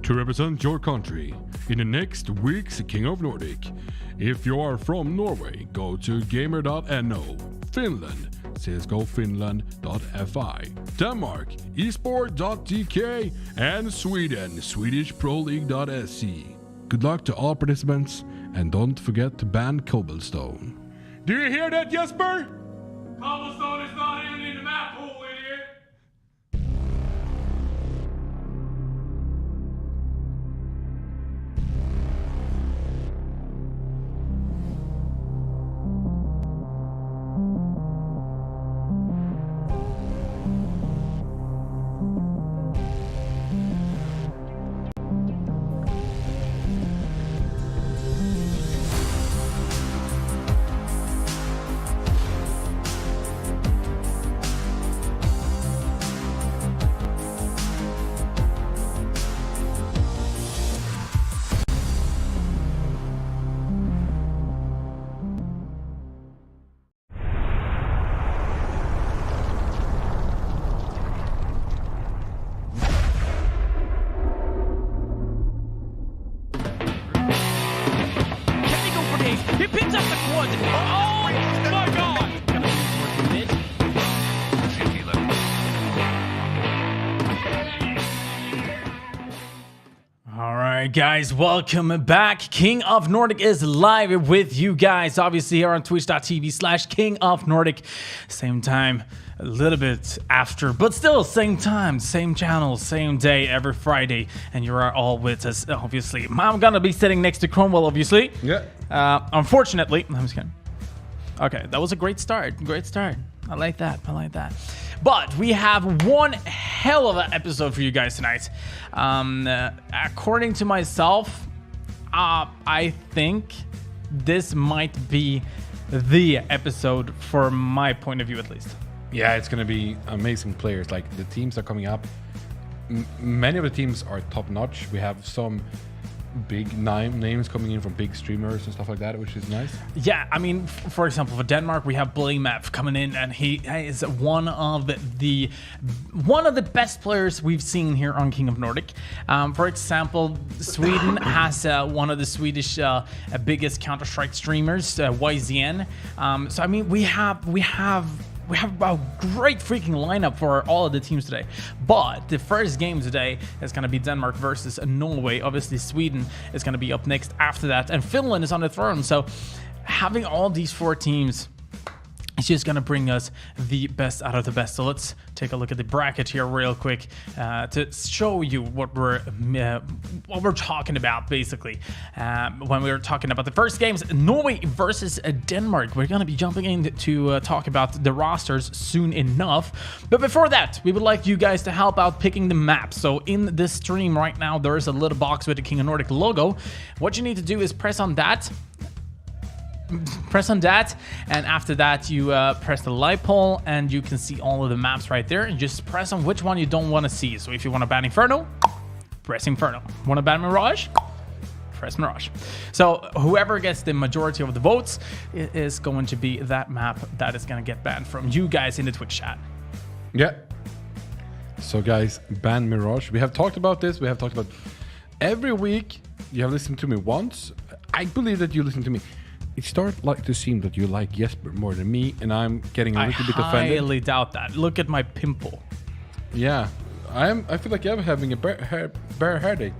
to represent your country in the next week's King of Nordic. If you are from Norway, go to gamer.no, Finland, csgofinland.fi, Denmark, esport.dk, and Sweden, swedishproleague.se. Good luck to all participants, and don't forget to ban cobblestone. Do you hear that, Jesper? Cobblestone is not even in the map pool, idiot! He picks up the quad. Oh my god! Alright guys, welcome back. King of Nordic is live with you guys. Obviously here on twitch.tv/King of Nordic. Same time, a little bit after, but still same time, same channel, same day, every Friday. And you are all with us, obviously. I'm gonna be sitting next to Cromwell, obviously. Yeah. Unfortunately, I'm just kidding. Okay, that was a great start. Great start. I like that. I like that. But we have one hell of an episode for you guys tonight. According to myself, I think this might be the episode for my point of view, at least. Yeah, it's going to be amazing players. Like, the teams are coming up. Many of the teams are top notch. We have some big names coming in from big streamers and stuff like that, which is nice. Yeah, I mean, for example, for Denmark, we have Blamev coming in, and he is one of the best players we've seen here on King of Nordic. For example, Sweden has one of the Swedish biggest Counter-Strike streamers, YZN. So I mean, we have a great freaking lineup for all of the teams today. But the first game today is going to be Denmark versus Norway. Obviously, Sweden is going to be up next after that. And Finland is on the throne. So having all these four teams, it's just going to bring us the best out of the best. So let's take a look at the bracket here real quick to show you what we're talking about, basically. When we were talking about the first games, Norway versus Denmark. We're going to be jumping in to talk about the rosters soon enough. But before that, we would like you guys to help out picking the map. So in this stream right now, there is a little box with the King of Nordic logo. What you need to do is press on that, and after that you press the light pole, and you can see all of the maps right there, and just press on which one you don't want to see. So if you want to ban Inferno, press Inferno. Want to ban Mirage, press Mirage. So whoever gets the majority of the votes is going to be that map that is going to get banned from you guys in the Twitch chat. Yeah. So guys, ban Mirage. We have talked about this. We have talked about every week. You have listened to me once. I believe that you listen to me. It starts like to seem that you like Jesper more than me, and I'm getting a little bit offended. I highly doubt that. Look at my pimple. Yeah, I feel like I'm having a bad hair day.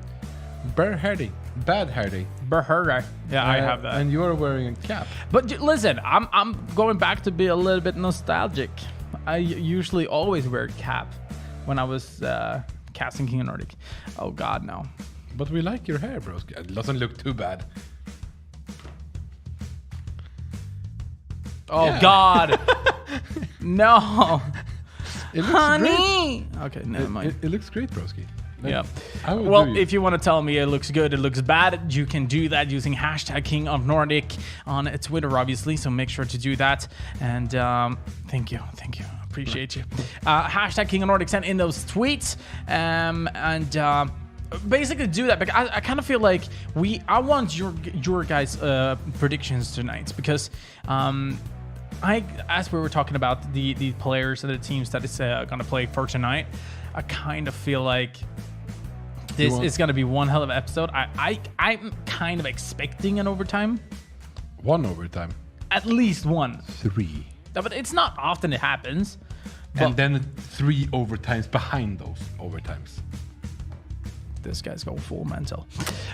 Yeah, I have that. And you are wearing a cap. But listen, I'm going back to be a little bit nostalgic. I usually always wear a cap when I was casting King of Nordic. Oh God, no. But we like your hair, bro. It doesn't look too bad. Oh yeah. God, no, it looks honey. Great. Okay, never mind. It looks great, broski. Like, yeah. Well, if you want to tell me it looks good, it looks bad, you can do that using hashtag King of Nordic on Twitter, obviously. So make sure to do that. And thank you, appreciate you. Hashtag King of Nordic, send in those tweets, and basically do that. But I kind of feel like I want your guys' predictions tonight, because as we were talking about the players and the teams that is gonna play for tonight, I kind of feel like This is going to be one hell of an episode. I'm kind of expecting an overtime. 1 overtime. At least one. 3. No, but it's not often it happens. And then 3 overtimes behind those overtimes. This guy's going full mental.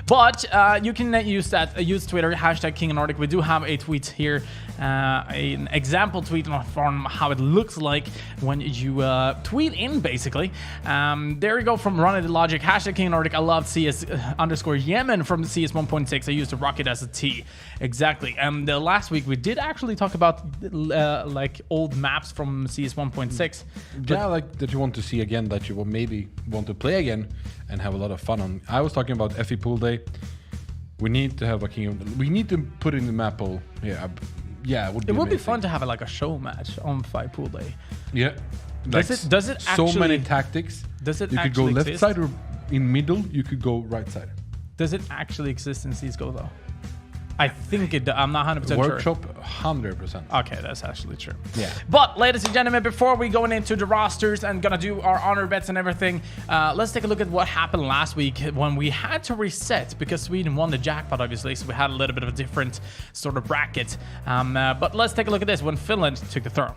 But you can use Twitter, hashtag King of Nordic. We do have a tweet here, an example tweet from how it looks like when you tweet in, basically. There we go from Ronnie the Logic, hashtag King of Nordic. I love CS underscore Yemen from CS 1.6. I used a rocket as a T. Exactly. And last week we did actually talk about like old maps from CS 1.6. Yeah, like that you want to see again, that you will maybe want to play again and have a lot of fun on. I was talking about FE Pool Day. We need to have a we need to put in the map pool. Yeah, it would be. It would be amazing. fun to have like a show match on FI Pool Day. Yeah. Does it actually, so many tactics. Does it you could go actually left exist? side or in middle. You could go right side. Does it actually exist in CSGO though? I think it. I'm not 100% sure. Workshop, 100%. Okay, that's actually true. Yeah. But ladies and gentlemen, before we go into the rosters and gonna do our honor bets and everything, let's take a look at what happened last week when we had to reset because Sweden won the jackpot, obviously. So we had a little bit of a different sort of bracket. But let's take a look at this when Finland took the throne.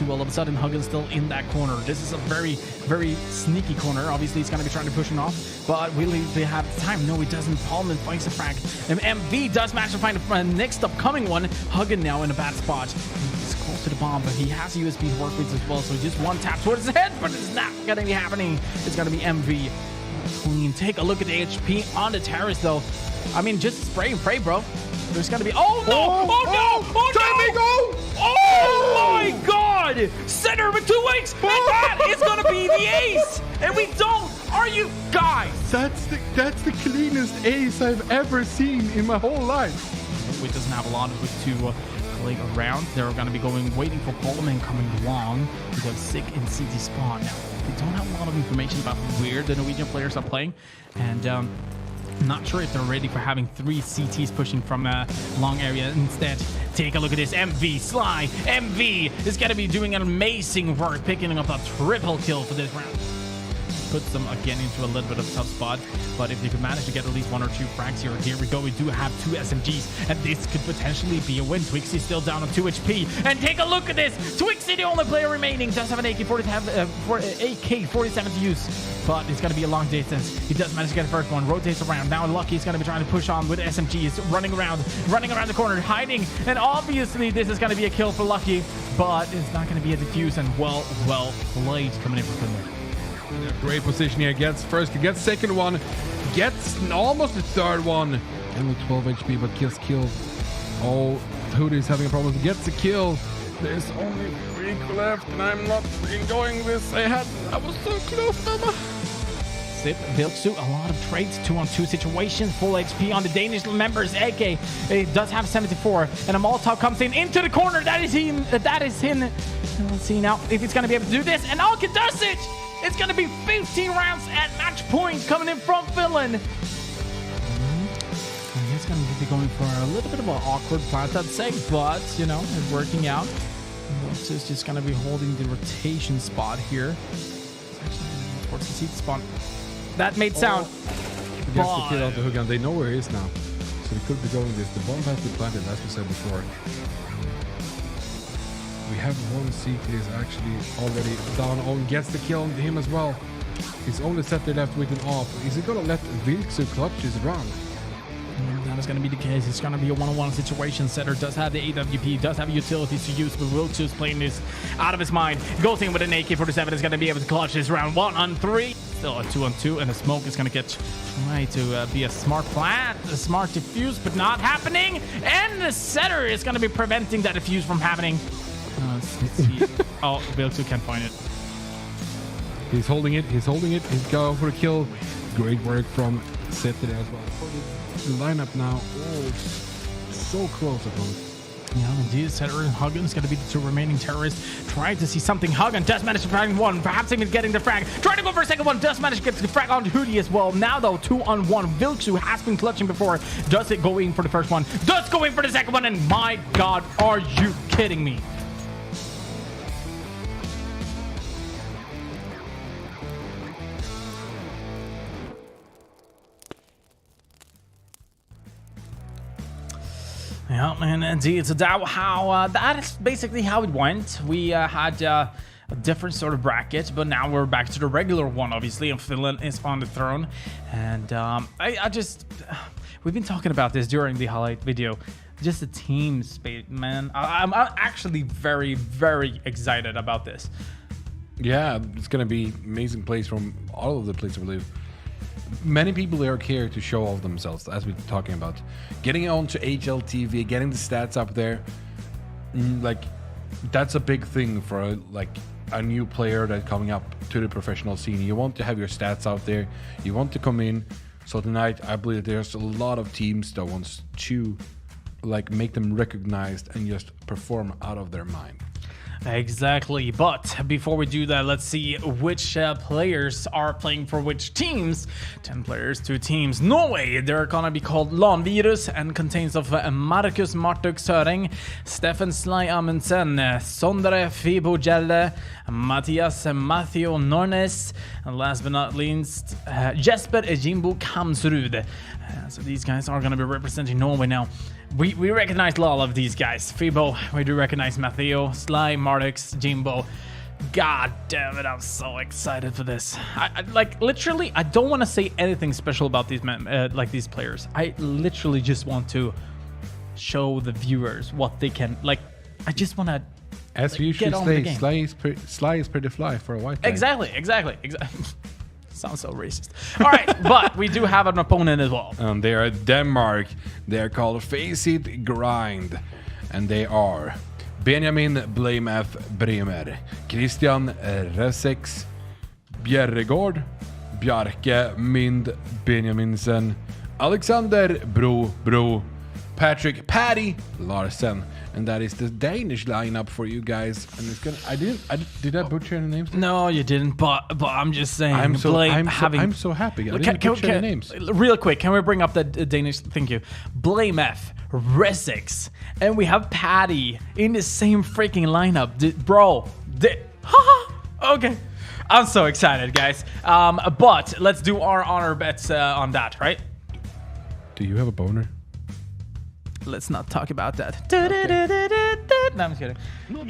All of a sudden, Huggin's still in that corner. This is a very, very sneaky corner. Obviously, he's going to be trying to push him off, but will he have time? No, he doesn't. Paulman finds a frag. And MV does manage to find the next upcoming one. Huggin now in a bad spot. He's close to the bomb, but he has a USB to work with as well, so just one tap towards his head, but it's not going to be happening. It's going to be MV. Clean. Take a look at the HP on the terrace, though. I mean, just spray and pray, bro. There's going to be... Oh, no! Oh, no! Oh, no! Oh, my God! Center with 2 wings! And that is going to be the ace! And we don't... Are you guys? That's the cleanest ace I've ever seen in my whole life. We doesn't have a lot of it to play around. They're going to be waiting for Coleman coming along. We got sick in CT spawn. Now, we don't have a lot of information about where the Norwegian players are playing. And, not sure if they're ready for having 3 CTs pushing from a long area. Instead, take a look at this. MV, Sly, MV is going to be doing an amazing work, picking up a triple kill for this round. Puts them again into a little bit of a tough spot, but if you could manage to get at least 1 or 2 frags here we go. We do have 2 SMGs, and this could potentially be a win. Twixie's still down on 2 HP, and take a look at this. Twixie, the only player remaining, does have an AK-47 to use, but it's going to be a long distance. He does manage to get the first one, rotates around. Now Lucky is going to be trying to push on with SMGs, running around the corner, hiding, and obviously this is going to be a kill for Lucky, but it's not going to be a defuse, and well played coming in from Finland. Great position here. Gets second one. Gets almost the third one. And with 12 HP, but gets killed. Oh, Hoodie's having a problem. Gets a kill. There's only 3 left, and I'm not enjoying this. I was so close, Mama. Zip built to a lot of trades, 2-on-2 situations, full HP on the Danish members. AK it does have 74, and a Molotov comes into the corner. That is him. And let's see now if he's going to be able to do this. And Alka does it. It's going to be 15 rounds at match point coming in from Finland. And he's going to be going for a little bit of an awkward plant, I'd say, but, you know, it's working out. Looks is just going to be holding the rotation spot here. It's actually towards the seat spot. That made sound. Gets the kill out the hook, and they know where he is now. So they could be going this. The bomb has been planted, as we said before. We have 1 CT is actually already down on, gets the kill on him as well. He's only set there left with an off. Is he gonna let Vilksu clutch his round? That is going to be the case. It's going to be a 1-on-1 situation. Setter does have the AWP, does have utilities to use, but will choose playing this out of his mind. Goes in with an AK-47, is going to be able to clutch this round. 1-on-3. Still a 2-on-2, and the smoke is going to try to be a smart plant, a smart defuse, but not happening. And the Setter is going to be preventing that defuse from happening. Let's see. Oh, Vilksu can't find it. He's holding it. He's going for a kill. Great work from Setter as well. The lineup now. Oh, so close upon. Yeah, indeed. Setter and Huggins going to be the two remaining terrorists. Trying to see something. Huggins does manage to find one. Perhaps even getting the frag. Trying to go for a second one. Does manage to get the frag on Hootie as well. Now, though, 2-on-1. Vilksu has been clutching before. Does it go in for the first one? Does go in for the second one. And my God, are you kidding me? Yeah, man, indeed. So that is basically how it went. We had a different sort of bracket, but now we're back to the regular one, obviously, and Finland is on the throne. And we've been talking about this during the highlight video. Just the team space, man. I'm actually very, very excited about this. Yeah, it's going to be amazing plays from all of the places we live. Many people are here to show off themselves, as we're talking about. Getting onto HLTV, getting the stats up there, like that's a big thing for a new player that's coming up to the professional scene. You want to have your stats out there. You want to come in. So tonight, I believe there's a lot of teams that wants to make them recognized and just perform out of their mind. Exactly, but before we do that, let's see which players are playing for which teams. 10 players, 2 teams. Norway, they're gonna be called Lanvirus and contains of Marcus Martuk Søring, Stefan Sly Amundsen, Sondre Fibo Gjelle, Mathias Matthew Nornes, and last but not least, Jesper Jimbo Kamsrud. So these guys are gonna be representing Norway now. We recognize a lot of these guys. Fibo, we do recognize Matteo, Sly, Martix, Jimbo. God damn it, I'm so excited for this. I literally, I don't want to say anything special about these men, these players. I literally just want to show the viewers what they can, I just want to As we usually say, Sly is pretty fly for a white guy. Exactly. Sounds so racist. All right, but we do have an opponent as well. And they are Denmark. They are called Face It Grind. And they are Benjamin Blame F. Bremer, Christian Resex, Bjerregård, Bjarke Mind Benjaminsen, Alexander Bro, Patrick Paddy Larsen. And that is the Danish lineup for you guys. And it's gonna. Did I butcher any names? No, you didn't. But I'm just saying. I'm so happy. I didn't butcher any names. Real quick, can we bring up the Danish? Thank you. Blame F, Resex, and we have Paddy in the same freaking lineup, Okay, I'm so excited, guys. But let's do our honor bets on that, right? Do you have a boner? Let's not talk about that. Okay. No, I'm just kidding.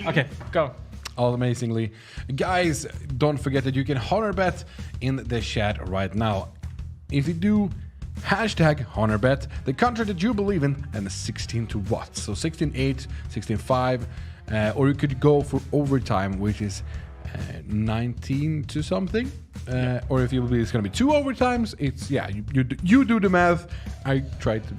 Okay, go. All amazingly. Guys, don't forget that you can honor bet in the chat right now. If you do hashtag honor bet, the country that you believe in, and the 16 to what? So 16-8, 16-5, or you could go for overtime, which is 19 to something. Or if you believe it's going to be 2 overtimes, it's, you do the math. I tried to...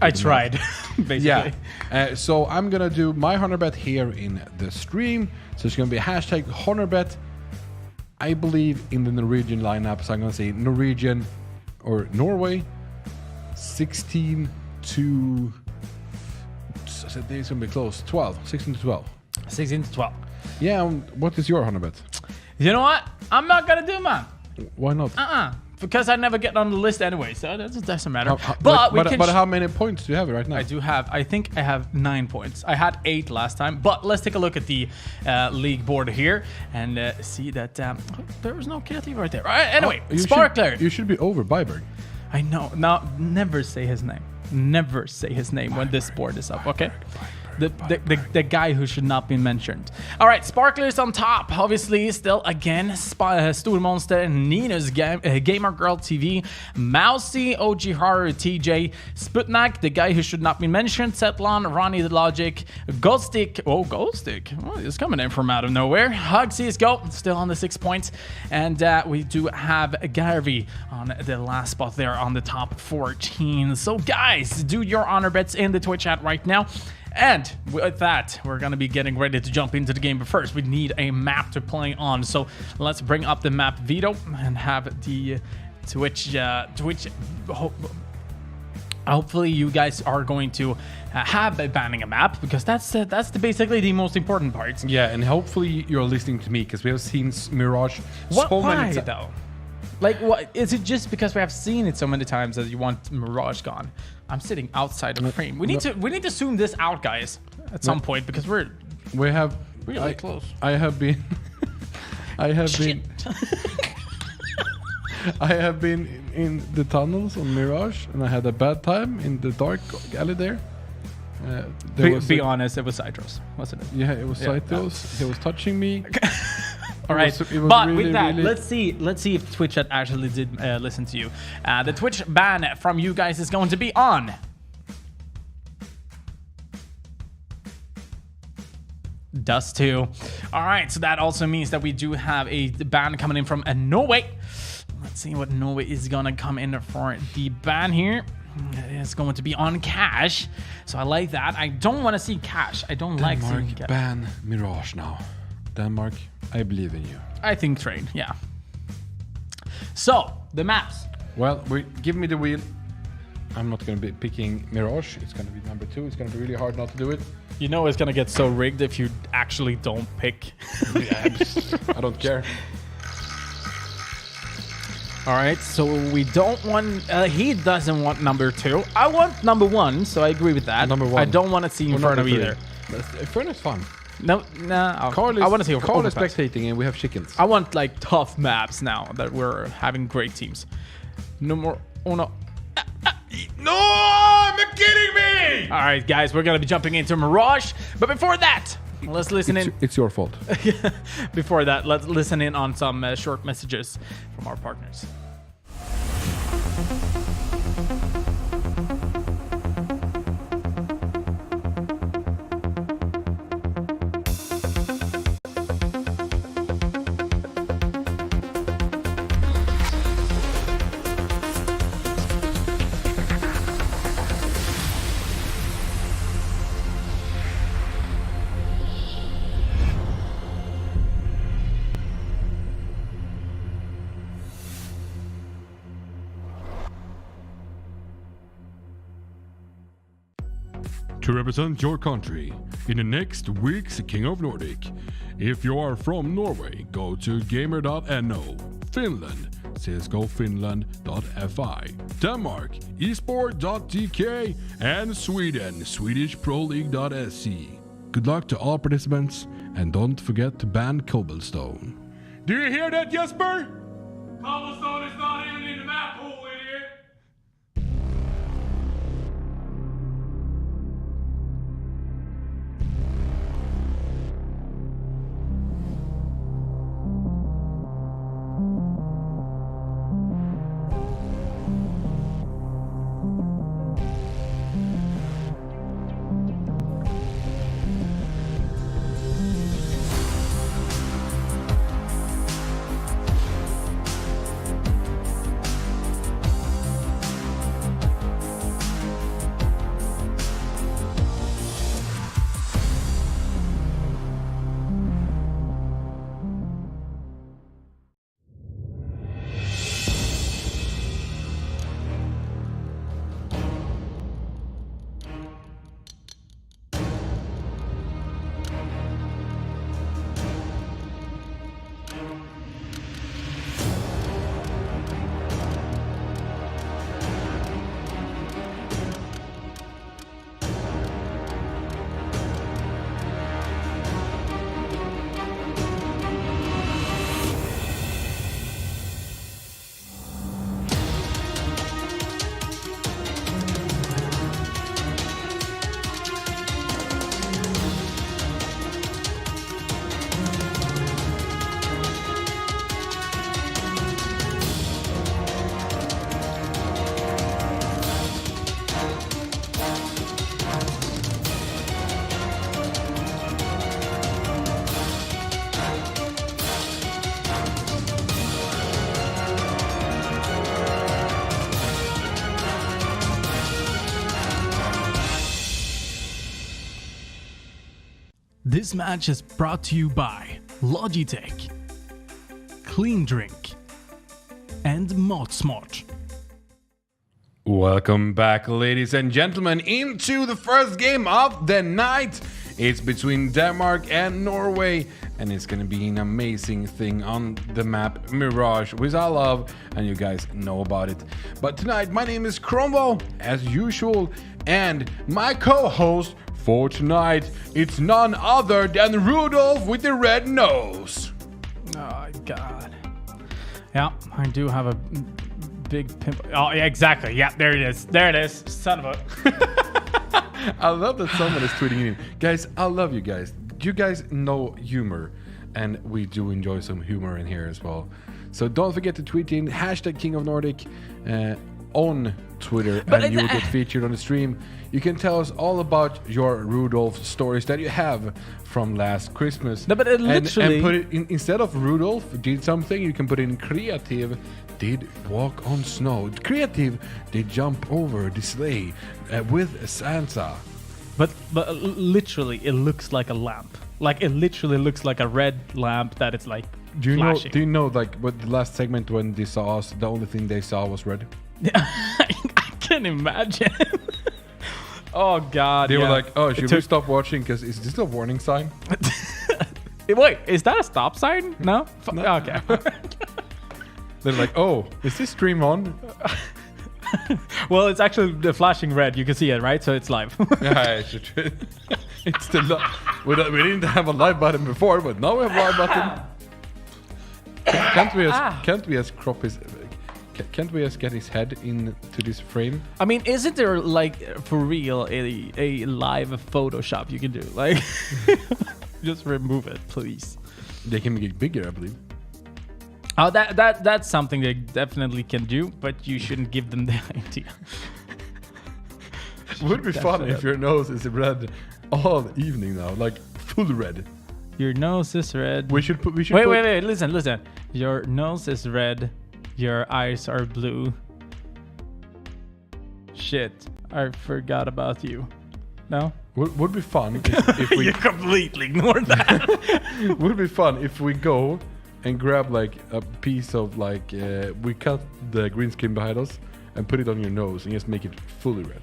I tried, basically. Yeah. So I'm gonna do my honor bet here in the stream. So it's gonna be hashtag honor bet. I believe in the Norwegian lineup, so I'm gonna say Norwegian or Norway 16 to. So it's gonna be close. 16 to 12. 16 to 12. Yeah. What is your honor bet? You know what? I'm not gonna do mine. Why not? Because I never get on the list anyway, so that doesn't matter. But how many points do you have right now? I think I have 9 points. I had 8 last time, but let's take a look at the league board here and see that there was no Kitty right there. All right, anyway, Sparkler. You should be over Byberg. I know. Now, never say his name. Never say his name when this board is up, okay? The guy who should not be mentioned. All right, Sparkler's on top. Obviously, still again, Stormonster, Nina's Gamer Girl TV, Mousy, OG Haru, TJ, Sputnik, the guy who should not be mentioned, Setlan, Ronnie the Logic, Ghostic. Oh, Ghostic. Oh, he's coming in from out of nowhere. Hugsies go, still on the 6 points. And we do have Garvey on the last spot there on the top 14. So, guys, do your honor bets in the Twitch chat right now. And with that, we're going to be getting ready to jump into the game. But first, we need a map to play on. So let's bring up the map Vito and have the Twitch Hopefully you guys are going to have a banning a map, because that's basically the most important part. Yeah, and hopefully you're listening to me, because we have seen Mirage so Why many times. though? Like, what is it? Just because we have seen it so many times that you want Mirage gone? I'm sitting outside of the frame. We need to zoom this out, guys, at some point, because We have really close. I have been I have been I have been in the tunnels on Mirage, and I had a bad time in the dark alley there. Be honest, it was Citrus, wasn't it? Yeah, it was Cytos. He was touching me. All right, It was but really, with that, really... let's see if Twitch chat actually did listen to you. The Twitch ban from you guys is going to be on. Does too. All right, so that also means that we do have a ban coming in from Norway. Let's see what Norway is gonna come in for the ban here. It's going to be on Cash, so I like that. I don't want to see Cash. I don't like seeing Cash. Ban Mirage now. Denmark, I believe in you. I think trade, yeah. So the maps. Well, give me the wheel. I'm not going to be picking Mirage. It's going to be number 2. It's going to be really hard not to do it. You know it's going to get so rigged if you actually don't pick. I don't care. All right, so we don't want... he doesn't want number 2. I want number 1, so I agree with that. Number 1. I don't want to see Inferno either. Inferno is fun. No. Carl I want to see Carl is spectating, and we have chickens. I want like tough maps now that we're having great teams. No more... Oh no. No, I'm kidding me! All right, guys, we're going to be jumping into Mirage. But before that, let's listen in. It's your fault. Before that, let's listen in on some short messages from our partners. To represent your country in the next week's King of Nordic. If you are from Norway, go to gamer.no. Finland, csgofinland.fi. Denmark, esport.dk. And Sweden, swedishproleague.se. Good luck to all participants, and don't forget to ban Cobblestone. Do you hear that, Jesper? Cobblestone is not even in the map pool, idiot! This match is brought to you by Logitech, Clean Drink, and Mod Smart. Welcome back, ladies and gentlemen, into the first game of the night. It's between Denmark and Norway, and it's gonna be an amazing thing on the map Mirage, which I love, and you guys know about it. But tonight, my name is Cromwell, as usual, and my co-host for tonight, it's none other than Rudolph with the red nose. Oh, God. Yeah, I do have a big pimple. Oh, yeah, exactly. Yeah, there it is. There it is. Son of a... I love that someone is tweeting in. Guys, I love you guys. You guys know humor, and we do enjoy some humor in here as well. So don't forget to tweet in hashtag King of Nordic on Twitter, and you will get featured on the stream. You can tell us all about your Rudolph stories that you have from last Christmas. No, but it literally... and put it in, instead of Rudolph did something, you can put in creative did walk on snow. Creative did jump over the sleigh with Santa. But literally, it looks like a lamp. Like, it literally looks like a red lamp that it's like flashing. Do you know, like, what the last segment when they saw us, the only thing they saw was red? I can imagine. Oh, God. They were like, oh, should we stop watching? Because is this a warning sign? Wait, is that a stop sign? No? No. Okay. They're like, oh, is this stream on? Well, it's actually the flashing red. You can see it, right? So it's live. Yeah, it's the we didn't have a live button before, but now we have a live button. Can't we just crop his? Can't we just get his head into this frame? I mean, isn't there, like, for real, a live Photoshop you can do? Like, just remove it, please. They can make it bigger, I believe. Oh, that's something they definitely can do, but you shouldn't give them the idea. Would be fun if your nose is red all evening now, like full red. Your nose is red. Wait, listen. Your nose is red. Your eyes are blue. Shit, I forgot about you. No? Would be fun if we... You completely ignored that. Would be fun if we go and grab like a piece of like... we cut the green screen behind us and put it on your nose and just make it fully red.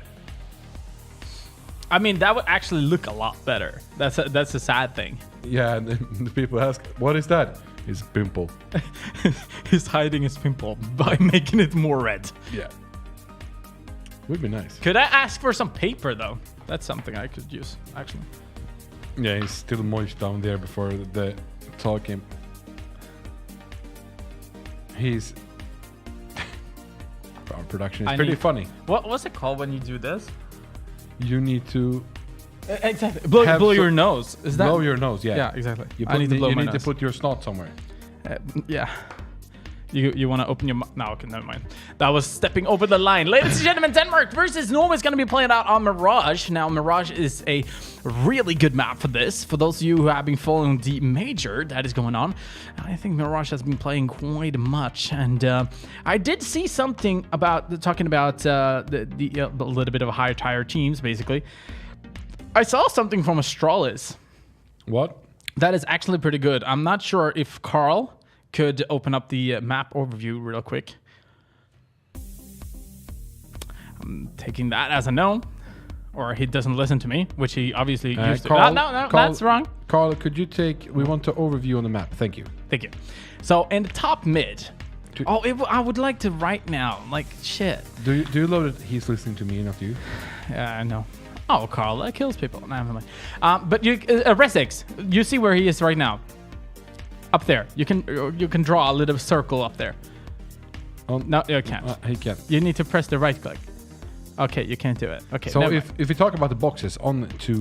I mean, that would actually look a lot better. That's a sad thing. Yeah, and the people ask, what is that? His pimple. He's hiding his pimple by making it more red. Yeah. Would be nice. Could I ask for some paper, though? That's something I could use, actually. Yeah, he's still moist down there before the talking. He's... Our production is pretty funny. What's it called when you do this? You need to... Exactly. Blow your nose. Is that... Blow your nose, yeah. Yeah, exactly. I need to blow my nose. You need to put your snot somewhere. Yeah. You want to open your mouth? No, okay, never mind. That was stepping over the line. Ladies and gentlemen, Denmark versus Norway is going to be playing out on Mirage. Now, Mirage is a really good map for this. For those of you who have been following the major that is going on, I think Mirage has been playing quite much. And I did see something about talking about a little bit of higher tier teams, basically. I saw something from Astralis. What? That is actually pretty good. I'm not sure if Carl could open up the map overview real quick. I'm taking that as a no. Or he doesn't listen to me, which he obviously used to. No, Carl, that's wrong. Carl, could you take... We want to overview on the map. Thank you. Thank you. So, in the top mid... I would like to right now. Like, shit. Do you love that he's listening to me, not you? Yeah, I know. Oh, Carl, that kills people. Nah, never mind. But you, Resix, you see where he is right now. Up there. You can draw a little circle up there. No, you can't. He can't. You need to press the right click. Okay, you can't do it. Okay. So if we talk about the boxes on to...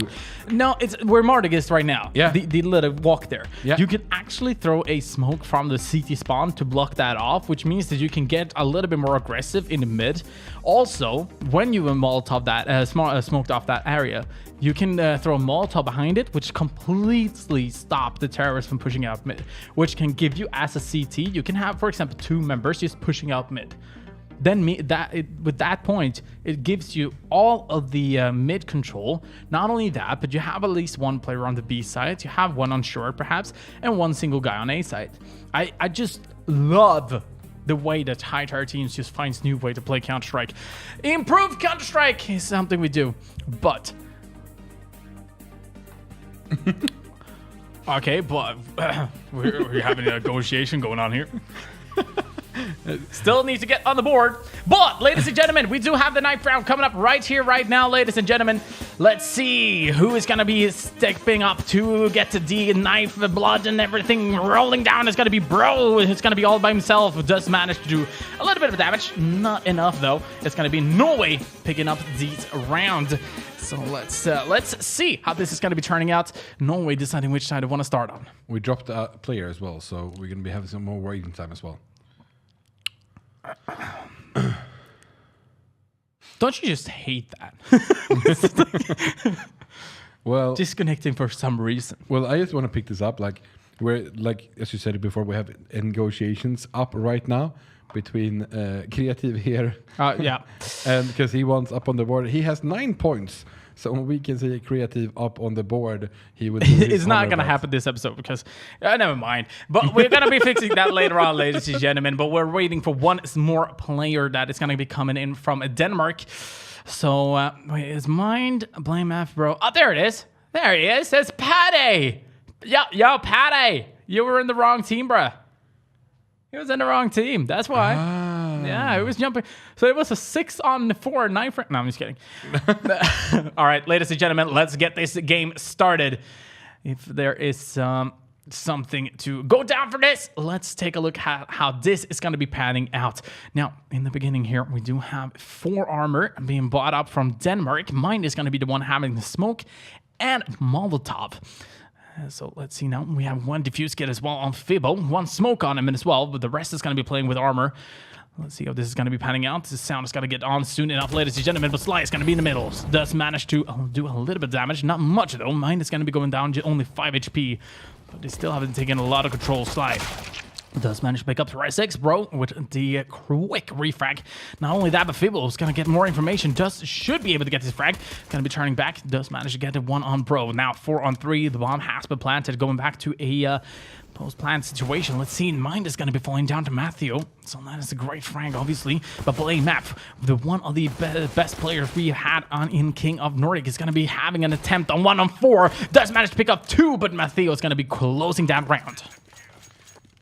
No, it's where Nordic is right now. Yeah. The little walk there. Yeah. You can actually throw a smoke from the CT spawn to block that off, which means that you can get a little bit more aggressive in the mid. Also, when you Molotov that smoked off that area, you can throw a Molotov behind it, which completely stop the terrorists from pushing out mid, which can give you, as a CT, you can have, for example, 2 members just pushing out mid. Then with that point, it gives you all of the mid control. Not only that, but you have at least 1 player on the B side. You have 1 on short, perhaps, and 1 single guy on A side. I just love the way that high-tier teams just finds new way to play Counter-Strike. Improved Counter-Strike is something we do, but... okay, but we're having a negotiation going on here. Still need to get on the board. But, ladies and gentlemen, we do have the ninth round coming up right here, right now, ladies and gentlemen. Let's see who is going to be stepping up to get to the knife, the blood, and everything rolling down. It's going to be Bro. It's going to be all by himself. Does manage to do a little bit of damage. Not enough, though. It's going to be Norway picking up these round. So let's see how this is going to be turning out. Norway deciding which side they want to start on. We dropped a player as well, so we're going to be having some more waiting time as well. Don't you just hate that? Well, Disconnecting for some reason. well, I just want to pick this up. Like, as you said it before, we have negotiations up right now between Creative here, Yeah. and because he wants up on the board, he has 9 points. So when we can see Creative up on the board, he would. It's not going to happen this episode because, never mind. But we're going to be fixing that later on, ladies and gentlemen. But we're waiting for one more player that is going to be coming in from Denmark. So, wait, is Mind Blame F, bro? Oh, there it is. There he is. It's Paddy. Yo, Paddy. You were in the wrong team, bruh. He was in the wrong team. That's why. Yeah, it was jumping. So it was a 6-on-4 knife. No, I'm just kidding. All right, ladies and gentlemen, let's get this game started. If there is something to go down for this, let's take a look at how this is going to be panning out. Now, in the beginning here, we do have 4 armor being bought up from Denmark. Mine is going to be the one having the smoke and Molotov. So let's see now. We have 1 diffuse kit as well on Fibbo, 1 smoke on him as well, but the rest is going to be playing with armor. Let's see how this is going to be panning out. This sound is going to get on soon enough, ladies and gentlemen, but Sly is going to be in the middle. Does manage to do a little bit of damage. Not much, though. Mine is going to be going down to only 5 HP, but they still haven't taken a lot of control. Sly does manage to pick up S6, bro, with the quick refrag. Not only that, but Fibbo is going to get more information. Should be able to get this frag. Going to be turning back. Does manage to get it 1 on bro. Now 4 on 3. The bomb has been planted. Going back to a post-plant situation. Let's see. Mind is going to be falling down to Matthew. So that is a great frag, obviously. But Blade Map, the one of the best players we had in King of Nordic, is going to be having an attempt on 1 on 4. Does manage to pick up 2, but Matthew is going to be closing that round.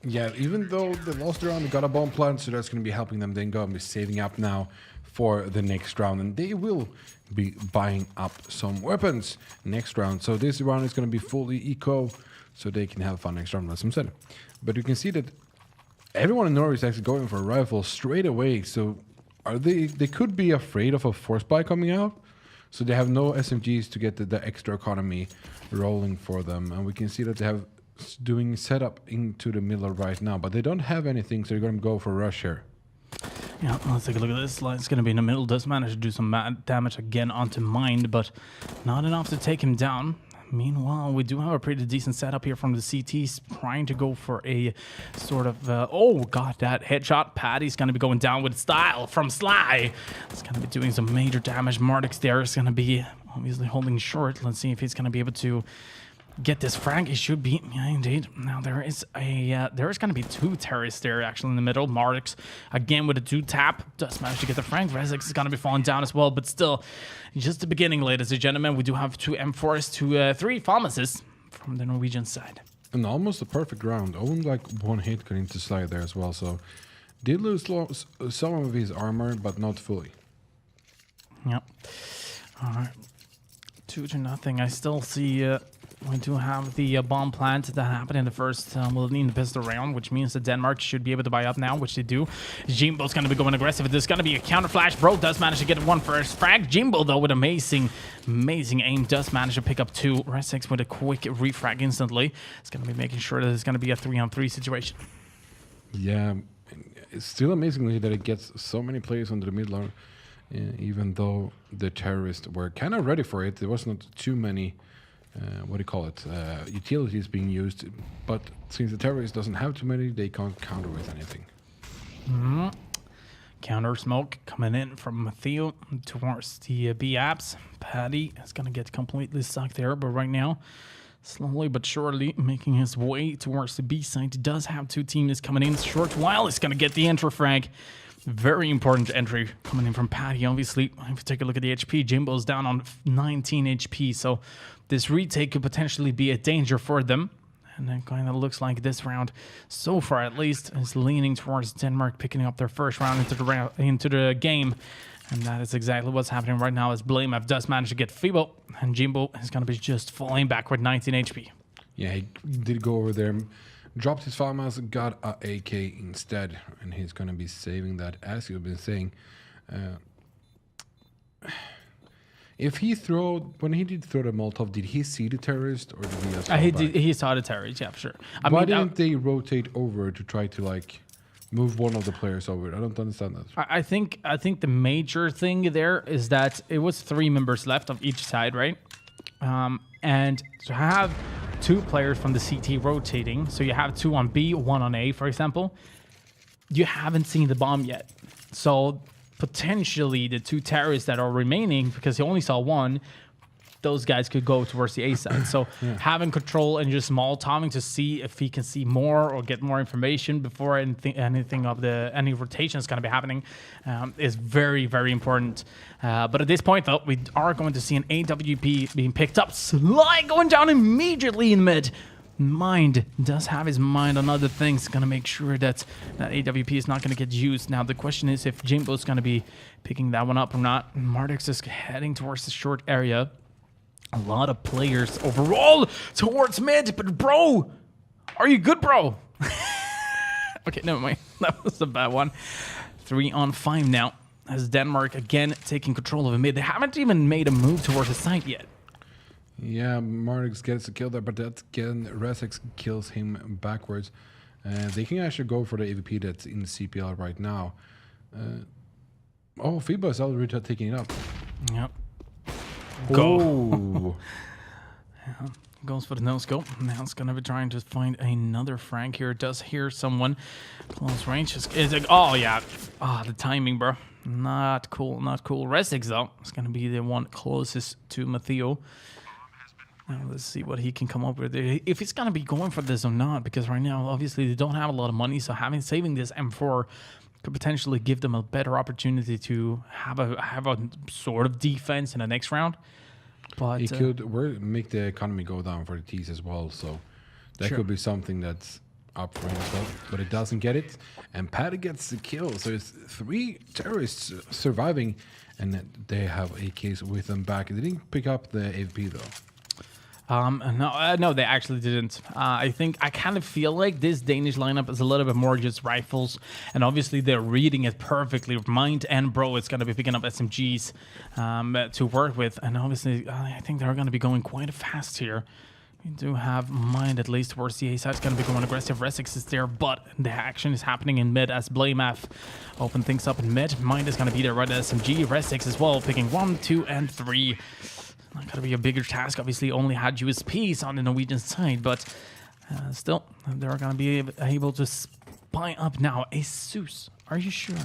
Yeah, even though they lost the round, they got a bomb plant, so that's going to be helping them then go and be saving up now for the next round. And they will be buying up some weapons next round. So this round is going to be fully eco, so they can have fun next round, as I said. But you can see that everyone in Norway is actually going for a rifle straight away. So they could be afraid of a force buy coming out. So they have no SMGs to get the extra economy rolling for them. And we can see that they have doing setup into the middle right now, but they don't have anything, so they're going to go for rush here. Yeah, let's take a look at this. It's going to be in the middle. Does manage to do some damage again onto Mind, but not enough to take him down. Meanwhile, we do have a pretty decent setup here from the CTs, trying to go for a sort of... oh, God, that headshot. Paddy's going to be going down with style from Sly. It's going to be doing some major damage. Mardix there is going to be obviously holding short. Let's see if he's going to be able to get this frag. He should be. Yeah, indeed. Now there is going to be 2 terrorists there actually in the middle. Mardix again with a 2-tap. Does manage to get the frag. Rezix is going to be falling down as well, but still just the beginning, ladies and gentlemen. We do have 2 M4s to 3 pharmacists from the Norwegian side. And almost a perfect round. Only like 1 hit got into Slide there as well, so did lose some of his armor, but not fully. Yep. All right. 2-0. I still see... we do have the bomb plant that happened in the first Millennium pistol round, which means that Denmark should be able to buy up now, which they do. Jimbo's going to be going aggressive. There's going to be a counter flash. Bro does manage to get 1 first frag. Jimbo, though, with amazing aim, does manage to pick up 2. Resix with a quick refrag instantly. It's going to be making sure that it's going to be a 3-on-3 situation. Yeah, it's still amazingly that it gets so many players under the middle, even though the terrorists were kind of ready for it. There was not too many... what do you call it? Utilities being used, but since the terrorist doesn't have too many, they can't counter with anything. Counter smoke coming in from Matthew towards the B apps. Paddy is gonna get completely stuck there, but right now slowly but surely making his way towards the B side. He does have 2 teammates coming in. Short while he's going to get the entry frag. Very important entry coming in from Patty, obviously. If you take a look at the HP, Jimbo's down on 19 HP, so this retake could potentially be a danger for them. And it kind of looks like this round, so far at least, is leaning towards Denmark picking up their first round into the game. And that is exactly what's happening right now as Blamef does manage to get Fibo, and Jimbo is going to be just falling back with 19 HP. Yeah, he did go over there, dropped his farmhouse, got a AK instead, and he's going to be saving that, as you've been saying. If he when he did throw the Molotov, did he see the terrorist, or did he just fall back? He saw the terrorist, yeah, for sure. Why didn't they rotate over to try to, like, move one of the players over? I don't understand that. I think the major thing there is that it was 3 members left of each side, right? And to have 2 players from the CT rotating, so you have 2 on B, 1 on A, for example, you haven't seen the bomb yet. So potentially the 2 terrorists that are remaining, because you only saw 1, those guys could go towards the A side. So having control and just Molotoving to see if he can see more or get more information before anything of any rotation is going to be happening is very, very important. But at this point, though, we are going to see an AWP being picked up. Sly going down immediately in mid. Mind does have his mind on other things. Going to make sure that AWP is not going to get used. Now, the question is if Jimbo's going to be picking that one up or not. Mardix is heading towards the short area. A lot of players overall towards mid, but bro, are you good, bro? Okay, never mind. That was a bad one. 3 on 5 now, as Denmark again taking control of a mid. They haven't even made a move towards the site yet. Yeah, Mardix gets a kill there, but that's again, Resex kills him backwards. They can actually go for the AVP that's in the CPL right now. Oh, Fibo is already taking it up. Yep. Go. Oh. Yeah, goes for the no-scope. Now it's going to be trying to find another frag here. Does hear someone. Close range. Is like, oh, yeah. The timing, bro. Not cool, not cool. Resix, though, is going to be the one closest to Matteo. Now, let's see what he can come up with. If he's going to be going for this or not, because right now, obviously, they don't have a lot of money, so saving this M4 could potentially give them a better opportunity to have a sort of defense in the next round. But it could make the economy go down for the T's as well, so that could be something that's up for him as well. But it doesn't get it, and Patty gets the kill. So it's 3 terrorists surviving, and they have AKs with them back. They didn't pick up the AVP though. No, they actually didn't. I kind of feel like this Danish lineup is a little bit more just rifles, and obviously they're reading it perfectly. Mind and Bro is going to be picking up SMGs to work with, and obviously I think they're going to be going quite fast here. We do have Mind at least towards the A side. It's going to be going aggressive. Resix is there, but the action is happening in mid as Blamef open things up in mid. Mind is going to be there right at SMG. Resix as well, picking 1, 2, and 3. Not going to be a bigger task. Obviously, only had USPs on the Norwegian side, but still, they're going to be able to spy up now. ASUS, are you sure?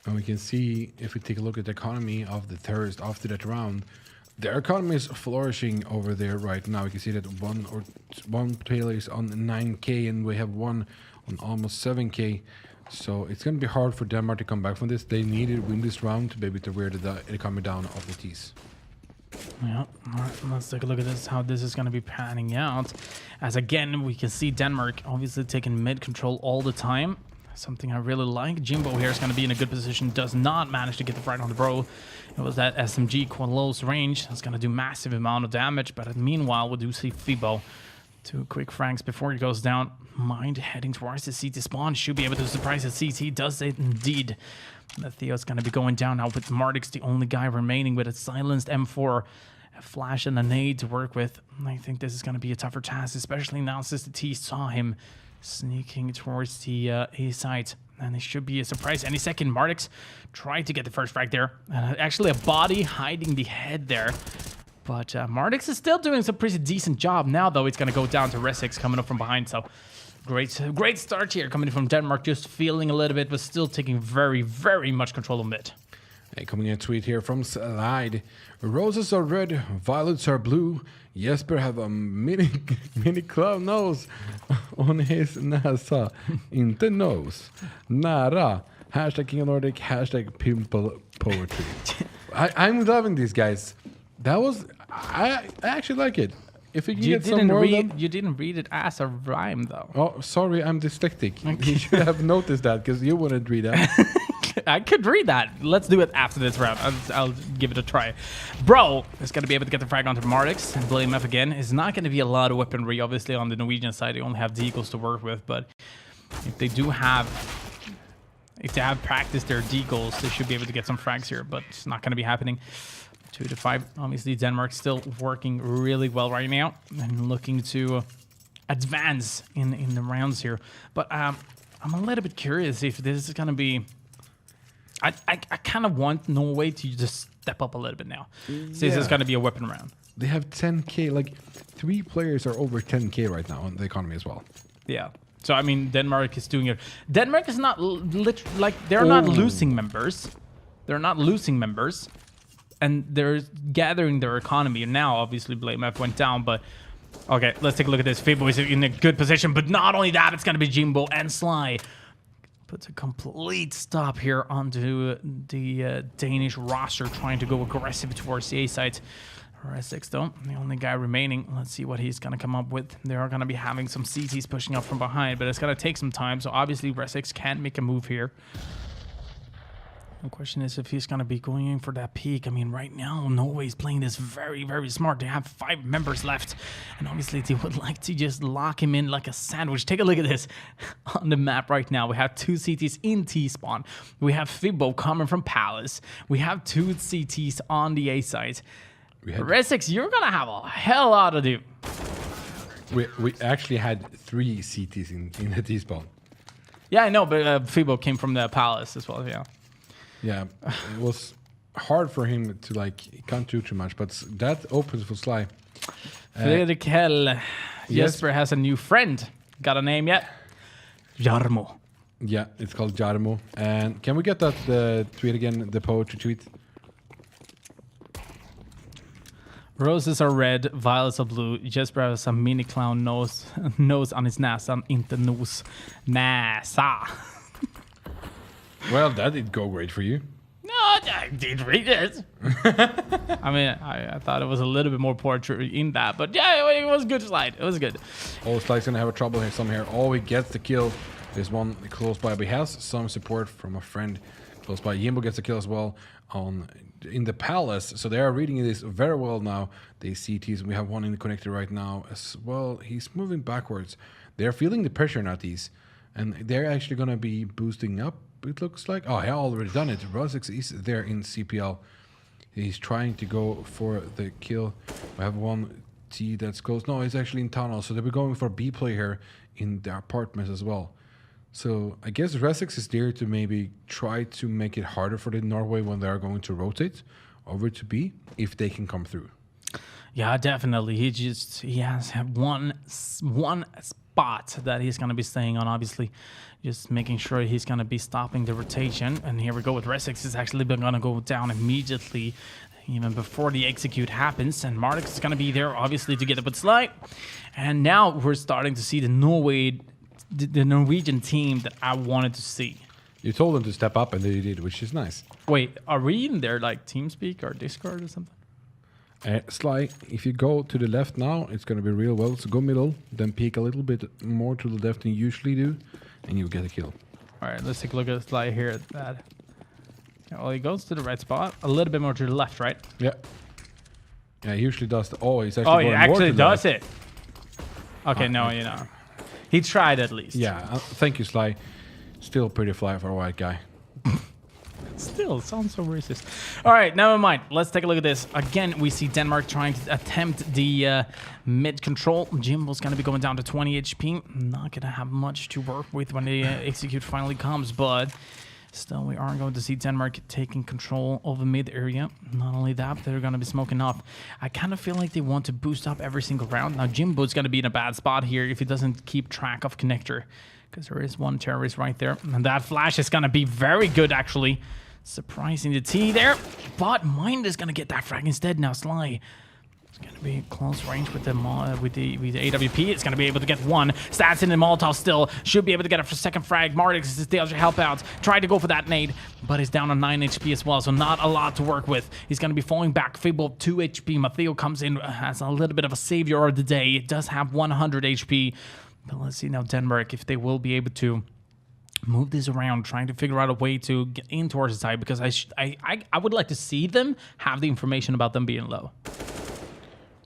And we can see, if we take a look at the economy of the terrorists after that round, their economy is flourishing over there right now. We can see that one player is on 9K, and we have one on almost 7K. So it's going to be hard for Denmark to come back from this. They need to win this round to be able to wear the economy down of the T's. Yeah, all right, let's take a look at this, how this is going to be panning out. As again, we can see Denmark obviously taking mid control all the time. Something I really like. Jimbo here is going to be in a good position. Does not manage to get the frag on the Bro. It was that SMG close range. That's going to do massive amount of damage. But meanwhile, we do see Fibo. 2 quick frags before he goes down. Mind heading towards the CT spawn. Should be able to surprise the CT. Does it indeed. Theo's going to be going down now with Mardix, the only guy remaining with a silenced M4, a flash and a nade to work with. I think this is going to be a tougher task, especially now since the T saw him sneaking towards the A side. And it should be a surprise any second. Mardix tried to get the first frag there. And actually a body hiding the head there. But Mardix is still doing some pretty decent job. Now, though, it's going to go down to Resix coming up from behind. So great start here coming from Denmark. Just feeling a little bit, but still taking very, very much control of mid. Hey, coming in a tweet here from Slide. Roses are red, violets are blue. Jesper have a mini clown nose on his näsa. Inte nose. Nära. Hashtag King of Nordic. Hashtag pimple poetry. I'm loving these guys. That was... I actually like it. If we can get some more of them. You didn't read it as a rhyme, though. Oh, sorry, I'm dyslexic. You should have noticed that because you wouldn't read that. I could read that. Let's do it after this round. I'll give it a try. Bro is going to be able to get the frag onto Mardix and Blame F again. It's not going to be a lot of weaponry. Obviously, on the Norwegian side, they only have deagles to work with. But if they have practiced their deagles, they should be able to get some frags here. But it's not going to be happening. 2-5. Obviously, Denmark still working really well right now and looking to advance in the rounds here. But I'm a little bit curious if this is going to be... I kind of want Norway to just step up a little bit now. Since it's going to be a weapon round. They have 10k. Like, 3 players are over 10k right now in the economy as well. Yeah. So, I mean, Denmark is doing it. Denmark is not... they're not losing members. They're not losing members. And they're gathering their economy. And now, obviously, Blame F went down, but... Okay, let's take a look at this. Fibbo is in a good position, but not only that, it's going to be Jimbo and Sly. Puts a complete stop here onto the Danish roster, trying to go aggressive towards the A side. Resix, though, the only guy remaining. Let's see what he's going to come up with. They are going to be having some CTs pushing up from behind, but it's going to take some time, so obviously Resix can make a move here. The question is if he's going to be going in for that peak. I mean, right now, Norway's playing this very, very smart. They have 5 members left, and obviously they would like to just lock him in like a sandwich. Take a look at this on the map right now. We have 2 CTs in T-spawn. We have Fibbo coming from Palace. We have 2 CTs on the A side. Resix, you're going to have a hell lot to do. We actually had 3 CTs in the T-spawn. Yeah, I know, but Fibbo came from the Palace as well, yeah. Yeah, it was hard for him to, like, he can't do too much, but that opens for Sly. Fredrik Hell. Jesper has a new friend. Got a name yet? Jarmo. Yeah, it's called Jarmo. And can we get that tweet again, the poetry tweet? Roses are red, violets are blue. Jesper has a mini clown nose on his näsa, inte nos. Näsa. Well, that did go great for you. No, I did read it. I mean, I thought it was a little bit more poetry in that, but yeah, it was a good slide. It was good. Oh, Sly's gonna have a trouble here. Some here. Oh, he gets the kill. There's one close by, but he has some support from a friend close by. Jimbo gets a kill as well in the Palace. So they are reading this very well now. They CTs. We have one in the connector right now as well. He's moving backwards. They're feeling the pressure now, these, and they're actually gonna be boosting up. It looks like... Oh, he already done it. Rosix is there in CPL. He's trying to go for the kill. We have one T that's close. No, he's actually in tunnel. So they'll be going for B play here in the apartments as well. So I guess Resix is there to maybe try to make it harder for the Norway when they are going to rotate over to B, if they can come through. Yeah, definitely. He has one spot that he's going to be staying on, obviously. Just making sure he's going to be stopping the rotation. And here we go with Resix. Is actually going to go down immediately, even before the execute happens. And Mardix is going to be there, obviously, to get up with Sly. And now we're starting to see the Norwegian team that I wanted to see. You told them to step up, and they did, which is nice. Wait, are we in their like TeamSpeak or Discord or something? Sly, if you go to the left now, it's going to be real well. So go middle, then peek a little bit more to the left than you usually do, and you'll get a kill. All right, let's take a look at Sly here at that. Well, he goes to the right spot, a little bit more to the left, right? Yeah. Yeah, he usually does. He's actually going more to the does left. it. Okay, no, you know. He tried at least. Yeah, thank you, Sly. Still pretty fly for a white guy. Still sounds so racist. All right, never mind. Let's take a look at this. Again, we see Denmark trying to attempt the mid control. Jimbo's going to be going down to 20 HP. Not going to have much to work with when the execute finally comes, but still we are going to see Denmark taking control of the mid area. Not only that, but they're going to be smoking off. I kind of feel like they want to boost up every single round. Now, Jimbo's going to be in a bad spot here if he doesn't keep track of connector, because there is one terrorist right there. And that flash is going to be very good, actually. surprising the T there. But Mind is going to get that frag instead now. Sly. It's going to be close range with the AWP. It's going to be able to get one. Stats in the Molotov still. Should be able to get a second frag. Mardix is there to help out. Tried to go for that nade, but he's down on 9 HP as well, so not a lot to work with. He's going to be falling back. Fable 2 HP. Matteo comes in as a little bit of a savior of the day. It does have 100 HP. But let's see now Denmark if they will be able to move this around, trying to figure out a way to get in towards the side, because I would like to see them have the information about them being low.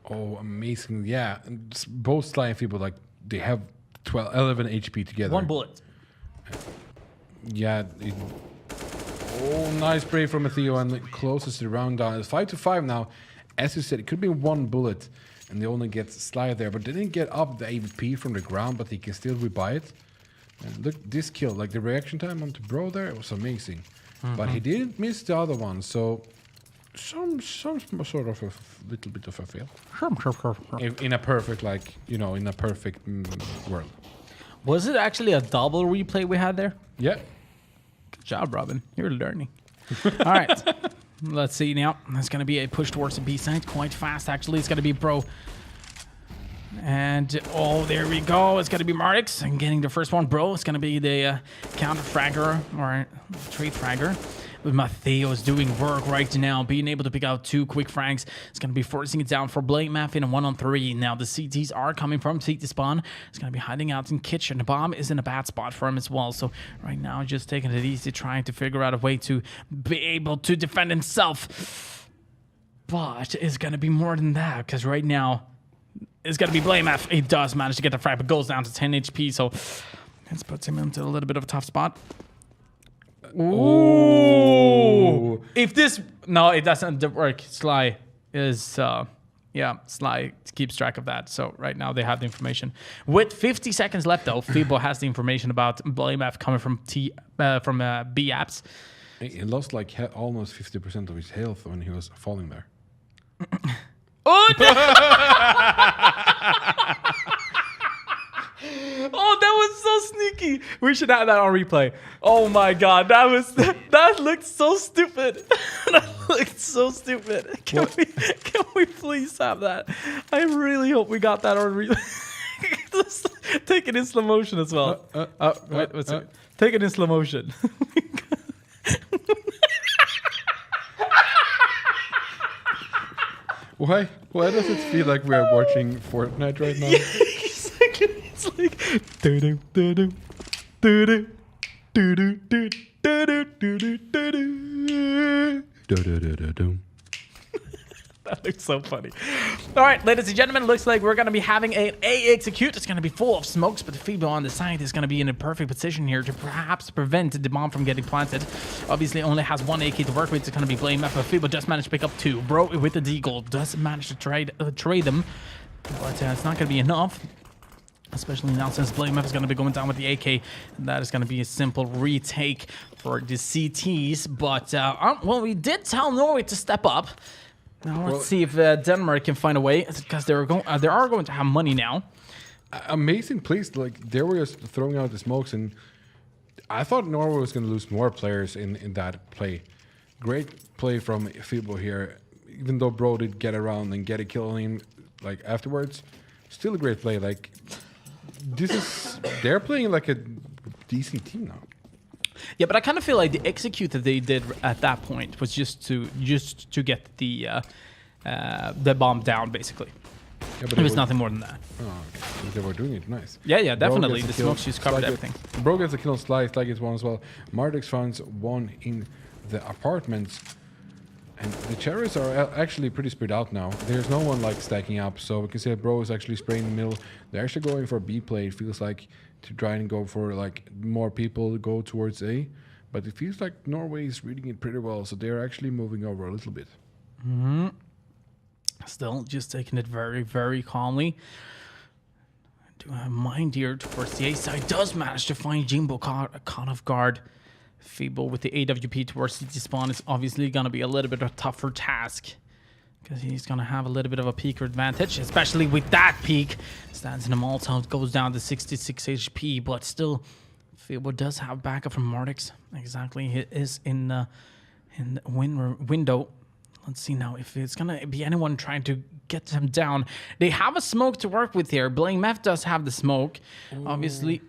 Oh, amazing. Yeah. And both Sly and Feeble, like, they have 11 HP together. 1 bullet. Yeah. Oh, nice spray from Matteo, and it closes the round down. It's 5-5 now. As you said, it could be 1 bullet, and they only get Sly there, but they didn't get up the AVP from the ground, but they can still rebuy it. And look, this kill, like the reaction time onto Bro there, it was amazing. But he didn't miss the other one, so some sort of a little bit of a fail. Sure. In a perfect, like, you know, in a perfect world. Was it actually a double replay we had there? Yeah. Good job, Robin. You're learning. All right. Let's see now. There's going to be a push towards the B side quite fast, actually. It's going to be Bro. And, oh, there we go. It's going to be Mardix and getting the first one. Bro, it's going to be the counter fragger or trade fragger. But Matteo is doing work right now, being able to pick out 2 quick frags. It's going to be forcing it down for Blade Math in a 1-on-3. Now, the CTs are coming from CT spawn. It's going to be hiding out in kitchen. The bomb is in a bad spot for him as well. So, right now, just taking it easy, trying to figure out a way to be able to defend himself. But it's going to be more than that, because right now, it's going to be Blade Math. He does manage to get the frag, but goes down to 10 HP. So, this puts him into a little bit of a tough spot. Ooh. If this... No, it doesn't work. Sly is... yeah, Sly keeps track of that. So right now they have the information. With 50 seconds left, though, Feeble has the information about Blame F coming from B apps. He lost like almost 50% of his health when he was falling there. Oh, no! Oh, that was so sneaky. We should have that on replay. Oh my god, that looked so stupid. That looked so stupid. Can we please have that? I really hope we got that on replay. Take it in slow motion as well. Wait a second. Take it in slow motion. Why does it feel like we are watching Fortnite right now? It's like doo-doo, doo-doo, doo-doo, doo-doo, doo-doo, doo-doo, doo-doo. That looks so funny. All right, ladies and gentlemen, looks like we're going to be having an A execute. It's going to be full of smokes, but the Feeble on the side is going to be in a perfect position here to perhaps prevent the bomb from getting planted. Obviously, only has 1 AK to work with. It's going to be Blame F, but Feeble just managed to pick up 2. Bro with the deagle does manage to trade them, but it's not going to be enough. Especially now since Blame F is going to be going down with the AK. That is going to be a simple retake for the CTs. But, well, we did tell Norway to step up. Now let's see if Denmark can find a way, because they are going to have money now. Amazing place. Like, they were just throwing out the smokes, and I thought Norway was going to lose more players in that play. Great play from Feeble here. Even though Bro did get around and get a kill on him, like, afterwards, still a great play. Like, they're playing like a decent team now. Yeah, but I kind of feel like the execute that they did at that point was just to get the bomb down, basically. Yeah, but it was nothing more than that. Oh, okay. They were doing it nice. Yeah, definitely. The smokes just covered everything. Bro gets a kill on Sly, Sly gets 1 as well. Mardix finds 1 in the apartments. And the cherries are actually pretty spread out now. There's no one like stacking up, so we can see that Bro is actually spraying in the middle. They're actually going for a B play. It feels like to try and go for like more people go towards A, but it feels like Norway is reading it pretty well, so they're actually moving over a little bit. Still just taking it very, very calmly. Do I have Mind here towards the A side? Does manage to find Jimbo caught off guard. Feeble with the AWP towards CT spawn is obviously going to be a little bit of a tougher task, because he's going to have a little bit of a peaker advantage, especially with that peak. Stands in the Molotov, goes down to 66 HP, but still, Feeble does have backup from Mardix. Exactly, he is in in the window. Let's see now if it's going to be anyone trying to get them down. They have a smoke to work with here. Bling Meth does have the smoke. Obviously.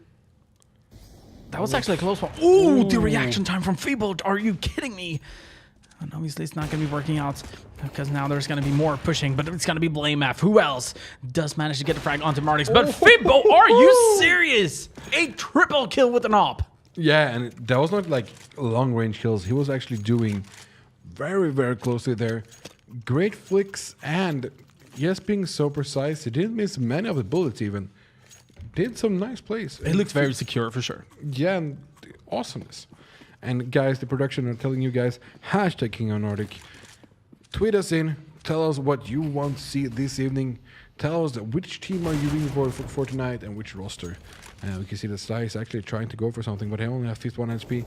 That was actually a close one. Ooh, the reaction time from Feeble. Are you kidding me? And obviously it's not going to be working out because now there's going to be more pushing, but it's going to be Blame F. Who else does manage to get the frag onto Martix? But Fibbo, are you serious? A triple kill with an op. Yeah, and that was not like long range kills. He was actually doing very, very closely there. Great flicks and yes, being so precise. He didn't miss many of the bullets even. Did some nice plays. It looks very secure for sure. Yeah, and awesomeness. And guys, the production are telling you guys, hashtag King of Nordic. Tweet us in. Tell us what you want to see this evening. Tell us which team are you rooting for tonight and which roster. We can see that Sly is actually trying to go for something, but he only has 51 HP.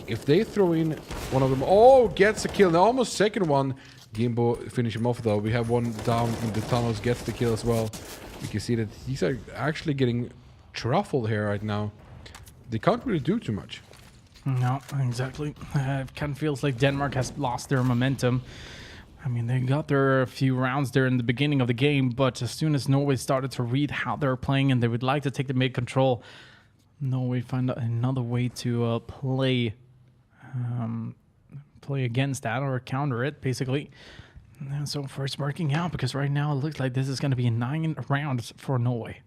If they throw in one of them, gets a kill. Almost second one. Gimbo finish him off though. We have one down in the tunnels, gets the kill as well. We can see that these are actually getting truffled here right now. They can't really do too much. No, exactly. It kind of feels like Denmark has lost their momentum. I mean, they got their few rounds there in the beginning of the game, but as soon as Norway started to read how they're playing and they would like to take the mid control, Norway find another way to play against that or counter it, basically. And so far it's working out because right now it looks like this is going to be 9 rounds for Norway.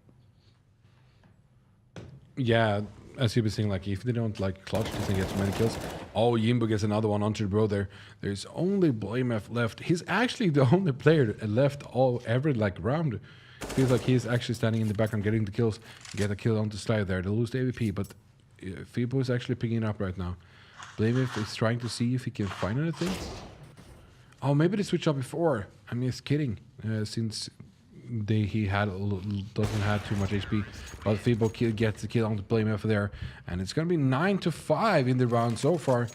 Yeah, as you've been saying, like if they don't like clutch, they can get so many kills. Yimbo gets another one onto the bro there. There's only Blamef left. He's actually the only player left every like round. Feels like he's actually standing in the background getting the kills. Get a kill onto Slide there. They lose the AVP, but Fibo is actually picking it up right now. Blamef is trying to see if he can find anything. Maybe they switched up before. I'm just kidding. Since he doesn't have too much HP, but Fibo gets the kill on the Blamef there, and it's gonna be 9-5 in the round so far.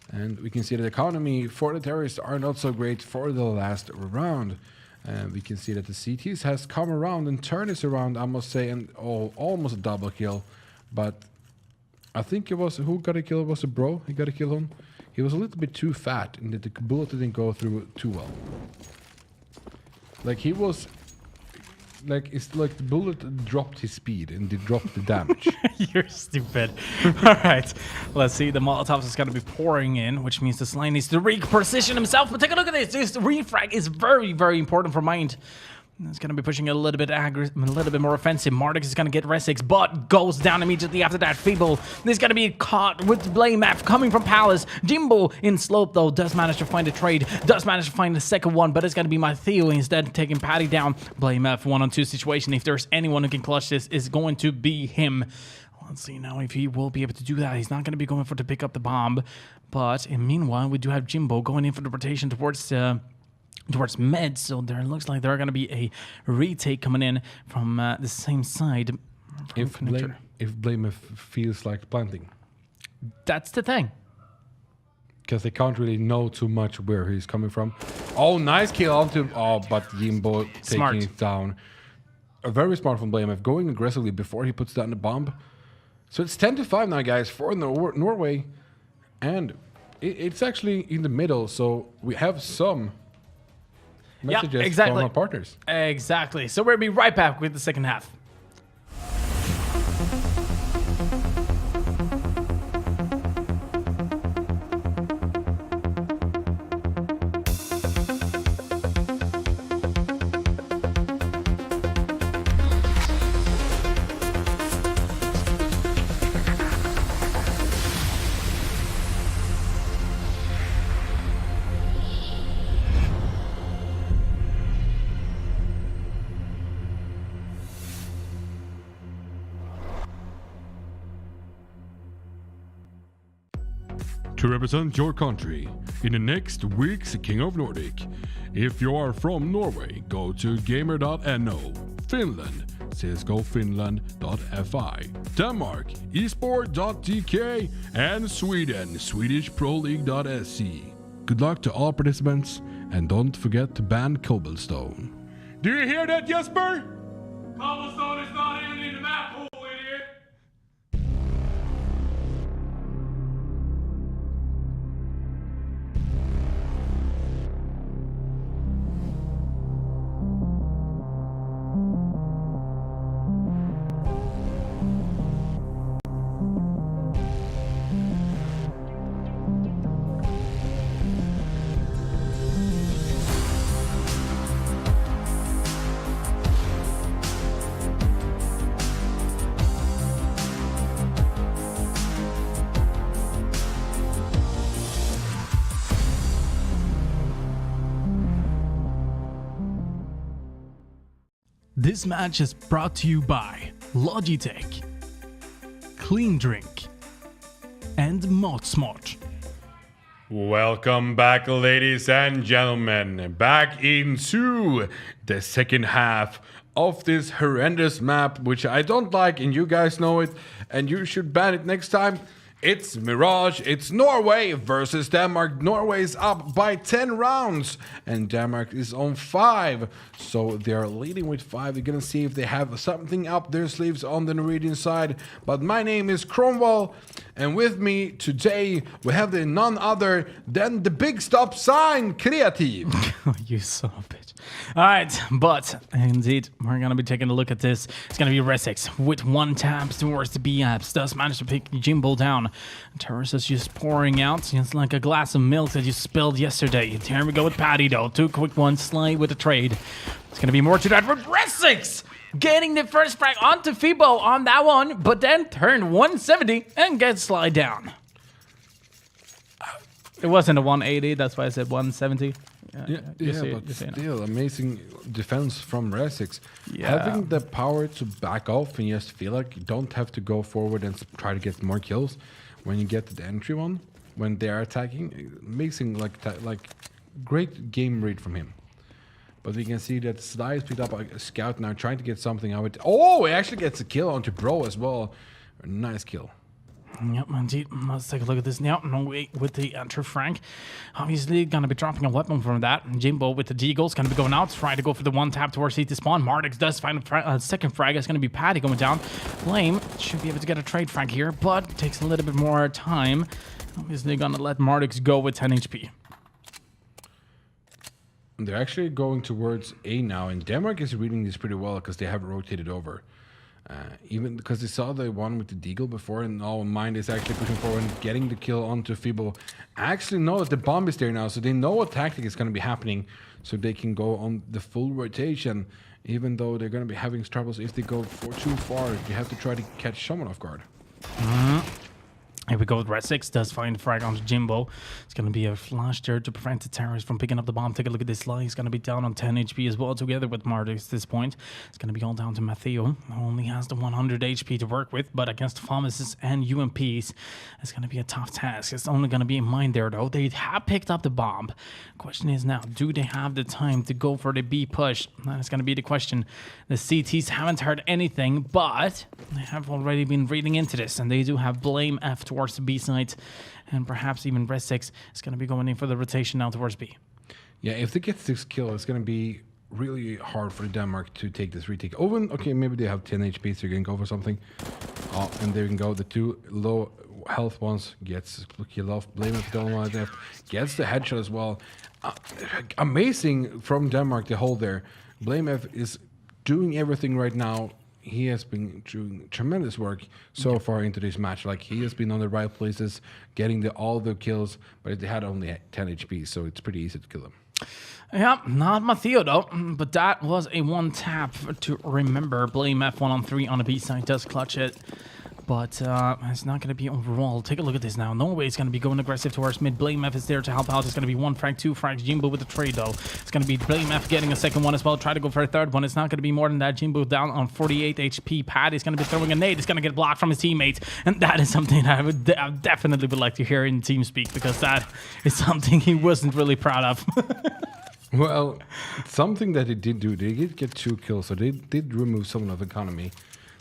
And we can see the economy for the terrorists are not so great for the last round. And we can see that the CTs has come around and turned this around, I must say, and almost a double kill. But I think it was who got a kill. It was a bro. He got a kill on. He was a little bit too fat, and the bullet didn't go through too well. Like he was, like it's like the bullet dropped his speed and it dropped the damage. You're stupid. All right, let's see. The Molotovs is going to be pouring in, which means the Slime needs to reposition himself. But take a look at this. This refrag is very, very important for Mind. It's going to be pushing a little bit more offensive. Martix is going to get Resix, but goes down immediately after that. Feeble is going to be caught with Blame F coming from Palace. Jimbo in slope, though, does manage to find a trade, does manage to find the second one, but it's going to be Matteo instead taking Patty down. Blame F 1-on-2 situation. If there's anyone who can clutch this, it's going to be him. Let's see now if he will be able to do that. He's not going to be going for to pick up the bomb, but meanwhile, we do have Jimbo going in for the rotation towards med, so there looks like there are going to be a retake coming in from the same side. If Blame feels like planting. That's the thing. Because they can't really know too much where he's coming from. Nice kill onto him. But Jimbo taking it down. Very smart from Blame going aggressively before he puts down the bomb. So it's 10-5 now, guys, for Norway. And it's actually in the middle, so we have some messages from our partners. Exactly. So we'll be right back with the second half. To represent your country in the next week's King of Nordic. If you are from Norway, go to gamer.no. Finland, csgofinland.fi. Denmark, esport.tk. And Sweden, swedishproleague.se. Good luck to all participants, and don't forget to ban cobblestone. Do you hear that, Jesper? Cobblestone is not even in the map pool, idiot! This match is brought to you by Logitech, Clean Drink, and Modsmart. Welcome back, ladies and gentlemen. Back into the second half of this horrendous map, which I don't like, and you guys know it, and you should ban it next time. It's Mirage, it's Norway versus Denmark. Norway is up by 10 rounds, and Denmark is on 5. So they're leading with 5. We're gonna see if they have something up their sleeves on the Norwegian side. But my name is Cromwell, and with me today, we have the none other than the big stop sign, Creative. You son of a bitch. All right, but indeed, we're going to be taking a look at this. It's going to be Resix with 1 tap towards the B apps. Does manage to pick Jimbo down. Terrace is just pouring out. It's like a glass of milk that you spilled yesterday. Here we go with Patty, though. 2 quick ones, slide with the trade. It's going to be more to that with Resix. Getting the first frag onto Fibo on that one, but then turn 170 and get slide down. It wasn't a 180, that's why I said 170. But still, amazing defense from Resix. Yeah. Having the power to back off and just feel like you don't have to go forward and try to get more kills when you get to the entry one, when they are attacking. Amazing, like great game read from him. But we can see that Sly has picked up a scout now, trying to get something out. Oh, he actually gets a kill onto Bro as well. A nice kill. Yep, indeed. Let's take a look at this now. No way with the enter Frank. Obviously, going to be dropping a weapon from that. Jimbo with the Deagle's going to be going out. Try to go for the 1 tap towards CT spawn. Mardix does find a second frag. It's going to be Patty going down. Flame should be able to get a trade frag here, but takes a little bit more time. Obviously, going to let Mardix go with 10 HP. They're actually going towards A now, and Denmark is reading this pretty well because they have rotated over. Even because they saw the one with the Deagle before, and now Mind is actually pushing forward and getting the kill onto Fibo. Actually know that the bomb is there now, so they know what tactic is going to be happening, so they can go on the full rotation, even though they're going to be having troubles if they go too far. You have to try to catch someone off guard. Here we go with Resix. Does find frag onto Jimbo. It's going to be a flash there to prevent the terrorists from picking up the bomb. Take a look at this line. He's going to be down on 10 HP as well, together with Mardix at this point. It's going to be all down to Matteo, who only has the 100 HP to work with, but against pharmacists and UMPs, it's going to be a tough task. It's only going to be in mind there, though. They have picked up the bomb. Question is now, do they have the time to go for the B push? That's going to be the question. The CTs haven't heard anything, but they have already been reading into this, and they do have Blame F towards the B side, and perhaps even Resix is going to be going in for the rotation now towards B. Yeah, if they get 6 kills, it's going to be really hard for Denmark to take this retake. Owen, okay, maybe they have 10 HP, so you can go for something. Oh, and there you can go. The 2 low health ones gets kill off. Blame if don't want left. Gets the headshot as well. Amazing from Denmark, the hold there. Blame F is doing everything right now. He has been doing tremendous work so far into this match. Like, he has been on the right places, getting all the kills, but they had only 10 HP, so it's pretty easy to kill him. Yeah, not Matteo though, but that was a 1 tap to remember. Blame F1 on 3 on the B side does clutch it, but it's not going to be overall. Take a look at this now. Norway is going to be going aggressive towards mid. Blame F is there to help out. It's going to be 1 frag, 2 frags. Jimbo with the trade though. It's going to be Blame F getting a second one as well. Try to go for a third one. It's not going to be more than that. Jimbo down on 48 HP. Pat is going to be throwing a nade. It's going to get blocked from his teammate, and that is something I definitely would like to hear in TeamSpeak, because that is something he wasn't really proud of. Well, something that they did do, they did get 2 kills, so they did remove someone of economy.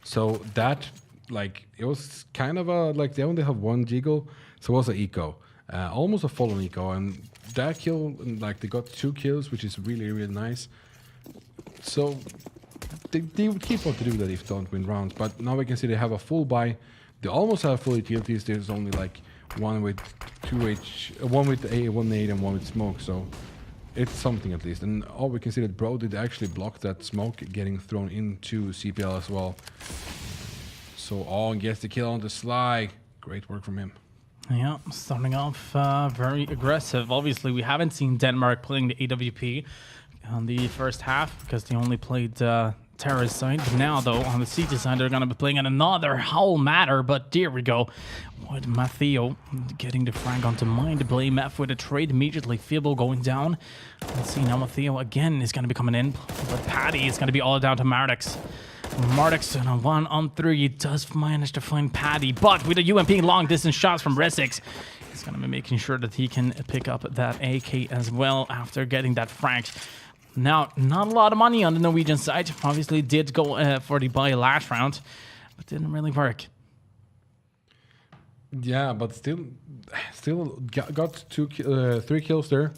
So that, like, it was kind of a, like, they only have 1 Deagle, so it was an eco. Almost a full-on eco, and that kill, like, they got 2 kills, which is really, really nice. So they would keep on to do that if they don't win rounds, but now we can see they have a full buy. They almost have full utilities. There's only, like, one with 1 with A, 1 nade, and 1 with smoke, so it's something at least. And we can see that Bro did actually block that smoke getting thrown into CPL as well. So All gets the kill on the Sly. Great work from him. Yeah, starting off very aggressive. Obviously, we haven't seen Denmark playing the AWP on the first half, because they only played terrorist side. But now, though, on the CT side, they're going to be playing at another whole matter. But there we go. With Matteo getting the frag onto mine to blame F with a trade immediately. Fibble going down. Let's see now. Matteo again is going to be coming in. But Paddy is going to be all down to Mardix. Mardix on a 1-on-3 does manage to find Paddy. But with a UMP long distance shots from Resix, he's going to be making sure that he can pick up that AK as well after getting that frag. Now, not a lot of money on the Norwegian side. Obviously did go for the buy last round, but didn't really work. Yeah, but still got 3 kills there.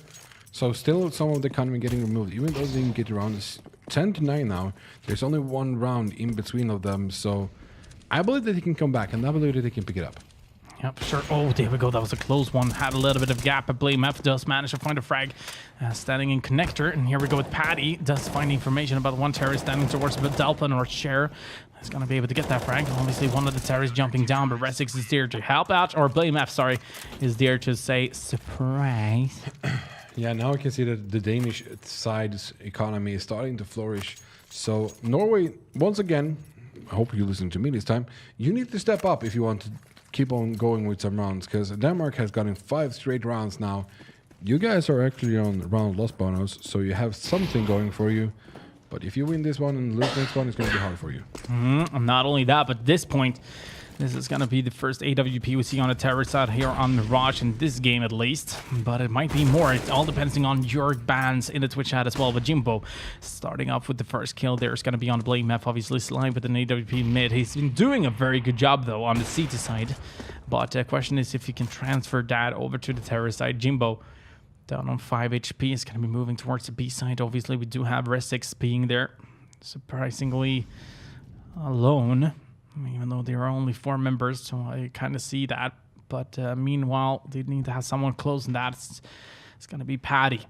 So still some of the economy getting removed, even though they didn't get around. It's 10-9 now. There's only 1 round in between of them, so I believe that he can come back, and I believe that he can pick it up. Yep, sure. Oh, there we go. That was a close one. Had a little bit of gap, but Blame F does manage to find a frag standing in connector. And here we go with Paddy. Does find information about one terrorist standing towards Dalpin or Cher. He's going to be able to get that frag. Obviously, one of the terrorists jumping down, but Resix is there to help out. Or Blame F, sorry, is there to say surprise. Yeah, now I can see that the Danish side's economy is starting to flourish. So Norway, once again, I hope you listen to me this time, you need to step up if you want to keep on going with some rounds, because Denmark has gotten 5 straight rounds now. You guys are actually on round loss bonus, so you have something going for you. But if you win this one and lose next one, it's going to be hard for you. Not only that, but at this point, this is going to be the first AWP we see on the terror side here on Mirage in this game at least. But it might be more. It all depending on your bans in the Twitch chat as well. But Jimbo starting off with the first kill there is going to be on the Blame F, obviously slime with an AWP mid. He's been doing a very good job though on the CT side. But the question is if he can transfer that over to the terror side. Jimbo down on 5 HP is going to be moving towards the B side. Obviously we do have Resix being there surprisingly alone. Even though there are only 4 members, so I kind of see that. But meanwhile, they need to have someone close, and that's it's going to be Paddy.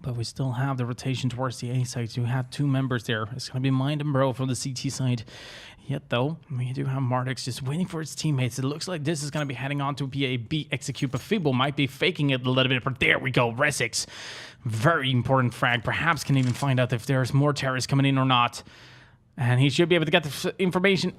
But we still have the rotation towards the A side. You have 2 members there. It's going to be Mind and Bro from the CT side. Yet, though, we do have Mardix just waiting for his teammates. It looks like this is going to be heading on to be a B execute, but Fibble might be faking it a little bit. But there we go, Resix. Very important frag. Perhaps can even find out if there's more terrorists coming in or not. And he should be able to get the information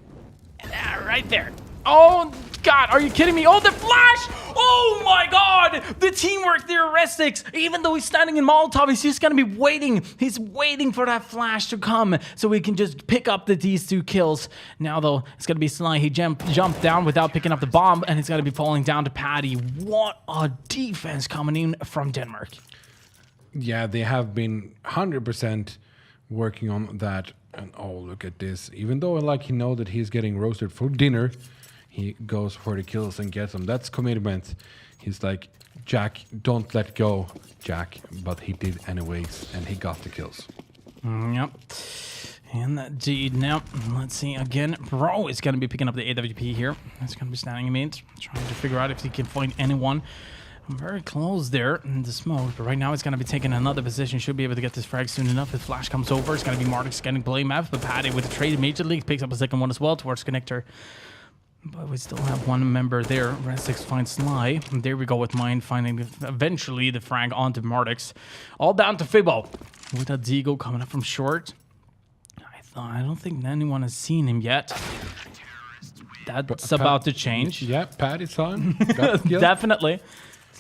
right there. Oh, God, are you kidding me? Oh, the flash! Oh, my God! The teamwork there, Resix. Even though he's standing in Molotov, he's just going to be waiting. He's waiting for that flash to come so he can just pick up these 2 kills. Now, though, it's going to be Sly. He jumped down without picking up the bomb, and he's going to be falling down to Paddy. What a defense coming in from Denmark. Yeah, they have been 100% working on that. And oh, look at this. Even though like he know that he's getting roasted for dinner, he goes for the kills and gets them. That's commitment. He's like, Jack, don't let go, Jack. But he did anyways, and he got the kills. Yep. Indeed. Now, let's see again. Bro is going to be picking up the AWP here. He's going to be standing in mid, trying to figure out if he can find anyone. I'm very close there in the smoke, but right now he's going to be taking another position. Should be able to get this frag soon enough. If flash comes over, it's going to be Mardix getting Blame F, but Paddy with the trade immediately picks up a second one as well towards connector. But we still have 1 member there. Resix finds Sly. And there we go with mine finding eventually the frag onto Mardix. All down to Fibbo with a Deagle coming up from short. I don't think anyone has seen him yet. That's about to change. Yeah, Paddy's on. Definitely.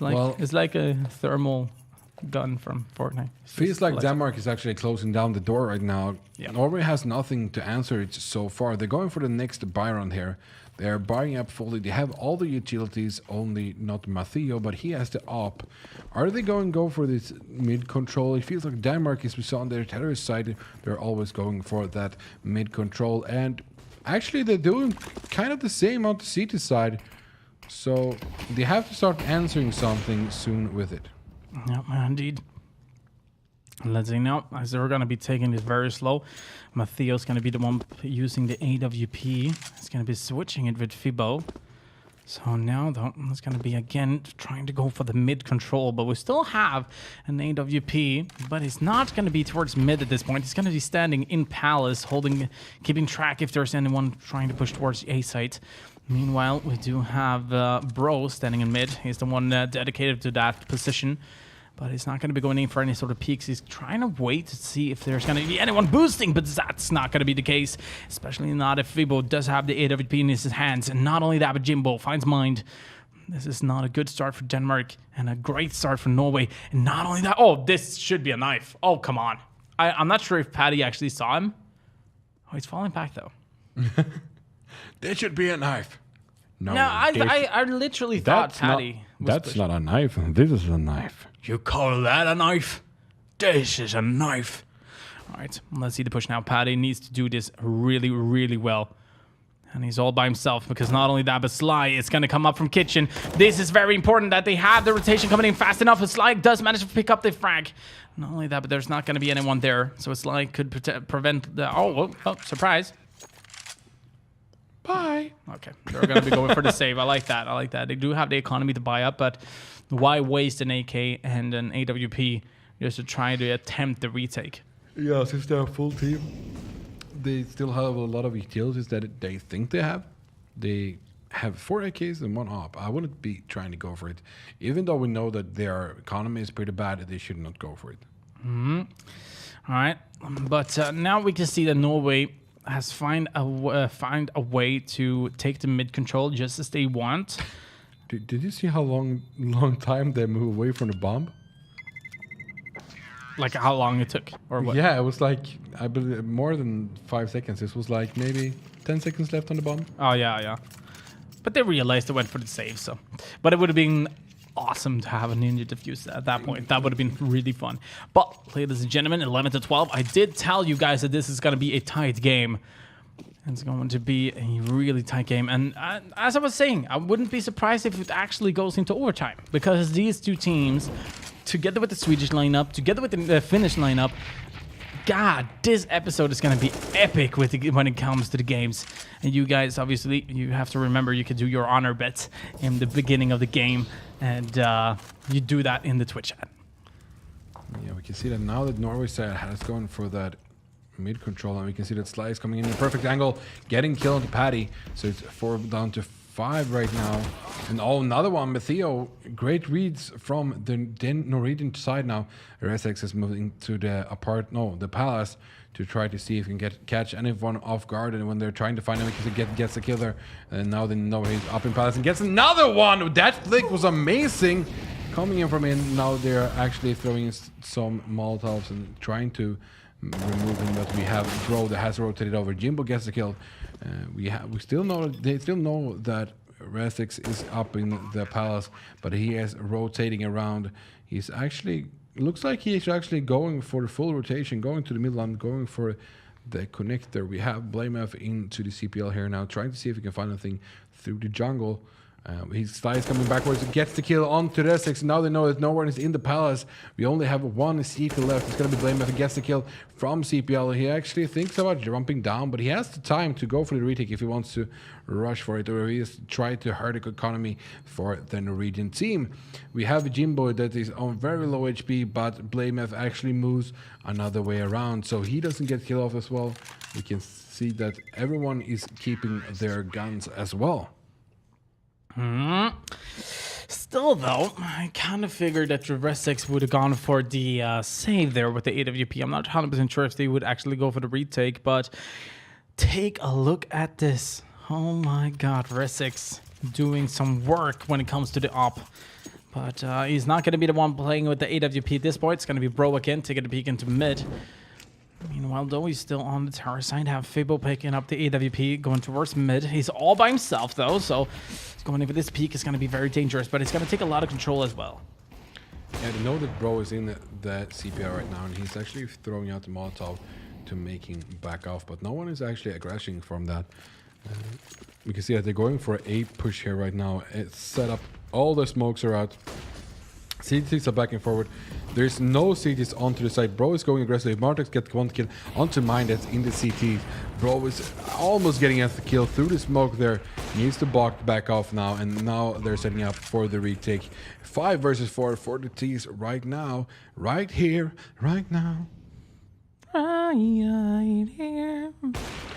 It's like a thermal gun from Fortnite. Feels like Denmark is actually closing down the door right now. Yeah. Norway has nothing to answer it so far. They're going for the next buy round here. They're buying up fully. They have all the utilities, only not Matteo, but he has the op. Are they going to go for this mid control? It feels like Denmark is on their terrorist side. They're always going for that mid control. And actually, they're doing kind of the same on the CT side. So they have to start answering something soon with it. Yep, indeed. Let's see now, as they're going to be taking this very slow. Mattheo's going to be the one using the AWP. He's going to be switching it with Fibbo. So now, though, it's going to be again trying to go for the mid control, but we still have an AWP, but it's not going to be towards mid at this point. It's going to be standing in Palace, keeping track if there's anyone trying to push towards the A site. Meanwhile, we do have Bro standing in mid. He's the one dedicated to that position. But he's not going to be going in for any sort of peaks. He's trying to wait to see if there's going to be anyone boosting, but that's not going to be the case, especially not if Fibo does have the AWP in his hands. And not only that, but Jimbo finds mind. This is not a good start for Denmark and a great start for Norway. And not only that, oh, this should be a knife. Oh, come on. I'm not sure if Patty actually saw him. Oh, he's falling back, though. There should be a knife. No, I literally thought Patty was That's pushing. not a knife. This is a knife. You call that a knife? This is a knife. All right, let's see the push now. Patty needs to do this really, really well. And he's all by himself because not only that, but Sly is going to come up from kitchen. This is very important that they have the rotation coming in fast enough. But Sly does manage to pick up the frag. Not only that, but there's not going to be anyone there. So Sly could prevent the... Oh, surprise. Bye. Okay, they're going to be going for the save. I like that. They do have the economy to buy up, but why waste an AK and an AWP just to try to attempt the retake? Yeah, since they're a full team, they still have a lot of utilities that they think they have. They have 4 AKs and 1 AWP. I wouldn't be trying to go for it. Even though we know that their economy is pretty bad, they should not go for it. All right, but now we can see that Norway has find a way to take the mid control just as they want. Did you see how long time they move away from the bomb? Like how long it took, or what? Yeah, it was like, I believe, more than 5 seconds. This was like maybe 10 seconds left on the bomb. Oh, yeah. But they realized they went for the save, so. But it would have been awesome to have a ninja defuse at that point. That would have been really fun. But, ladies and gentlemen, 11-12. I did tell you guys that this is going to be a tight game. It's going to be a really tight game. And as I was saying, I wouldn't be surprised if it actually goes into overtime. Because these two teams, together with the Swedish lineup, together with the Finnish lineup, God, this episode is going to be epic when it comes to the games. And you guys, obviously, you have to remember you can do your honor bets in the beginning of the game. And you do that in the Twitch chat. Yeah, we can see that now that Norway side has gone for that mid control, and we can see that Sly is coming in a perfect angle, getting killed to Patty. So it's 4 down to 5 right now. And another one, Matteo. Great reads from the Norwegian side now. Resex is moving to the palace to try to see if he can catch anyone off guard. And when they're trying to find him, because he gets the killer. And now they know he's up in palace and gets another one. That flick was amazing. Coming in from in, now they're actually throwing some Molotovs and trying to remove him, but we have Bro that has rotated over. Jimbo gets the kill. They still know that Resix is up in the palace, but he is rotating around. He's actually looks like he's actually going for the full rotation, going to the middle and going for the connector. We have Blamef into the CPL here now, trying to see if he can find anything through the jungle. His Sly is coming backwards, gets the kill onto Resix. Now they know that no one is in the palace. We only have 1 CP left. It's going to be Blamef and gets the kill from CPL. He actually thinks about jumping down, but he has the time to go for the retake if he wants to rush for it, or he is try to hurt the economy for the Norwegian team. We have Jimbo that is on very low HP, but Blamef actually moves another way around, so he doesn't get killed off as well. We can see that everyone is keeping their guns as well. Still, though, I kind of figured that Resix would have gone for the save there with the AWP. I'm not 100% sure if they would actually go for the retake, but take a look at this. Oh my god, Resix doing some work when it comes to the op. But he's not going to be the one playing with the AWP at this point. It's going to be Bro again, taking a peek into mid. Meanwhile, though, he's still on the tower side. Have Fibo picking up the AWP, going towards mid. He's all by himself, though, so going in for this peak is going to be very dangerous, but it's going to take a lot of control as well. Yeah, they know that Bro is in the CPR right now, and he's actually throwing out the Molotov to make him back off, but no one is actually aggressing from that. We can see that they're going for a push here right now. It's set up. All the smokes are out. CTs are backing forward. There's no CTs onto the side. Bro is going aggressive. Martex gets 1 kill onto mine that's in the CT. Bro is almost getting a kill through the smoke there. Needs to back off now, and now they're setting up for the retake. 5 versus 4 for the T's right now. Right here, right now. Right here.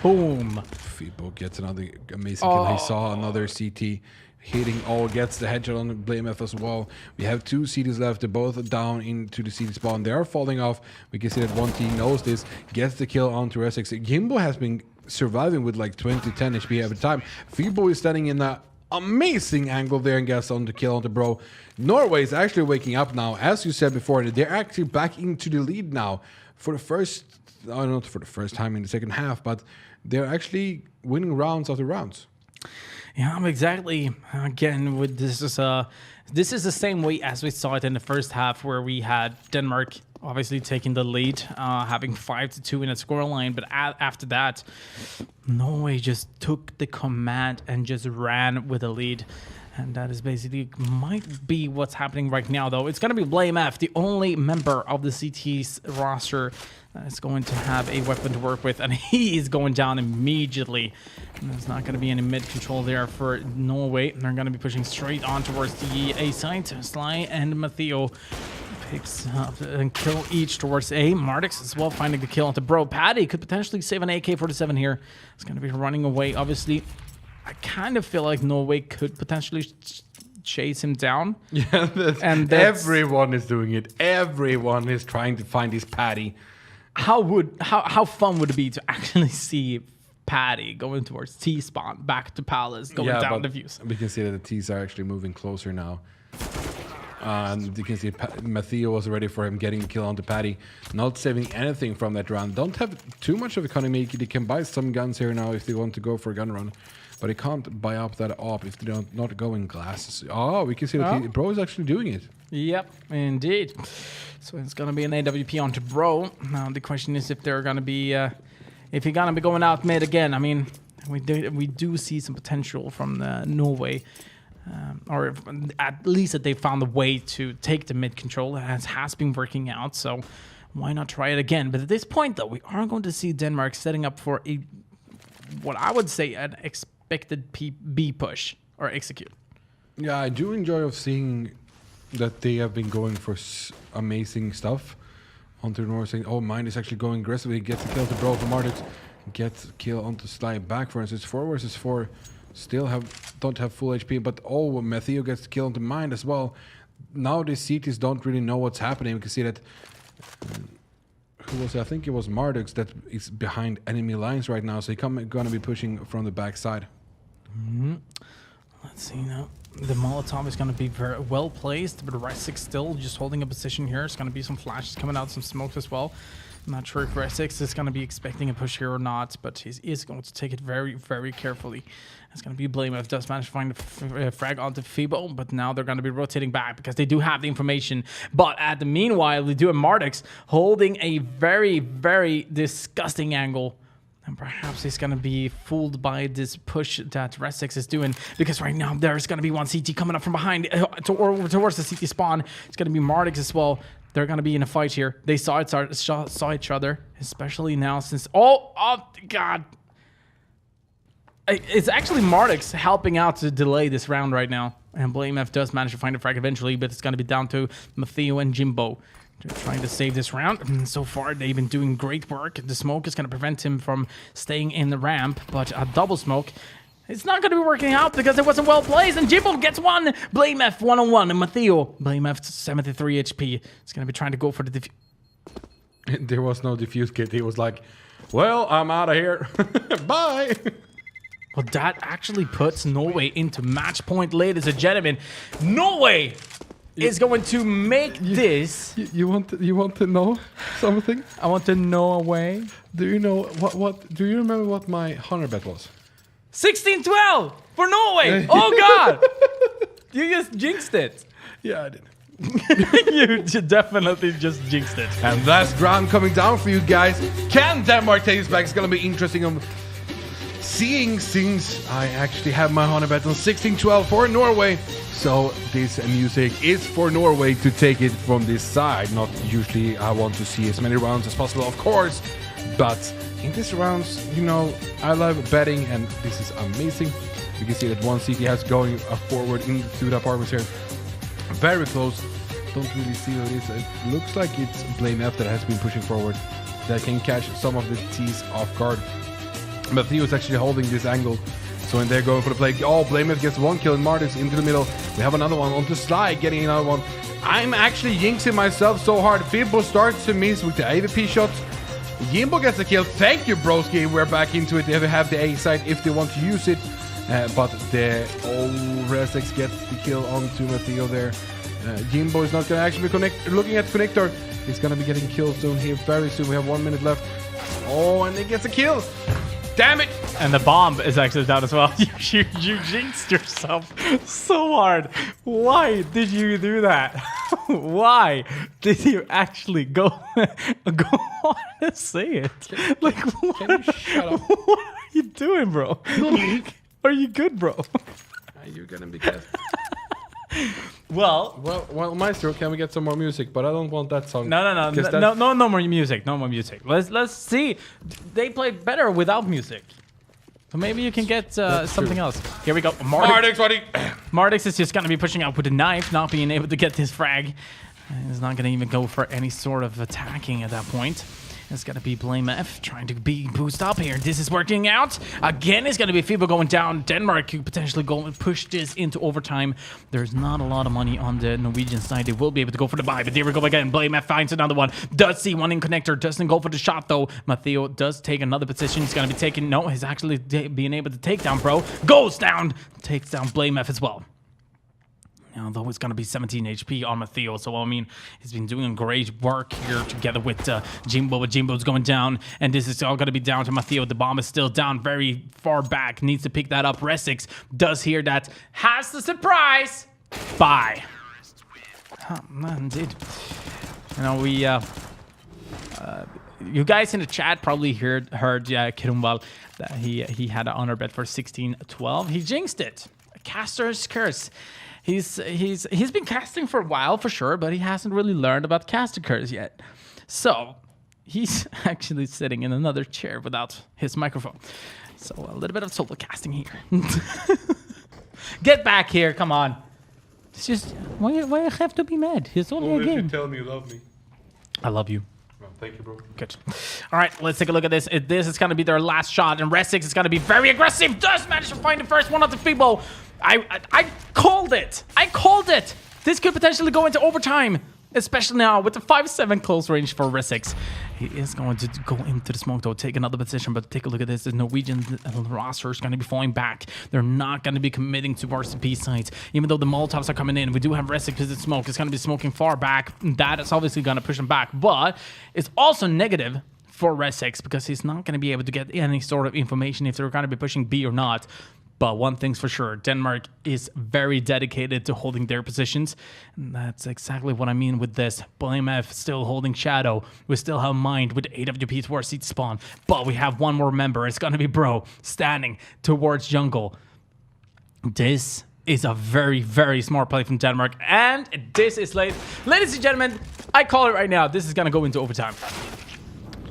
Boom. Fibo gets another amazing kill. He saw another CT. hitting all, gets the headshot on the Blame F as well. We have 2 CTs left. They're both down into the CT spawn. They are falling off. We can see that one team knows this, gets the kill onto Essex. Jimbo has been surviving with like 20, 10 HP every time. Feebo is standing in that amazing angle there and gets on the kill on the bro. Norway is actually waking up now. As you said before, they're actually back into the lead now for the first, not for the first time in the second half, but they're actually winning rounds after rounds. Yeah, exactly. Again, with this is the same way as we saw it in the first half, where we had Denmark obviously taking the lead, having 5-2 in a scoreline. But after that, Norway just took the command and just ran with the lead. And that is basically might be what's happening right now, though. It's going to be Blame F, the only member of the CT's roster that is going to have a weapon to work with, and he is going down immediately. And there's not going to be any mid control there for Norway. They're going to be pushing straight on towards the A side. Sly and Matteo picks up and kill each towards A. Mardix as well, finding the kill onto Bro. Paddy could potentially save an AK-47 here. It's going to be running away, obviously. I kind of feel like Norway could potentially chase him down. Yeah, and everyone is doing it. Everyone is trying to find this Paddy. How fun would it be to actually see Paddy going towards T spawn, back to Palace, going down the views? We can see that the T's are actually moving closer now. And you can see Matteo was ready for him getting a kill onto Paddy. Not saving anything from that round. Don't have too much of economy. They can buy some guns here now if they want to go for a gun run. But they can't buy up that op if they don't not go in glasses. Oh, we can see that Bro is actually doing it. Yep, indeed. So it's gonna be an AWP onto Bro. Now the question is if they're gonna be, if you're gonna be going out mid again. I mean, we do see some potential from the Norway, or at least that they found a way to take the mid control. It has been working out. So why not try it again? But at this point, though, we are going to see Denmark setting up for a, what I would say, an expected B push or execute. Yeah, I do enjoy of seeing that they have been going for amazing stuff onto the north, saying, oh, mine is actually going aggressively, gets the kill to Bro from Nordic, gets kill onto Slide back, for instance, 4 versus 4, still don't have full HP, but oh, Matteo gets the kill onto mine as well. Now the CTs don't really know what's happening. We can see that, who was it? I think it was Mardux that is behind enemy lines right now, so he's gonna be pushing from the back side. Let's see now. The Molotov is going to be very well placed, but Resix still just holding a position here. It's going to be some flashes coming out, some smoke as well. I'm not sure if Resix is going to be expecting a push here or not, but he is going to take it very, very carefully. It's going to be Blame F does manage to find a frag onto Feeble, but now they're going to be rotating back because they do have the information. But at the meanwhile, we do have Mardix holding a very, very disgusting angle. And perhaps he's going to be fooled by this push that Resix is doing, because right now there's going to be one CT coming up from behind towards the CT spawn. It's going to be Mardix as well. They're going to be in a fight here. They saw each other, especially now since... Oh, God. It's actually Mardix helping out to delay this round right now. And Blame F does manage to find a frag eventually, but it's going to be down to Matteo and Jimbo. They're trying to save this round. And so far, they've been doing great work. The smoke is going to prevent him from staying in the ramp, but a double smoke, it's not going to be working out because it wasn't well placed. And Jimbo gets one. Blame F 1-on-1. And Matteo, Blame F 73 HP. He's going to be trying to go for the defuse. There was no defuse kit. He was like, well, I'm out of here. Bye. Well, that actually puts Norway into match point, ladies and gentlemen. Norway is going to make this. You want to know something? I want to know a way. Do you know what? Do you remember what my honor bet was? 16-12 for Norway. Oh God! You just jinxed it. Yeah, I did. You definitely just jinxed it. And last round coming down for you guys. Can Denmark take this back? It's gonna be interesting. Seeing since I actually have my honor bet on 16-12 for Norway. So this music is for Norway to take it from this side. Not usually I want to see as many rounds as possible, of course. But in these rounds, you know, I love betting and this is amazing. You can see that one CT has going forward into the apartments here. Very close. Don't really see what it is. It looks like it's Blame F that has been pushing forward. That can catch some of the T's off guard. But Theo is actually holding this angle So when they're going for the play, Blameless gets one kill and Martix into the middle. We have another one on the slide, getting another one. I'm actually jinxing myself so hard. Fibbo starts to miss with the AVP shots. Jimbo gets the kill. Thank you, broski. We're back into it. They have the A side if they want to use it. But the Resex gets the kill onto Matteo there. Jimbo is not going to actually be looking at connector. He's going to be getting killed soon here very soon. We have 1 minute left. Oh, and he gets a kill. Damn it! And the bomb is actually down as well. You jinxed yourself so hard. Why did you do that? Why did you actually go on and say it? Like, what, Can you shut up? What are you doing, bro? Are you good, bro? You're going to be careful. Well, Maestro, can we get some more music? But I don't want that song. No more music. No more music. Let's see. They play better without music. So maybe you can get something else. Here we go. Martix, buddy. Martix is just gonna be pushing out with a knife, not being able to get this frag. He's not gonna even go for any sort of attacking at that point. It's going to be Blame F trying to be boost up here. This is working out. Again, it's going to be Fibbo going down. Denmark could potentially go and push this into overtime. There's not a lot of money on the Norwegian side. They will be able to go for the buy, but there we go again. Blame F finds another one. Does see one in connector. Doesn't go for the shot, though. Matteo does take another position. He's going to be taking... No, he's actually being able to take down Pro. Goes down. Takes down Blame F as well. Although it's going to be 17 HP on Matteo. So, I mean, he's been doing great work here together with Jimbo. But Jimbo's going down. And this is all going to be down to Matteo. The bomb is still down very far back. Needs to pick that up. Resix does hear that. Has the surprise. Bye. Oh, man, indeed. You know, we... you guys in the chat probably heard Kirumbal that he had an honor bet for 16-12. He jinxed it. Caster's curse. He's been casting for a while for sure, but he hasn't really learned about caster curse yet. So he's actually sitting in another chair without his microphone. So a little bit of solo casting here. Get back here, come on. It's just why you have to be mad? It's only a game. You tell me you love me. I love you. Well, thank you, bro. Good. All right, let's take a look at this. This is going to be their last shot, and Resix is going to be very aggressive. Does manage to find the first one of the Fibbo. I called it. I called it. This could potentially go into overtime, especially now with the 5-7 close range for Resix. He is going to go into the smoke, though, take another position, but take a look at this. The Norwegian roster is going to be falling back. They're not going to be committing towards the B sides, even though the Molotovs are coming in. We do have Resix because it's smoke. It's going to be smoking far back. That is obviously going to push him back, but it's also negative for Resix because he's not going to be able to get any sort of information if they're going to be pushing B or not. But one thing's for sure, Denmark is very dedicated to holding their positions. And that's exactly what I mean with this. Blame F still holding Shadow. We still have Mind with AWP towards seat spawn. But we have one more member. It's going to be Bro standing towards jungle. This is a very, very smart play from Denmark. And this is late. Ladies and gentlemen, I call it right now. This is going to go into overtime.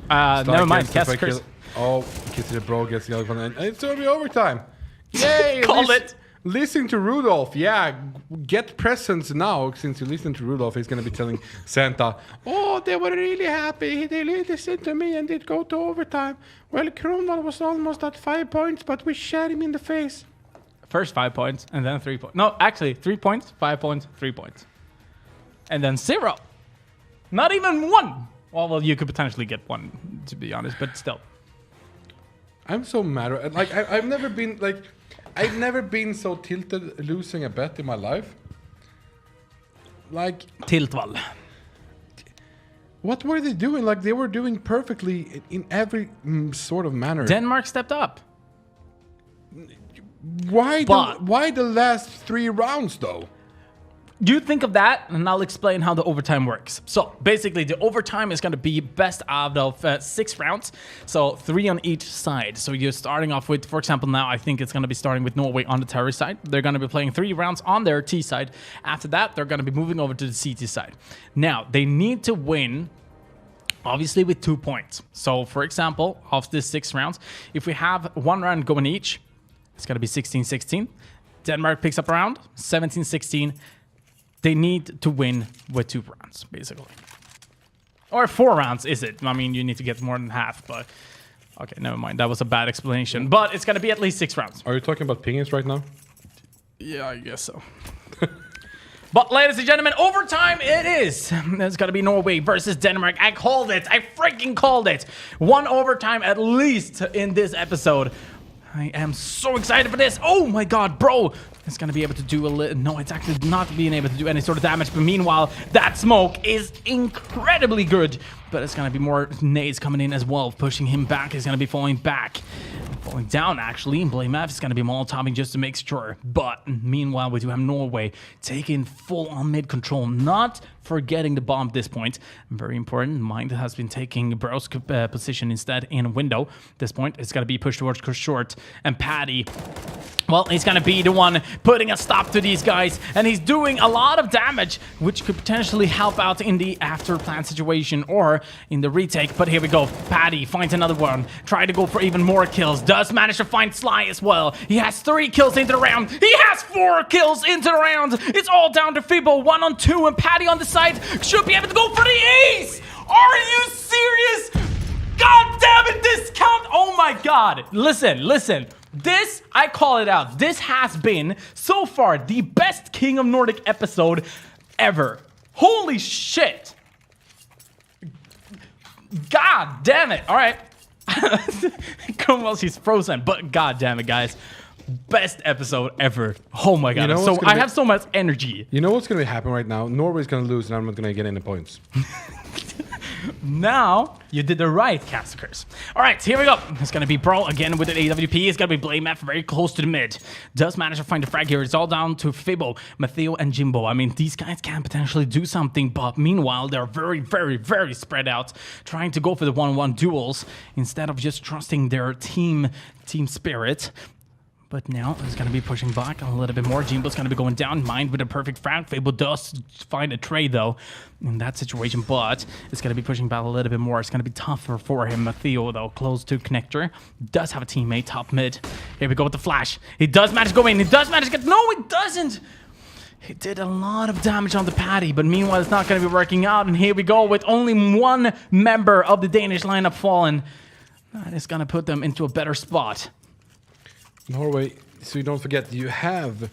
Never mind. Cast curse. Oh, Kissy the Bro gets the other one. And it's going to be overtime. Yay! Call it. Listen to Rudolph. Yeah, get presents now. Since you listen to Rudolph, he's going to be telling Santa, oh, they were really happy. They listened to me and did go to overtime. Well, Kronwall was almost at 5 points, but we shot him in the face. First 5 points and then 3 points. No, actually 3 points, 5 points, 3 points. And then 0. Not even 1. Well, you could potentially get 1, to be honest, but still. I'm so mad. Like, I've never been so tilted losing a bet in my life. Like... Tiltval. What were they doing? Like, they were doing perfectly in every sort of manner. Denmark stepped up. Why the last 3 rounds, though? You think of that, and I'll explain how the overtime works. So, basically, the overtime is going to be best out of 6 rounds. So, 3 on each side. So, you're starting off with, for example, now I think it's going to be starting with Norway on the terrorist side. They're going to be playing 3 rounds on their T side. After that, they're going to be moving over to the CT side. Now, they need to win, obviously, with 2 points. So, for example, of this 6 rounds, if we have 1 round going each, it's going to be 16-16. Denmark picks up a round, 17-16. They need to win with 2 rounds, basically. Or 4 rounds, is it? I mean, you need to get more than half, but Okay, never mind. That was a bad explanation. But it's going to be at least 6 rounds. Are you talking about pingings right now? Yeah, I guess so. But ladies and gentlemen, overtime it is. It's going to be Norway versus Denmark. I called it. I freaking called it. 1 overtime at least in this episode. I am so excited for this. Oh my god, bro. It's going to be able to do a little... No, it's actually not being able to do any sort of damage. But meanwhile, that smoke is incredibly good. But it's going to be more nades coming in as well. Pushing him back. He's going to be falling back. Falling down, actually. And Blame F is going to be Molotoving just to make sure. But meanwhile, we do have Norway taking full-on mid-control. Not forgetting the bomb at this point. Very important. Mind has been taking Bro's position instead in a window. At this point, it's going to be pushed towards short. And Paddy... Well, he's going to be the one putting a stop to these guys, and he's doing a lot of damage, which could potentially help out in the after plan situation or in the retake. But here we go. Paddy finds another one. Try to go for even more kills. Does manage to find Sly as well. He has 3 kills into the round. He has 4 kills into the round. It's all down to Fibo. 1 on 2, and Paddy on the side should be able to go for the ace. Are you serious? God damn it, this count. Oh my god. Listen. This, I call it out. This has been, so far, the best King of Nordic episode ever. Holy shit. God damn it. All right. Well, she's frozen, but god damn it, guys. Best episode ever. Oh my god. So I have so much energy. You know what's going to happen right now? Norway's going to lose, and I'm not going to get any points. Now, you did the right, Castakers. All right, here we go. It's going to be Bro again with an AWP. It's going to be Blame F very close to the mid. Does manage to find the frag here. It's all down to Fibo, Matteo, and Jimbo. I mean, these guys can potentially do something, but meanwhile, they're very, very, very spread out, trying to go for the 1-on-1 duels instead of just trusting their team spirit. But now it's going to be pushing back a little bit more. Jimbo's going to be going down. Mind with a perfect frag. Fable does find a trade, though, in that situation. But it's going to be pushing back a little bit more. It's going to be tougher for him. Matteo, though, close to connector. Does have a teammate top mid. Here we go with the flash. He does manage to go in. He does manage to get... No, he doesn't. He did a lot of damage on the Paddy. But meanwhile, it's not going to be working out. And here we go with only 1 member of the Danish lineup fallen. That is going to put them into a better spot. Norway, so you don't forget, you have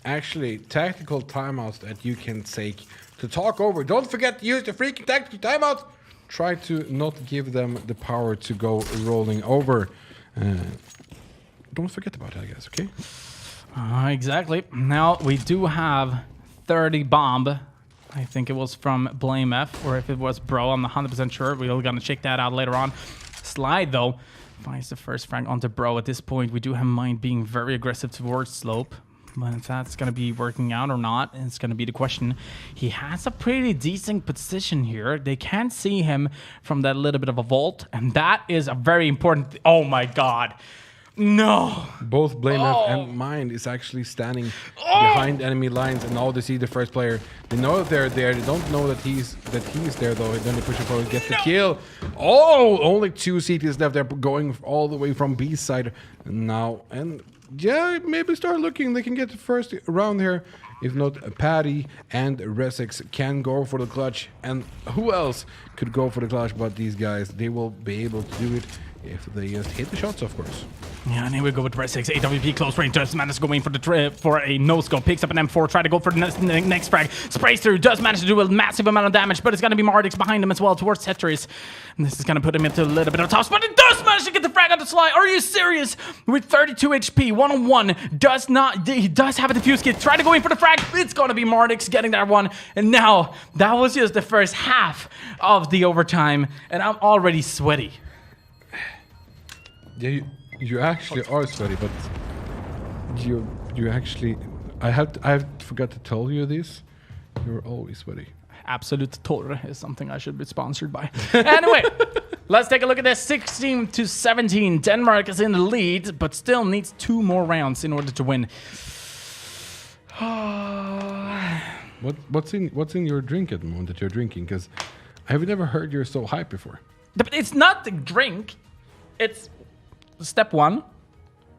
actually tactical timeouts that you can take to talk over. Don't forget to use the freaking tactical timeout. Try to not give them the power to go rolling over. Don't forget about that, guys, okay? Exactly. Now, we do have 30 bomb. I think it was from Blame F, or if it was Bro, I'm not 100% sure. We're going to check that out later on. Slide, though. Finds the first frag onto Bro. At this point, we do have Mind being very aggressive towards Slope. But if that's going to be working out or not, it's going to be the question. He has a pretty decent position here. They can't see him from that little bit of a vault. And that is a very important... Oh my god. No. Both Blame F and Mind is actually standing behind enemy lines, and now they see the first player. They know that they're there. They don't know that he's there though. Then they push him forward, get the kill. Oh, only 2 CTs left. They're going all the way from B side now, and yeah, maybe start looking. They can get the first round here. If not, Paddy and Resex can go for the clutch. And who else could go for the clutch but these guys? They will be able to do it if they just hit the shots, of course. Yeah, and here we go with Resex. AWP close range. Does manage to go in for a no-scope. Picks up an M4. Try to go for the next frag. Sprays through. Does manage to do a massive amount of damage, but it's going to be Mardix behind him as well towards Tetris. And this is going to put him into a little bit of top spot. It does manage to get the frag on the Sly. Are you serious? With 32 HP, 1-on-1. He does have a defuse kit. Try to go in for the frag. It's going to be Mardix getting that one. And now, that was just the first half of the overtime. And I'm already sweaty. Yeah, you actually are sweaty, but you actually... I forgot to tell you this. You're always sweaty. Absolute Torre is something I should be sponsored by. Anyway, let's take a look at this. 16-17. Denmark is in the lead, but still needs 2 more rounds in order to win. What's in your drink at the moment that you're drinking? Because I've never heard you're so hyped before. But it's not the drink. It's step 1.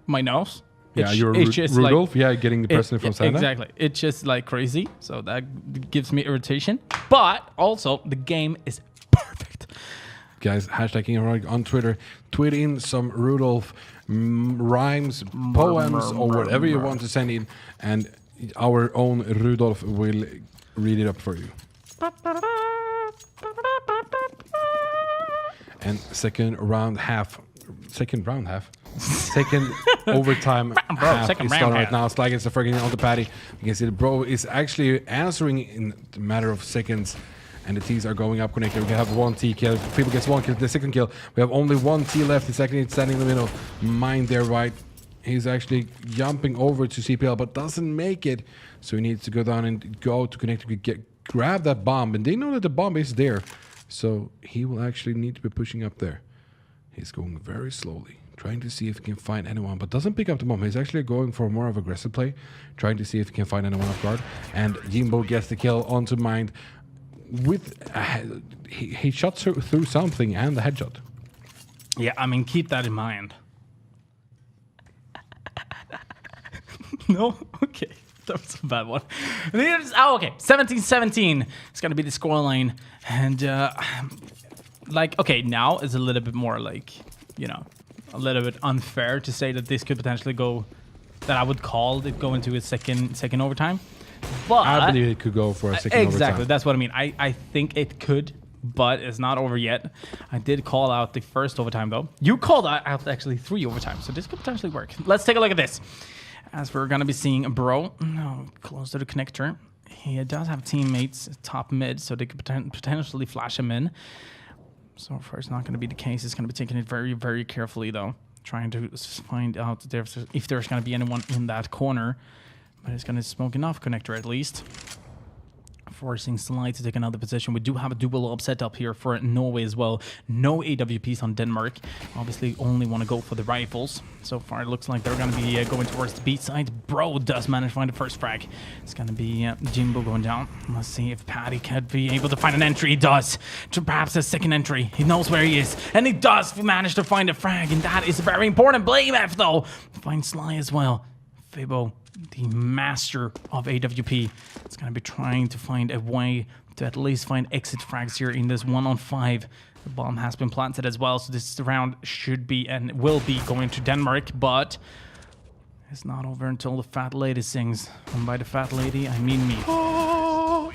My nose. Yeah, you're Rudolph. Yeah, getting the person from Santa. Exactly. It's just like crazy. So that gives me irritation. But also, the game is perfect. guys. Hashtag King of Nordic on Twitter. Tweet in some Rudolph rhymes, poems, or whatever you want to send in, and our own Rudolph will read it up for you. And second overtime half second is round done right half. now. Slag is freaking on the patty. You can see the bro is actually answering in a matter of seconds. And the T's are going up connected. We have one T kill. People gets one kill. The second kill. We have only one T left. He's actually standing in the middle. Mind there, right? He's actually jumping over to CPL, but doesn't make it. So he needs to go down and go to connect to grab that bomb. And they know that the bomb is there. So he will actually need to be pushing up there. He's going very slowly, trying to see if he can find anyone, but doesn't pick up the bomb. He's actually going for more of aggressive play, trying to see if he can find anyone off guard. And Jimbo gets the kill onto Mind. With he shot through something and the headshot. Yeah, I mean, keep that in mind. No? Okay. That was a bad one. Okay. 17-17. It's going to be the scoreline. And, okay, now it's a little bit more like, a little bit unfair to say that this could potentially go, that I would call it go into a second overtime. But I believe it could go for a second overtime. Exactly, that's what I mean. I think it could, but it's not over yet. I did call out the first overtime, though. You called out actually 3 overtimes, so this could potentially work. Let's take a look at this. As we're going to be seeing Bro close to the connector. He does have teammates top mid, so they could potentially flash him in. So far, it's not going to be the case. It's going to be taking it very, very carefully, though. Trying to find out if there's going to be anyone in that corner. But it's going to smoke enough connector at least. Forcing Sly to take another position. We do have a dual up set up here for Norway as well. No AWPs on Denmark. Obviously only want to go for the rifles. So far it looks like they're going to be going towards the B side. Bro does manage to find the first frag. It's going to be Jimbo going down. Let's see if Paddy could be able to find an entry. He does. To perhaps a second entry. He knows where he is. And he does manage to find a frag. And that is very important. Blame F though. Find Sly as well. Fabo, the master of AWP, is going to be trying to find a way to at least find exit frags here in this 1-on-5. The bomb has been planted as well, so this round should be and will be going to Denmark, but it's not over until the fat lady sings. And by the fat lady, I mean me. Oh.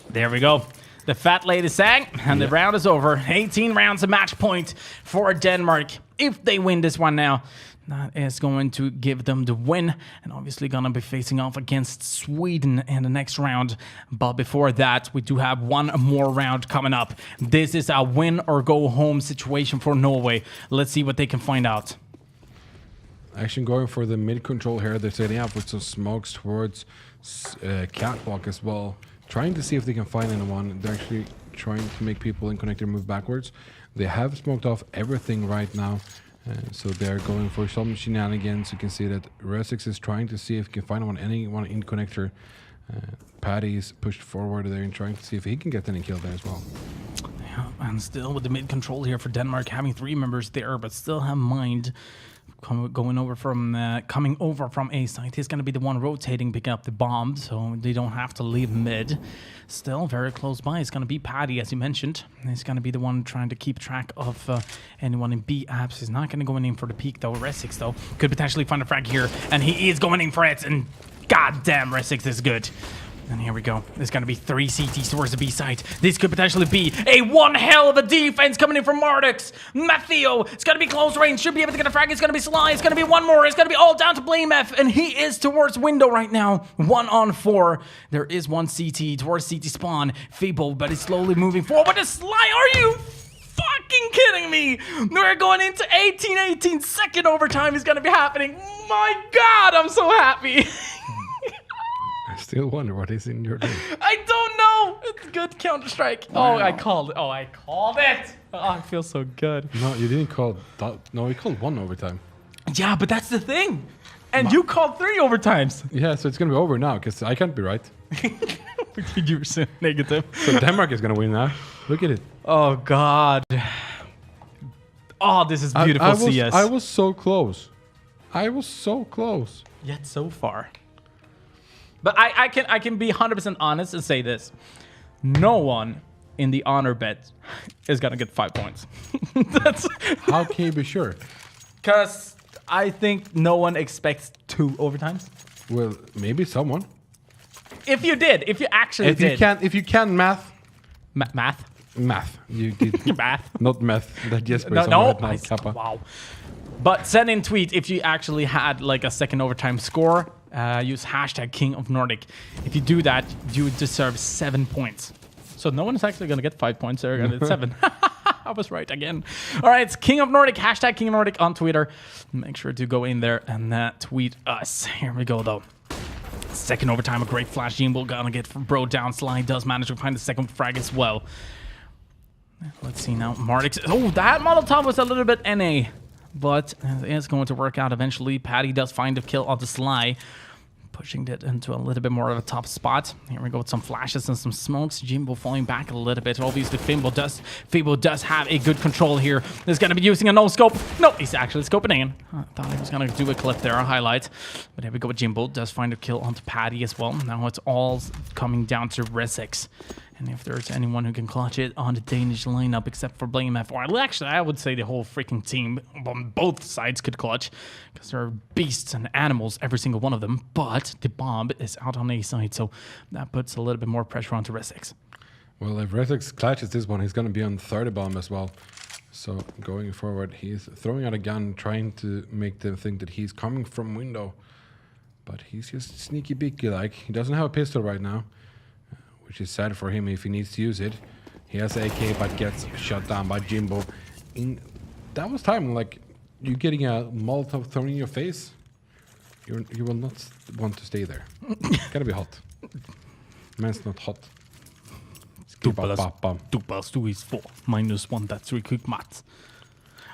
There we go. The fat lady sang, and the round is over. 18 rounds of match point for Denmark. If they win this one now, that is going to give them the win, and obviously gonna be facing off against Sweden in the next round. But before that, we do have one more round coming up. This is a win or go home situation for Norway. Let's see what they can find out. Actually going for the mid control here. They're setting up with some smokes towards catwalk as well. Trying to see if they can find anyone. They're actually trying to make people in connector move backwards. They have smoked off everything right now. So they're going for some shenanigans. You can see that Resix is trying to see if he can find anyone in connector. Paddy's pushed forward there and trying to see if he can get any kill there as well. Yeah, and still with the mid control here for Denmark, having 3 members there, but still have Mind coming over from A side. He's going to be the one rotating, picking up the bomb, so they don't have to leave mid. Still very close by. It's going to be Paddy, as you mentioned. He's going to be the one trying to keep track of anyone in B apps. He's not going to go in for the peak, though. Resix, though, could potentially find a frag here, and he is going in for it, and goddamn, Resix is good. And here we go. There's going to be 3 CTs towards the B side. This could potentially be a one hell of a defense coming in from Mardix. Matteo, it's going to be close range. Should be able to get a frag. It's going to be Sly. It's going to be one more. It's going to be all down to Blame F. And he is towards window right now. 1-on-4. There is one CT towards CT spawn. Fabo, but it's slowly moving forward. What is Sly? Are you fucking kidding me? We're going into 18-18. Second overtime is going to be happening. My God, I'm so happy. I still wonder what is in your name. I don't know. It's good Counter-Strike. Wow. Oh, I called it. Oh, I called it. Oh, I feel so good. No, you didn't call that. No, you called 1 overtime. Yeah, but that's the thing. And you called 3 overtimes. Yeah, so it's going to be over now because I can't be right. You were so negative. So Denmark is going to win now. Look at it. Oh, God. Oh, this is beautiful CS. I was so close. I was so close. Yet so far. But I can be 100% honest and say this. No one in the honor bet is gonna get 5 points. That's How can you be sure? because I think no one expects 2 overtimes. Well, maybe someone. If you actually did. If you can math. Math. You did Math. not meth. That Jesper No, is no. on right now, Kappa. Wow. But send in tweet if you actually had like a second overtime score. Use hashtag King of Nordic. If you do that, you deserve 7 points. So no one is actually going to get 5 points. They're going to get 7. I was right again. All right, it's King of Nordic. Hashtag King of Nordic on Twitter. Make sure to go in there and tweet us. Here we go, though. Second overtime, a great flash. Jimbo gonna get bro down. Sly does manage to find the second frag as well. Let's see now. Mardix. Oh, that Molotov was a little bit NA. But it's going to work out eventually. Patty does find a kill on the Sly. Pushing it into a little bit more of a top spot. Here we go with some flashes and some smokes. Jimbo falling back a little bit. Obviously, Fable does have a good control here. He's going to be using a no-scope. No, he's actually scoping in. I thought he was going to do a clip there, a highlight. But here we go with Jimbo. Does find a kill onto Patty as well. Now it's all coming down to Resix. And if there's anyone who can clutch it on the Danish lineup, except for Blame F, or actually, I would say the whole freaking team on both sides could clutch, because there are beasts and animals, every single one of them. But the bomb is out on A side, so that puts a little bit more pressure onto Resix. Well, if Resix clutches this one, he's going to be on 30 bomb as well. So going forward, he's throwing out a gun, trying to make them think that he's coming from window. But he's just sneaky beaky like. He doesn't have a pistol right now, which is sad for him if he needs to use it. He has AK, but gets shot down by Jimbo. That was time, like, you getting a Molotov thrown in your face, you will not want to stay there. Gotta be hot. Man's not hot. 2 plus 2 is 4. -1, that's 3 quick maths.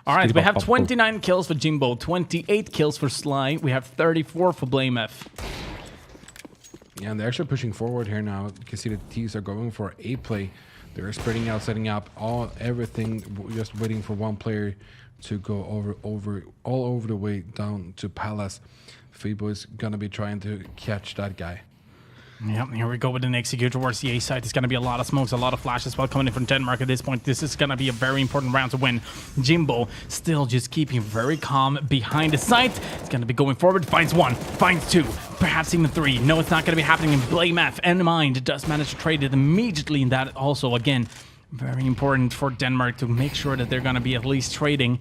All right, we have 29 kills for Jimbo, 28 kills for Sly. We have 34 for Blame F. Yeah, and they're actually pushing forward here now. You can see the T's are going for A play. They're spreading out, setting up everything, just waiting for one player to go all over the way down to Palace. Febo is gonna be trying to catch that guy. Yep, here we go with an execute towards the A side. There's going to be a lot of smokes, a lot of flashes while coming in from Denmark at this point. This is going to be a very important round to win. Jimbo still just keeping very calm behind the site. It's going to be going forward. Finds 1, finds 2, perhaps even 3. No, it's not going to be happening in Blame F. And Mind does manage to trade it immediately. And that also, again, very important for Denmark to make sure that they're going to be at least trading.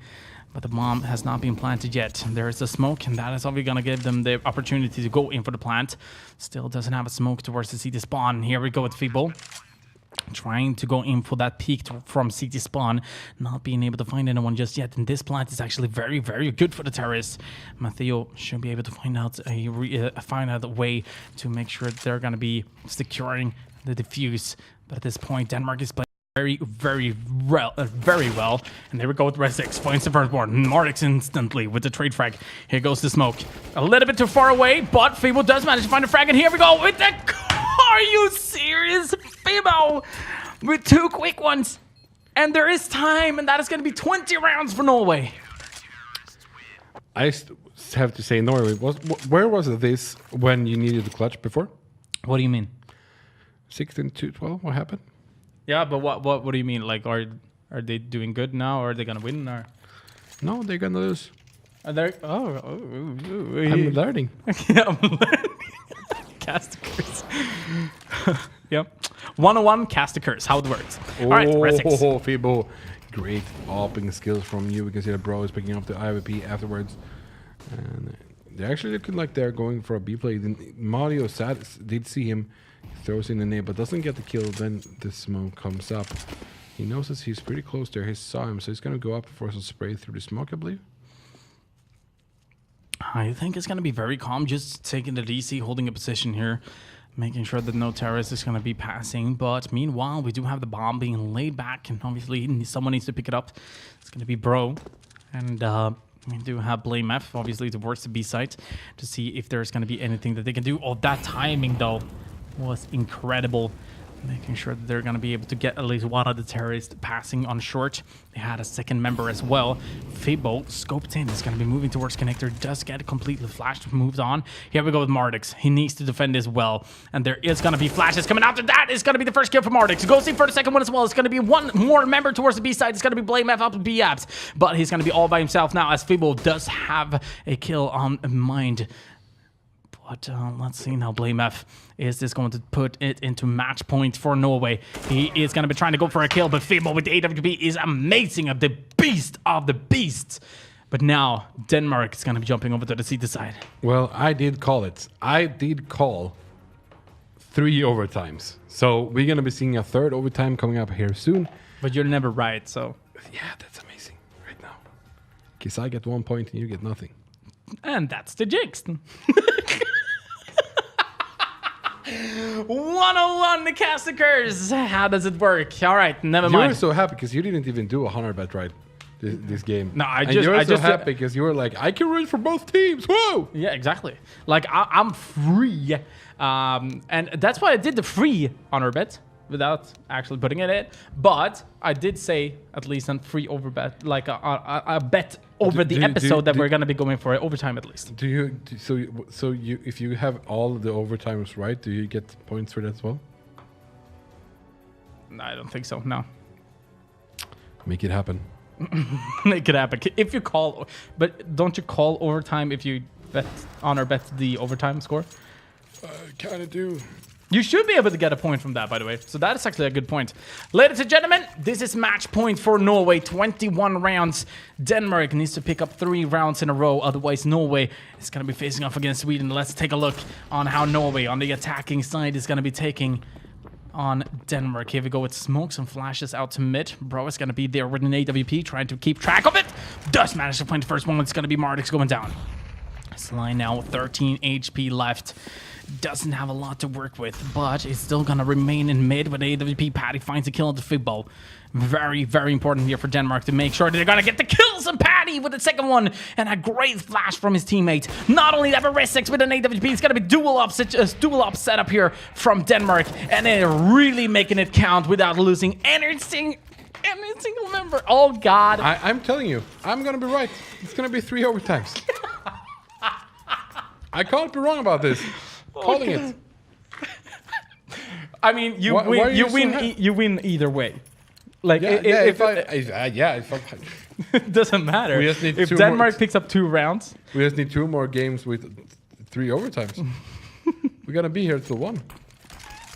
But the bomb has not been planted yet. There is a smoke, and that is obviously going to give them the opportunity to go in for the plant. Still doesn't have a smoke towards the CT spawn. Here we go with Febo. Trying to go in for that peek from CT spawn. Not being able to find anyone just yet. And this plant is actually very, very good for the terrorists. Matteo should be able to find out a way to make sure they're going to be securing the defuse. But at this point, Denmark is playing very well. And there we go with Resix. Finds the first one. Nordic instantly with the trade frag. Here goes the smoke. A little bit too far away, but Febo does manage to find a frag. And here we go with the... Are you serious? Febo with 2 quick ones. And there is time, and that is going to be 20 rounds for Norway. I have to say, Norway, where was this when you needed the clutch before? What do you mean? 16-12, what happened? Yeah, but what do you mean? Like, are they doing good now, or are they gonna win? Or No, they're gonna lose. are they? I'm learning. Yeah, I'm learning. Cast a curse. Yep. 101, cast a curse. How it works. All right, Resix. Oh, Febo. Great opping skills from you. We can see that Bro is picking up the IVP afterwards. And they're actually looking like they're going for a B play. Mario did see him. Throws in the nade, but doesn't get the kill. Then the smoke comes up. He knows that he's pretty close there. He saw him, so he's going to go up for some spray through the smoke, I believe. I think it's going to be very calm, just taking the DC, holding a position here, making sure that no terrorist is going to be passing. But meanwhile, we do have the bomb being laid back, and obviously someone needs to pick it up. It's going to be Bro. And we do have Blame F, obviously, towards the B site to see if there's going to be anything that they can do. Oh, that timing, though, was incredible. Making sure that they're going to be able to get at least one of the terrorists passing on short. They had a second member as well. Fable scoped in. Is going to be moving towards connector. Does get completely flashed. Moves on. Here we go with Mardix. He needs to defend as well. And there is going to be flashes coming after that. It's going to be the first kill for Mardix. Goes in for the second one as well. It's going to be one more member towards the B side. It's going to be Blame F up to B apps. But he's going to be all by himself now as Fable does have a kill on mind. But let's see now. Blame F is this going to put it into match point for Norway. He is going to be trying to go for a kill, but Fable with the AWP is amazing. Of the beast of the beasts. But now Denmark is going to be jumping over to the C side. Well, I did call it. I did call 3 overtimes. So we're going to be seeing a third overtime coming up here soon. But you're never right, so. Yeah, that's amazing right now. Because I get 1 point and you get nothing. And that's the jinx. 101 the cast occurs. How does it work? All right, never mind. You were so happy because you didn't even do a 100 bet right this game. No, I you were so just happy because you were like, I can root for both teams. Whoa! Yeah, exactly. Like I'm free, and that's why I did the free honor bet without actually putting it in. But I did say at least a free over bet, like a bet over the episode that we're gonna be going for overtime at least. So you if you have all the overtimes right, do you get points for that as well? No, I don't think so. No. Make it happen. Make it happen. If you call, but don't you call overtime if you honor bet the overtime score? Kind of do. You should be able to get a point from that, by the way. So that is actually a good point. Ladies and gentlemen, this is match point for Norway. 21 rounds. Denmark needs to pick up 3 rounds in a row. Otherwise, Norway is going to be facing off against Sweden. Let's take a look on how Norway, on the attacking side, is going to be taking on Denmark. Here we go with smokes and flashes out to mid. Bro is going to be there with an AWP, trying to keep track of it. Does manage to find the first one. It's going to be Mardix going down. Sly now, 13 HP left. Doesn't have a lot to work with, but is still going to remain in mid with AWP. Patty finds a kill at the Figbo. Very, very important here for Denmark to make sure that they're going to get the kills. And Patty with the second one. And a great flash from his teammate. Not only that, but Resix with an AWP. It's going to be dual op setup here from Denmark. And they're really making it count without losing any single member. Oh, God. I'm telling you, I'm going to be right. It's going to be 3 overtimes. I can't be wrong about this. Calling it. I mean, you win either way. Like it doesn't matter. We just need if Denmark picks up 2 rounds, we just need 2 more games with 3 overtimes. We're gonna be here till 1.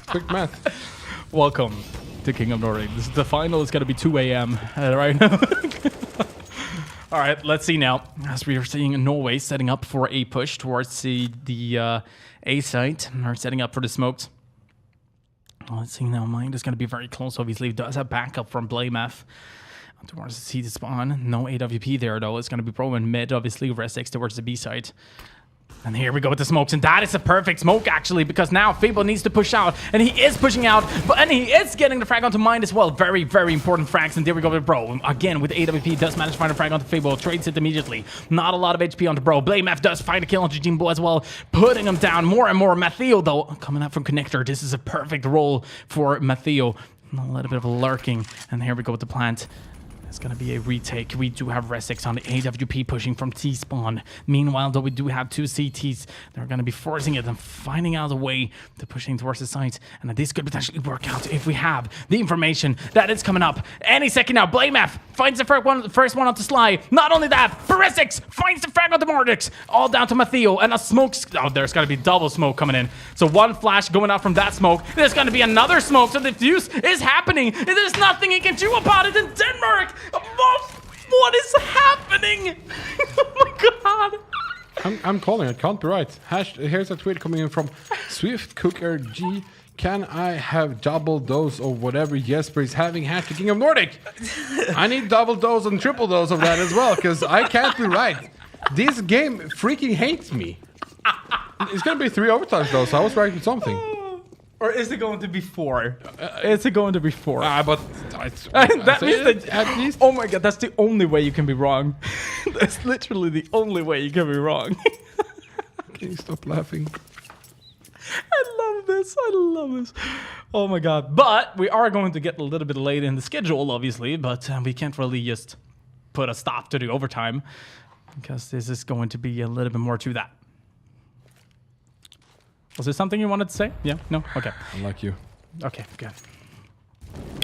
Quick math. Welcome to King of Nordic. The final is gonna be 2 a.m. right now. All right, let's see now. As we are seeing Norway setting up for a push towards the A site. Are setting up for the smokes. Let's see now. Mind is going to be very close, obviously. Does have backup from Blame F. Towards the C to spawn. No AWP there, though. It's going to be Pro and mid, obviously. Resix towards the B site. And here we go with the smokes, and that is a perfect smoke, actually, because now Fable needs to push out, and he is pushing out, and he is getting the frag onto Mind as well. Very, very important frags, and there we go with Bro. Again, with AWP, does manage to find a frag onto Fable, trades it immediately. Not a lot of HP onto Bro. Blame F does find a kill onto Jimbo as well, putting him down more and more. Matteo, though, coming out from Connector. This is a perfect role for Matteo. A little bit of a lurking, and here we go with the plant. It's going to be a retake. We do have Resix on the AWP pushing from T-spawn. Meanwhile, though, we do have 2 CTs. They're going to be forcing it and finding out a way to pushing towards the site. And this could potentially work out if we have the information that is coming up any second now. Blame F finds the first one onto Sly. Not only that, but Resix finds the frag on the Mordix. All down to Matteo. And a smoke. Oh, there's going to be double smoke coming in. So 1 flash going out from that smoke. There's going to be another smoke. So the fuse is happening. And there's nothing he can do about it in Denmark. What is happening? Oh my God. I'm calling it. Can't be right. Here's a tweet coming in from Swift Cooker G. Can I have double dose of whatever Jesper is having? Hashtag King of Nordic. I need double dose and triple dose of that as well, because I can't be right. This game freaking hates me. It's gonna be 3 overtimes though, so I was right with something. Or is it going to be 4? Is it going to be 4? But that means that at least. Oh my God, that's the only way you can be wrong. That's literally the only way you can be wrong. Can you stop laughing? I love this. this. I love this. Oh my god. But we are going to get a little bit late in the schedule, obviously, but we can't really just put a stop to the overtime because this is going to be a little bit more to that. Was there something you wanted to say? Yeah? No? Okay. Unlike you. Okay, good.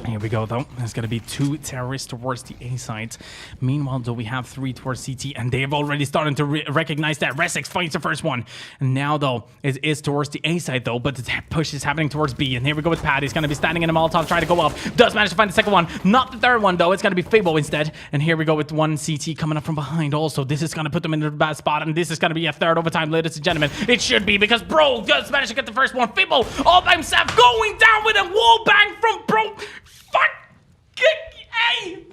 Here we go, though. There's going to be 2 terrorists towards the A site. Meanwhile, though, we have 3 towards CT, and they have already started to recognize that Resix finds the first one. And now, though, it is towards the A site, though, but the push is happening towards B. And here we go with Patty. He's going to be standing in a Molotov, trying to go up. Does manage to find the second one. Not the third one, though. It's going to be Fabo instead. And here we go with 1 CT coming up from behind also. This is going to put them in a bad spot, and this is going to be a third overtime, ladies and gentlemen. It should be, because Bro does manage to get the first one. Fabo all by himself, going down with a wall bang from Bro. Fuck! Hey!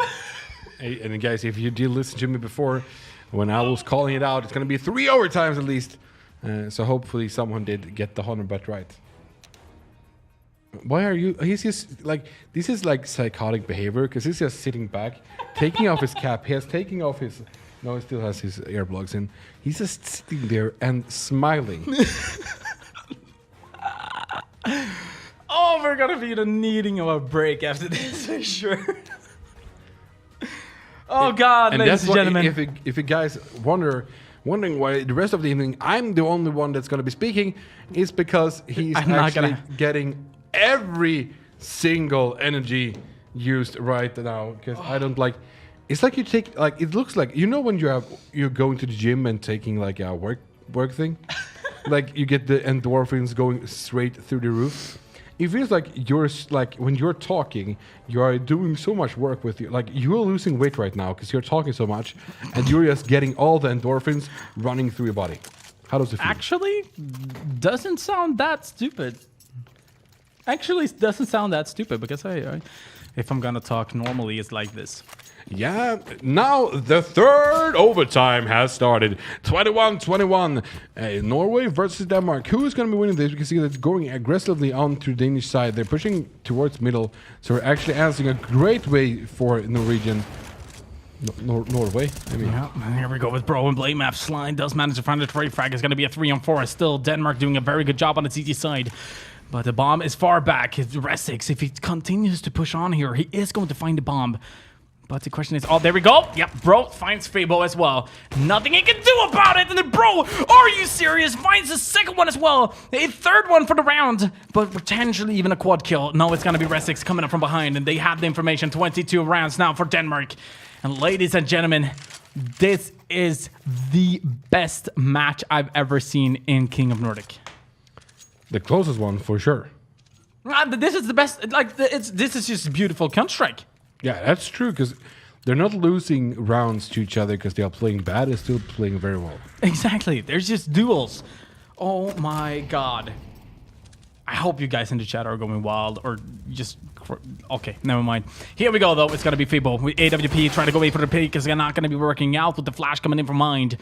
Hey, and guys, if you did listen to me before, when I was calling it out, it's going to be 3 overtimes at least. So hopefully someone did get the 100 right. Why are you... He's just like... This is like psychotic behavior, because he's just sitting back, taking off his cap. He has taken off his... No, he still has his earplugs in. He's just sitting there and smiling. Oh, we're gonna be the needing of a break after this, for sure. Oh God, And ladies that's and what, gentlemen. if you guys wondering why the rest of the evening I'm the only one that's going to be speaking, is because he's I'm not actually gonna- getting every single energy used right now. Because I don't like. It's like you take like it looks like when you're going to the gym and taking like a work thing, like you get the endorphins going straight through the roof. It feels like when you're talking, you are doing so much work with you. Like you're losing weight right now because you're talking so much, and you're just getting all the endorphins running through your body. How does it feel? Actually, doesn't sound that stupid. Actually, it doesn't sound that stupid because if I'm gonna talk normally, it's like this. Yeah, now the third overtime has started. 21-21. Norway versus Denmark. Who is going to be winning this? We can see that it's going aggressively on to the Danish side. They're pushing towards middle. So we're actually answering a great way for Norwegian. Norway, I mean. Yeah, and here we go with Bro and Blade Map. Slide does manage to find the trade frag. It's going to be a 3-on-4. Still, Denmark doing a very good job on the CT side. But the bomb is far back. Resix, if he continues to push on here, he is going to find the bomb. But the question is, oh, there we go. Yep, Bro finds Fabo as well. Nothing he can do about it. And then Bro, are you serious? Finds the second one as well. A third one for the round, but potentially even a quad kill. No, it's going to be Resix coming up from behind, and they have the information. 22 rounds now for Denmark. And ladies and gentlemen, this is the best match I've ever seen in King of Nordic. The closest one, for sure. This is the best. Like, this is just beautiful Counter-Strike. Yeah, that's true, because they're not losing rounds to each other because they are playing bad. They're still playing very well. Exactly. There's just duels. Oh my god. I hope you guys in the chat are going wild or just... Okay, never mind. Here we go, though. It's going to be Fabo with AWP trying to go away for the pick because they're not going to be working out with the flash coming in from mind.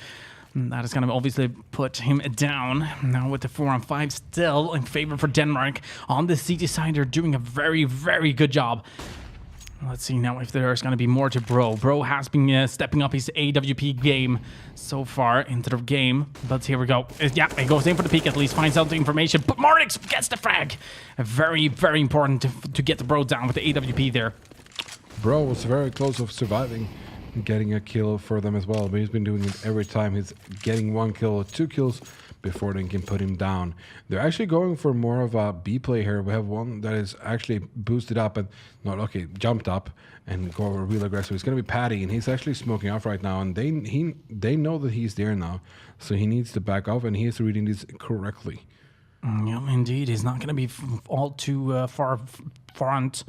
That is going to obviously put him down. Now with the 4-on-5 still in favor for Denmark. On the CT side, they're doing a very, very good job. Let's see now if there's going to be more to Bro. Bro has been stepping up his AWP game so far into the game. But here we go. Yeah, he goes in for the peek at least, finds out the information. But Marnix gets the frag. Very, very important to get the Bro down with the AWP there. Bro was very close of surviving, getting a kill for them as well. But he's been doing it every time. He's getting 1 kill or 2 kills before they can put him down. They're actually going for more of a B play here. We have one that is actually boosted up and jumped up and go real aggressive. It's going to be Patty, and he's actually smoking off right now. And they know that he's there now, so he needs to back off, and he is reading this correctly. Yeah, indeed, he's not going to be all too far front.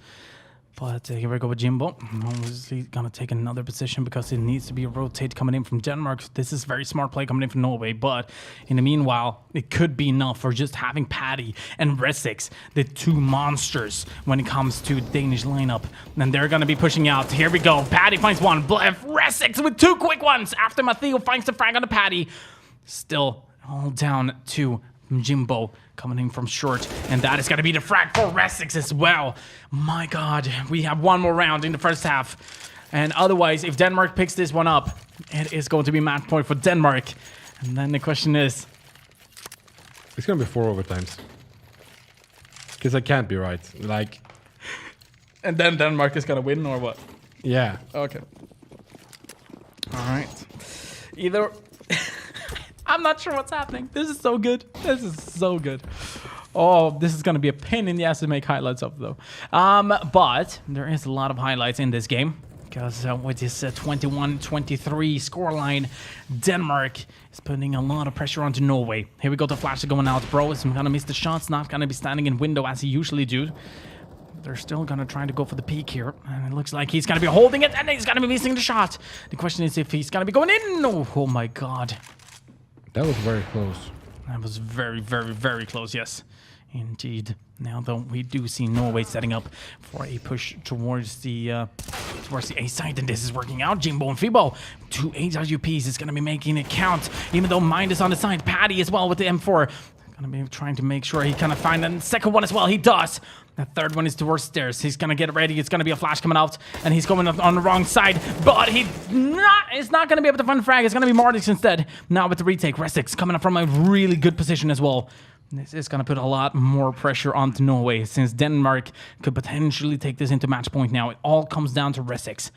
But here we go with Jimbo. Obviously going to take another position because it needs to be a rotate coming in from Denmark. This is very smart play coming in from Norway. But in the meanwhile, it could be enough for just having Patty and Resix, the 2 monsters when it comes to Danish lineup. And they're going to be pushing out. Here we go. Patty finds one. Resix with 2 quick ones after Matteo finds the frag on the Patty. Still all down to Jimbo coming in from short, and that is going to be the frag for Resix as well. My god, we have 1 more round in the first half, and otherwise if Denmark picks this one up, it is going to be match point for Denmark. And then the question is, It's going to be 4 overtimes. Because I can't be right. Like, And then Denmark is gonna win, or what? yeah. Okay. All right. Either... I'm not sure what's happening. This is so good. This is so good. Oh, this is going to be a pain in the ass to make highlights of, though. But there is a lot of highlights in this game. Because with this 21-23 scoreline, Denmark is putting a lot of pressure onto Norway. Here we go. The flash is going out. Bro is going to miss the shots. Not going to be standing in window as he usually do. They're still going to try to go for the peak here. And it looks like he's going to be holding it. And he's going to be missing the shot. The question is if he's going to be going in. Oh my God. That was very close. That was very, very, very close, yes. Indeed. Now, though, we do see Norway setting up for a push towards the A side, and this is working out. Jimbo and Fibo, 2 AWPs is going to be making it count, even though Mind is on the side. Paddy as well with the M4. Going to be trying to make sure he kind of find the second one as well. He does. The third one is towards stairs. He's going to get ready. It's going to be a flash coming out, and he's going on the wrong side, but he's not going to be able to find the frag. It's going to be Nordic instead. Now with the retake, Resix coming up from a really good position as well. This is going to put a lot more pressure onto Norway, since Denmark could potentially take this into match point now. It all comes down to Resix.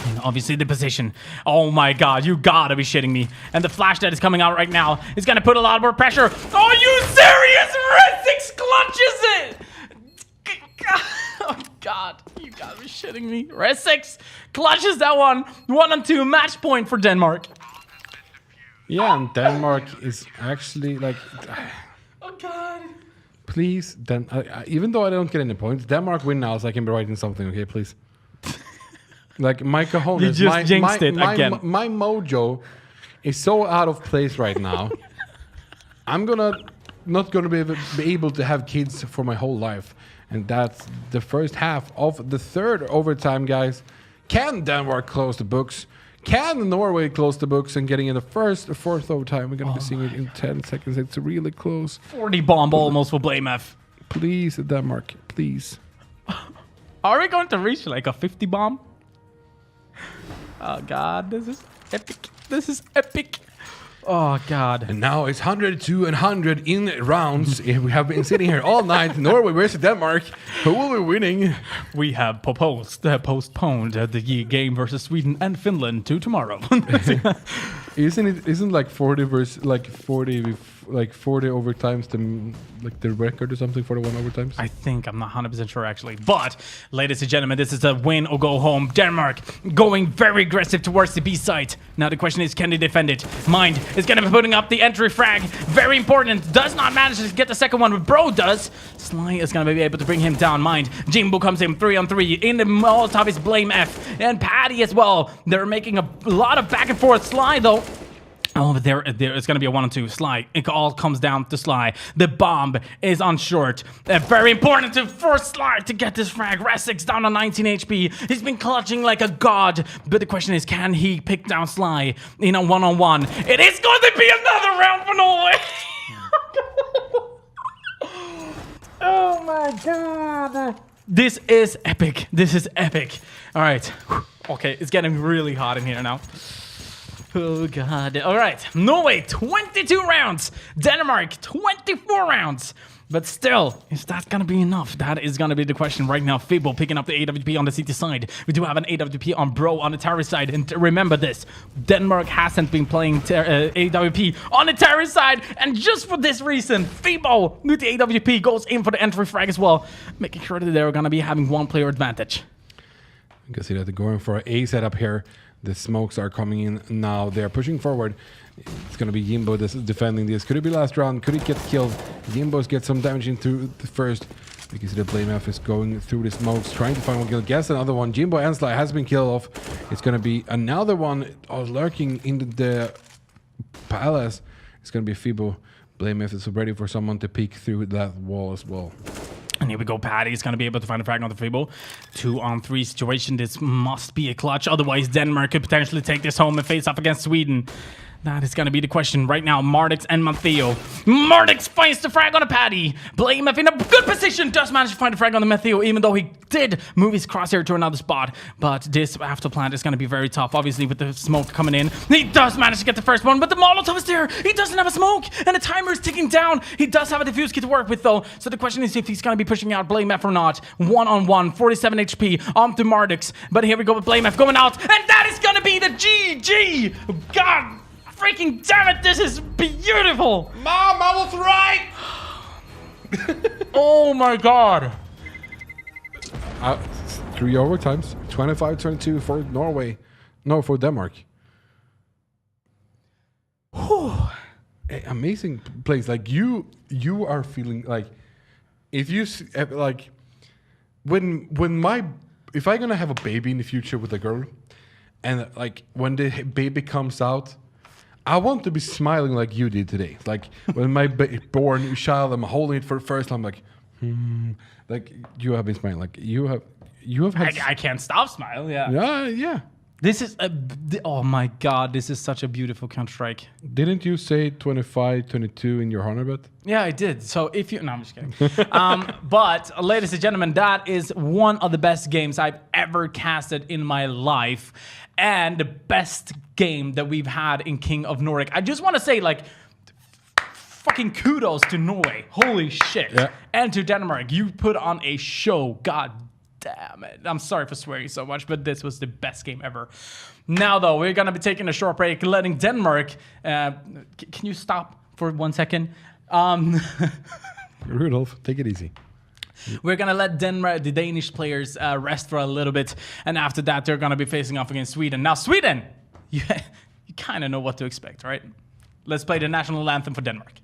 And obviously the position. Oh my God, you gotta be shitting me. And the flash that is coming out right now is gonna put a lot more pressure. Are you serious? Resix clutches it! Oh God, you gotta be shitting me. Resix clutches that one. 1-2 match point for Denmark. Yeah, and Denmark is actually like... Oh God. Please, even though I don't get any points, Denmark win now so I can be writing something, okay, please? Like, my cojones, You just jinxed it again. My mojo is so out of place right now. I'm not gonna be able to have kids for my whole life. And that's the first half of the third overtime, guys. Can Denmark close the books? Can Norway close the books and getting in the fourth overtime? We're gonna be seeing it in 10 seconds. It's really close. 40 bomb almost for Blame F. Please, Denmark, please. Are we going to reach like a 50 bomb? Oh God, this is epic. This is epic. Oh God. And now it's 102 and 100 in rounds. We have been sitting here all night. Norway versus Denmark. Who will be winning? We have postponed the game versus Sweden and Finland to tomorrow. Isn't like 40 versus like 40 overtimes the record or something for the 1 overtimes? I think, I'm not 100% sure actually. But, ladies and gentlemen, this is a win or go home. Denmark going very aggressive towards the B side. Now the question is, can they defend it? Mind is going to be putting up the entry frag. Very important. Does not manage to get the second one, but Bro does. Sly is going to be able to bring him down. Mind, Jimbo comes in 3-on-3. In the Molotov is Blame F. And Paddy as well. They're making a lot of back and forth. Sly, though. Oh, but there is going to be a 1-on-2. Sly. It all comes down to Sly. The bomb is on short. Very important for Sly to get this frag. Resix down to 19 HP. He's been clutching like a god. But the question is, can he pick down Sly in a 1-on-1? It is going to be another round for Norway. Oh my God. This is epic. This is epic. All right. Okay, it's getting really hot in here now. Oh, God. All right. Norway, 22 rounds. Denmark, 24 rounds. But still, is that going to be enough? That is going to be the question right now. Fibo picking up the AWP on the CT side. We do have an AWP on Bro on the Terry side. And remember this, Denmark hasn't been playing AWP on the Terry side. And just for this reason, Fibo with the AWP goes in for the entry frag as well, making sure that they're going to be having one player advantage. You can see that they're going for an A setup here. The smokes are coming in now. They're pushing forward. It's going to be Jimbo that's defending this. Could it be last round? Could it get killed? Jimbo's get some damage into the first. You can see the Blame F is going through the smokes, trying to find one kill. Guess another one. Jimbo and Sly has been killed off. It's going to be another one lurking in the palace. It's going to be Fibo. Blame F is ready for someone to peek through that wall as well. And here we go, Paddy is going to be able to find a frag on the Fibo. 2-on-3 situation. This must be a clutch. Otherwise, Denmark could potentially take this home and face up against Sweden. That is going to be the question right now. Mardix and Matteo. Mardix finds the frag on a Paddy. Blamef in a good position. Does manage to find the frag on the Matteo, even though he did move his crosshair to another spot. But this after plant is going to be very tough, obviously, with the smoke coming in. He does manage to get the first one, but the Molotov is there. He doesn't have a smoke, and the timer is ticking down. He does have a defuse kit to work with, though. So the question is if he's going to be pushing out Blamef or not. 1-on-1, 47 HP onto Mardix. But here we go with Blamef going out, and that is going to be the GG. God. Freaking damn it, this is beautiful! Mom, I was right! Oh my god. 3 overtimes. 25-22 for Norway. No, for Denmark. Amazing plays. Like you are feeling like if you like if I'm gonna have a baby in the future with a girl, and like when the baby comes out, I want to be smiling like you did today. Like when my born child, I'm holding it for the first time. Like, like you have been smiling. Like you have had. I can't stop smiling. Yeah. Yeah. This is oh my god, this is such a beautiful Counter-Strike. Didn't you say 25-22 in your honor bet? Yeah, I did. So if you... No, I'm just kidding. But, ladies and gentlemen, that is one of the best games I've ever casted in my life. And the best game that we've had in King of Nordic. I just want to say, like, fucking kudos to Norway. Holy shit. Yeah. And to Denmark. You put on a show. God damn it. I'm sorry for swearing so much, but this was the best game ever. Now, though, we're going to be taking a short break, letting Denmark... can you stop for 1 second? Rudolph, take it easy. We're going to let the Danish players rest for a little bit, and after that, they're going to be facing off against Sweden. Now, Sweden, you kind of know what to expect, right? Let's play the national anthem for Denmark.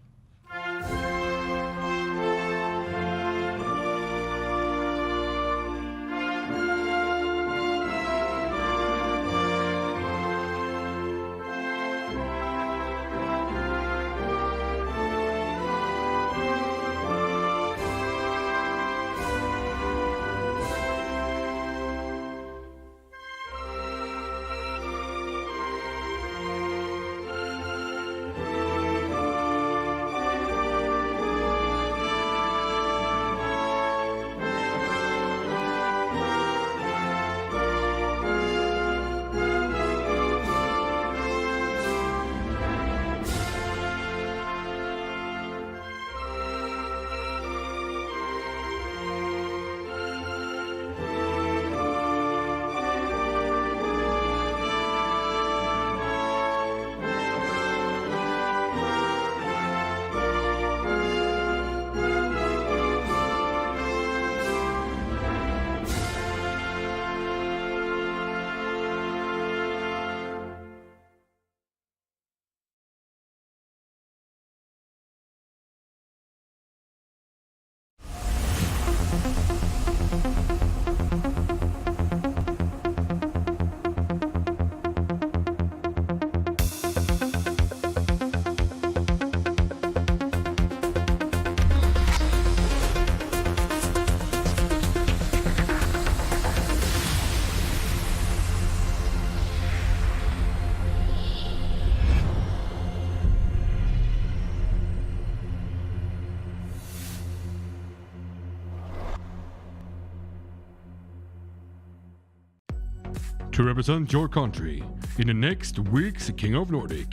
To represent your country in the next week's King of Nordic.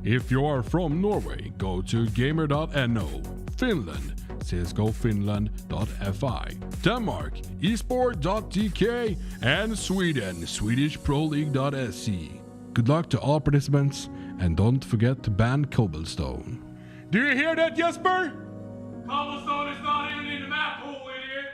If you are from Norway, go to gamer.no. Finland, csgofinland.fi. Denmark, esport.tk. And Sweden, swedishproleague.se. Good luck to all participants, and don't forget to ban cobblestone. Do you hear that, Jesper? Cobblestone is not even in the map pool, idiot!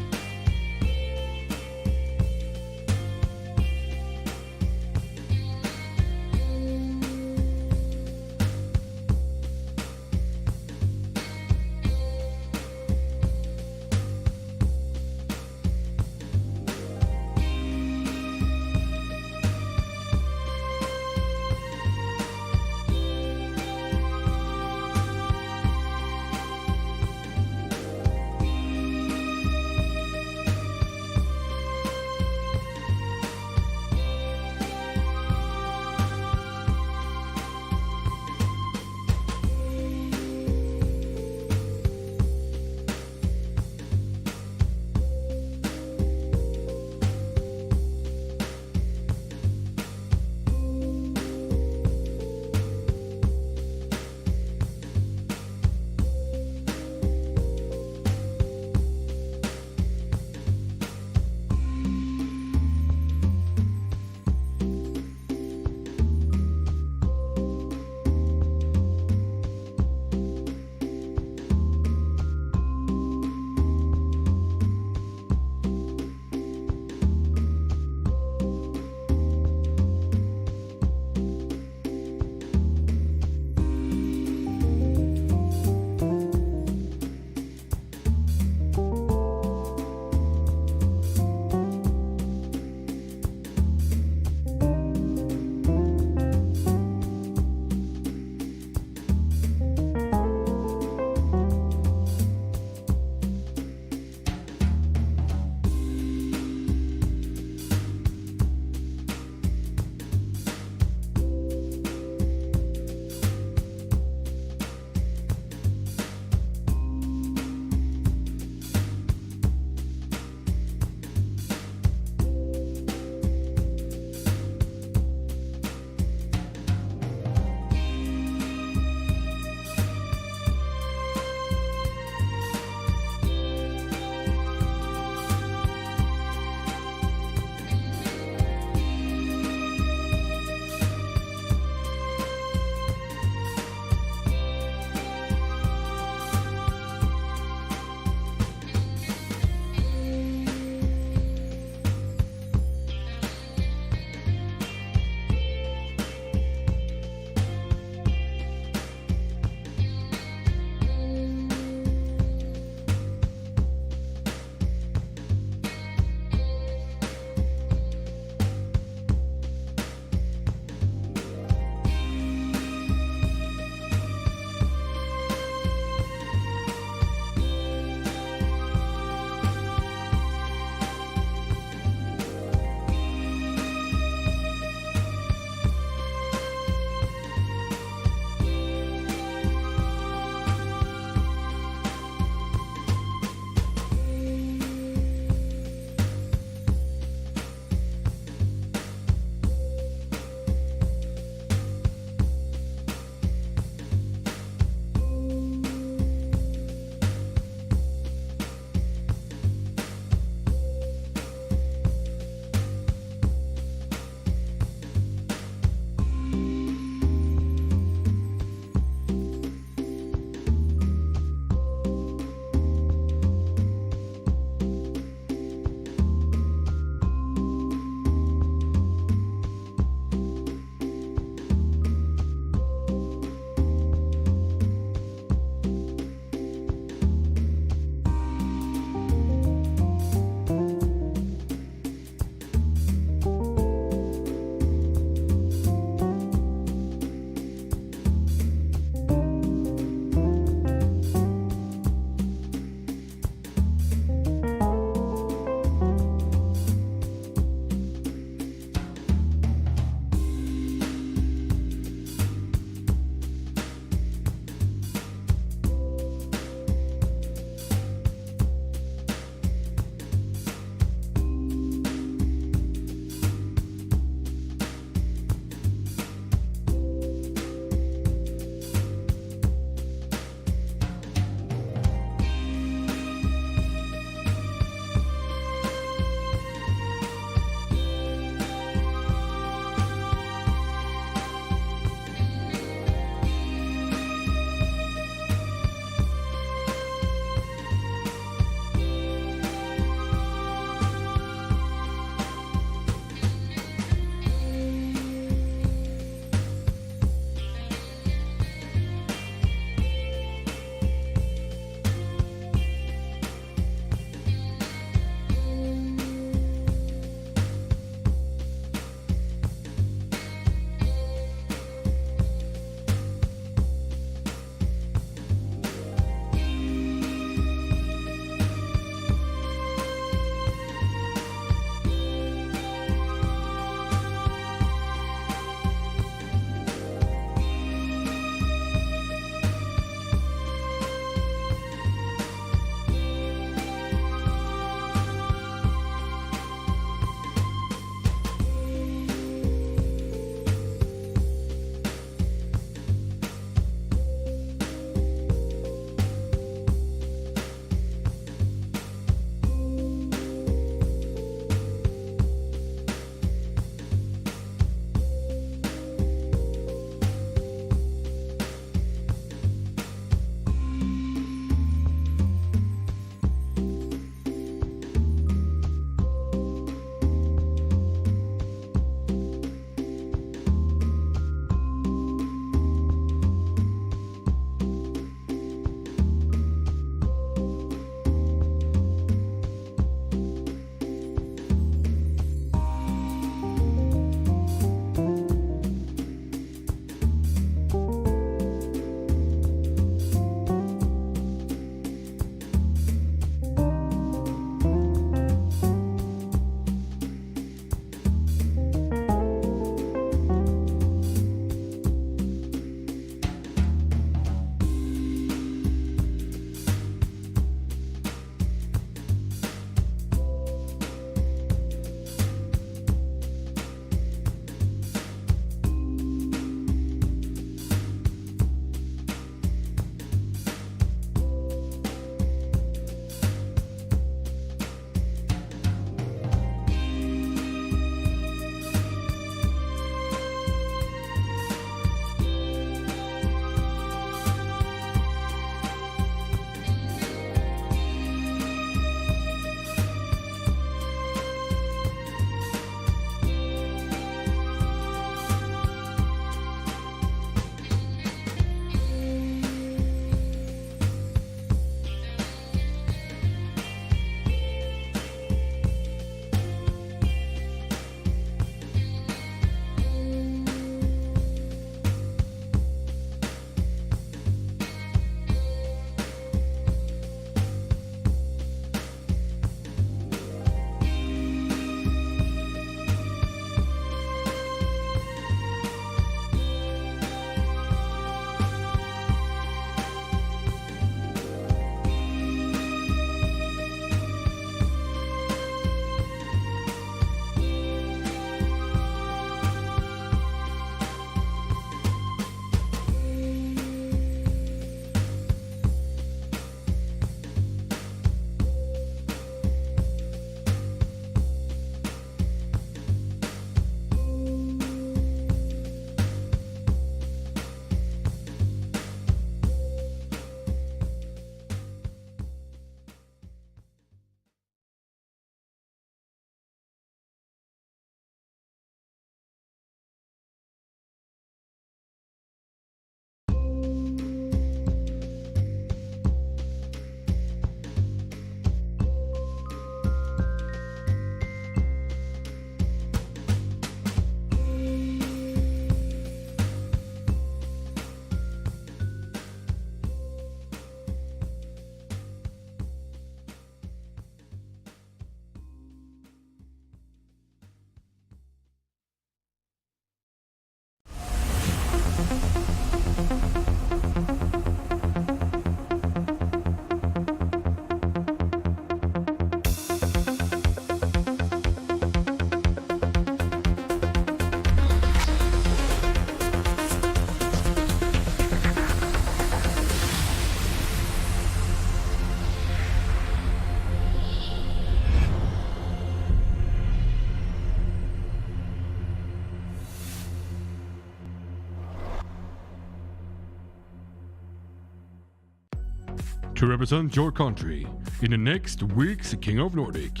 To represent your country in the next week's King of Nordic.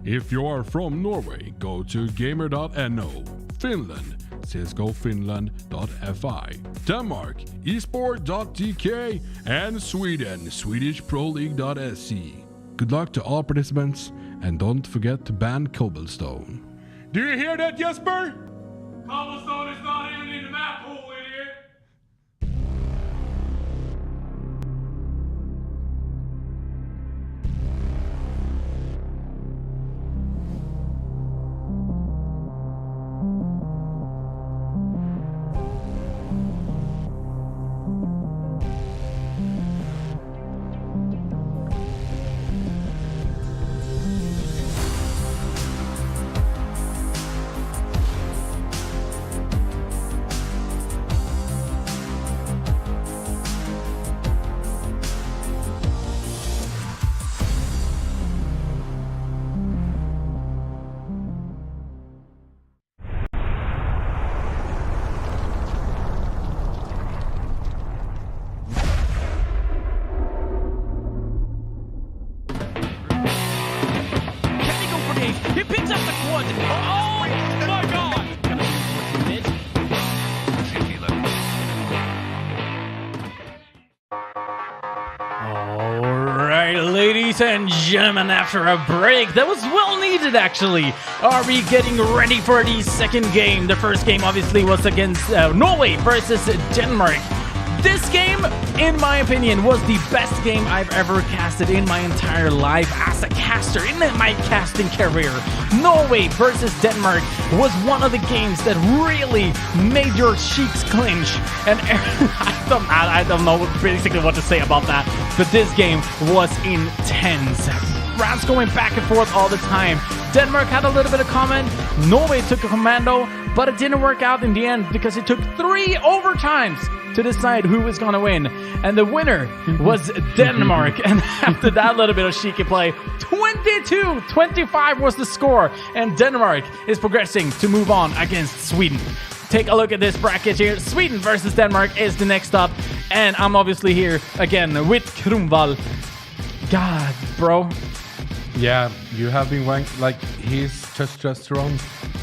If you are from Norway, go to gamer.no. Finland, csgofinland.fi. Denmark, esport.tk. And Sweden, swedishproleague.se. Good luck to all participants, and don't forget to ban cobblestone. Do you hear that, Jesper? Cobblestone is not even in the map, hole, idiot! He picks up the quad. Oh my god! Alright, ladies and gentlemen, after a break that was well needed actually, are we getting ready for the second game? The first game obviously was against Norway versus Denmark. This game, in my opinion, was the best game I've ever casted in my entire life as a caster, in my casting career. Norway versus Denmark was one of the games that really made your cheeks clench. And I don't know basically what to say about that, but this game was intense. Rounds going back and forth all the time. Denmark had a little bit of comment. Norway took a commando, but it didn't work out in the end because it took 3 overtimes to decide who was going to win. And the winner was Denmark. And after that little bit of cheeky play, 22-25 was the score. And Denmark is progressing to move on against Sweden. Take a look at this bracket here. Sweden versus Denmark is the next up. And I'm obviously here again with Kronwall. God, bro. Yeah, you have been wanked. Like, his testosterone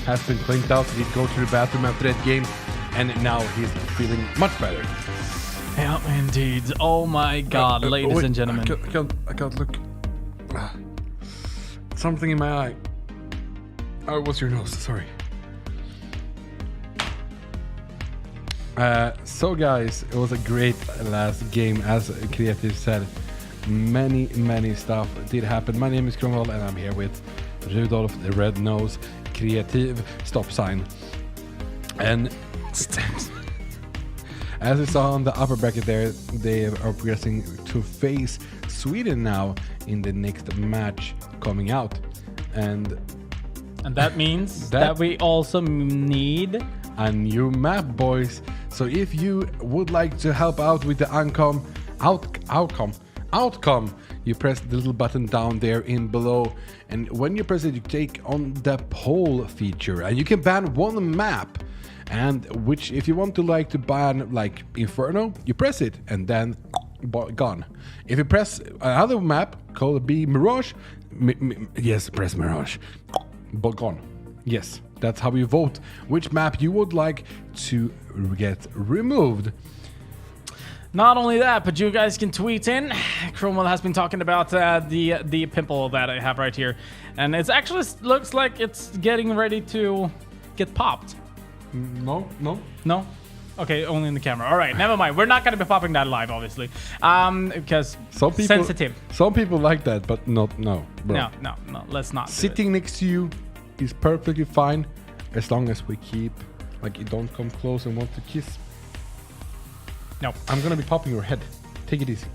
has been cleaned out. He'd go to the bathroom after that game, and now he's feeling much better. Yeah, indeed. Oh my god, ladies wait, and gentlemen. I can't look. Something in my eye. Oh, it was your nose, sorry. So guys, it was a great last game, as Creative said. Many stuff did happen. My name is Kronwall, and I'm here with Rudolf the Red Nose Creative stop sign. And as you saw on the upper bracket there, they are progressing to face Sweden now in the next match coming out. And that means that we also need a new map, boys. So if you would like to help out with the outcome, you press the little button down there in below, and when you press it, you take on the poll feature, and you can ban one map. And which, if you want to ban like Inferno, you press it and then gone. If you press another map called B Mirage, yes, press Mirage, but gone. Yes, that's how you vote which map you would like to get removed. Not only that, but you guys can tweet in. Cromwell has been talking about the pimple that I have right here, and it actually looks like it's getting ready to get popped. No. Okay, only in the camera. All right, never mind. We're not going to be popping that live, obviously, because sensitive. Some people like that, but no, bro. No. Let's not. Sitting next to you is perfectly fine, as long as we keep, like, you don't come close and want to kiss. No. I'm gonna be popping your head. Take it easy.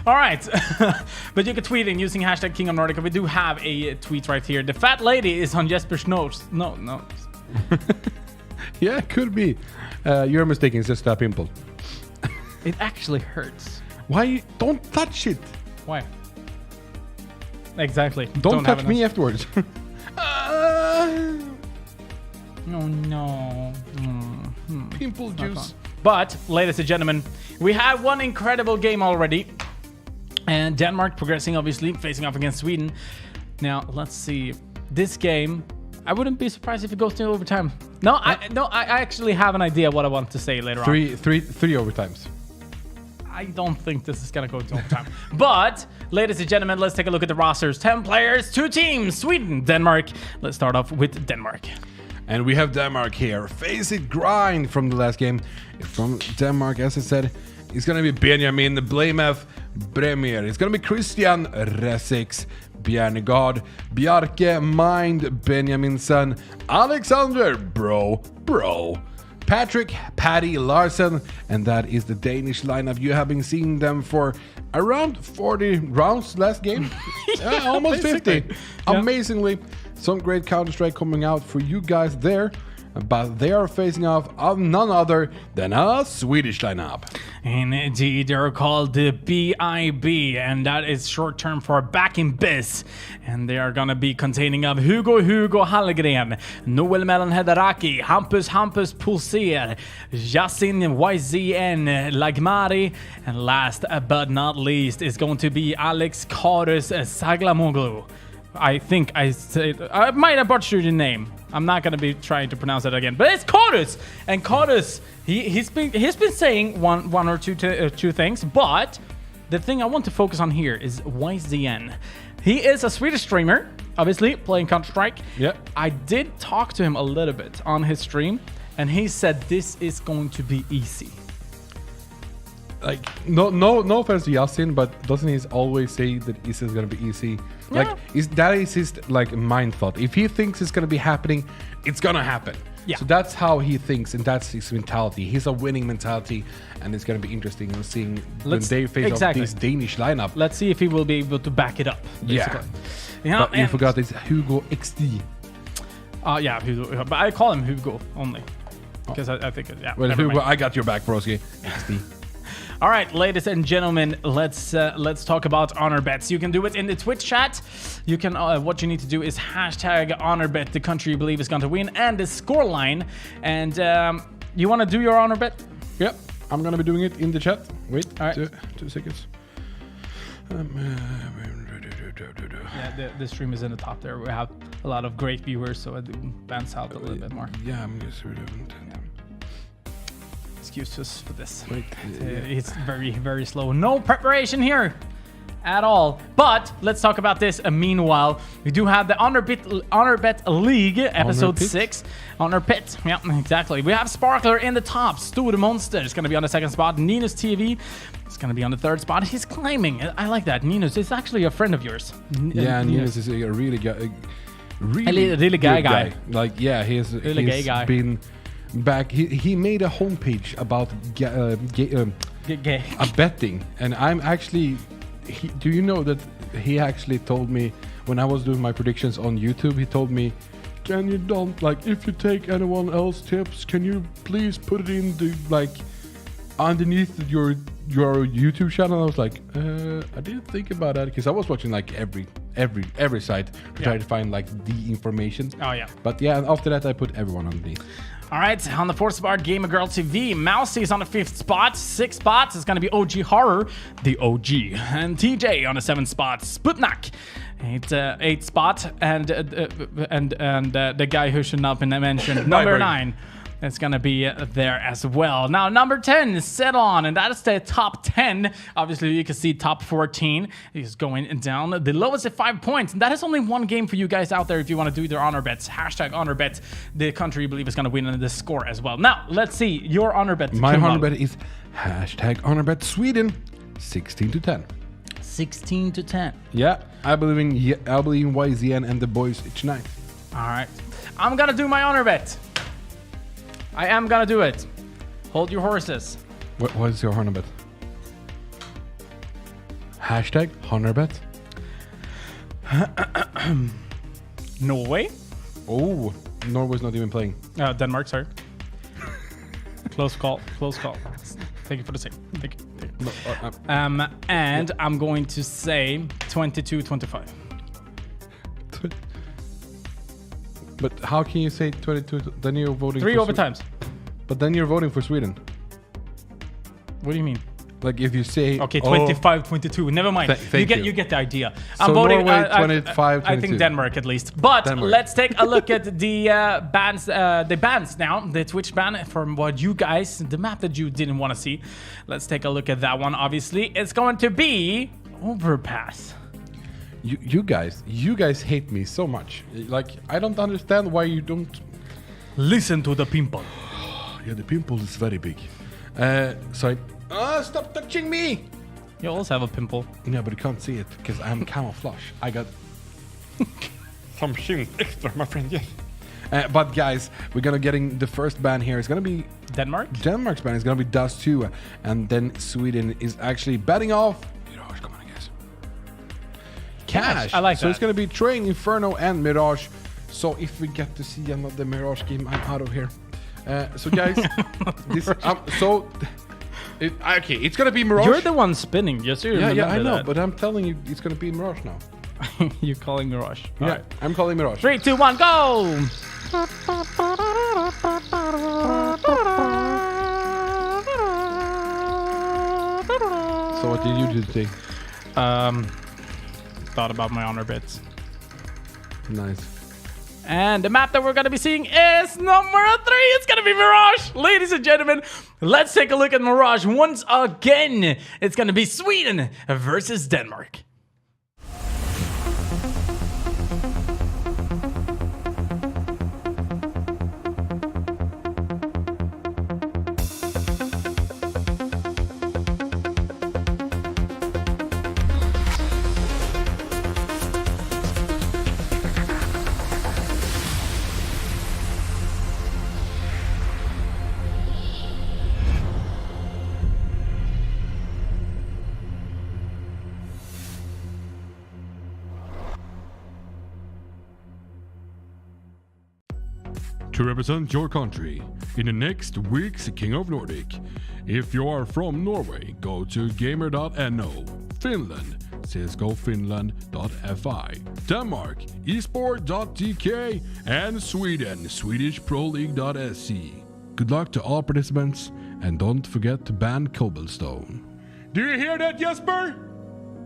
All right. But you can tweet in using hashtag King of Nordic. We do have a tweet right here. The fat lady is on Jesper's nose. No. Yeah, could be. You're mistaken. It's just a pimple. It actually hurts. Why? Don't touch it. Why? Exactly. Don't touch have me enough- afterwards. No. Pimple juice. But, ladies and gentlemen, we had one incredible game already. And Denmark progressing, obviously, facing off against Sweden. Now, let's see. This game, I wouldn't be surprised if it goes to overtime. I actually have an idea what I want to say later on. Three overtimes. I don't think this is going to go to overtime. But, ladies and gentlemen, let's take a look at the rosters. 10 players, 2 teams, Sweden, Denmark. Let's start off with Denmark. And we have Denmark here. Face it, grind from the last game. From Denmark, as I said, it's going to be Benjamin Blamef Bremir. It's going to be Christian Resix, Bjernegard, Bjarke Mind Benjaminsen, Alexander Bro, Patrick Paddy Larsen, and that is the Danish lineup. You have been seeing them for around 40 rounds last game. Almost 50. Yeah. Amazingly, some great Counter-Strike coming out for you guys there. But they are facing off of none other than a Swedish lineup. Indeed, they're called the BIB, and that is short term for Back in Biz. And they are going to be containing of Hugo Hallgren, Noel Mellanhedaraki, Hampus Pulser, Yasin YZN Lagmari, and last but not least is going to be Alex Karus Saglamoglu. I think I might have butchered your name. I'm not gonna be trying to pronounce it again, but it's Chorus. And Chorus, he's been saying one or two things, but the thing I want to focus on here is YZN. He is a Swedish streamer, obviously playing Counter-Strike. Yeah. I did talk to him a little bit on his stream, and he said this is going to be easy. Like no offense to Yasin, but doesn't he always say that this is gonna be easy? Like that is his like mind thought. If he thinks it's gonna be happening, it's gonna happen. Yeah. So that's how he thinks, and that's his mentality. He's a winning mentality, and it's gonna be interesting in seeing when they face off this Danish lineup. Let's see if he will be able to back it up. Basically. Yeah. But you forgot it's Hugo XD. Yeah, Hugo. But I call him Hugo only because I think Well, never Hugo, mind. I got your back, broski. XD. All right, ladies and gentlemen, let's talk about honor bets. You can do it in the Twitch chat. You can what you need to do is hashtag honor bet the country you believe is going to win and the score line. And you want to do your honor bet? Yep, I'm gonna be doing it in the chat. Wait, all right. 2 seconds. Yeah, the stream is in the top there. We have a lot of great viewers, so it bounce out a little bit more. Yeah, I'm just Excuses for this. Wait, It's very, very slow. No preparation here at all. But let's talk about this. Meanwhile, we do have the Honor Bet League, episode 6. Honor Pit. Yeah, exactly. We have Sparkler in the top. Store Monster is going to be on the 2nd spot. Ninus TV is going to be on the 3rd spot. He's climbing. I like that. Ninus is actually a friend of yours. Yeah, Ninus is a really really gay guy. Like, yeah, he's gay guy. Been back. He made a homepage about betting, and I'm actually. Do you know that he actually told me when I was doing my predictions on YouTube? He told me, "Can you don't like if you take anyone else tips? Can you please put it in the like underneath your YouTube channel?" I was like, I didn't think about that because I was watching like every site to try to find like the information. Oh yeah. But yeah, after that I put everyone underneath. All right, on the 4th spot, Gamer Girl TV. Mousy is on the 5th spot. 6th spots is going to be OG Horror, the OG. And TJ on the 7th spot. Sputnik, 8th spot. And the guy who should not be mentioned, number 9. It's going to be there as well. Now, number 10 is Setlon, and that is the top 10. Obviously, you can see top 14 is going down. The lowest at 5 points, and that is only one game for you guys out there if you want to do their honor bets. Hashtag honor bet the country you believe is going to win and the score as well. Now, let's see your honor bet. My honor bet is hashtag honor bet Sweden, 16-10. 16-10. Yeah, I believe in YZN and the boys tonight. All right. I'm going to do my honor bet. I am going to do it. Hold your horses. What is your Hornabet? Hashtag Hornabet. Norway? Oh, Norway's not even playing. Denmark, sorry. Close call. Thank you for the save. Thank you. No, And I'm going to say 22-25. But how can you say 22? Then you're voting 3 for overtimes. But then you're voting for Sweden. What do you mean? Like if you say Okay, 25-22. Never mind. Thank you. You get the idea. So I'm voting Norway 25, I think 22. Denmark at least. But Denmark. let's take a look at the bans now. The Twitch ban from what you guys, the map that you didn't want to see. Let's take a look at that one. Obviously, it's going to be Overpass. You guys hate me so much. Like I don't understand why you don't. Listen to the pimple. Yeah, the pimple is very big. Sorry. Stop touching me! You also have a pimple. Yeah, but you can't see it because I'm camouflage. I got some shit extra, my friend. Yes. But guys, we're gonna getting the first ban here. It's gonna be Denmark? Denmark's ban is gonna be Dust 2, and then Sweden is actually betting off. Mirage, come on, guys. Cash. I like so that. it's gonna be Train, Inferno, and Mirage. So if we get to see another Mirage game, I'm out of here. So guys, this okay, it's gonna be Mirage. You're the one spinning, just so you yeah, remember I know, that. but I'm telling you, it's gonna be Mirage now. You're calling Mirage. All Yeah, right. I'm calling Mirage. 3, 2, 1, go! So what did you do today? Thought about my honor bits. Nice. And the map that we're going to be seeing is number 3. It's going to be Mirage. Ladies and gentlemen, let's take a look at Mirage once again. It's going to be Sweden versus Denmark. To represent your country in the next week's King of Nordic. If you are from Norway, go to gamer.no. Finland, csgofinland.fi. Denmark, esport.tk. And Sweden, swedishproleague.se. Good luck to all participants, and don't forget to ban cobblestone. Do you hear that, Jesper?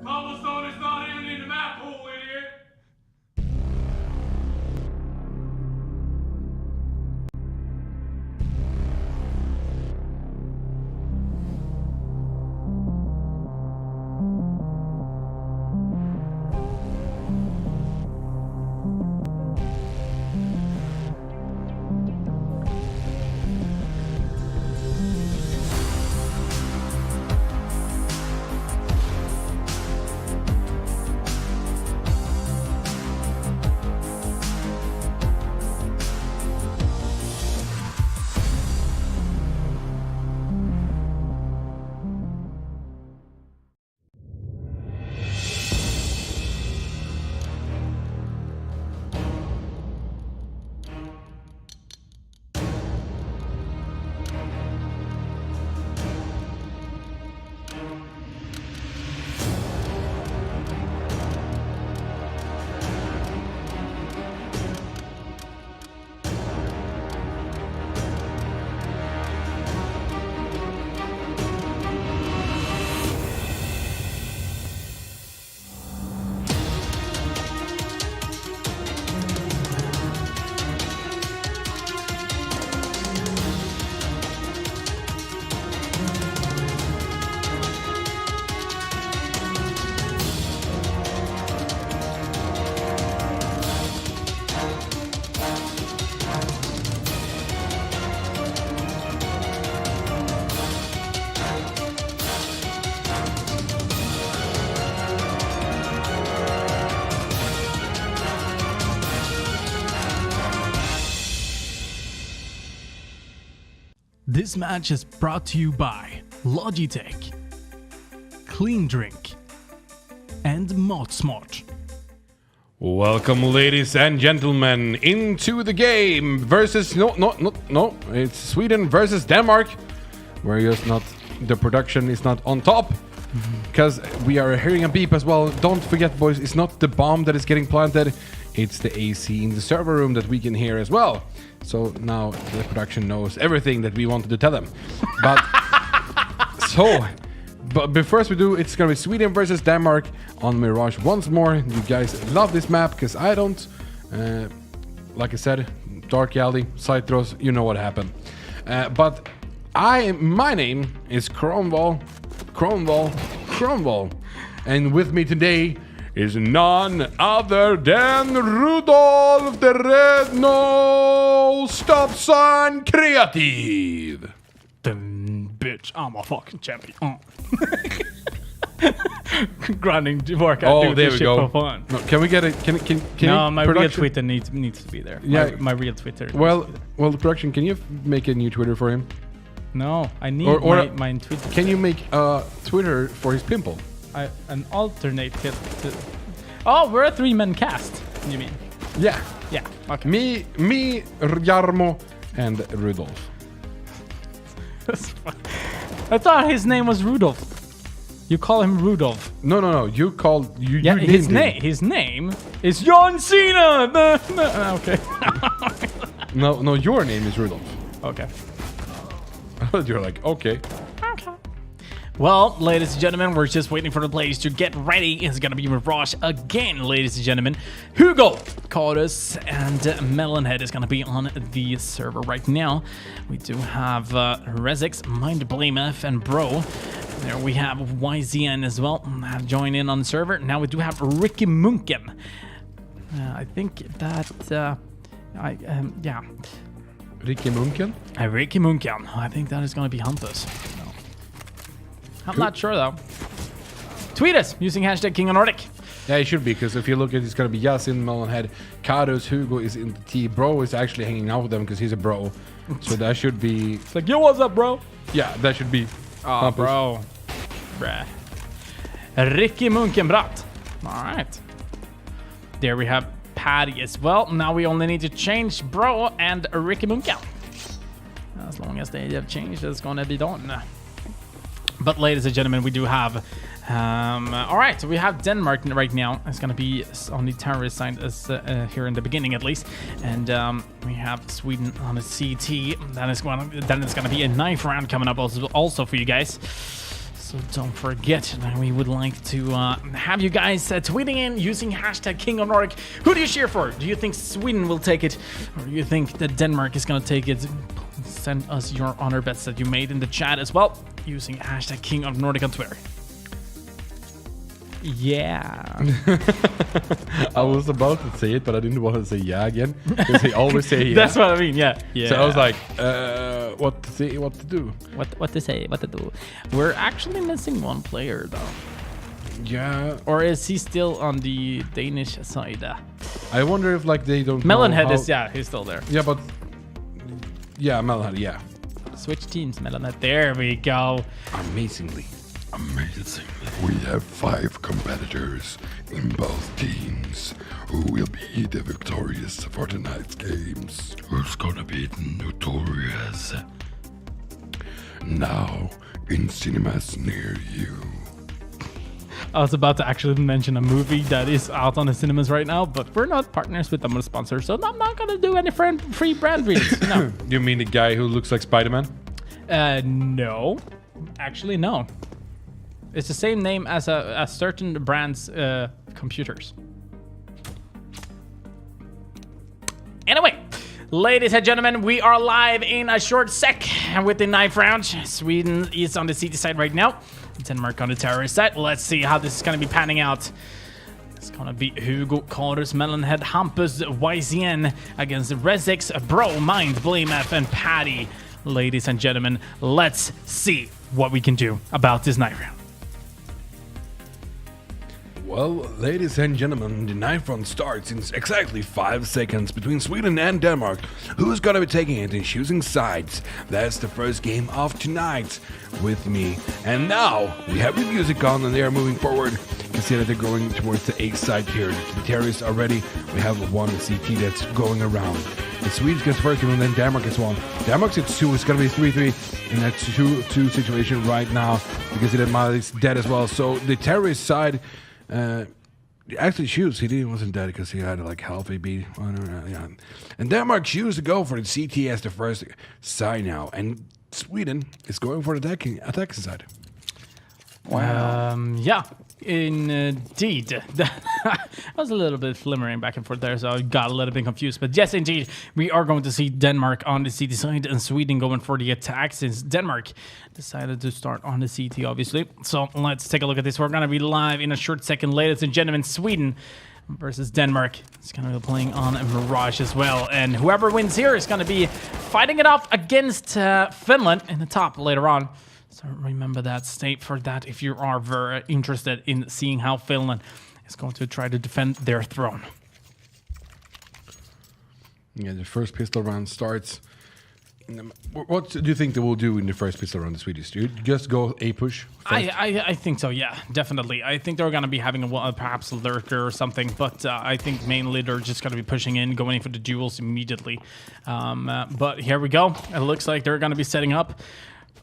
Cobblestone is not even in the map pool, idiot. This match is brought to you by Logitech, Clean Drink, and Mod Smart. Welcome, ladies and gentlemen, into the game versus no. It's Sweden versus Denmark. We're just not. The production is not on top because we are hearing a beep as well. Don't forget, boys, it's not the bomb that is getting planted. It's the AC in the server room that we can hear as well. So now the production knows everything that we wanted to tell them. But before we do, it's gonna be Sweden versus Denmark on Mirage once more. You guys love this map because I don't. Like I said, Dark Alley, side throws, you know what happened. But my name is Kronval, and with me today is none other than Rudolf the Red No Stop Sign Creative. Bitch, I'm a fucking champion. Grinding workout. Oh, there we go. For fun. No, can we get it? Can no, my real production? Twitter needs to be there. Yeah, my real Twitter. Well, the production. Can you make a new Twitter for him? No, I need my Twitter. Can you make a Twitter for his pimple? An alternate to. Oh, we're a 3-man cast. You mean? Yeah. Yeah. Okay. Me, Jarmo, and Rudolf. I thought his name was Rudolph. You call him Rudolph. No. You called you. Yeah, you his name is John Cena. Okay. No. Your name is Rudolf. Okay. You're like okay. Okay. Well, ladies and gentlemen, we're just waiting for the players to get ready. It's gonna be Mirage again, ladies and gentlemen. Hugo, Cardus, and Melonhead is gonna be on the server right now. We do have Rezix, Mind Blame F, and Bro. There we have YZN as well. Join in on the server. Now we do have Ricky Munken. I think that yeah. Ricky Munken. Ricky Munken. I think that is gonna be Hampus. I'm not sure though. Tweet us using hashtag King of Nordic. Yeah, it should be, because if you look at it, it's gonna be Yasin, Melonhead, Kados, Hugo is in the T. Bro is actually hanging out with them because he's a bro. So that should be. It's like, yo, what's up, bro? Yeah, that should be. Oh, bro. Bruh. Ricky Munkenbratt. All right. There we have Patty as well. Now we only need to change Bro and Ricky Munken. As long as they have changed, it's gonna be done. But ladies and gentlemen, we do have, all right, so we have Denmark right now. It's going to be on the terrorist side as here in the beginning at least. And we have Sweden on a CT. Then it's going to be a knife round coming up also for you guys. So don't forget that we would like to have you guys tweeting in using hashtag King of Nordic. Who do you cheer for? Do you think Sweden will take it? Or do you think that Denmark is going to take it? Send us your honor bets that you made in the chat as well using hashtag King of Nordic on Twitter. Yeah. I was about to say it, but I didn't want to say yeah again because they always say yeah. That's what I mean. Yeah. So I was like, what to say, what to do. What to say, what to do. We're actually missing one player though. Yeah. Or is he still on the Danish side? I wonder if like they don't. Melonhead is he's still there. Yeah, but yeah, Melonhead, yeah. Switch teams, Melonhead. There we go. Amazingly. We have 5 competitors in both teams who will be the victorious for tonight's games. Who's gonna be notorious? Now in cinemas near you. I was about to actually mention a movie that is out on the cinemas right now, but we're not partners with them or sponsors, so I'm not gonna do any free brand reads. No. You mean the guy who looks like Spider-Man? No. Actually, no. It's the same name as a certain brand's computers. Anyway, ladies and gentlemen, we are live in a short sec with the knife round. Sweden is on the CT side right now. Denmark on the terrorist side. Let's see how this is going to be panning out. It's going to be Hugo, Cardus, Melonhead, Hampus, YZN against Rezix, Bro, Mind, Blame F, and Patty. Ladies and gentlemen, let's see what we can do about this knife round. Well, ladies and gentlemen, the knife run starts in exactly 5 seconds between Sweden and Denmark. Who's gonna be taking it and choosing sides? That's the first game of tonight with me. And now we have the music on and they are moving forward. You can see that they're going towards the A side here. The terrorists are ready. We have one CT that's going around. The Swedes gets first and then Denmark gets one. Denmark gets two. It's gonna be 3-3 in that 2-2 situation right now because Denmark is dead as well. So the terrorist side. Actually, he wasn't dead because he had like half a beat. Yeah. And Denmark choose to go for the CT as the first side now, and Sweden is going for the attacking side. Yeah, indeed. I was a little bit flimmering back and forth there, so I got a little bit confused. But yes, indeed, we are going to see Denmark on the CT side and Sweden going for the attack since Denmark decided to start on the CT, obviously. So let's take a look at this. We're going to be live in a short second. Ladies and gentlemen, Sweden versus Denmark. It's going to be playing on Mirage as well. And whoever wins here is going to be fighting it off against Finland in the top later on. So remember that, stay for that if you are very interested in seeing how Finland is going to try to defend their throne. Yeah, the first pistol round starts. What do you think they will do in the first pistol round, the Swedish? Do you just go A push? I think so, yeah, definitely. I think they're going to be having perhaps a lurker or something, but I think mainly they're just going to be pushing in, going in for the duels immediately. But here we go. It looks like they're going to be setting up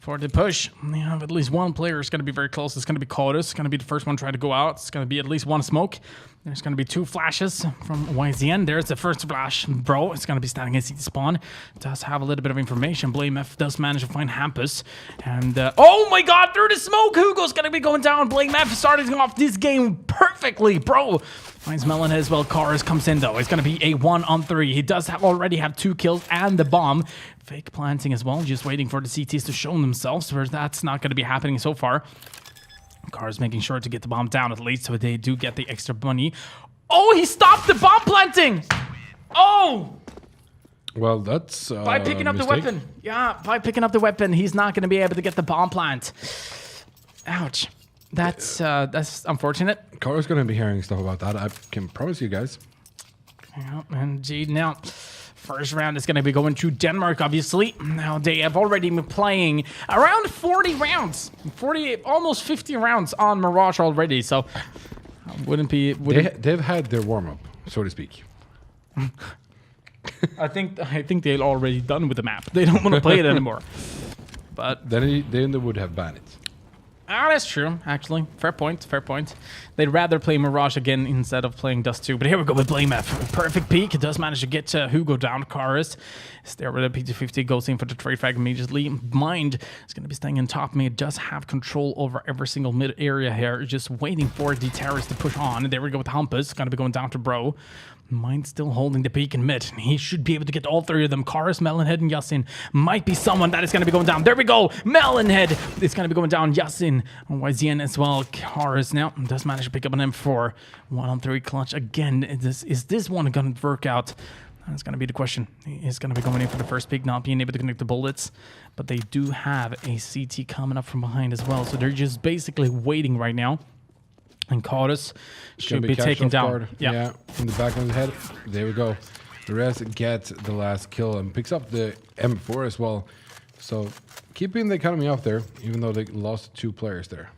for the push. We have at least one player is going to be very close. It's going to be Kodus. It's going to be the first one to try to go out. It's going to be at least one smoke. There's going to be 2 flashes from YZN. There's the first flash. Bro, it's going to be standing at CT spawn. It does have a little bit of information. BlameF does manage to find Hampus. And, oh my god, through the smoke! Hugo's going to be going down. BlameF starting off this game perfectly, bro. Finds Melon as well. Karis comes in, though. It's going to be a 1-on-3. He does already have 2 kills and the bomb. Fake planting as well. Just waiting for the CTs to show themselves, where that's not going to be happening so far. Karis making sure to get the bomb down at least, so they do get the extra money. Oh, he stopped the bomb planting! Oh! Well, that's by picking up the weapon. Yeah, by picking up the weapon, he's not going to be able to get the bomb plant. Ouch. That's unfortunate. Carter's going to be hearing stuff about that. I can promise you guys. Yeah, indeed. Now, first round is going to be going to Denmark, obviously. Now, they have already been playing around 40 rounds. 40, almost 50 rounds on Mirage already, so wouldn't be... They've had their warm-up, so to speak. I think they're already done with the map. They don't want to play it anymore. But then they would have banned it. Ah, that's true, actually. Fair point, fair point. They'd rather play Mirage again instead of playing Dust 2. But here we go with BlameF. Perfect peek. It does manage to get Hugo down. Karis is there with a PT-50. Goes in for the trade frag immediately. Mind is going to be staying in top mid. Does have control over every single mid area here. Just waiting for the terrorists to push on. And there we go with Hampus. Going to be going down to Bro. Mind still holding the peak in mid. He should be able to get all 3 of them. Karis, Melonhead, and Yasin might be someone that is going to be going down. There we go. Melonhead is going to be going down. Yasin, YZN as well. Karis now does manage to pick up an M4. 1-on-3 clutch again. Is this one going to work out? That's going to be the question. He's going to be going in for the first pick, not being able to connect the bullets. But they do have a CT coming up from behind as well. So they're just basically waiting right now. And Karis should be taken down. Yeah, in the back of the head. There we go. The rest gets the last kill and picks up the M4 as well. So keeping the economy up there, even though they lost 2 players there.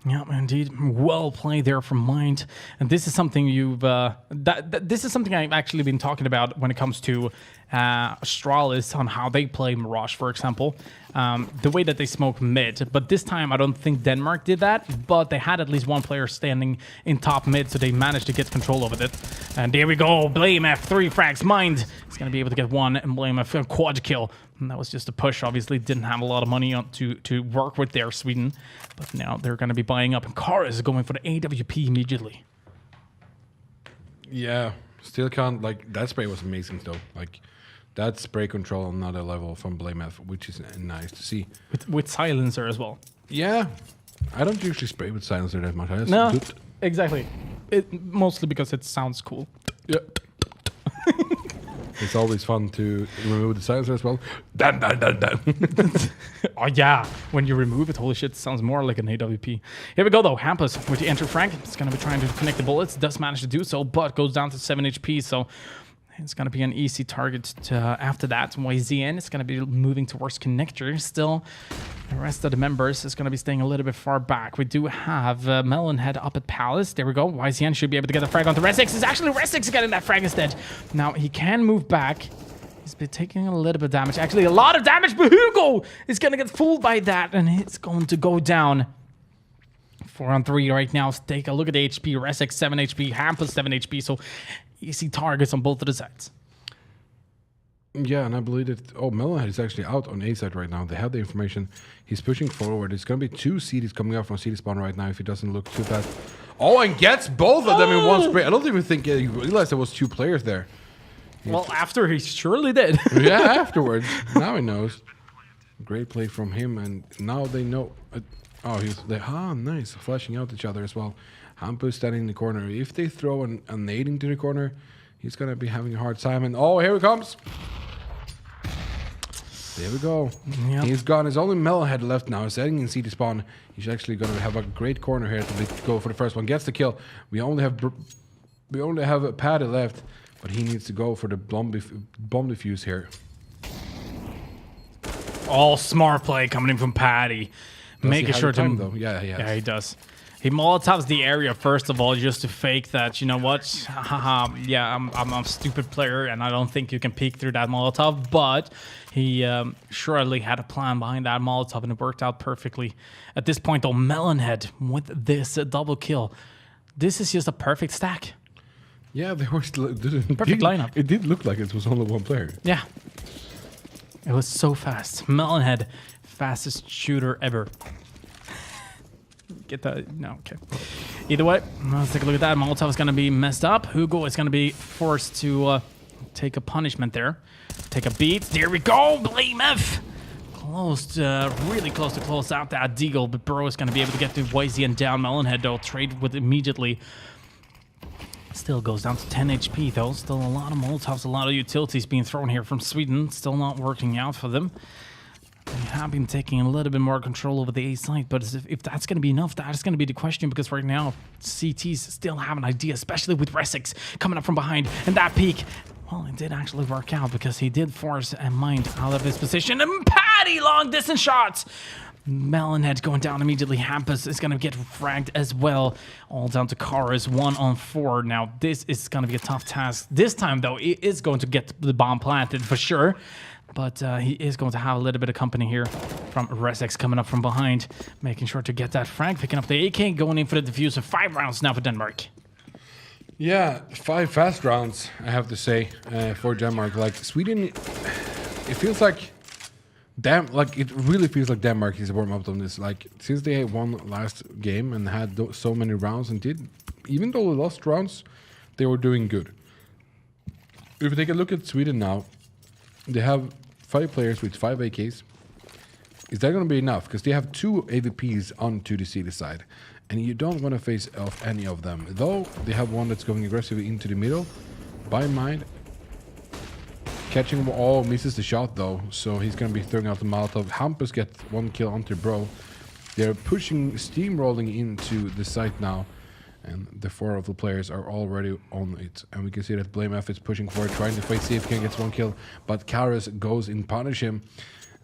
Yeah, indeed. Well played there from Mind. And this is something you've... this is something I've actually been talking about when it comes to Astralis on how they play Mirage, for example. The way that they smoke mid. But this time, I don't think Denmark did that. But they had at least one player standing in top mid, so they managed to get control of it. And there we go. BlameF, 3 frags. Mind is going to be able to get 1 and BlameF a quad kill. And that was just a push. Obviously, didn't have a lot of money to work with there, Sweden. But now they're going to be buying up. And Karis is going for the AWP immediately. Yeah, still can't... Like, that spray was amazing, though. Like, that spray control on another level from BlameF, which is nice to see. With silencer as well. Yeah. I don't usually spray with silencer that much. No, exactly. Mostly because it sounds cool. Yeah. It's always fun to remove the silencer as well. Dun, dun, dun, dun. Oh yeah, when you remove it, holy shit, it sounds more like an AWP. Here we go though, Hampus with the enter frag. It's gonna be trying to connect the bullets, does manage to do so, but goes down to 7 HP, so it's gonna be an easy target to, after that. YZN is gonna be moving towards connector. Still, the rest of the members is gonna be staying a little bit far back. We do have Melonhead up at Palace. There we go. YZN should be able to get a frag onto Resix. It's actually Resix getting that frag instead. Now he can move back. He's been taking a little bit of damage. Actually, a lot of damage, but Hugo is going to get fooled by that, and it's going to go down. 4-on-3 right now. Let's take a look at the HP. Resix, 7 HP. Hampus, 7 HP. So, easy targets on both of the sides. Yeah, and I believe that... Oh, Melonhead is actually out on A side right now. They have the information. He's pushing forward. It's going to be 2 CDs coming out from CD spawn right now if he doesn't look too fast. Oh, and gets both of them in one spray. I don't even think he realized there was 2 players there. Well, after he surely did. Yeah, afterwards. Now he knows. Great play from him, and now they know. Nice. Flashing out each other as well. Hampus standing in the corner. If they throw a nade into the corner, he's going to be having a hard time. And oh, here he comes. There we go. Yep. He's gone. There's only Melonhead left now. He's heading in CD spawn. He's actually going to have a great corner here to go for the first one. Gets the kill. We only have a Paddy left. But he needs to go for the bomb defuse here. All smart play coming in from Paddy. Making sure to... Though? Yeah, he does. He Molotovs the area, first of all, just to fake that, you know what? Haha, yeah, I'm a stupid player, and I don't think you can peek through that Molotov. But he surely had a plan behind that Molotov, and it worked out perfectly. At this point, though, Melonhead with this double kill. This is just a perfect stack. Yeah, they were still perfect lineup. It did look like it was only one player. Yeah. It was so fast. Melonhead, fastest shooter ever. Get that? No, okay. Either way, let's take a look at that. Molotov is going to be messed up. Hugo is going to be forced to take a punishment there. Take a beat. There we go. Blame F. Really close to close out that deagle, but Bro is going to be able to get to YZ and down. Melonhead, though, trade with immediately. Still goes down to 10 HP, though. Still a lot of Molotovs, a lot of utilities being thrown here from Sweden. Still not working out for them. They have been taking a little bit more control over the A site, but if that's going to be enough, that is going to be the question, because right now, CTs still have an idea, especially with Resix coming up from behind. And that peak, well, it did actually work out, because he did force a mind out of his position. And Paddy, long distance shots! Melonhead going down immediately. Hampus is going to get fragged as well. All down to Kara's 1-on-4. Now, this is going to be a tough task. This time, though, he is going to get the bomb planted for sure. But he is going to have a little bit of company here from Resix coming up from behind. Making sure to get that frag. Picking up the AK. Going in for the diffuser. 5 rounds now for Denmark. Yeah, 5 fast rounds, I have to say, for Denmark. Like, Sweden, it feels like... it really feels like Denmark is warm up on this. Like, since they won last game and had so many rounds and even though they lost rounds, they were doing good. If we take a look at Sweden now, they have 5 players with 5 AKs. Is that going to be enough? Because they have 2 AVPs onto the CD side, and you don't want to face off any of them. Though they have one that's going aggressively into the middle. By mind. Catching him all, misses the shot though, so he's going to be throwing out the Molotov. Hampus gets 1 kill onto Bro. They're pushing, steamrolling into the site now, and the 4 of the players are already on it. And we can see that Blame F is pushing forward, trying to fight, see if he can get 1 kill, but Karas goes in, punish him.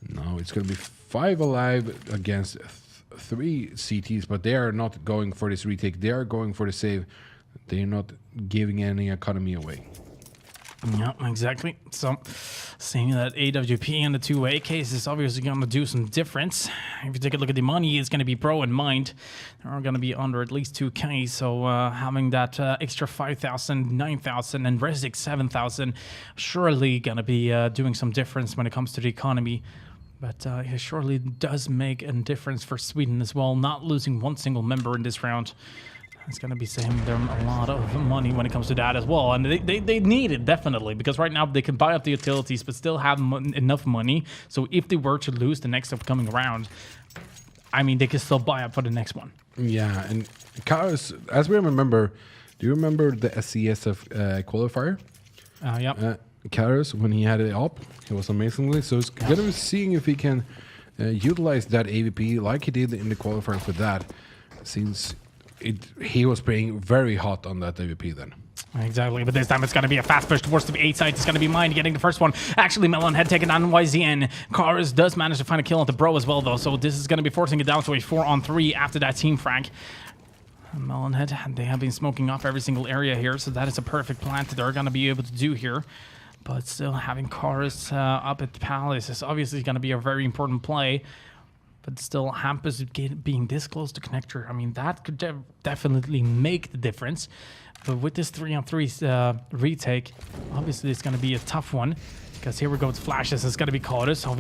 Now it's going to be 5 alive against 3 CTs, but they are not going for this retake. They are going for the save. They're not giving any economy away. Yeah, exactly. So, seeing that AWP and the 2 AKs is obviously going to do some difference. If you take a look at the money, it's going to be Bro in mind. They're going to be under at least 2K, so having that extra 5,000, 9,000, and Resix 7,000 surely going to be doing some difference when it comes to the economy. But it surely does make a difference for Sweden as well, not losing 1 single member in this round. It's going to be saving them a lot of money when it comes to that as well. And they need it, definitely, because right now they can buy up the utilities but still have enough money. So if they were to lose the next upcoming round, I mean, they can still buy up for the next one. Yeah, and Karas, as we remember, do you remember the SCSF qualifier? Yeah. Karras when he had it up. It was amazingly. So it's going to be seeing if he can utilize that AVP like he did in the qualifier for that, since he was playing very hot on that AVP then. Exactly, but this time it's going to be a fast push towards the A side. It's going to be Mind getting the first one. Actually, Melon had taken down YZN. Karras does manage to find a kill on the Bro as well, though, so this is going to be forcing it down to a 4-on-3 after that team frag. Melonhead, they have been smoking off every single area here, so that is a perfect plant that they're going to be able to do here. But still, having Karras up at Palace is obviously going to be a very important play. But still, Hampus being this close to connector, I mean, that could definitely make the difference. But with this 3-on-3 retake, obviously it's going to be a tough one. Because here we go with flashes. It's going to be Karras. So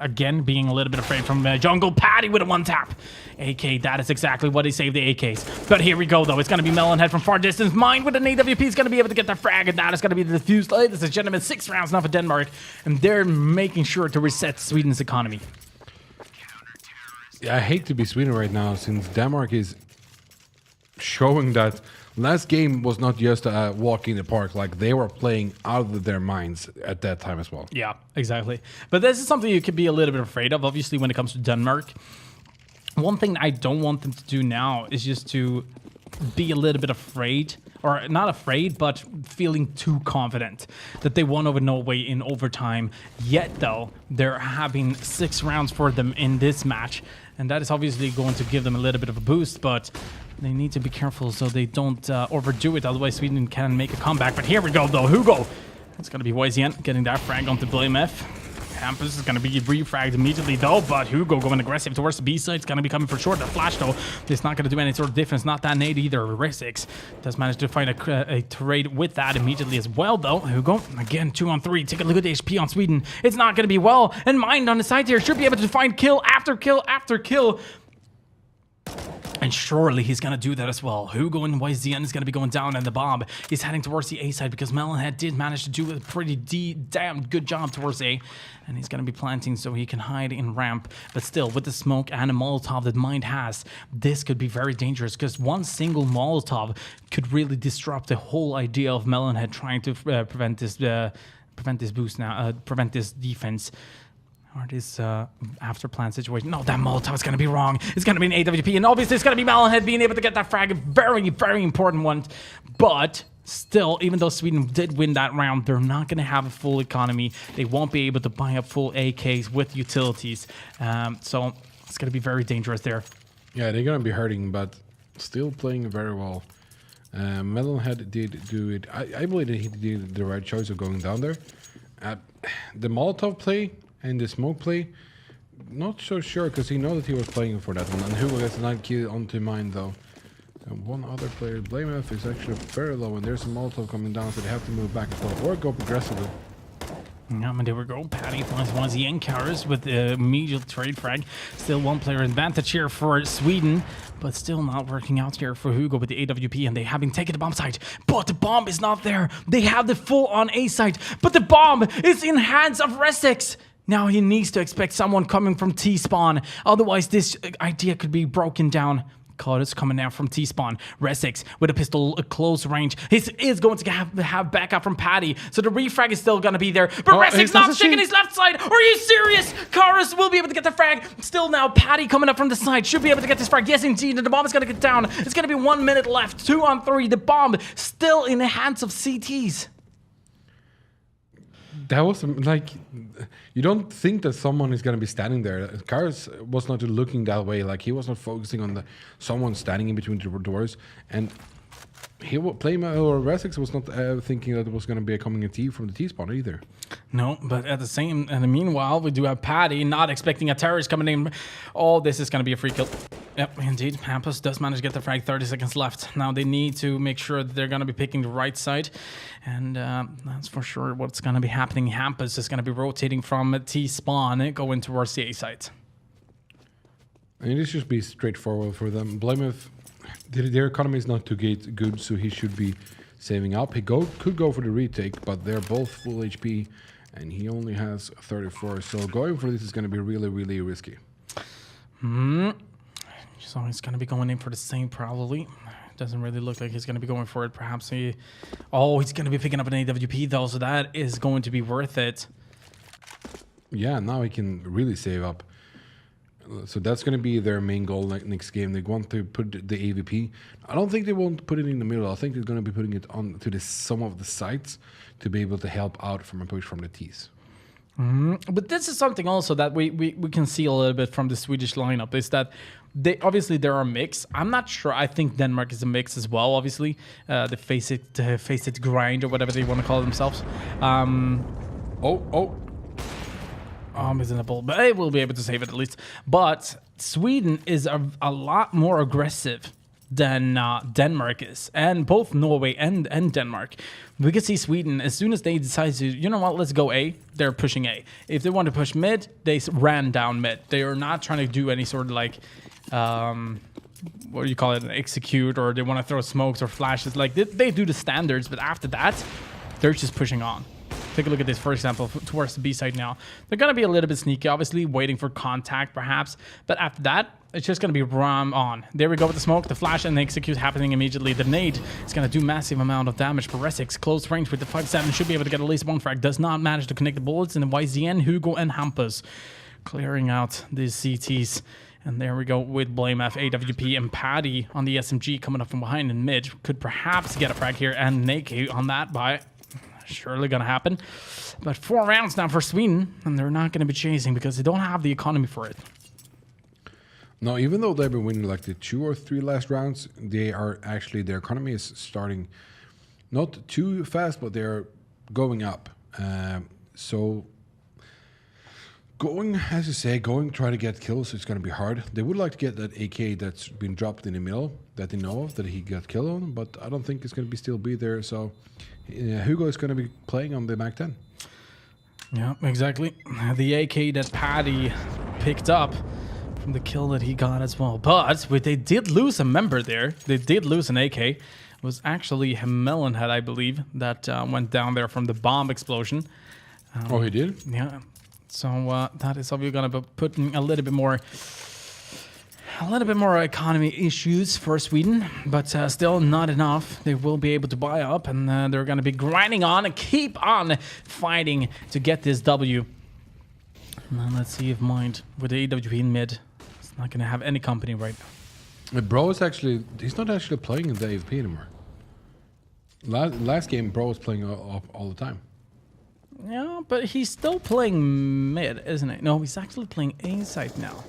again, being a little bit afraid from jungle. Patty with a one-tap. AK, that is exactly what he saved the AKs. But here we go, though. It's going to be Melonhead from far distance. Mind with an AWP is going to be able to get the frag. And that is going to be the defused. Ladies and gentlemen, 6 rounds now for Denmark. And they're making sure to reset Sweden's economy. I hate to be Sweden right now, since Denmark is showing that last game was not just a walk in the park. Like, they were playing out of their minds at that time as well. Yeah, exactly. But this is something you could be a little bit afraid of, obviously, when it comes to Denmark. One thing I don't want them to do now is just to be a little bit afraid, or not afraid, but feeling too confident that they won over Norway in overtime. Yet, though, they're having 6 rounds for them in this match. And that is obviously going to give them a little bit of a boost, but they need to be careful so they don't overdo it. Otherwise, Sweden can make a comeback. But here we go, though. Hugo. It's going to be YZN getting that frag onto Blame F. Hampus is going to be refragged immediately, though, but Hugo going aggressive towards the B side. It's going to be coming for short. The flash, though, it's not going to do any sort of difference. Not that nade either. Resix does manage to find a trade with that immediately as well, though. Hugo, again, 2-on-3. Take a look at the HP on Sweden. It's not going to be well. And Mind on the side here should be able to find kill after kill after kill. And surely he's going to do that as well. Hugo and YZN is going to be going down, and the bomb is heading towards the A side because Melonhead did manage to do a pretty damn good job towards A. And he's going to be planting so he can hide in ramp. But still, with the smoke and a Molotov that Mind has, this could be very dangerous because one single Molotov could really disrupt the whole idea of Melonhead trying to prevent this boost now, prevent this defense. Or this after plan situation. No, that Molotov is going to be wrong. It's going to be an AWP. And obviously, it's going to be Melonhead being able to get that frag. A very, very important one. But still, even though Sweden did win that round, they're not going to have a full economy. They won't be able to buy up full AKs with utilities. So it's going to be very dangerous there. Yeah, they're going to be hurting, but still playing very well. Melonhead did do it. I believe that he did the right choice of going down there. The Molotov play and the smoke play, not so sure, because he knows that he was playing for that one. And Hugo gets a 9 kill onto Mind, though. And one other player, Blame F, is actually very low, and there's a Molotov coming down, so they have to move back and forth or go progressively. Yeah, and there we go. Patty finds one of the Karras with the immediate trade frag. Still one player advantage here for Sweden, but still not working out here for Hugo with the AWP, and they have been taken the bomb site. But the bomb is not there. They have the full on A site, but the bomb is in hands of Resix. Now he needs to expect someone coming from T-spawn. Otherwise, this idea could be broken down. Karras coming out from T-spawn. Resix with a pistol at close range. He is going to have backup from Patty. So the refrag is still going to be there. But Resix not checking his left side. Are you serious? Karras will be able to get the frag. Still now, Patty coming up from the side. Should be able to get this frag. Yes, indeed. And the bomb is going to get down. It's going to be 1 minute left. 2-on-3. The bomb still in the hands of CTs. That was like, you don't think that someone is going to be standing there. Karras was not looking that way. Like, he was not focusing on someone standing in between the doors. And he will play, or Resix was not thinking that it was going to be coming a T from the T-spawn either. No, but at the meanwhile, we do have Patty not expecting a terrorist coming in. Oh, this is going to be a free kill. Yep, indeed. Hampus does manage to get the frag. 30 seconds left. Now they need to make sure that they're going to be picking the right side. And that's for sure what's going to be happening. Hampus is going to be rotating from T-spawn, going towards the A site. And this should be straightforward for them. Blameth, their economy is not too good, so he should be saving up. He could go for the retake, but they're both full HP, and he only has 34. So going for this is going to be really, really risky. So he's going to be going in for the same probably. Doesn't really look like he's going to be going for it. Perhaps he... Oh, he's going to be picking up an AWP, though, so that is going to be worth it. Yeah, now he can really save up. So that's going to be their main goal next game. They want to put the AVP. I don't think they won't put it in the middle. I think they're going to be putting it on to some of the sites to be able to help out from a push from the T's. But this is something also that we can see a little bit from the Swedish lineup is that they're a mix. I'm not sure. I think Denmark is a mix as well. Obviously, the face it grind or whatever they want to call themselves. Miserable, but they will be able to save it at least. But Sweden is a lot more aggressive than Denmark is, and both Norway and Denmark. We can see Sweden, as soon as they decide to, you know what, let's go A, they're pushing A. If they want to push mid, they ran down mid. They are not trying to do any sort of like, what do you call it, an execute, or they want to throw smokes or flashes. Like, they do the standards, but after that, they're just pushing on. Take a look at this, for example, towards the B side now. They're going to be a little bit sneaky, obviously, waiting for contact, perhaps. But after that, it's just going to be ram on. There we go with the smoke, the flash, and the execute happening immediately. The nade is going to do massive amount of damage for Resix. Close range with the 5-7 should be able to get at least one frag. Does not manage to connect the bullets. And then YZN, Hugo, and Hampus clearing out these CTs. And there we go with Blame F, AWP, and Paddy on the SMG coming up from behind in mid. Could perhaps get a frag here, and Naked on that by... Surely gonna happen. But 4 rounds now for Sweden, and they're not gonna be chasing because they don't have the economy for it. No, even though they've been winning like the 2 or 3 last rounds, they are actually, their economy is starting not too fast, but they're going up. So going, as you say, try to get kills, it's going to be hard. They would like to get that AK that's been dropped in the middle that they know of, that he got killed on, but I don't think it's going to still be there. So Hugo is going to be playing on the Mac 10. Yeah, exactly. The AK that Paddy picked up from the kill that he got as well. But they did lose a member there. They did lose an AK. It was actually Melonhead, I believe, that went down there from the bomb explosion. Oh, he did? Yeah. So that is obviously going to be putting a little bit more economy issues for Sweden, but still not enough. They will be able to buy up, and they're going to be grinding on and keep on fighting to get this W. Now let's see if Mind with the AWP in mid is not going to have any company right now. Bro is actually, he's not actually playing in the AFP anymore. Last game, Bro was playing all the time. Yeah, but he's still playing mid, isn't it? No, he's actually playing A side now.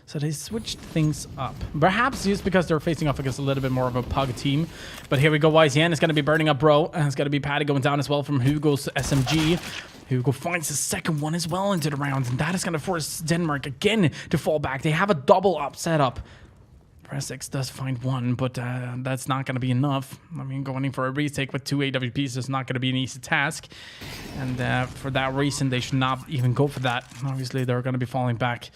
So they switched things up. Perhaps just because they're facing off against a little bit more of a pug team. But here we go, YZN is going to be burning up Bro. And it's going to be Paddy going down as well from Hugo's SMG. Hugo finds the second one as well into the round. And that is going to force Denmark again to fall back. They have a double up setup. Presix does find one, but that's not going to be enough. I mean, going in for a retake with 2 AWPs is not going to be an easy task. And for that reason, they should not even go for that. Obviously, they're going to be falling back.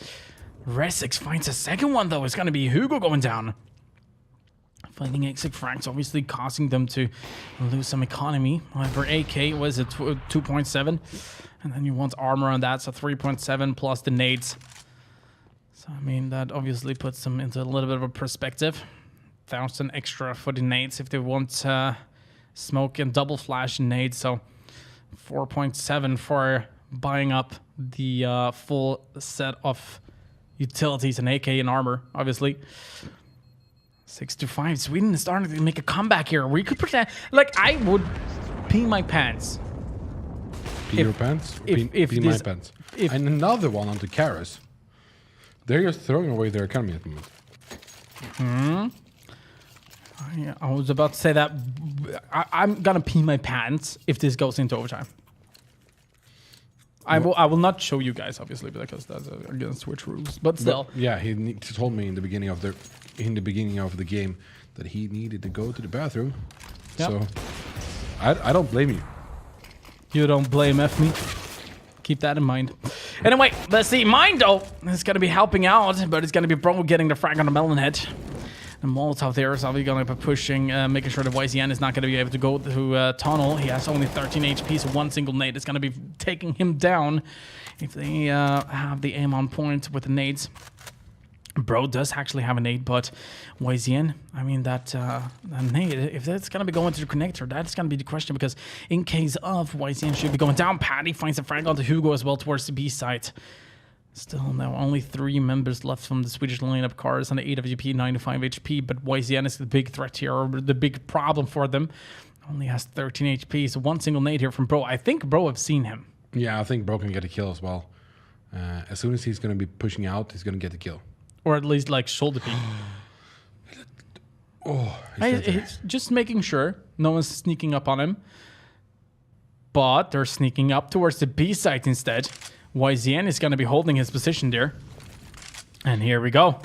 Resix finds a second one, though. It's going to be Hugo going down. Finding exit frags, obviously causing them to lose some economy. However, AK was at 2.7. And then you want armor on that, so 3.7 plus the nades. So, I mean, that obviously puts them into a little bit of a perspective. 1,000 extra for the nades if they want smoke and double flash nades. So, 4.7 for buying up the full set of utilities and AK and armor, obviously. 6-5. Sweden is starting to make a comeback here. We could pretend, like, I would pee my pants. Pee your pants? Pee my pants. And another one onto Karas. They're just throwing away their economy at the moment. I was about to say that I'm gonna pee my pants if this goes into overtime. I will not show you guys, obviously, because that's against Twitch rules. But still, yeah, he told me in the beginning of the game that he needed to go to the bathroom. Yep. So I don't blame you. You don't blame me. Keep that in mind. Anyway, let's see. Mindo is going to be helping out, but it's going to be Bro getting the frag on the Melonhead. The Molotov there is obviously going to be pushing, making sure that YZN is not going to be able to go to tunnel. He has only 13 HP, so one single nade is going to be taking him down if they have the aim on point with the nades. Bro does actually have a nade, but YZN, I mean, that nade, if that's going to be going to the connector, that's going to be the question, because in case of YZN should be going down, Patty finds a frag onto Hugo as well towards the B side. Still now only 3 members left from the Swedish lineup. Cars on the AWP, 95 HP, but YZN is the big threat here, or the big problem for them. Only has 13 HP, so one single nade here from Bro. I think Bro have seen him. Yeah, I think Bro can get a kill as well. As soon as he's going to be pushing out, he's going to get the kill. Or at least like shoulder peek. He's just making sure no one's sneaking up on him. But they're sneaking up towards the B site instead. YZN is going to be holding his position there. And here we go.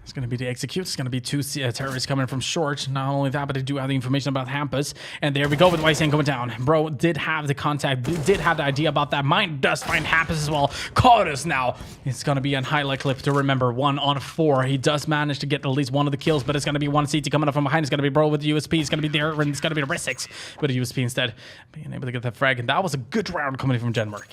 It's going to be the execute. It's going to be 2 terrorists coming from short. Not only that, but they do have the information about Hampus. And there we go with YZN going down. Bro did have the contact, did have the idea about that. Mine does find Hampus as well. Caught us now. It's going to be a highlight clip to remember. 1 on 4. He does manage to get at least one of the kills, but it's going to be one CT coming up from behind. It's going to be Bro with the USP. It's going to be there, and it's going to be the Resix with a USP instead. Being able to get that frag. And that was a good round coming from Denmark.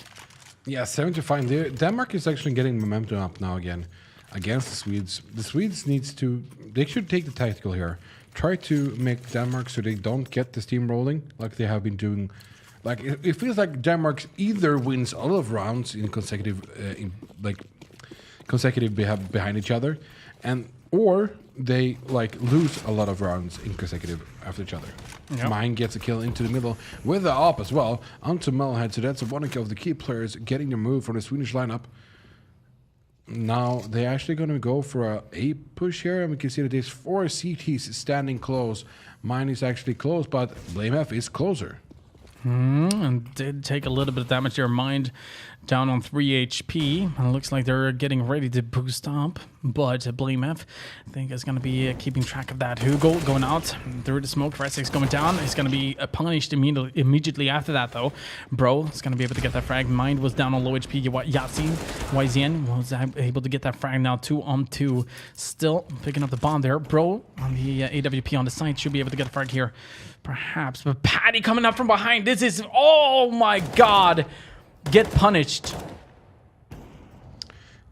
Yeah, 75 there. Denmark is actually getting momentum up now again. Against the Swedes. The Swedes needs to, they should take the tactical here. Try to make Denmark so they don't get the steam rolling like they have been doing. Like it feels like Denmark either wins a lot of rounds in consecutive, behind each other, and or they like lose a lot of rounds in consecutive after each other. Yep. Mine gets a kill into the middle with the op as well onto Melonhead. So that's one of the key players getting the move from the Swedish lineup. Now they're actually going to go for a push here, and we can see that there's 4 CTs standing close. Mine is actually close, but BlameF is closer. And did take a little bit of damage there. Mind down on 3 HP. And it looks like they're getting ready to boost up. But BlameF, I think, is going to be keeping track of that. Hugo going out through the smoke. Resix going down. He's going to be punished immediately after that, though. Bro is going to be able to get that frag. Mind was down on low HP. Yasin, YZN was able to get that frag now. 2 on 2. Still picking up the bomb there. Bro on the AWP on the side should be able to get the frag here. Perhaps. But Patty coming up from behind. This is... Oh, my God. Get punished.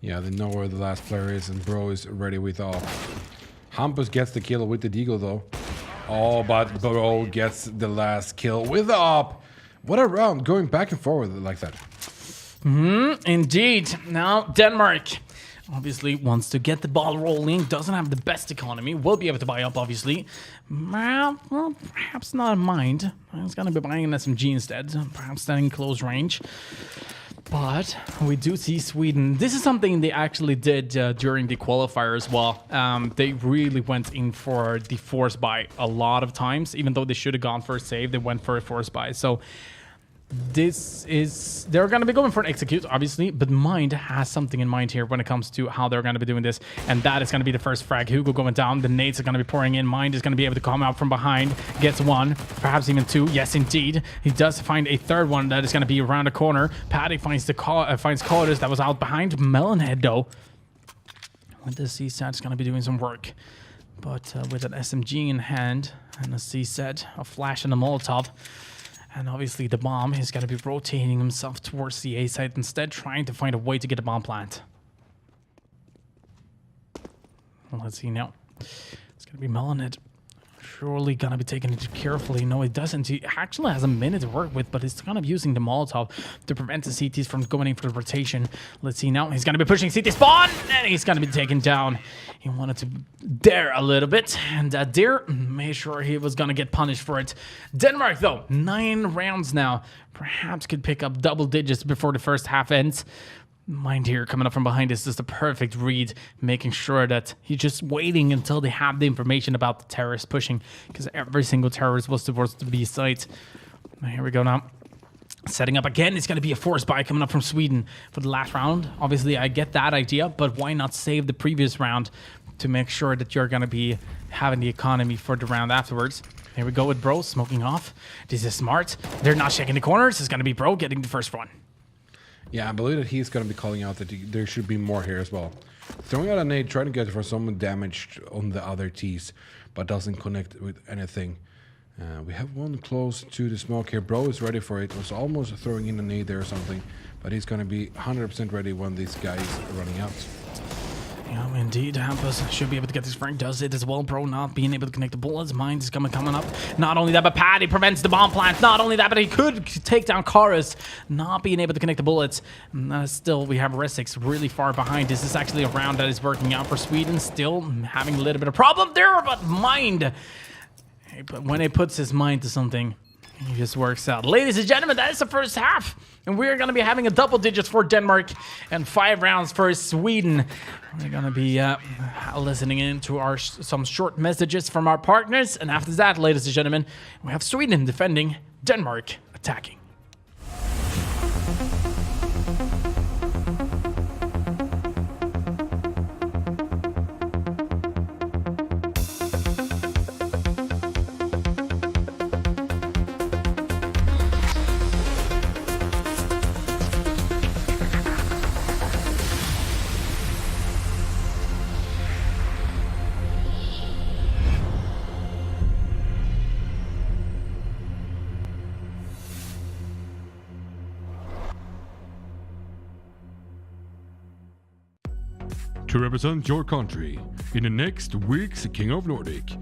Yeah, they know where the last player is, and Bro is ready with all. Hampus gets the kill with the deagle, though. Oh, but Bro gets the last kill with the op. What a round, going back and forward like that. Indeed. Now, Denmark obviously wants to get the ball rolling, doesn't have the best economy, will be able to buy up, obviously. Well, perhaps not in mind. He's going to be buying an SMG instead, perhaps standing close range. But we do see Sweden. This is something they actually did during the qualifier as well. They really went in for the force buy a lot of times. Even though they should have gone for a save, they went for a force buy. So they're going to be going for an execute, obviously, but Mind has something in mind here when it comes to how they're going to be doing this, and that is going to be the first frag. Hugo going down, the nades are going to be pouring in. Mind is going to be able to come out from behind, gets 1, perhaps even 2. Yes, indeed, he does find a third one that is going to be around the corner. Patty finds Codus that was out behind. Melonhead, though, with the CSAT, is going to be doing some work, but with an SMG in hand and a CSAT, a flash and a Molotov. And obviously the bomb is going to be rotating himself towards the A site instead, trying to find a way to get a bomb plant. Well, let's see now. It's going to be Melonhead. Surely going to be taking it carefully. No, it doesn't. He actually has a minute to work with, but he's kind of using the Molotov to prevent the CTs from going in for the rotation. Let's see now. He's going to be pushing CT spawn, and he's going to be taken down. He wanted to dare a little bit, and that dare made sure he was going to get punished for it. Denmark, though, 9 rounds now. Perhaps could pick up double digits before the first half ends. Mind here coming up from behind is just a perfect read, making sure that he's just waiting until they have the information about the terrorists pushing, because every single terrorist was towards the B site. Here we go now. Setting up again. It's going to be a force buy coming up from Sweden for the last round. Obviously, I get that idea, but why not save the previous round to make sure that you're going to be having the economy for the round afterwards? Here we go with Bro smoking off. This is smart. They're not checking the corners. It's going to be Bro getting the first one. Yeah, I believe that he's going to be calling out that there should be more here as well. Throwing out a nade, trying to get for some damage on the other tees, but doesn't connect with anything. We have one close to the smoke here. Bro is ready for it. Was almost throwing in a nade there or something, but he's going to be 100% ready when this guy is running out. Yeah, indeed, Hampus should be able to get this. Frank does it as well, bro. Not being able to connect the bullets. Mine is coming up. Not only that, but Paddy prevents the bomb plant. Not only that, but he could take down Chorus. Not being able to connect the bullets. Still, we have Resix really far behind. This is actually a round that is working out for Sweden. Still having a little bit of problem there, but mind. But when he puts his mind to something, it just works out. Ladies and gentlemen, that is the first half. And we're going to be having a double digits for Denmark and 5 rounds for Sweden. We're going to be listening in to some short messages from our partners. And after that, ladies and gentlemen, we have Sweden defending, Denmark attacking. To represent your country in the next week's King of Nordic.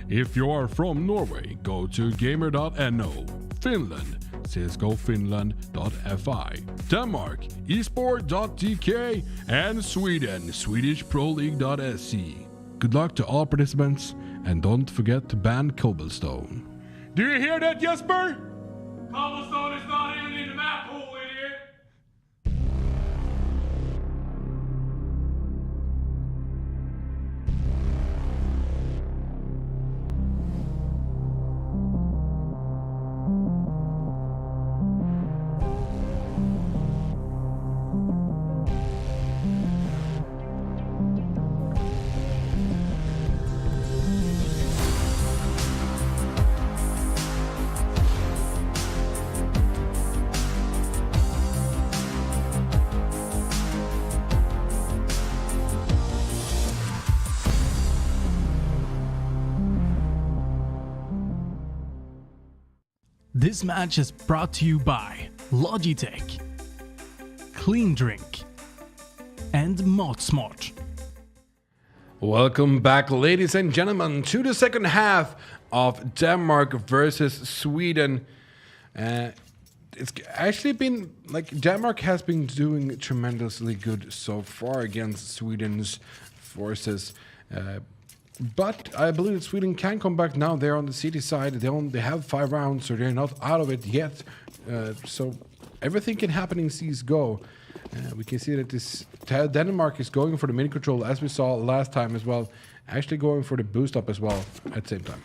If you are from Norway, go to gamer.no. Finland, csgofinland.fi. Denmark, esport.tk. And Sweden, swedishproleague.se. Good luck to all participants, and don't forget to ban cobblestone. Do you hear that, Jesper? Cobblestone is not even in the map pool, idiot. This match is brought to you by Logitech, Clean Drink, and Modsmart. Welcome back, ladies and gentlemen, to the second half of Denmark versus Sweden. It's actually been, Denmark has been doing tremendously good so far against Sweden's forces. But I believe that Sweden can come back now. They're on the city side. They have 5 rounds, so they're not out of it yet. So everything can happen in CSGO. We can see that this Denmark is going for the mini control, as we saw last time as well. Actually going for the boost up as well at the same time.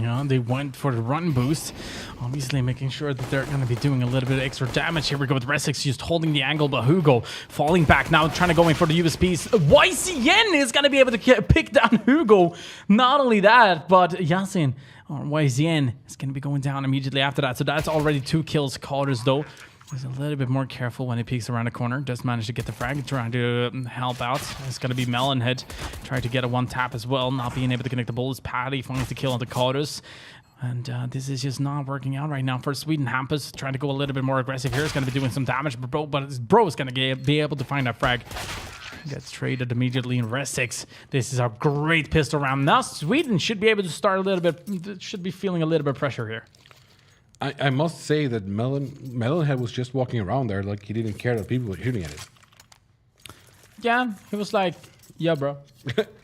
Yeah, they went for the run boost. Obviously making sure that they're going to be doing a little bit of extra damage. Here we go with Resix just holding the angle, but Hugo falling back now, trying to go in for the USPs. YCN is going to be able to pick down Hugo. Not only that, but Yasin, or YCN, is going to be going down immediately after that. So that's already 2 kills. Callers, though, is a little bit more careful when he peeks around the corner. Does manage to get the frag, trying to help out. It's going to be Melonhead trying to get a 1-tap as well, not being able to connect the bullets. Paddy finds the kill on the Callers. And this is just not working out right now for Sweden. Hampus trying to go a little bit more aggressive here. It's going to be doing some damage, but bro is going to be able to find that frag. Gets traded immediately in Resix. This is a great pistol round. Now Sweden should be able to start a little bit, should be feeling a little bit of pressure here. I must say that Melonhead was just walking around there like he didn't care that people were shooting at it. Yeah, he was like, yeah, bro.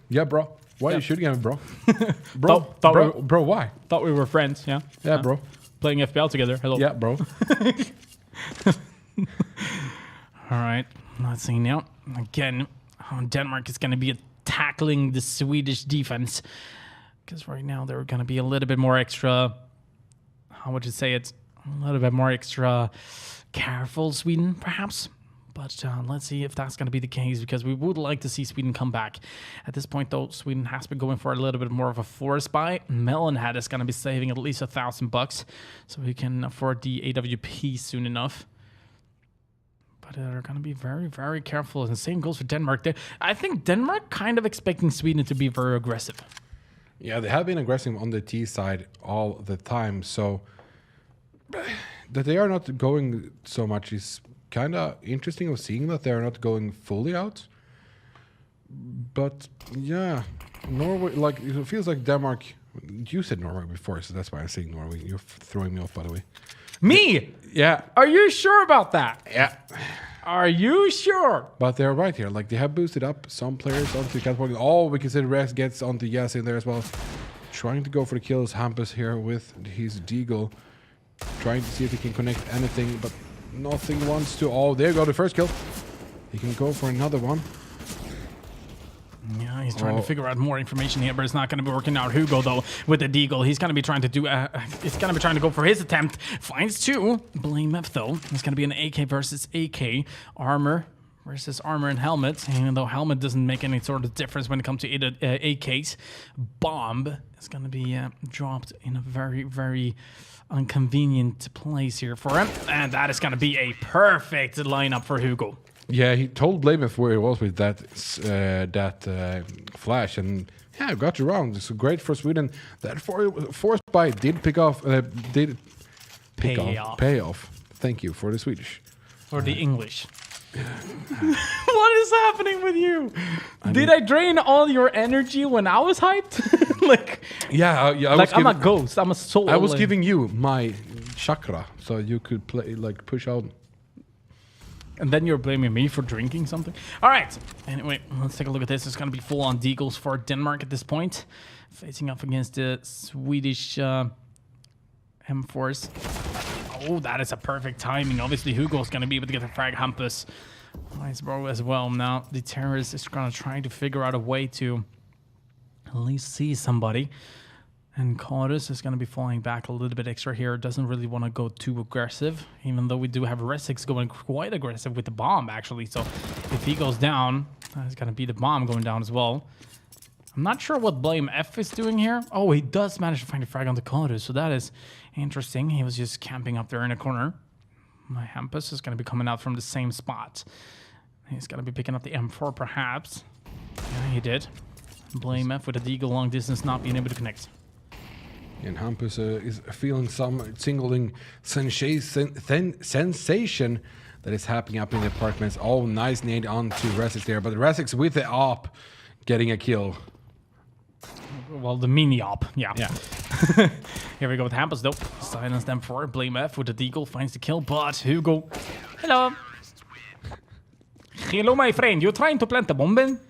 Yeah, bro. Why are you shooting at me, bro? Bro, why? Thought we were friends, yeah. Yeah, bro. Playing FPL together, hello. Yeah, bro. All right, let's see now. Again, Denmark is going to be tackling the Swedish defense. Because right now they're going to be a little bit more extra... How would you say it? A little bit more extra careful, Sweden, perhaps. But let's see if that's going to be the case, because we would like to see Sweden come back. At this point, though, Sweden has been going for a little bit more of a force buy. Melonhead is going to be saving at least $1,000, so he can afford the AWP soon enough. But they're going to be very, very careful. And the same goes for Denmark. I think Denmark kind of expecting Sweden to be very aggressive. Yeah, they have been aggressive on the T side all the time, so that they are not going so much is kind of interesting of seeing that they are not going fully out. But yeah, Norway, like, it feels like Denmark. You said Norway before, so that's why I'm saying Norway. You're throwing me off, by the way. Me? Yeah. Are you sure about that? Yeah. Are you sure? But they're right here. Like, they have boosted up some players onto catapult. Oh, we can see Rex gets onto Yes in there as well. Trying to go for the kills. Hampus here with his Deagle. Trying to see if he can connect anything, but nothing wants to. Oh, there you go, the first kill. He can go for another one. Yeah, he's trying to figure out more information here, but it's not going to be working out. Hugo, though, with the Deagle, he's going to be trying to do. He's going to be trying to go for his attempt. Finds two. Blame F, though. It's going to be an AK versus AK. Armor versus armor and helmet. Even though helmet doesn't make any sort of difference when it comes to AKs. Bomb is going to be dropped in a very, very inconvenient place here for him. And that is going to be a perfect lineup for Hugo. Yeah, he told Blameth where he was with that flash, and yeah, got you wrong. It's great for Sweden. That force buy did pay off. Thank you for the Swedish. For the English. What is happening with you? Did I drain all your energy when I was hyped? Like, yeah, I'm a ghost. I'm a soul. I was giving you my chakra so you could play, like, push out. And then you're blaming me for drinking something? All right. Anyway, let's take a look at this. It's going to be full-on Deagles for Denmark at this point. Facing off against the Swedish M-Force. Oh, that is a perfect timing. Obviously, Hugo's going to be able to get the frag. Hampus. Nice bro as well. Now, the terrorist is going to try to figure out a way to at least see somebody. And Chorus is going to be falling back a little bit extra here. Doesn't really want to go too aggressive, even though we do have Resix going quite aggressive with the bomb, actually. So if he goes down, it's going to be the bomb going down as well. I'm not sure what Blame F is doing here. Oh, he does manage to find a frag on the Chorus, so that is interesting. He was just camping up there in a corner. My Hampus is going to be coming out from the same spot. He's going to be picking up the M4, perhaps. Yeah, he did. Blame F with a Deagle long distance not being able to connect. And Hampus is feeling some tingling sensation that is happening up in the apartments. Oh, nice nade onto Resix there, but Resix with the op getting a kill. Well, the mini op, yeah. Yeah. Here we go with Hampus, though. Silence them for Blame F with the Deagle, finds the kill, but Hugo. Hello. Hello, my friend. You trying to plant the bomb?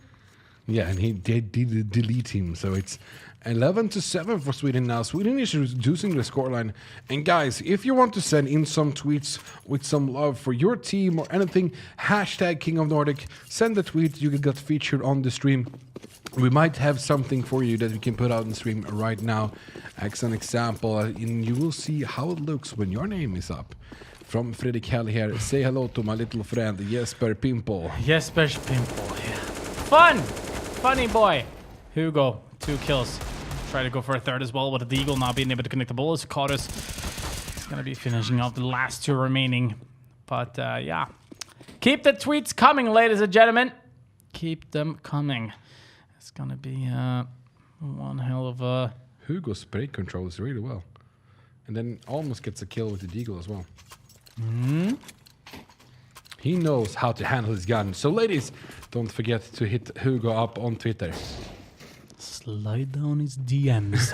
Yeah, and he did delete him, so it's 11-7 for Sweden now. Sweden is reducing the scoreline. And guys, if you want to send in some tweets with some love for your team or anything, hashtag King of Nordic, send the tweet. You get featured on the stream. We might have something for you that we can put out in the stream right now. As an example, and you will see how it looks when your name is up. From Fredrik Hell here, say hello to my little friend Jesper Pimple. Jesper Pimple, yeah. Fun! Funny boy. Hugo, 2 kills. Try to go for a third as well, but the Deagle not being able to connect the bullets. Chorus is going to be finishing off the last 2 remaining. But yeah. Keep the tweets coming, ladies and gentlemen. Keep them coming. It's going to be one hell of a... Hugo spray controls really well. And then almost gets a kill with the Deagle as well. Mm-hmm. He knows how to handle his gun. So ladies, don't forget to hit Hugo up on Twitter. Slide down his DMs.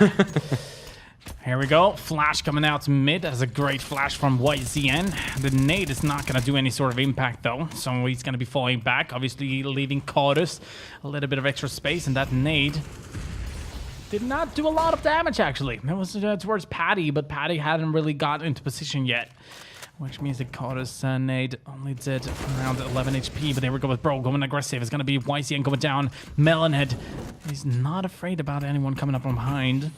Here we go. Flash coming out mid. That's a great flash from YZN. The nade is not going to do any sort of impact, though. So he's going to be falling back. Obviously, leaving Chorus a little bit of extra space. And that nade did not do a lot of damage, actually. It was towards Patty, but Patty hadn't really got into position yet. Which means that Chorus nade only did around 11 HP. But there we go with Bro going aggressive. It's going to be YCN going down. Melonhead. He's not afraid about anyone coming up from behind.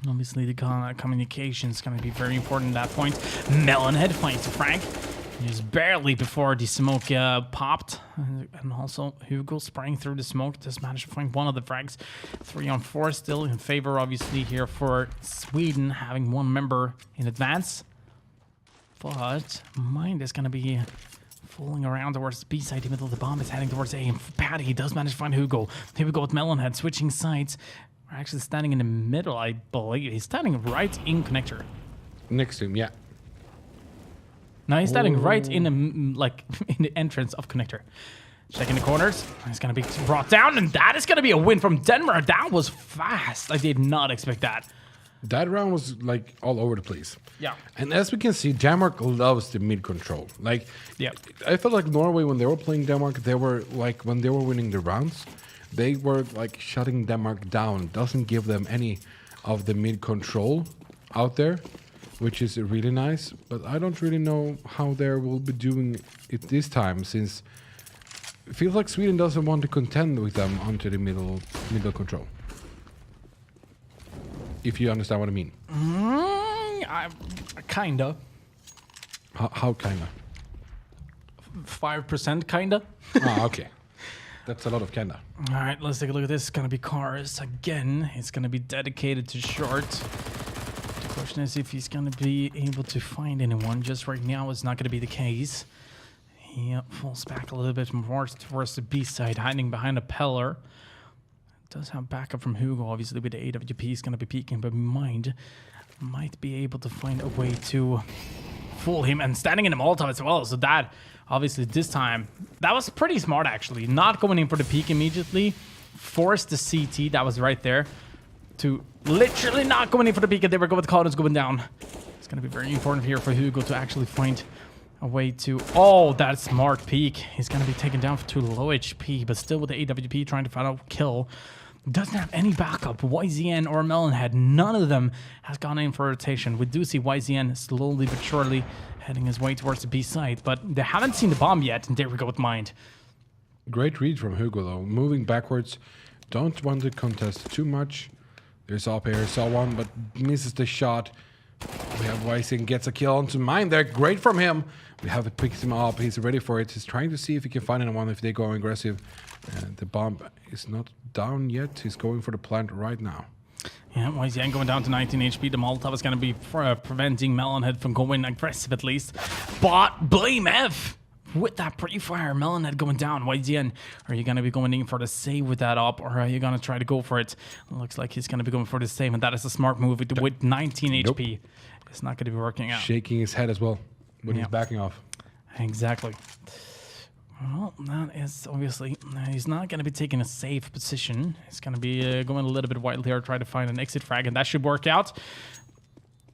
Obviously, the communication is going to be very important at that point. Melonhead finds the frag. Just barely before the smoke popped. And also, Hugo spraying through the smoke. Just managed to find one of the frags. 3-on-4 still in favor, obviously, here for Sweden, having one member in advance. But Mind is going to be fooling around towards the B side. The middle of the bomb is heading towards A. And Patty does manage to find Hugo. Here we go with Melonhead switching sides. We're actually standing in the middle, I believe. He's standing right in connector. Next to him, yeah. No, he's standing right in the in the entrance of connector. Checking the corners. He's going to be brought down, and that is going to be a win from Denmark. That was fast. I did not expect that. That round was like all over the place. Yeah. And as we can see, Denmark loves the mid control. Like, Yeah. I felt like Norway, when they were playing Denmark, they were like, when they were winning the rounds, they were like shutting Denmark down. Doesn't give them any of the mid control out there, which is really nice. But I don't really know how they will be doing it this time, since it feels like Sweden doesn't want to contend with them onto the middle control. If you understand what I mean. Kinda. How kinda? 5% kinda. Ah, okay. That's a lot of kinda. All right, let's take a look at this. It's going to be Cars again. It's going to be dedicated to short. The question is if he's going to be able to find anyone. Just right now, it's not going to be the case. He falls back a little bit more towards the B side, hiding behind a pillar. Does have backup from Hugo, obviously, with the AWP. He's going to be peeking, but might be able to find a way to fool him, and standing in the Molotov as well. So that, obviously, this time, that was pretty smart, actually. Not going in for the peek immediately. Forced the CT that was right there to literally not going in for the peek, and they were going with Cardus going down. It's going to be very important here for Hugo to actually find a way to... Oh, that smart peek. He's going to be taken down to low HP, but still with the AWP trying to find a kill. Doesn't have any backup. YZN or Melonhead, none of them has gone in for rotation. We do see YZN slowly but surely heading his way towards the B side, but they haven't seen the bomb yet, and there we go with Mind. Great read from Hugo, though. Moving backwards. Don't want to contest too much. There's up here. Saw one, but misses the shot. We have YZN gets a kill onto Mind there. Great from him. We have it picked him up. He's ready for it. He's trying to see if he can find anyone if they go aggressive. The bomb is not down yet. He's going for the plant right now. Yeah, YZN going down to 19 HP. The Molotov is going to be preventing Melonhead from going aggressive at least. But Blame F with that pre-fire. Melonhead going down. YZN, are you going to be going in for the save with that up, or are you going to try to go for it? Looks like he's going to be going for the save, and that is a smart move with 19 Nope. HP. It's not going to be working out. Shaking his head as well when he's backing off. Exactly. Well, that is obviously, he's not going to be taking a safe position. He's going to be going a little bit wild here, try to find an exit frag, and that should work out.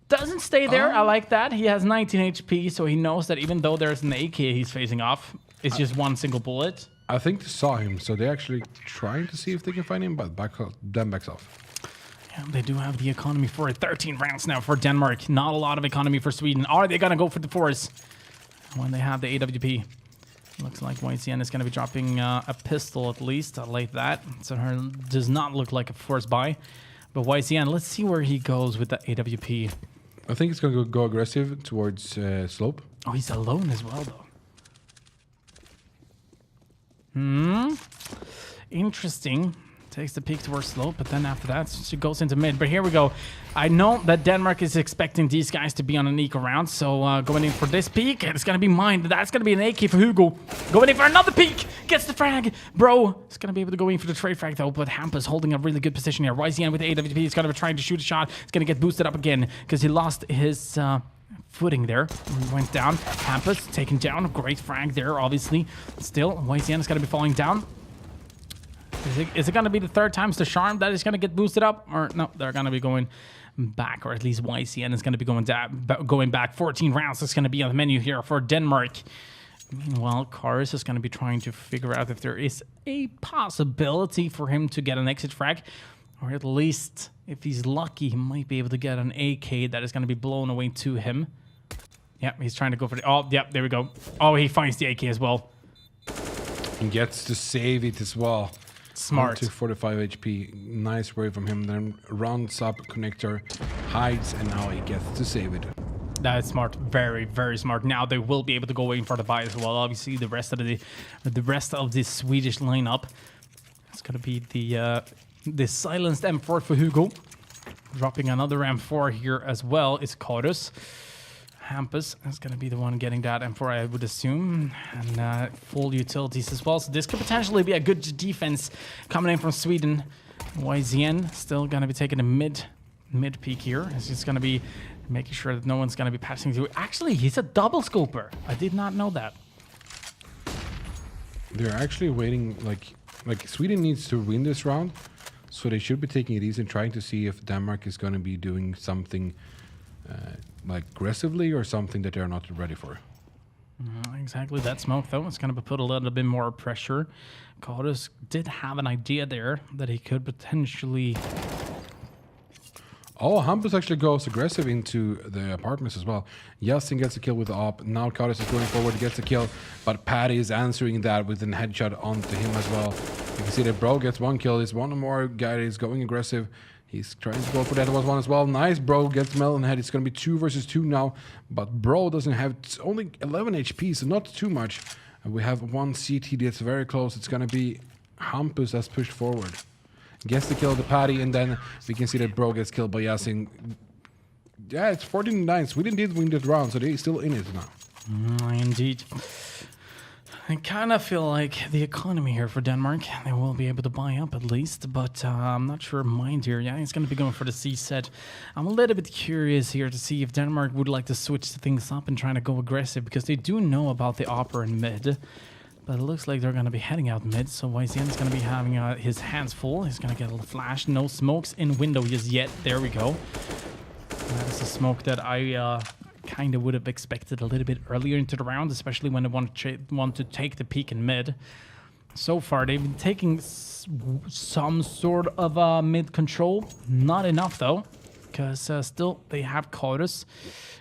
Doesn't stay there. I like that. He has 19 HP, so he knows that even though there's an AK he's facing off, it's just one single bullet. I think they saw him, so they're actually trying to see if they can find him, but backs off. Yeah, they do have the economy for it. 13 rounds now for Denmark. Not a lot of economy for Sweden. Are they going to go for the force when they have the AWP? Looks like YCN is going to be dropping a pistol at least. I like that. So her does not look like a force buy. But YCN, let's see where he goes with the AWP. I think it's going to go aggressive towards slope. Oh, he's alone as well, though. Interesting. Takes the peek towards slope, but then after that, she goes into mid. But here we go. I know that Denmark is expecting these guys to be on an eco round, so going in for this peek, it's going to be mine. That's going to be an AK for Hugo. Going in for another peek. Gets the frag. Bro, it's going to be able to go in for the trade frag, though, but Hampus holding a really good position here. YZN with the AWP. He's going to be trying to shoot a shot. It's going to get boosted up again because he lost his... footing there. Went down. Hampus taken down. Great frag there, obviously. Still, YZN is going to be falling down. Is it going to be the third time's the charm that is going to get boosted up? Or no, they're going to be going back, or at least YCN is going to be going back. 14 rounds is going to be on the menu here for Denmark. Meanwhile, Karis is going to be trying to figure out if there is a possibility for him to get an exit frag, or at least, if he's lucky, he might be able to get an AK that is going to be blown away to him. Yep, he's trying to go for the... Oh, yep, there we go. Oh, he finds the AK as well. He gets to save it as well. Smart. To 45 HP. Nice work from him. Then rounds up connector, hides, and now he gets to save it. That is smart. Very, very smart. Now they will be able to go in for the buy as well. Obviously, the rest of the Swedish lineup. It's gonna be the silenced M4 for Hugo. Dropping another M4 here as well is Cardus. Hampus is going to be the one getting that M4, I would assume, and full utilities as well. So this could potentially be a good defense coming in from Sweden. YZN still going to be taking a mid peek here. It's just going to be making sure that no one's going to be passing through. Actually, he's a double scoper. I did not know that. They're actually waiting, like Sweden needs to win this round, so they should be taking it easy and trying to see if Denmark is going to be doing something like aggressively or something that they're not ready for. Exactly. That smoke, though, is going to put a little bit more pressure. Codus did have an idea there that he could potentially... Oh, Hampus actually goes aggressive into the apartments as well. Yasin gets a kill with the op. Now Codus is going forward, gets a kill, but Patty is answering that with a headshot onto him as well. You can see that Bro gets one kill. There's one more guy that is going aggressive. He's trying to go for that one as well. Nice, Bro gets Melon head. It's going to be 2 versus 2 now, but Bro doesn't have only 11 HP, so not too much. And we have one CT that's very close. It's going to be Hampus that's pushed forward. Gets the kill of the Patty, and then we can see that Bro gets killed by Yasin. Yeah, it's 14-9. Sweden did win that round, so they're still in it now. Indeed. I kind of feel like the economy here for Denmark, they will be able to buy up at least, but I'm not sure mind here. Yeah, he's going to be going for the C set. I'm a little bit curious here to see if Denmark would like to switch things up and trying to go aggressive, because they do know about the Opera in mid. But it looks like they're going to be heading out mid, so YCN is going to be having his hands full. He's going to get a little flash. No smokes in window just yet. There we go. That is a smoke that I kind of would have expected a little bit earlier into the round, especially when they want to take the peak in mid. So far, they've been taking some sort of mid control. Not enough, though, because still they have Codus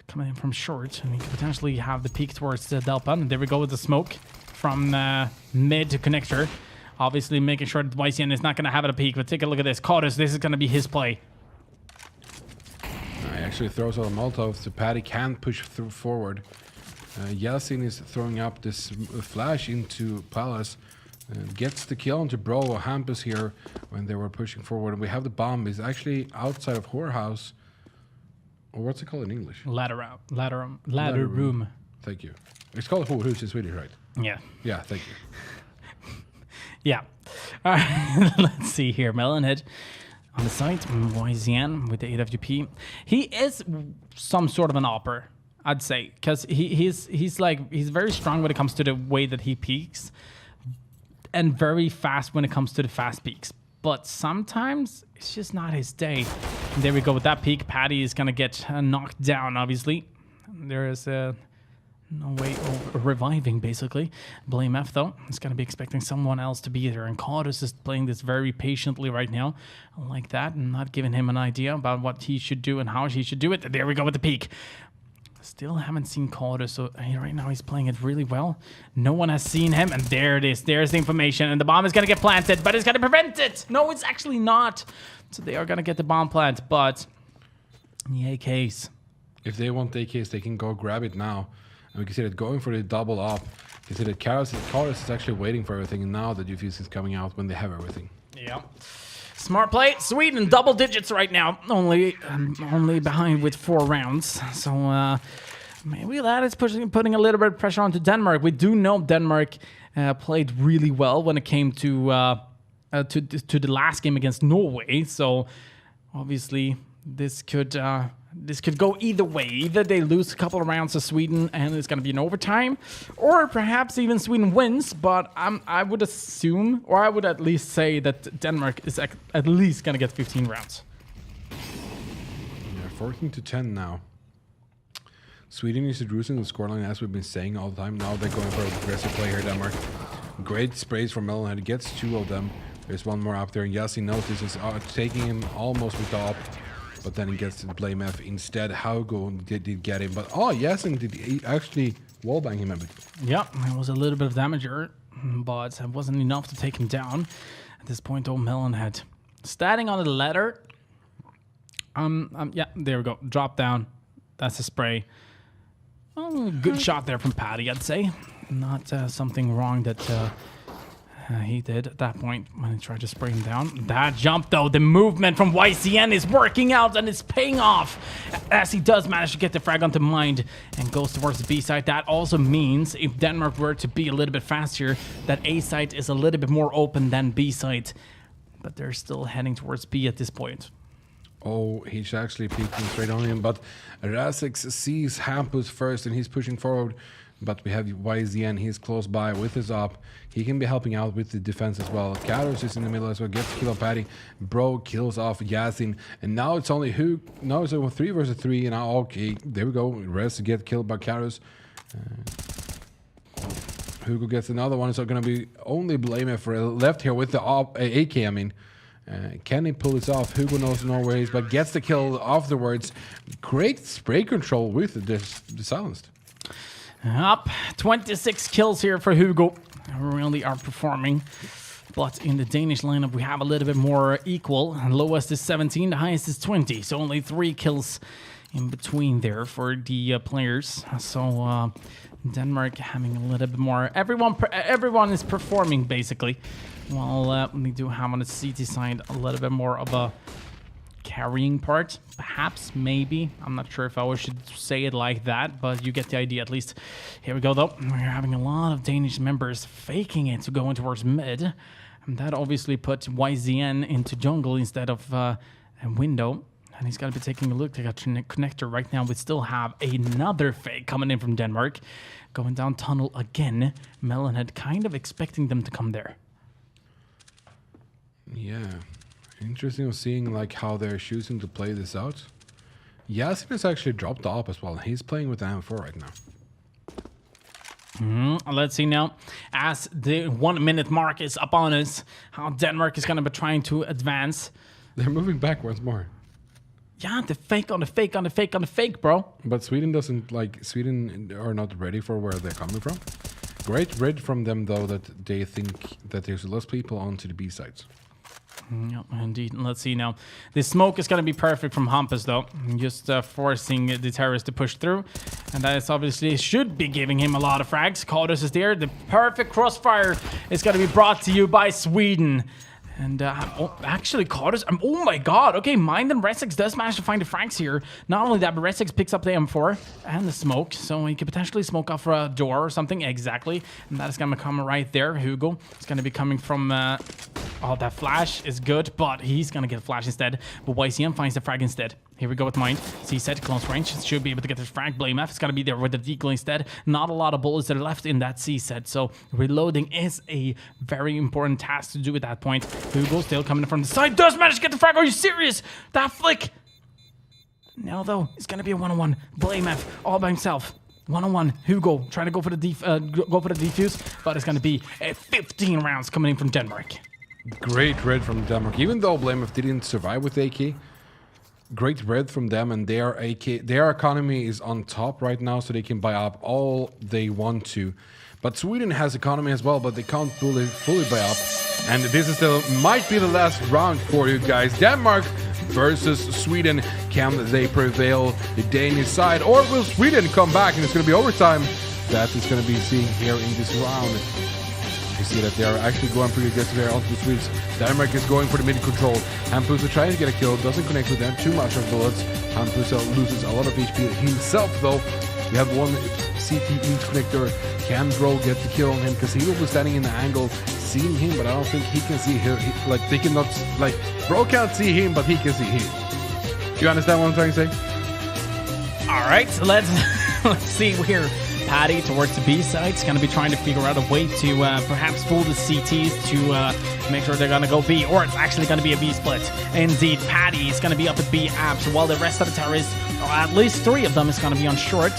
coming in from short, and he could potentially have the peak towards the Delpa. And there we go with the smoke from mid to connector. Obviously making sure that YCN is not going to have it a peak, but take a look at this. Codus, this is going to be his play. He actually throws out a Molotov, so Patty can't push through forward. Yasin is throwing up this flash into Palace. Gets the kill onto Bro. Hampus here when they were pushing forward. And we have the bomb. Is actually outside of Whorehouse. Or what's it called in English? Ladder room. Thank you. It's called Whorehouse in Swedish, right? Yeah. Yeah, thank you. Yeah. All right. Let's see here. Melonhead on the site. YZN with the AWP. He is some sort of an opper, I'd say, because he's very strong when it comes to the way that he peaks, and very fast when it comes to the fast peaks. But sometimes it's just not his day. And there we go with that peak. Patty is gonna get knocked down. Obviously, there is a. No way of reviving, basically. Blame F, though. He's going to be expecting someone else to be there. And Codus is playing this very patiently right now. I like that. And not giving him an idea about what he should do and how he should do it. There we go with the peak. Still haven't seen Codus. So right now he's playing it really well. No one has seen him. And there it is. There's the information. And the bomb is going to get planted. But it's going to prevent it. No, it's actually not. So they are going to get the bomb plant. But the AKs. If they want the AKs, they can go grab it now. And we can see that going for the double up. You can see that Codus is actually waiting for everything, and now the Diffuse is coming out when they have everything. Yeah. Smart play. Sweden double digits right now. Only behind with 4 rounds. So maybe that is putting a little bit of pressure onto Denmark. We do know Denmark played really well when it came to the last game against Norway. So obviously this could go either way. Either they lose a couple of rounds to Sweden and it's going to be an overtime, or perhaps even Sweden wins. But I would assume, or I would at least say, that Denmark is at least going to get 15 rounds. Yeah, 14-10 now. Sweden is reducing the scoreline, as we've been saying all the time. Now they're going for an aggressive play here, Denmark. Great sprays from Melonhead. He gets 2 of them. There's one more up there, and Yasin notices taking him almost with the op. But then he gets to blame F instead. Haugo did get him. But Yasin did actually wallbang him a bit. Yeah, it was a little bit of damage here, but it wasn't enough to take him down. At this point, though, Melonhead standing on the ladder. Yeah, there we go. Drop down. That's a spray. Oh, good shot there from Patty, I'd say. Not something wrong that he did at that point when he tried to spray him down. That jump, though, the movement from YCN is working out and it's paying off as he does manage to get the frag onto Mind and goes towards the B side. That also means if Denmark were to be a little bit faster, that A side is a little bit more open than B side. But they're still heading towards B at this point. Oh, he's actually peeking straight on him, but Razix sees Hampus first and he's pushing forward. But we have YZN, he's close by with his up. He can be helping out with the defense as well. Karos is in the middle as well, gets the kill on Patty. Bro kills off Yazin. And now it's only who? Now it's a 3 versus 3. And now, okay, there we go. Rest get killed by Karos. Hugo gets another one. So going to be only Blame for left here with the AK, I mean. Can he pull this off? Hugo knows no ways, but gets the kill afterwards. Great spray control with the silenced. Up 26 kills here for Hugo. Really are performing. But in the Danish lineup, we have a little bit more equal. Lowest is 17, the highest is 20. So only 3 kills in between there for the players. So Denmark having a little bit more. Everyone is performing basically. Well, we do have on the CT side a little bit more of a carrying part, perhaps, maybe. I'm not sure if I should say it like that, but you get the idea at least. Here we go, though. We're having a lot of Danish members faking it to go in towards mid. And that obviously puts YZN into jungle instead of a window. And he's got to be taking a look at a connector right now. We still have another fake coming in from Denmark. Going down tunnel again. Melonhead kind of expecting them to come there. Yeah. Interesting of seeing like how they're choosing to play this out. Yasin has actually dropped the op as well. He's playing with the M4 right now. Let's see now, as the 1 minute mark is upon us, how Denmark is going to be trying to advance. They're moving back once more. Yeah, the fake on the fake on the fake on the fake, bro. But Sweden Sweden are not ready for where they're coming from. Great read from them though that they think that there's less people onto the B sides. Yep, indeed. Let's see now. The smoke is going to be perfect from Hampus, though. Just forcing the terrorist to push through. And that is obviously should be giving him a lot of frags. Kaldus is there. The perfect crossfire is going to be brought to you by Sweden. And actually, Kaldus, oh my god. Okay, Mind and Resix does manage to find the frags here. Not only that, but Resix picks up the M4 and the smoke. So he could potentially smoke off a door or something. Exactly. And that is going to come right there. Hugo is going to be coming from... oh, that flash is good, but he's going to get a flash instead. But YCM finds the frag instead. Here we go with Mind. C-set, close range. Should be able to get the frag. Blame F is going to be there with the decoy instead. Not a lot of bullets that are left in that C-set. So reloading is a very important task to do at that point. Hugo still coming from the side. Does manage to get the frag. Are you serious? That flick. Now, though, it's going to be a one-on-one. Blame F all by himself. One-on-one. Hugo trying to go for the defuse. But it's going to be 15 rounds coming in from Denmark. Great red from Denmark. Even though Blamef didn't survive with AK, great red from them, and their economy is on top right now, so they can buy up all they want to. But Sweden has economy as well, but they can't fully buy up. And this is might be the last round for you guys. Denmark versus Sweden. Can they prevail the Danish side, or will Sweden come back and it's going to be overtime? That is going to be seen here in this round. You see that they are actually going pretty aggressive here onto the Swedes. Denmark is going for the mid control. Hampus trying to get a kill, doesn't connect with them too much of bullets. Hampus loses a lot of HP himself though. We have one CT connector. Can Bro get the kill on him because he will be standing in the angle, seeing him, but I don't think he can see him. They cannot, Bro can't see him, but he can see him. You understand what I'm trying to say? All right, so let's see here. Patty towards the B side is going to be trying to figure out a way to perhaps fool the CTs to make sure they're going to go B, or it's actually going to be a B split. Indeed, Patty is going to be up at B abs, while the rest of the terrorists, or at least 3 of them, is going to be on short.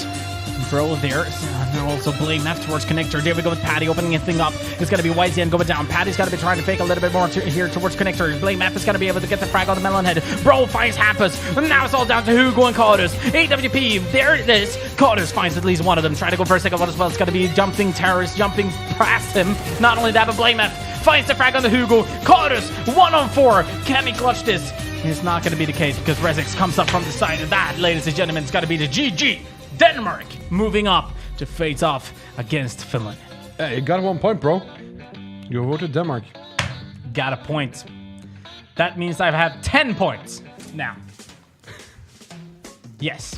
Bro there, and also Blame left towards connector. There we go with Patty opening anything up. It's going to be YZN going down. Patty's got to be trying to fake a little bit more here towards connector. Blame F is going to be able to get the frag on the melon head. Bro finds Hampus. And now it's all down to Hugo and Kaldus. AWP, there it is. Kaldus finds at least one of them. Trying to go for a second one as well. It's going to be jumping terrorist, jumping past him. Not only that, but Blame F finds the frag on the Hugo. Kaldus, 1-on-4. Can he clutch this? It's not going to be the case because Resix comes up from the side of that. Ladies and gentlemen, it's got to be the GG. Denmark moving up to face off against Finland. Hey, you got 1 point, bro. You voted Denmark. Got a point. That means I have 10 points now. Yes.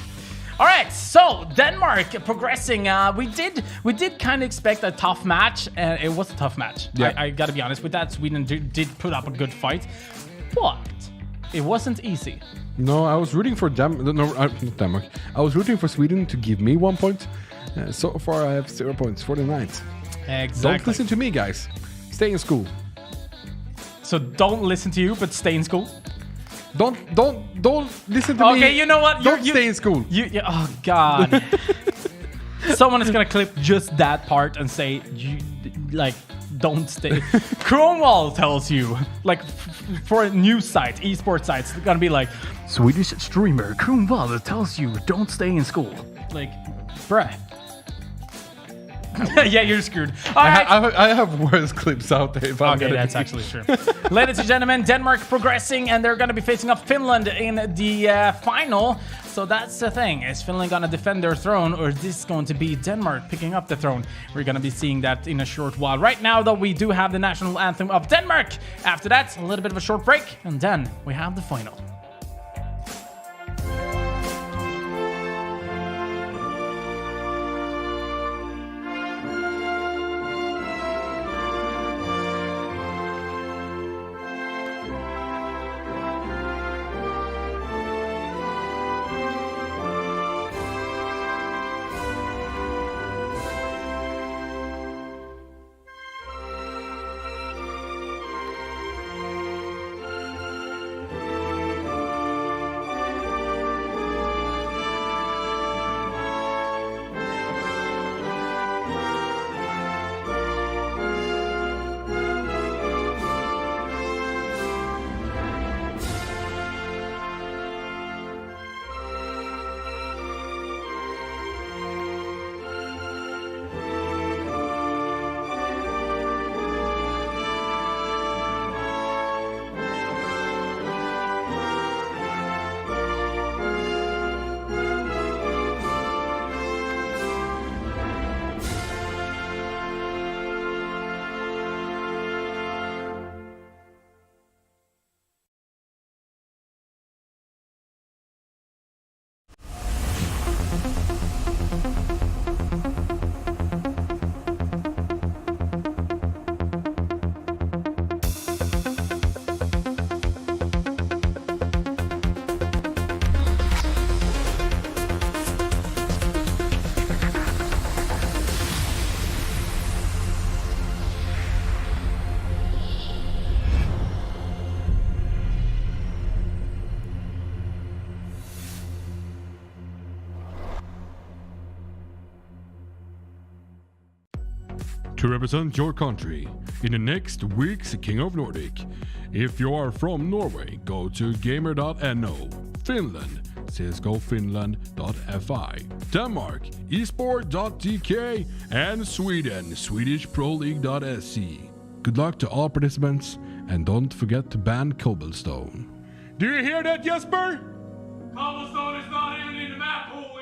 All right, so Denmark progressing. We did kind of expect a tough match, and it was a tough match. Yeah. I got to be honest with that. Sweden did put up a good fight, but it wasn't easy. No, I was rooting for not Denmark. I was rooting for Sweden to give me 1 point. So far, I have 0 points for the night. Exactly. Don't listen to me, guys. Stay in school. So don't listen to you, but stay in school. Don't listen to me. Okay, you know what? Don't stay in school. Oh God. Someone is gonna clip just that part and say, don't stay. Cromwell tells you, like, for news sites, esports sites, it's gonna be like, Swedish streamer Cromwell tells you, don't stay in school. Like, bruh. Yeah, you're screwed. All right. I have worse clips out there. If I'm Okay, that's actually true. Ladies and gentlemen, Denmark progressing, and they're going to be facing up Finland in the final. So that's the thing. Is Finland going to defend their throne, or is this going to be Denmark picking up the throne? We're going to be seeing that in a short while. Right now, though, we do have the national anthem of Denmark. After that, a little bit of a short break, and then we have the final. To represent your country in the next week's King of Nordic. If you are from Norway, go to gamer.no. Finland, csgofinland.fi. Denmark, esport.tk. And Sweden, swedishproleague.se. Good luck to all participants, and don't forget to ban cobblestone. Do you hear that, Jesper? Cobblestone is not even in the map pool, idiot.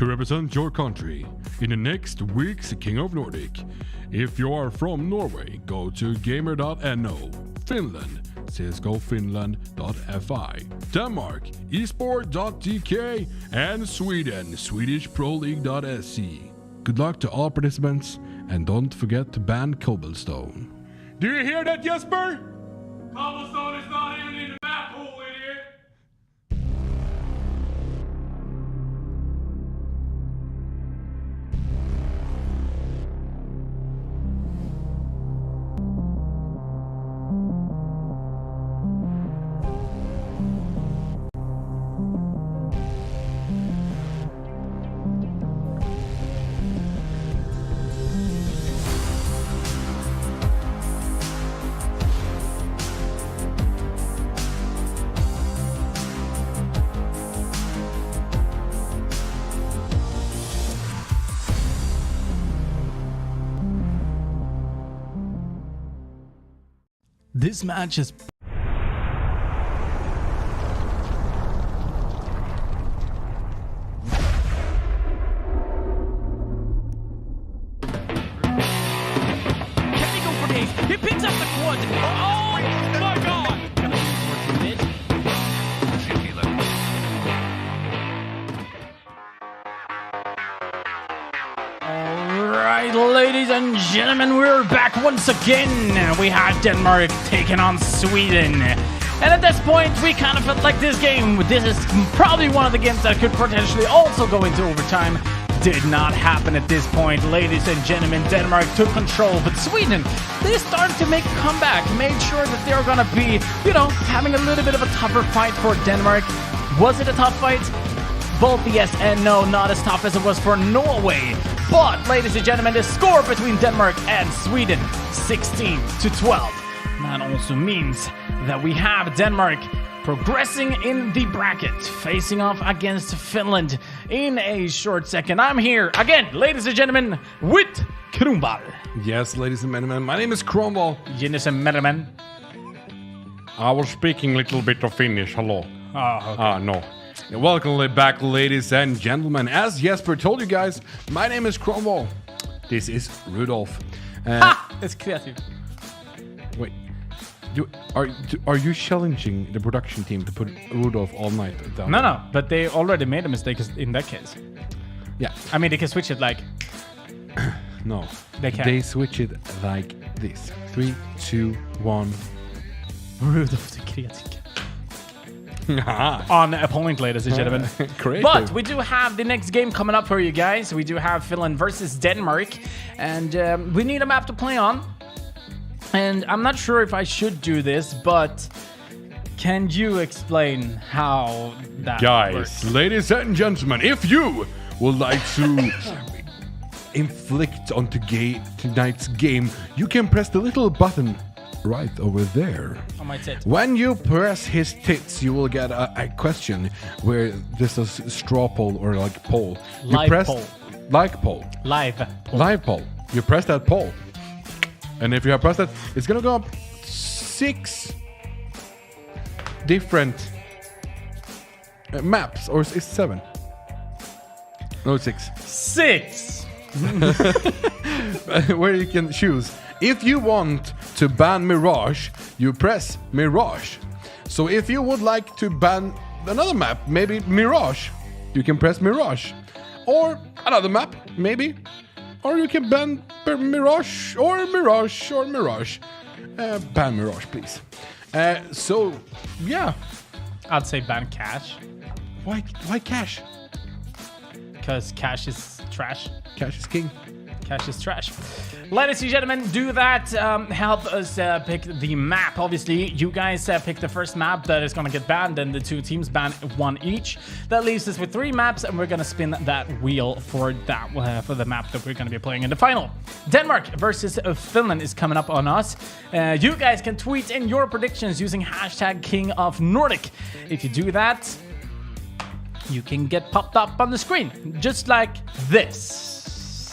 to represent your country in the next week's King of Nordic. If you are from Norway, go to gamer.no. Finland, csgofinland.fi. Denmark, esport.tk. And Sweden, swedishproleague.se. Good luck to all participants, and don't forget to ban cobblestone. Do you hear that, Jesper? Cobblestone is not even in the map pool, idiot. This match is He picks up the quad. Oh my god! Alright, ladies and gentlemen, we're back once again. We have Denmark taking on Sweden. And at this point, we kind of felt like this game, this is probably one of the games that could potentially also go into overtime. Did not happen at this point, ladies and gentlemen. Denmark took control, but Sweden, they started to make a comeback, made sure that they're gonna be, having a little bit of a tougher fight for Denmark. Was it a tough fight? Both yes and no, not as tough as it was for Norway. But, ladies and gentlemen, the score between Denmark and Sweden, 16-12. That also means that we have Denmark progressing in the bracket, facing off against Finland in a short second. I'm here again, ladies and gentlemen, with Kronwall. Yes, ladies and gentlemen, my name is Cromwell. Ladies and gentlemen. I was speaking a little bit of Finnish, hello. Okay. No. Welcome back, ladies and gentlemen. As Jesper told you guys, my name is Cromwell. This is Rudolph. It's creative. Wait, are you challenging the production team to put Rudolph all night down? No, but they already made a mistake in that case. Yeah. I mean, they can switch it like... No. They can. They switch it like this. 3, 2, 1. Rudolph the Creative. On a point, ladies and gentlemen. Creative. But we do have the next game coming up for you guys. We do have Finland versus Denmark. And we need a map to play on. And I'm not sure if I should do this, but can you explain how that Guys, works? ladies and gentlemen, if you would like to inflict onto tonight's game, you can press the little button right over there. On my tit. When you press his tits, you will get a question where this is straw poll or like poll. You Live press poll. Like poll. Live. Live poll. You press that poll. And if you have pressed that, it's gonna go up 6 different maps, or it's 7. No, it's 6. 6. Where you can choose. If you want to ban Mirage, you press Mirage. So if you would like to ban another map, maybe Mirage, you can press Mirage. Or another map, maybe. Or you can ban Mirage or Mirage or Mirage. Ban Mirage, please. So, yeah. I'd say ban Cash. Why Cash? Because Cash is trash. Cash is king. Cash is trash. Ladies and gentlemen, do that. Help us pick the map. Obviously, you guys pick the first map that is going to get banned, and the 2 teams ban 1 each. That leaves us with 3 maps, and we're going to spin that wheel for that for the map that we're going to be playing in the final. Denmark versus Finland is coming up on us. You guys can tweet in your predictions using hashtag King of Nordic. If you do that, you can get popped up on the screen, just like this.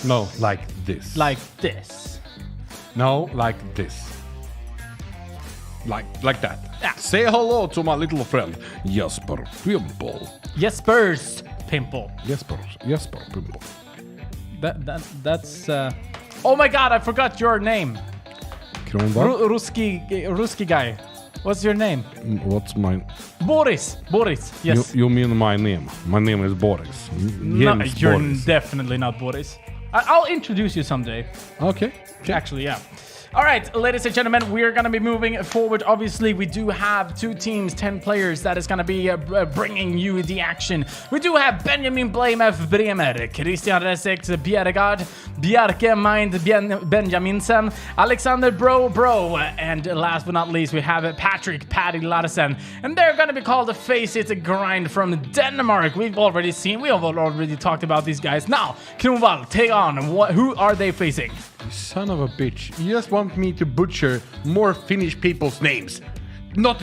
No, like this. Like this. No, like this. Like that. Yeah. Say hello to my little friend, Jesper Pimple. Jespers Pimple. Jesper Pimple. That's. Oh my God! I forgot your name. Kronwall. Ruski guy. What's your name? What's mine? Boris. Yes. You mean my name? My name is Boris. No, Jens you're Boris. definitely not Boris. I'll introduce you someday. Okay. Actually, yeah. All right, ladies and gentlemen, we're going to be moving forward. Obviously, we do have 2 teams, 10 players that is going to be bringing you the action. We do have Benjamin Blame F. Bremer, Christian Resex Bjerregard, Bjarke Mind Benjaminsen, Alexander Bro, and last but not least, we have Patrick Paddy Larsen. And they're going to be called the Face It Grind from Denmark. We have already talked about these guys. Now, Kronwall, take on. Who are they facing? You son of a bitch. You just want me to butcher more Finnish people's names. Not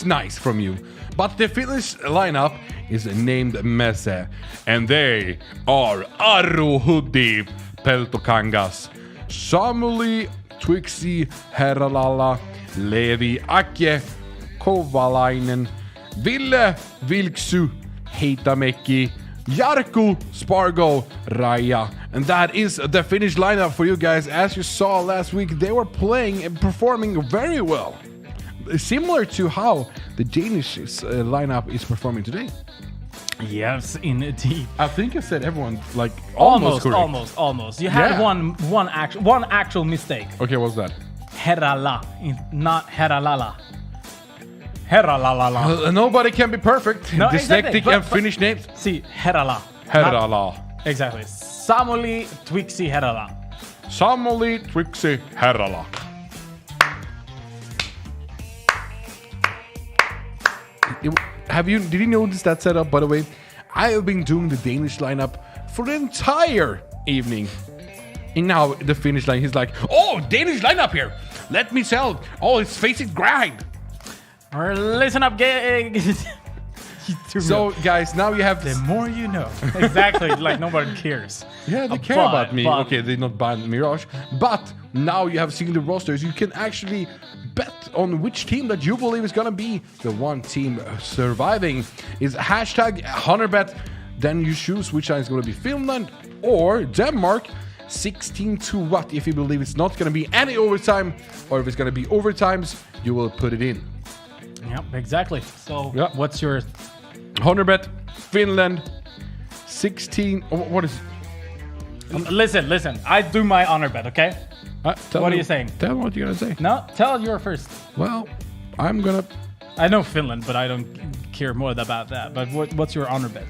nice from you. But the Finnish lineup is named Messe. And they are Aru Hudi Peltokangas, Samuli Twixi Herralala, Levi Ake Kovalainen, Ville Vilksu Heitamäki, Jarkku Spargo Raja. And that is the Finnish lineup for you guys. As you saw last week, they were playing and performing very well. Similar to how the Danish lineup is performing today. Yes, indeed. I think I said everyone like almost correct. Almost. You had Yeah. one actual mistake. Okay, what's that? Herrala, not Herralala. Herralala. Nobody can be perfect. No, Dyslexic exactly, and Finnish names. See, Herrala. Herrala. Exactly. Samuli Twixi Herrala. Samuli Twixi Herrala. Did you notice that setup, by the way? I have been doing the Danish lineup for the entire evening. And now the Finnish line, he's like, oh, Danish lineup here. Let me sell. Oh, it's Face It Grind. Or listen up, So, guys, now you have... the more you know. Exactly, like nobody cares. Yeah, they care about me. Okay, they not ban Mirage. But now you have seen the rosters. You can actually bet on which team that you believe is going to be the one team surviving. Is hashtag 100bet. Then you choose which one is going to be Finland or Denmark. 16 to what if you believe it's not going to be any overtime, or if it's going to be overtimes, you will put it in. Yep, exactly. So, Yep. what's your... 100bet, Finland, 16... what is... Listen. I do my honor bet, okay? What are you saying? Tell me what you're going to say. No, tell your first. Well, I'm going to... I know Finland, but I don't care more about that. But what's your honor bet?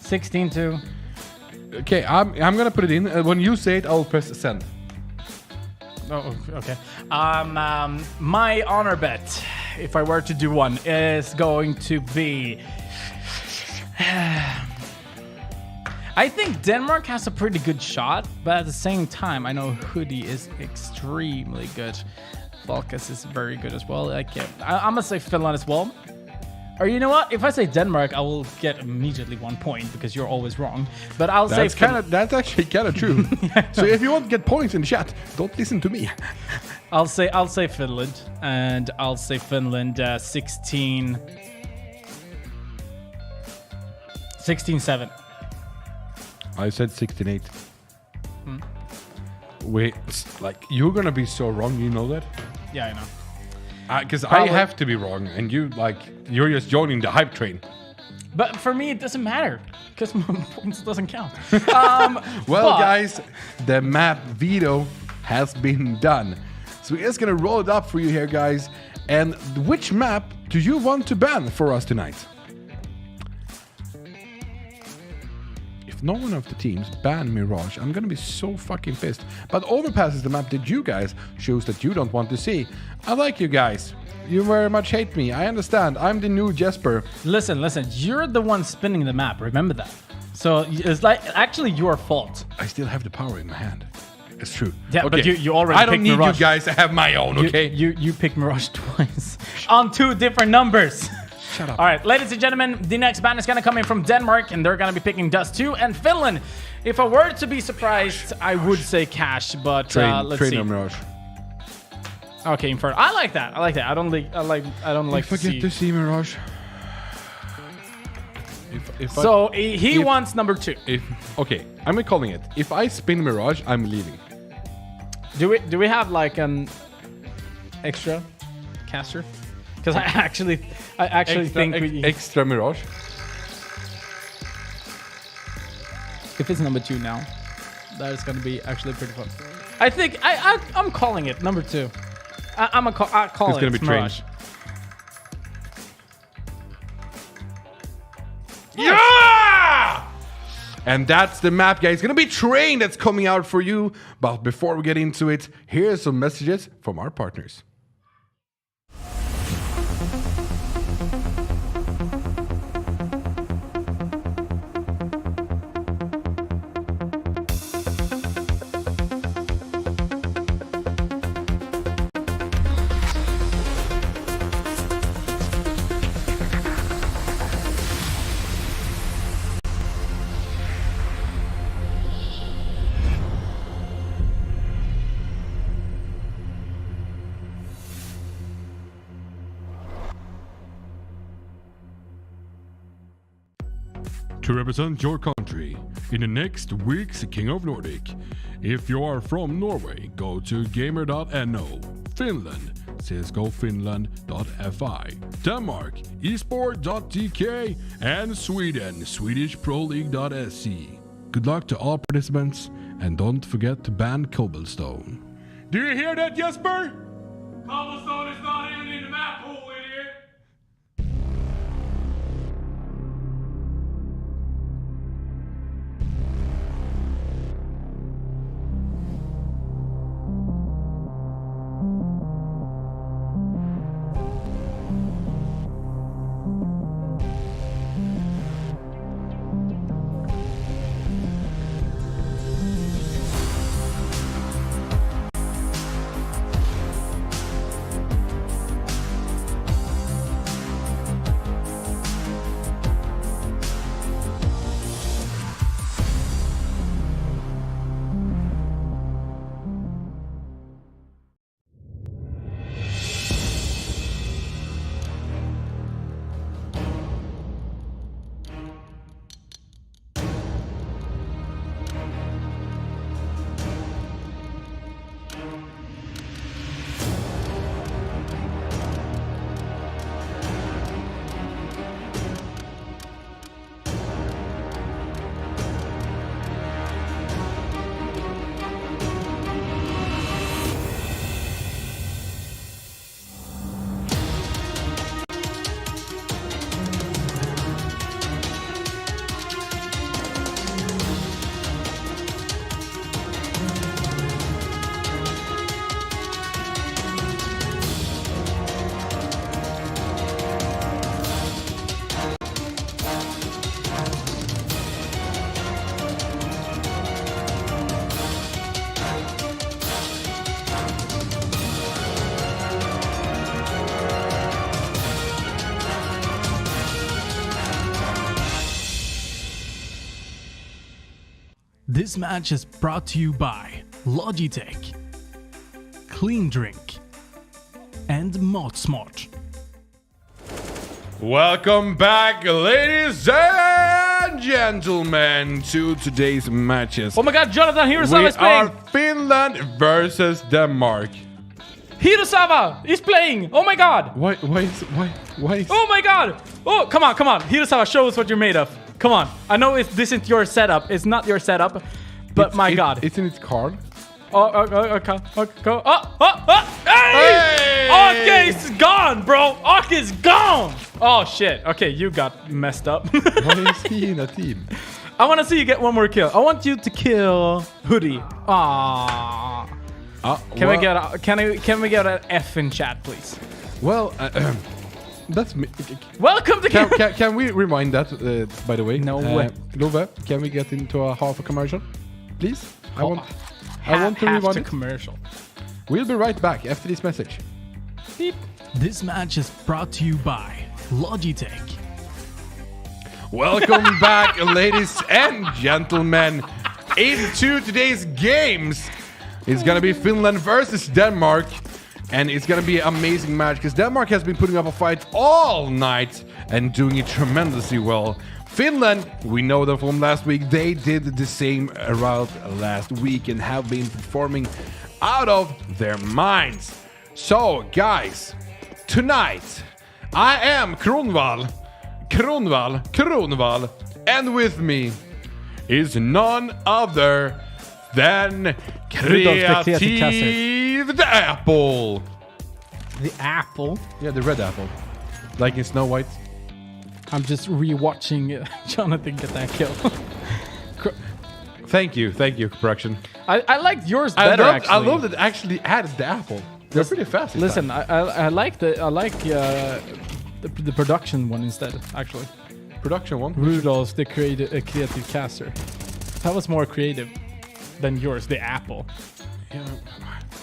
16 to... Okay, I'm going to put it in. When you say it, I'll press send. Oh, okay. My honor bet, if I were to do one, is going to be... I think Denmark has a pretty good shot, but at the same time, I know Hoodie is extremely good. Falcus is very good as well. I'm gonna say Finland as well. Or you know what? If I say Denmark, I will get immediately 1 point because you're always wrong. But I'll say that's actually kind of true. So if you want to get points in the chat, don't listen to me. I'll say Finland, and I'll say Finland 16-7. I said 16-8. Wait, like you're gonna be so wrong. You know that? Yeah, I know. Because I have to be wrong, and you're just joining the hype train. But for me, it doesn't matter because my points doesn't count. Well, guys, the map veto has been done. So we're just gonna roll it up for you here, guys. And which map do you want to ban for us tonight? If no one of the teams ban Mirage, I'm gonna be so fucking pissed. But Overpass is the map that you guys choose that you don't want to see. I like you guys. You very much hate me. I understand. I'm the new Jesper. Listen. You're the one spinning the map. Remember that. So it's like actually your fault. I still have the power in my hand. It's true. Yeah, okay. but you already I don't picked need Mirage. you guys to have my own, okay? You picked Mirage twice on 2 different numbers. Shut up. All right, ladies and gentlemen, the next ban is going to come in from Denmark, and they're going to be picking Dust 2 and Finland. If I were to be surprised, I would say Cash, but let's see. Mirage. Okay, Inferno. I like that. I don't like I to forget see. to see Mirage. So he wants number 2. Okay, I'm calling it. If I spin Mirage, I'm leaving. Do we have like an extra caster? Because I actually think extra Mirage. If it's number 2 now, that is going to be actually pretty fun. I think I'm calling it number 2. I'll call it. It's going to be Mirage. Yeah! And that's the map, guys. It's gonna be Train that's coming out for you. But before we get into it, here's some messages from our partners. To represent your country in the next week's King of Nordic. If you are from Norway, go to gamer.no. Finland, csgofinland.fi. Denmark, esport.tk. And Sweden, swedishproleague.se. Good luck to all participants, and don't forget to ban cobblestone. Do you hear that, Jesper? Cobblestone is not even in the map pool, idiot. This match is brought to you by Logitech, Clean Drink, and Modsmart. Welcome back, ladies and gentlemen, to today's matches. Oh my god, Jonathan Hirosava We is playing! are Finland versus Denmark. Hirosava is playing! Oh my god! Why is... Oh my god! Oh, come on. Hirosava, show us what you're made of. Come on. I know this isn't your setup. It's not your setup. But my god. It's in its card. Okay. Hey! Okay, it's gone, bro. Ak is gone. Oh shit. Okay, you got messed up. Why is he in a team? I want to see you get one more kill. I want you to kill Hoodie. Aww. Can we get an F in chat, please? Well, that's me. Welcome to Can we rewind that, by the way? No way. Love, can we get into a half a commercial? Please? I want to half rewind the it. commercial. We'll be right back after this message. Beep. This match is brought to you by Logitech. Welcome back, ladies and gentlemen, into today's games. It's gonna be Finland versus Denmark. And it's going to be an amazing match because Denmark has been putting up a fight all night and doing it tremendously well. Finland, we know them from last week. They did the same route last week and have been performing out of their minds. So, guys, tonight, I am Kronwall, and with me is none other than Creative the Apple. The apple. Yeah, the red apple. Like in Snow White. I'm just rewatching Jonathan get that kill. Thank you, production. I liked yours better. I love that it actually added the apple. They're pretty fast. Listen, I like the production one instead. Actually, production one. Rudolph's the creative caster. That was more creative than yours. The apple. Yeah.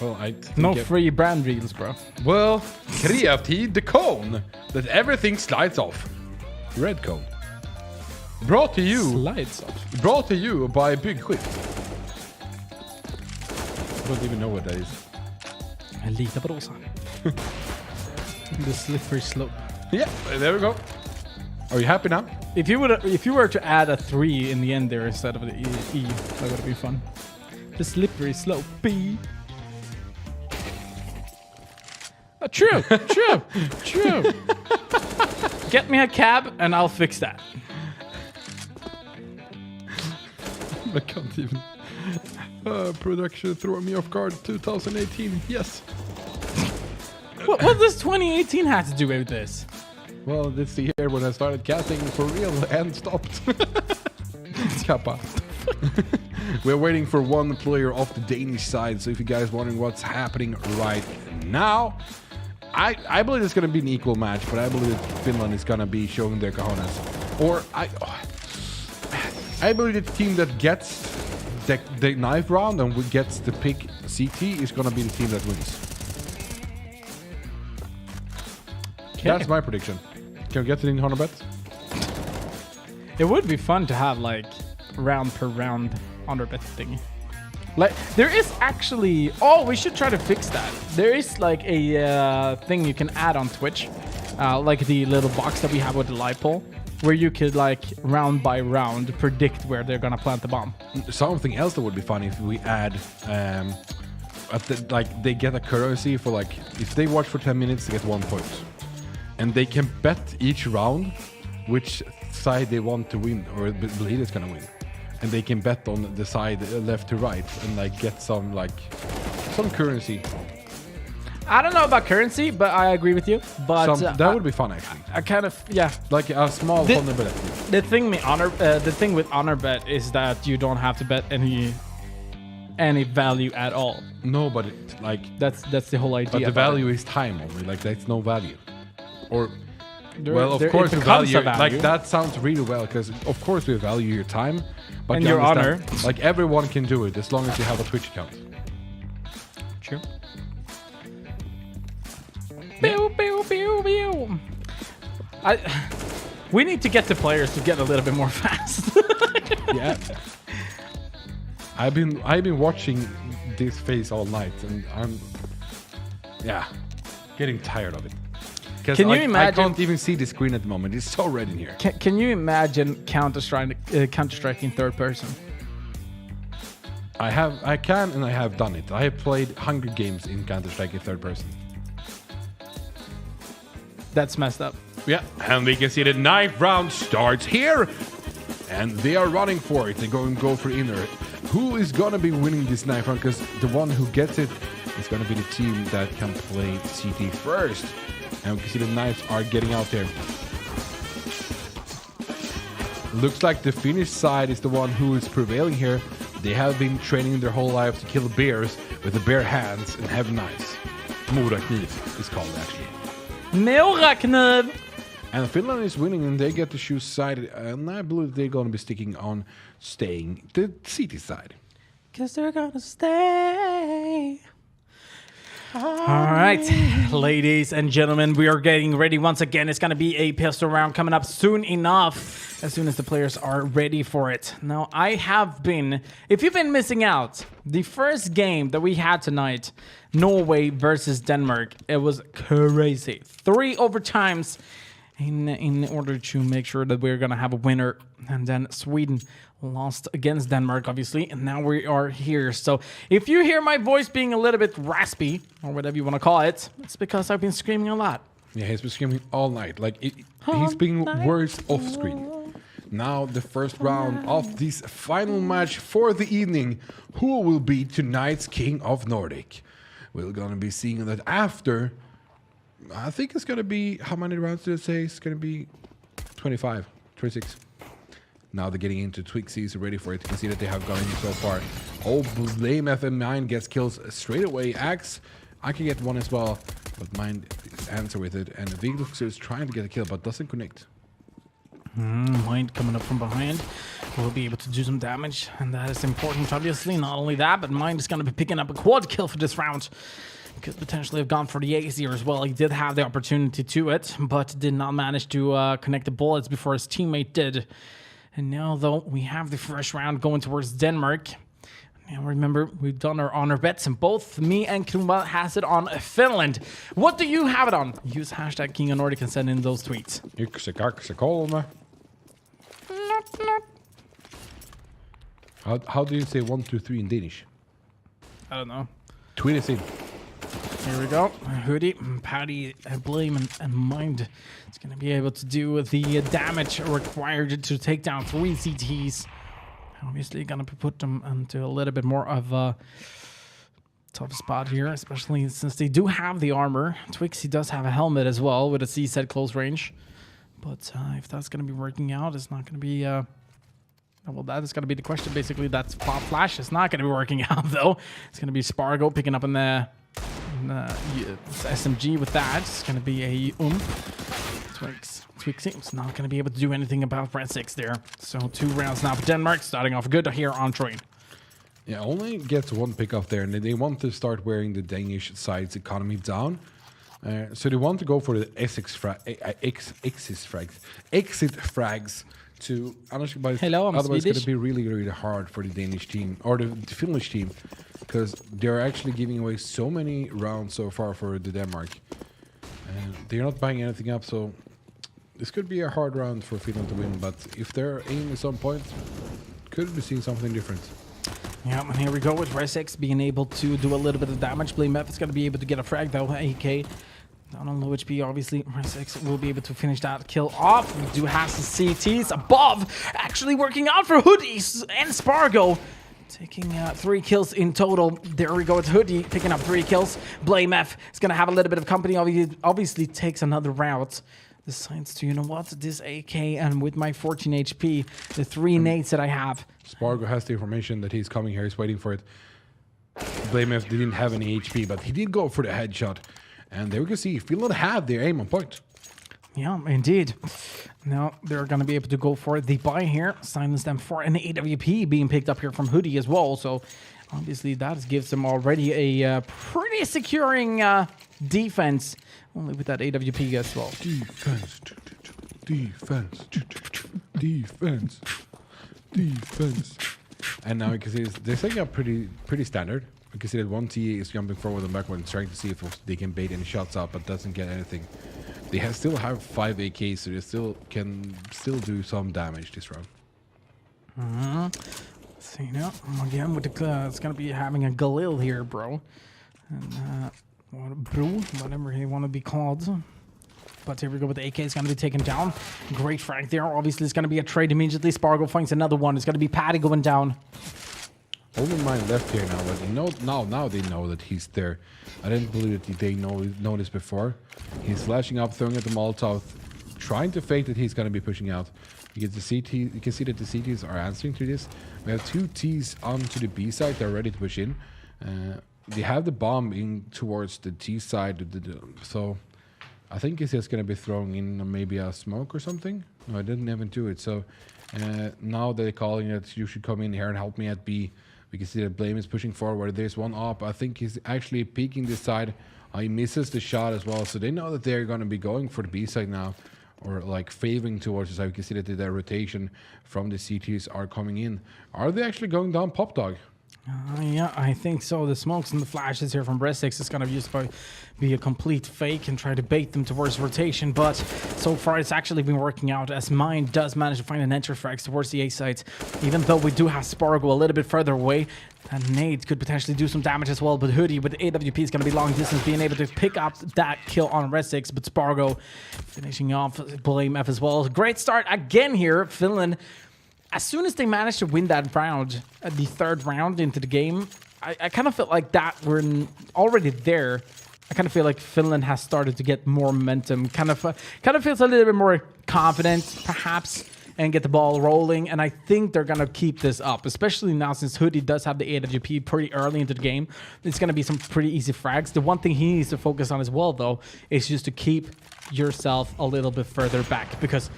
Well, no free brand deals, bro. Well, Creative the cone that everything slides off. Red cone. Brought to you. Slides off. Brought to you by Big Quick. I don't even know what that is. Jag litar på Rosa. The slippery slope. Yeah, there we go. Are you happy now? If you were to add a 3 in the end there instead of the E, that would be fun. The slippery slope. B. True. Get me a cab and I'll fix that. I can't even. Production threw me off guard. 2018. Yes. What does 2018 have to do with this? Well, this is the year when I started casting for real and stopped. Kappa. We're waiting for one player off the Danish side. So if you guys wondering what's happening right now, I believe it's going to be an equal match, but I believe Finland is going to be showing their cojones. Or I believe the team that gets the knife round and gets the pick CT is going to be the team that wins. Okay. That's my prediction. Can we get it in 100 bets? It would be fun to have like round per round 100 bet thing. Like there is actually, we should try to fix that. There is like a thing you can add on Twitch, like the little box that we have with the light pole, where you could like round by round predict where they're gonna plant the bomb. Something else that would be fun if we add, they get a currency for like if they watch for 10 minutes, they get 1 point, and they can bet each round which side they want to win or believe it's gonna win. And they can bet on the side left to right and like get some currency. I don't know about currency, but I agree with you. But that would be fun actually. I kind of like a small honor bet. The thing with honor bet is that you don't have to bet any value at all. No, but that's the whole idea. But the value is time only. Like that's no value. Or of it course we becomes value. a value. Like that sounds really well because of course we value your time. But and you your understand, honor. Like everyone can do it as long as you have a Twitch account. True. Pew, pew, pew, pew. We need to get the players to get a little bit more fast. Yeah. I've been watching this phase all night and I'm getting tired of it. Can you imagine? I can't even see the screen at the moment. It's so red in here. Can you imagine Counter-Strike in third person? I can and I have done it. I have played 100 games in Counter-Strike in third person. That's messed up. Yeah, and we can see the knife round starts here. And they are running for it. They're going to go for inner. Who is going to be winning this knife round? Because the one who gets it is going to be the team that can play CT first. And we can see the knives are getting out there. Looks like the Finnish side is the one who is prevailing here. They have been training their whole lives to kill bears with the bare hands and heavy knives. Morakniv is called actually. Morakniv! And Finland is winning and they get to choose side. And I believe they're going to be sticking on staying the CT side. Because they're going to stay. All right, ladies and gentlemen, we are getting ready once again. It's going to be a pistol round coming up soon enough, as soon as the players are ready for it. Now, I have been, if you've been missing out, the first game that we had tonight, Norway versus Denmark, it was crazy. 3 overtimes in order to make sure that we're going to have a winner. And then Sweden lost against Denmark, obviously, and now we are here. So if you hear my voice being a little bit raspy, or whatever you want to call it, it's because I've been screaming a lot. Yeah, he's been screaming all night. Like, he's being worse off screen. Now, the first round of this final match for the evening. Who will be tonight's King of Nordic? We're going to be seeing that after. I think it's going to be, how many rounds did it say? It's going to be 25, 26. Now they're getting into Twixies, ready for it. You can see that they have gone in so far. Oh, Blame FM9 gets kills straight away. Axe, I can get one as well, but Mind answer with it. And Vigluxer is trying to get a kill, but doesn't connect. Mind coming up from behind will be able to do some damage, and that is important, obviously. Not only that, but Mind is going to be picking up a quad kill for this round. Could potentially have gone for the ace here as well. He did have the opportunity to it, but did not manage to connect the bullets before his teammate did. And now, though, we have the first round going towards Denmark. Now, remember, we've done our honor bets, and both me and Krumba has it on Finland. What do you have it on? Use hashtag King of Nordic and send in those tweets. How do you say 1, 2, 3 in Danish? I don't know. Tweet us in. Here we go. Hoodie, Patty, Blame, and Mind. It's going to be able to do the damage required to take down 3 CTs. Obviously, going to put them into a little bit more of a tough spot here, especially since they do have the armor. Twixie does have a helmet as well with a C-set close range. But if that's going to be working out, it's not going to be... well, that is going to be the question. Basically, that's Pop Flash. It's not going to be working out, though. It's going to be Spargo picking up in the SMG with that. It's going to be a Twixie. It's not going to be able to do anything about Red 6 there. So 2 rounds now for Denmark, starting off good here on train. Yeah, only gets 1 pick off there, and they want to start wearing the Danish side's economy down. So they want to go for the exit frags to honestly, but Hello, I'm otherwise Swedish. it's going to be really, really hard for the Danish team or the Finnish team, because they're actually giving away so many rounds so far for the Denmark, and they're not buying anything up. So this could be a hard round for Finland to win. But if they're aiming at some point, could be seeing something different. Yeah, and here we go with Resix being able to do a little bit of damage. Blame F is going to be able to get a frag though. AK. Down on low HP, obviously. Resix will be able to finish that kill off. We do have some CTs above. Actually working out for Hoodies and Spargo. Taking 3 kills in total. There we go with Hoodie picking up 3 kills. Blame F is going to have a little bit of company. Obviously takes another route. Decides to, you know what, this AK and with my 14 HP, the 3 nades that I have. Spargo has the information that he's coming here. He's waiting for it. Blame F didn't have any HP, but he did go for the headshot. And there we can see Finland had their aim on point. Yeah, indeed. Now they're going to be able to go for the buy here. Silence them for an AWP being picked up here from Hoodie as well. So obviously that gives them already a pretty securing defense. Only with that AWP as well. Defense. And now you can see they're setting up pretty standard. You can see that 1 T is jumping forward and backward and trying to see if they can bait any shots up, but doesn't get anything. They still have 5 AKs, so they can do some damage this round. See now again with the it's gonna be having a Galil here, bro, and whatever he want to be called. But here we go with the AK. It's going to be taken down. Great frag there. Obviously, it's going to be a trade immediately. Spargo finds another one. It's going to be Patty going down. Only Mind left here now, but now they know that he's there. I didn't believe that they know this before. He's flashing up, throwing at the Molotov, trying to fake that he's going to be pushing out. You get the CT. You can see that the CTs are answering to this. We have 2 Ts onto the B side. They're ready to push in. They have the bomb in towards the T side. So I think he's just going to be throwing in maybe a smoke or something. No, I didn't even do it. So now they're calling it, you should come in here and help me at B. We can see that Blame is pushing forward. There's one up. I think he's actually peeking this side. He misses the shot as well. So they know that they're going to be going for the B side now, or like favoring towards the side. We can see that their rotation from the CTs are coming in. Are they actually going down Pop Dog? Yeah, I think so. The smokes and the flashes here from Res6 is going to be a complete fake and try to bait them towards rotation, but so far it's actually been working out as Mind does manage to find an entry frags towards the A sites. Even though we do have Spargo a little bit further away, and Nade could potentially do some damage as well, but Hoodie with the AWP is going to be long distance, being able to pick up that kill on Res6, but Spargo finishing off Blame F as well. Great start again here, Finland. As soon as they managed to win that round, the third round into the game, I kind of felt like that we're already there. I kind of feel like Finland has started to get more momentum. Kind of feels a little bit more confident, perhaps, and get the ball rolling. And I think they're gonna keep this up, especially now since Hoodie does have the AWP pretty early into the game. It's gonna be some pretty easy frags. The one thing he needs to focus on as well, though, is just to keep yourself a little bit further back, because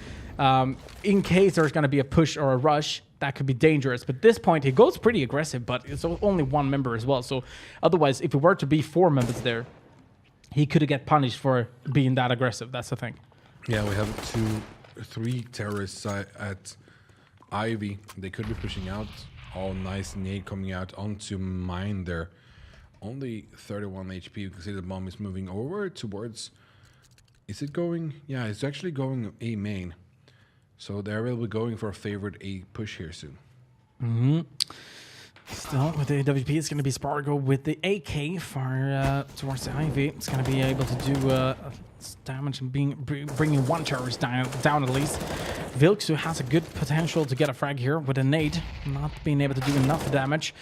in case there's going to be a push or a rush, that could be dangerous. But at this point, he goes pretty aggressive, but it's only one member as well. So otherwise, if it were to be 4 members there, he could get punished for being that aggressive. That's the thing. Yeah, we have 3 terrorists at Ivy. They could be pushing out. Oh, nice nade coming out onto Mine there. Only 31 HP. You can see the bomb is moving over towards... Is it going? Yeah, it's actually going A main. So they will be going for a favored A push here soon. Still, with the AWP, it's going to be Spargo with the AK far towards the Ivy. It's going to be able to do damage and bringing one terrorist down at least. Vilksu has a good potential to get a frag here with a nade, not being able to do enough damage.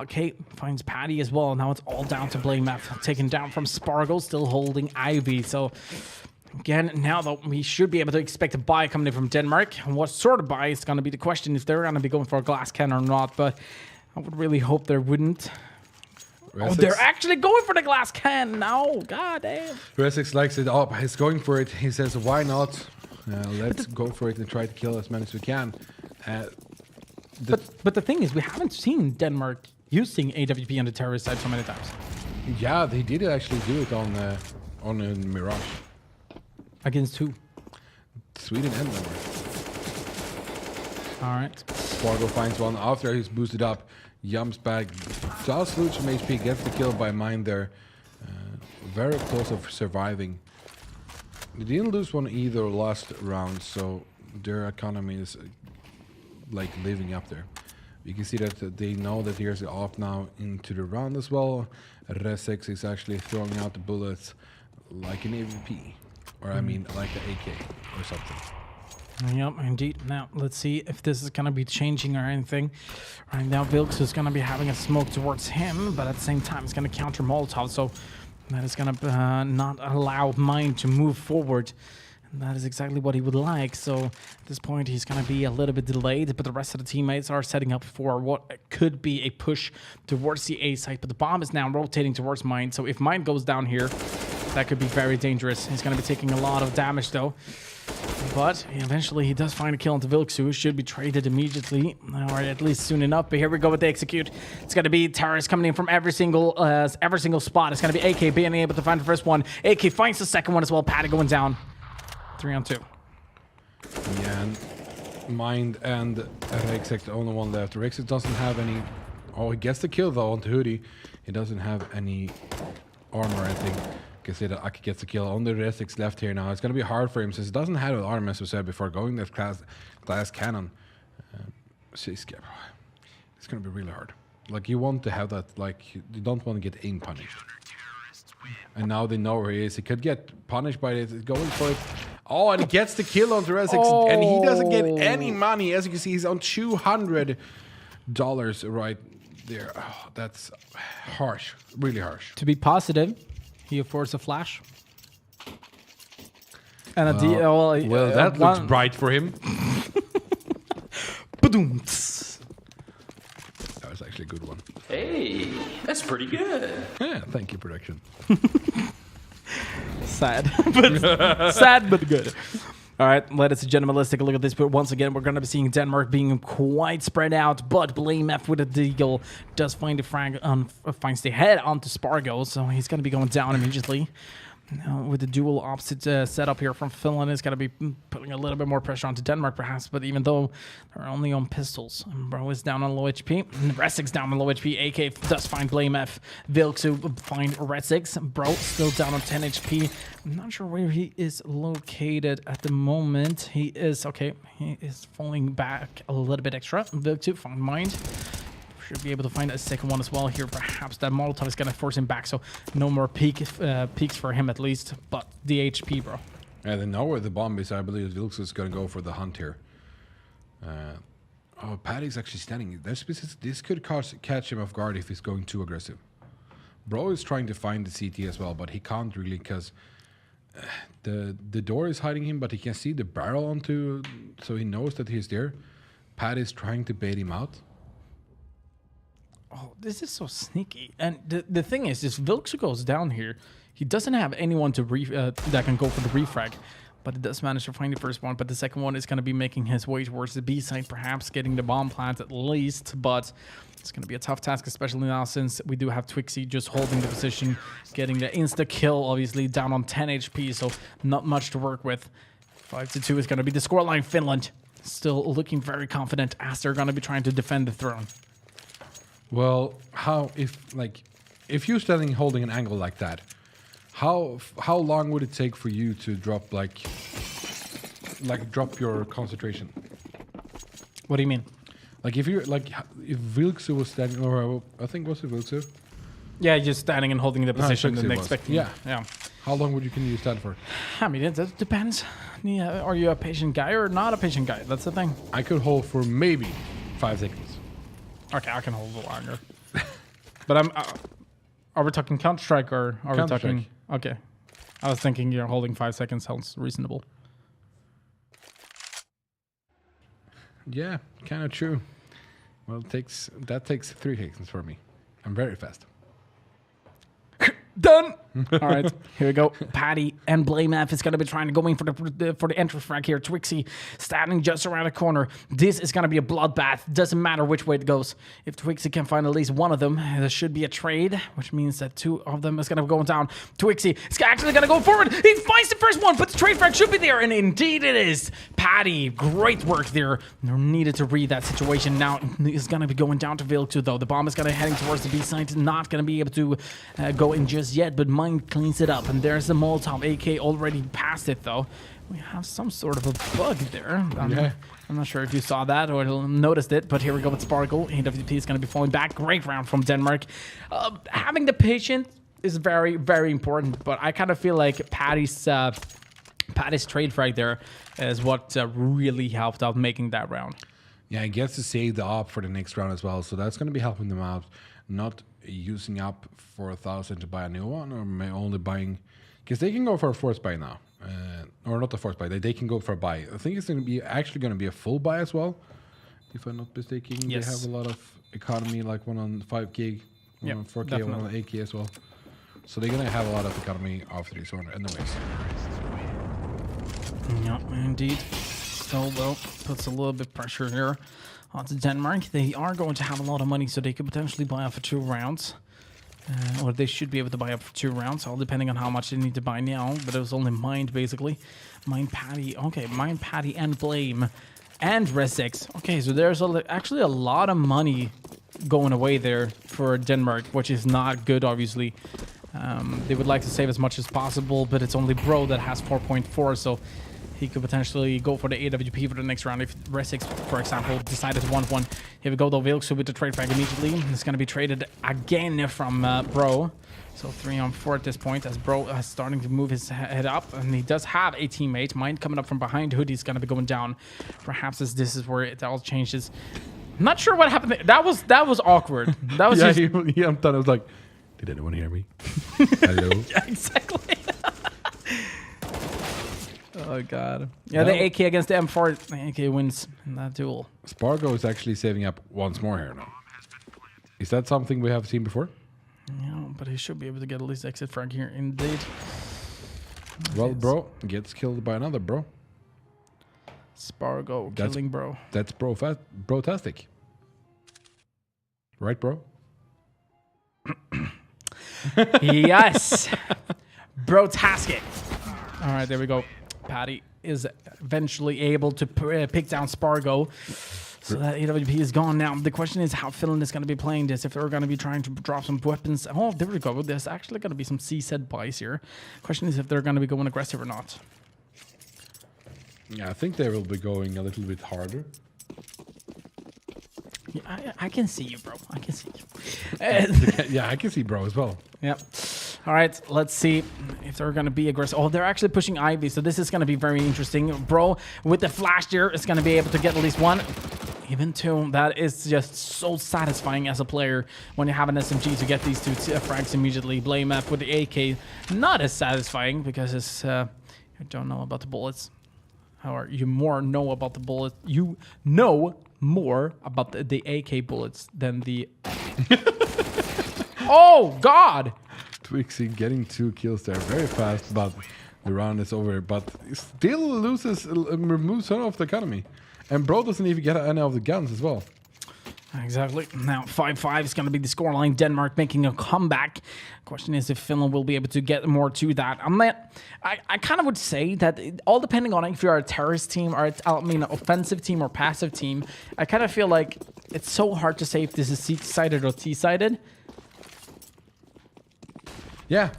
Kate finds Paddy as well. Now it's all down to Blame F, taken down from Spargo, still holding Ivy. So again, now though, we should be able to expect a buy coming in from Denmark. And what sort of buy is going to be the question, if they're going to be going for a glass can or not. But I would really hope they wouldn't. Oh, they're actually going for the glass can now. God damn. Resix likes it up. He's going for it. He says, why not? Let's go for it and try to kill as many as we can. But the thing is, we haven't seen Denmark using AWP on the terrorist side so many times. Yeah, they did actually do it on Mirage. Against who? Sweden and Denmark. All right. Spargo finds one after he's boosted up. Jumps back. Does lose some HP. Gets the kill by Mine there. Very close of surviving. They didn't lose one either last round, so their economy is like living up there. You can see that they know that here's the off now into the round as well. Resix is actually throwing out the bullets like an AVP. Or I mean like the AK or something. Yep, indeed. Now, let's see if this is going to be changing or anything. Right now, Vilks is going to be having a smoke towards him, but at the same time, it's going to counter Molotov, so that is going to not allow Mine to move forward. And that is exactly what he would like. So at this point, he's going to be a little bit delayed, but the rest of the teammates are setting up for what could be a push towards the A site. But the bomb is now rotating towards Mine, so if Mine goes down here, that could be very dangerous. He's going to be taking a lot of damage, though. But eventually he does find a kill into Vilksu, should be traded immediately, or at least soon enough. But here we go with the execute. It's going to be terrorists coming in from every single spot. It's going to be AK being able to find the first one. AK finds the second one as well. Paddy going down. 3-on-2. Yeah, and Mind and Rexek the only one left. Rexek doesn't have any... Oh, he gets the kill though onto Hoodie. He doesn't have any armor, I think. You can see that Aki gets the kill. Only Resix left here now. It's going to be hard for him since he doesn't have an armor, as we said before, going that glass cannon. So it's going to be really hard. Like, you want to have that, like, you don't want to get aim punished. And now they know where he is. He could get punished by it, going for it. Oh, and he gets the kill on the Resix, and he doesn't get any money. As you can see, he's on $200 right there. Oh, that's harsh, really harsh. To be positive, he affords a flash. And a that looks bright for him. That was actually a good one. Hey, that's pretty good. Yeah, thank you, production. Sad, but sad but good. All right, ladies and gentlemen, let's take a look at this. But once again, we're going to be seeing Denmark being quite spread out. But Blame F with a deagle does find the frag finds the head onto Spargo, so he's going to be going down immediately. Now, with the dual opposite setup here from Finland, it's going to be putting a little bit more pressure onto Denmark, perhaps. But even though they're only on pistols, Bro is down on low HP. Resix down on low HP. AK does find Blame F. Vilksu find Resix. Bro still down on 10 HP. I'm not sure where he is located at the moment. He is, okay, he is falling back a little bit extra. Vilksu find Mind. Should be able to find a second one as well here. Perhaps that Molotov is going to force him back, so no more peaks for him at least. But the HP, bro. Yeah, they know where the bomb is. I believe Vilks is going to go for the hunt here. Oh, Paddy's actually standing. This could catch him off guard if he's going too aggressive. Bro is trying to find the CT as well, but he can't really because the door is hiding him, but he can see the barrel onto, so he knows that he's there. Paddy's trying to bait him out. Oh, this is so sneaky. And the thing is Vilksu goes down here. He doesn't have anyone to that can go for the refrag, but it does manage to find the first one. But the second one is going to be making his way towards the B side, perhaps getting the bomb plant at least. But it's going to be a tough task, especially now since we do have Twixie just holding the position, getting the insta kill, obviously down on 10 HP, so not much to work with. 5-2 is going to be the scoreline. Finland still looking very confident as they're going to be trying to defend the throne. Well, if you're standing holding an angle like that, how long would it take for you to drop drop your concentration? What do you mean? Like if Vilksu was standing, or I think was it Vilksu? Yeah, just standing and holding the position and was. expecting. Yeah. How long can you stand for? I mean, it depends. Yeah, are you a patient guy or not a patient guy? That's the thing. I could hold for maybe 5 seconds. Okay, I can hold a little longer. But are we talking Counter-Strike or are we talking... Okay. I was thinking you're holding 5 seconds sounds reasonable. Yeah, kind of true. Well, that takes 3 seconds for me. I'm very fast. Done. All right, here we go. Paddy and Blame F is going to be trying to go in for the entry frag here. Twixie standing just around the corner. This is going to be a bloodbath. Doesn't matter which way it goes. If Twixie can find at least one of them, there should be a trade, which means that 2 of them is going to go down. Twixie is actually going to go forward. He finds the first one, but the trade frag should be there, and indeed it is. Paddy, great work there. Needed to read that situation. Now he's going to be going down to Vilksu, though. The bomb is going to heading towards the B side. Not going to be able to go in just yet, but Mind cleans it up, and there's the Molotov. AK already past it, though. We have some sort of a bug there. I'm not sure if you saw that or noticed it, but here we go with Sparkle. AWP is going to be falling back. Great round from Denmark. Having the patience is very, very important, but I kind of feel like Paddy's trade frag there is what really helped out making that round. Yeah, he gets to save the op for the next round as well, so that's going to be helping them out. Not using up for 1,000 to buy a new one, or only buying, because they can go for a force buy now, or not a force buy. They can go for a buy. I think it's going to be going to be a full buy as well, if I'm not mistaken. Yes. They have a lot of economy, like one on 5 gig, one on 4K, definitely. One on 8K as well. So they're going to have a lot of economy after this one, anyways. Yeah, indeed. So well, puts a little bit of pressure here onto Denmark. They are going to have a lot of money, so they could potentially buy up for 2 rounds. Or they should be able to buy up for 2 rounds, all depending on how much they need to buy now. But it was only Mind, basically. Mind, Paddy. Okay, Mind, Paddy, and Blame. And Resix. Okay, so there's actually a lot of money going away there for Denmark, which is not good, obviously. They would like to save as much as possible, but it's only Bro that has 4.4, so he could potentially go for the AWP for the next round if Resix, for example, decided to want one. Here we go, though. Vilksu with the trade frag immediately. It's going to be traded again from Bro. So 3-on-4 at this point as Bro is starting to move his head up. And he does have a teammate. Mind coming up from behind. Hoodie's going to be going down. Perhaps this is where it all changes. I'm not sure what happened there. That was awkward. That was just... I was like, did anyone hear me? Hello? Yeah, exactly. Oh, God. Yeah, the AK against the M4. The AK wins in that duel. Spargo is actually saving up once more here now. Is that something we have seen before? Yeah, but he should be able to get at least exit frag here, indeed. Well, Bro gets killed by another Bro. Spargo killing bro. That's brotastic. Right, bro? Yes. Brotastic. All right, there we go. Patty is eventually able to pick down Spargo. So that AWP is gone now. The question is how Finland is going to be playing this, if they're going to be trying to drop some weapons. Oh, there we go. There's actually going to be some C-set buys here. Question is if they're going to be going aggressive or not. Yeah, I think they will be going a little bit harder. Yeah, I can see you, bro. I can see you. Yeah, I can see bro as well. Yep. All right, let's see if they're going to be aggressive. Oh, they're actually pushing Ivy, so this is going to be very interesting. Bro, with the flash here, is going to be able to get at least one. Even two. That is just so satisfying as a player when you have an SMG to get these two frags immediately. Blame F with the AK, not as satisfying because it's you don't know about the bullets. Or you more know about the bullets. You know more about the AK bullets than the... Oh, God! Twixie getting 2 kills there very fast, but the round is over. But still loses, removes some of the economy. And bro doesn't even get any of the guns as well. Exactly. Now 5-5 is going to be the scoreline. Denmark making a comeback. Question is if Finland will be able to get more to that. I kind of would say that all depending on if you're a terrorist team or an offensive team or passive team, I kind of feel like it's so hard to say if this is C-sided or T-sided. Yeah.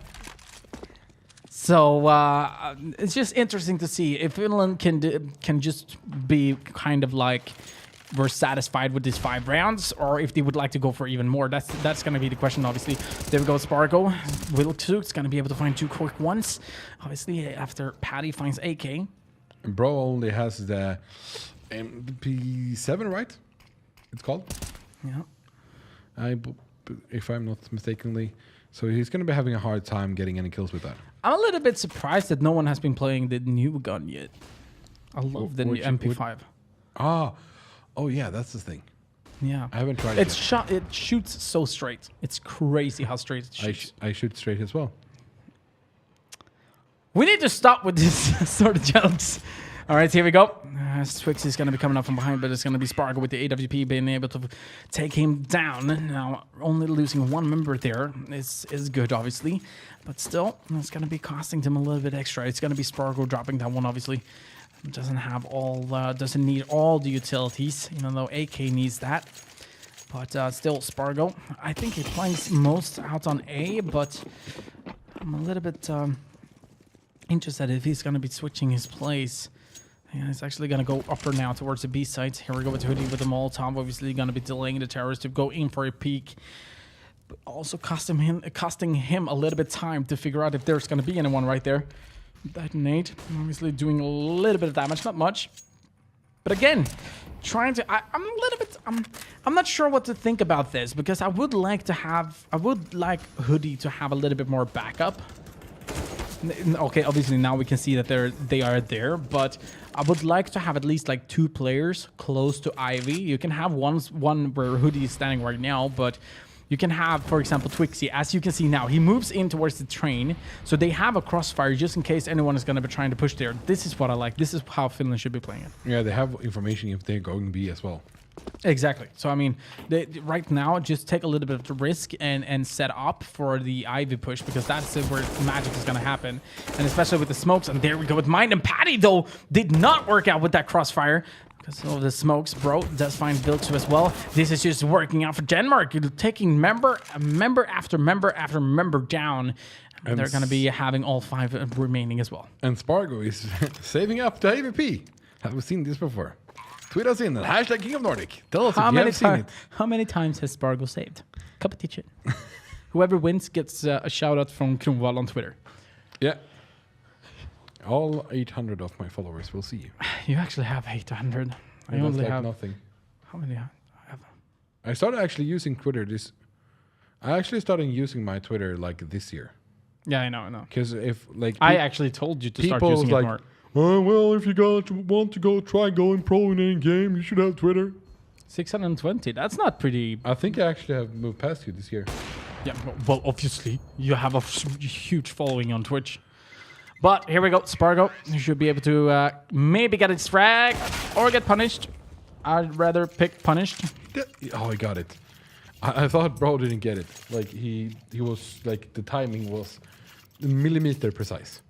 So it's just interesting to see if Finland can just be kind of like we're satisfied with these 5 rounds, or if they would like to go for even more. That's going to be the question, obviously. There we go, Spargo. Wilk's going to be able to find 2 quick ones. Obviously, after Patty finds AK. And bro only has the MP7, right? It's called? Yeah. If I'm not mistakenly. So he's going to be having a hard time getting any kills with that. I'm a little bit surprised that no one has been playing the new gun yet. I love the new MP5. Oh yeah, that's the thing. Yeah. I haven't tried it. It shoots so straight. It's crazy how straight it shoots. I shoot straight as well. We need to stop with this sort of jokes. All right, here we go. Twix is going to be coming up from behind, but it's going to be Spargo with the AWP being able to take him down. Now, only losing 1 member there is good, obviously. But still, it's going to be costing them a little bit extra. It's going to be Spargo dropping that one, obviously. Doesn't need all the utilities, even though AK needs that. But still, Spargo, I think he plays most out on A, but I'm a little bit interested if he's going to be switching his plays. Yeah, he's actually going to go upper now towards the B site. Here we go with Hoodie with the Molotov. Obviously going to be delaying the terrorists to go in for a peek. But also costing him a little bit time to figure out if there's going to be anyone right there. Detonate. Obviously doing a little bit of damage, not much. But again, trying to... I'm a little bit... I'm not sure what to think about this, because I would like Hoodie to have a little bit more backup. Okay, obviously now we can see that they are there, but I would like to have at least like 2 players close to Ivy. You can have one where Hoodie is standing right now, but you can have, for example, Twixie. As you can see now, he moves in towards the train, so they have a crossfire just in case anyone is going to be trying to push there. This is what I like. This is how Finland should be playing it. Yeah, they have information if they're going B as well. Exactly. So, I mean, right now, just take a little bit of the risk and set up for the Ivy push, because that's where magic is going to happen. And especially with the smokes. And there we go with Mind. And Patty, though, did not work out with that crossfire because of the smokes. Bro does find build 2 as well. This is just working out for Denmark. You're taking member after member after member down. And they're going to be having all 5 remaining as well. And Spargo is saving up the AVP. Have we seen this before? Tweet us in at #KingofNordic. Tell us if you have seen it. How many times has Spargo saved? Cup of tea. Whoever wins gets a shout out from Kronwall on Twitter. Yeah. All 800 of my followers will see you. You actually have 800. I That's only like have nothing. How many? I have. I started actually using Twitter I actually started using my Twitter like this year. Yeah, I know. Because if like I actually told you to start using it more. Well, if you want to try going pro in any game, you should have Twitter. 620. That's not pretty. I think I actually have moved past you this year. Yeah. Well, obviously you have a huge following on Twitch. But here we go. Spargo, you should be able to maybe get its frag or get punished. I'd rather pick punished. Oh, I got it. I thought bro didn't get it. Like he was like the timing was millimeter precise.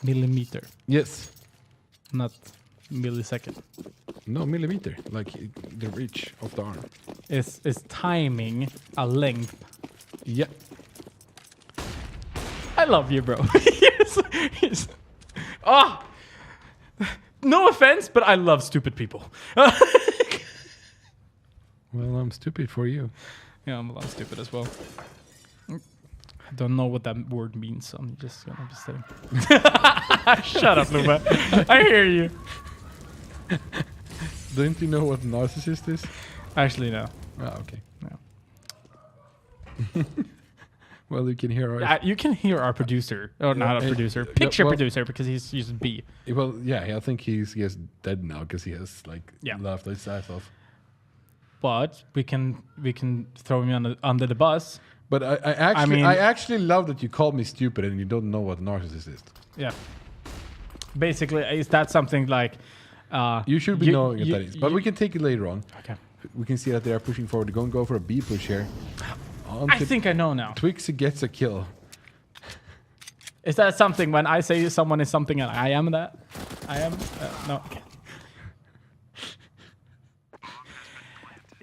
Millimeter, Yes. not millisecond. No, millimeter. Like the reach of the arm. Is timing a length? Yeah. I love you, bro. Yes. Oh, no offense, but I love stupid people. Well, I'm stupid for you. Yeah, I'm a lot stupid as well. I don't know what that word means, so I'm just gonna be saying. Shut up, Luba. I hear you. Don't you know what narcissist is? Actually, no. Ah, okay. No. Well, you can hear our... You can hear our producer. Oh, not a producer. Picture producer, because he's using B. Well, yeah, I think he's dead now because he has like Yeah. laughed his ass off. But we can throw him under the bus. But I actually love that you called me stupid and you don't know what narcissist is. Yeah. Basically, is that something like... You should be knowing what that is. But we can take it later on. Okay. We can see that they are pushing forward. They're going to go for a B push here. I think I know now. Twixy gets a kill. Is that something when I say someone is something and I am that? I am? No. Okay.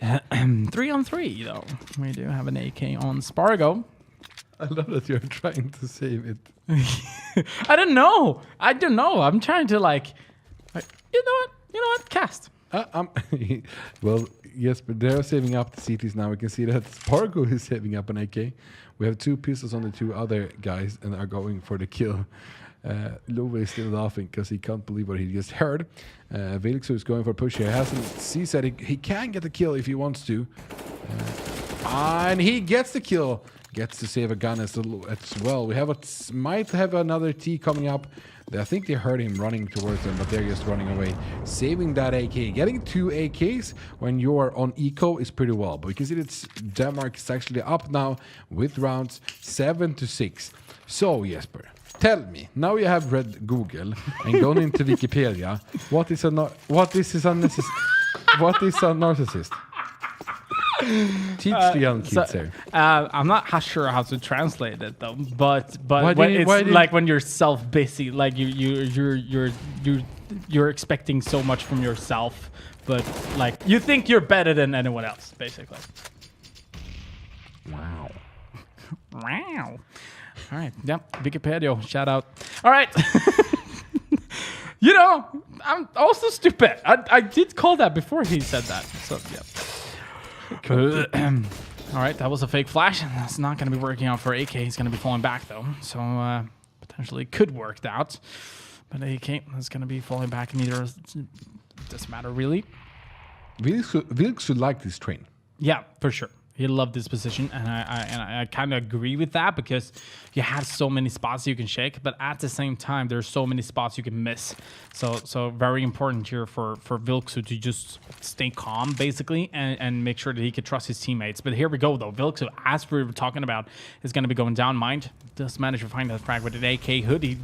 3-on-3 though. We do have an AK on Spargo. I love that you're trying to save it. I don't know. I'm trying to like you know what? Cast. Well, yes, but they're saving up the CTs now. We can see that Spargo is saving up an AK. We have 2 pistols on the 2 other guys and are going for the kill. Love is still laughing because he can't believe what he just heard. Velixo is going for a push here. Sees that he can get the kill if he wants to. And he gets the kill. Gets to save a gun as well. We have might have another T coming up. I think they heard him running towards them, but they're just running away. Saving that AK. Getting 2 AKs when you are on eco is pretty well. But we can see that Denmark is actually up now with rounds 7-6. So, Jesper, tell me, now you have read Google and gone into Wikipedia, what is a narcissist? Teach the young kids here. I'm not sure how to translate it though, but when you're self-busy, like you're expecting so much from yourself, but like you think you're better than anyone else, basically. Wow. Wow. All right. Yep. Wikipedia. Shout out. All right. I'm also stupid. I did call that before he said that. So yeah. All right, that was a fake flash. That's not going to be working out for AK. He's going to be falling back, though. So, potentially could work out. But AK is going to be falling back. Neither doesn't matter, really. Wilkes should like this train. Yeah, for sure. He loved this position, and I kind of agree with that because you have so many spots you can shake, but at the same time, there's so many spots you can miss. So very important here for Vilksu to just stay calm, basically, and make sure that he can trust his teammates. But here we go, though. Vilksu, as we were talking about, is going to be going down. Mind does manage to find that frag with an AK hoodie.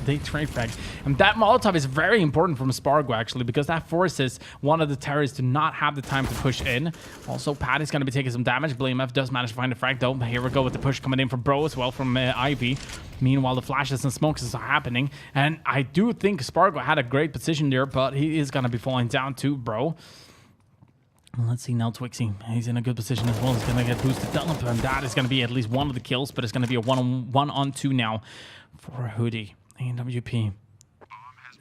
They trade frag. And that Molotov is very important from Spargo, actually, because that forces one of the terrorists to not have the time to push in. Also, Pat is going to be taking some damage. BlameF does manage to find a frag, though. Here we go with the push coming in from Bro as well from Ivy. Meanwhile, the flashes and smokes are happening. And I do think Spargo had a great position there, but he is going to be falling down too, Bro. Let's see now, Twixy. He's in a good position as well. He's going to get boosted up, and that is going to be at least one of the kills, but it's going to be a 1-on-2 now for Hoodie and WP.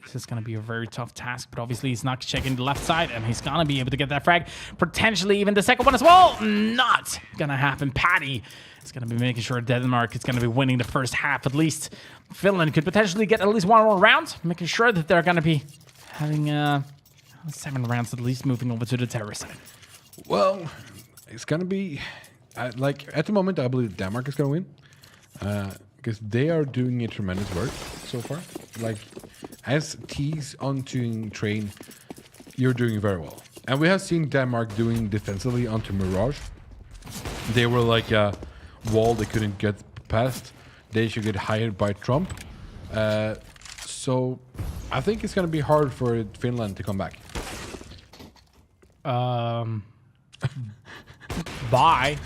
This is going to be a very tough task, but obviously he's not checking the left side, and he's going to be able to get that frag. Potentially even the second one as well. Not going to happen. Patty is going to be making sure Denmark is going to be winning the first half at least. Finland could potentially get at least 1 more round, making sure that they're going to be having 7 rounds at least moving over to the terrorist side. Well, it's going to be... like, at the moment, I believe Denmark is going to win. Because they are doing a tremendous work so far. Like, as T's onto train, you're doing very well. And we have seen Denmark doing defensively onto Mirage. They were like a wall they couldn't get past. they should get hired by Trump. So I think it's going to be hard for Finland to come back. Bye.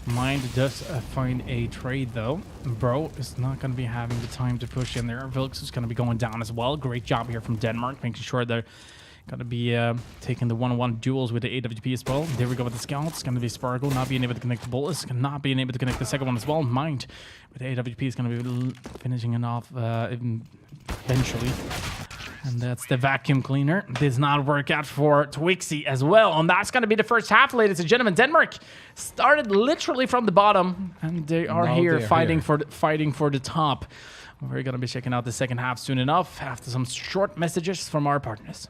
Mind does find a trade though. Bro is not going to be having the time to push in there. Vilks is going to be going down as well. Great job here from Denmark, making sure they're going to be taking the one-on-one duels with the AWP as well. There we go with the scouts. Going to be Sparkle not being able to connect the bullets, not being able to connect the second one as well. Mind with the AWP is going to be finishing it off eventually. And that's the vacuum cleaner. Does not work out for Twixie as well. And that's going to be the first half, ladies and gentlemen. Denmark started literally from the bottom, and they are here fighting for the top. We're going to be checking out the second half soon enough after some short messages from our partners.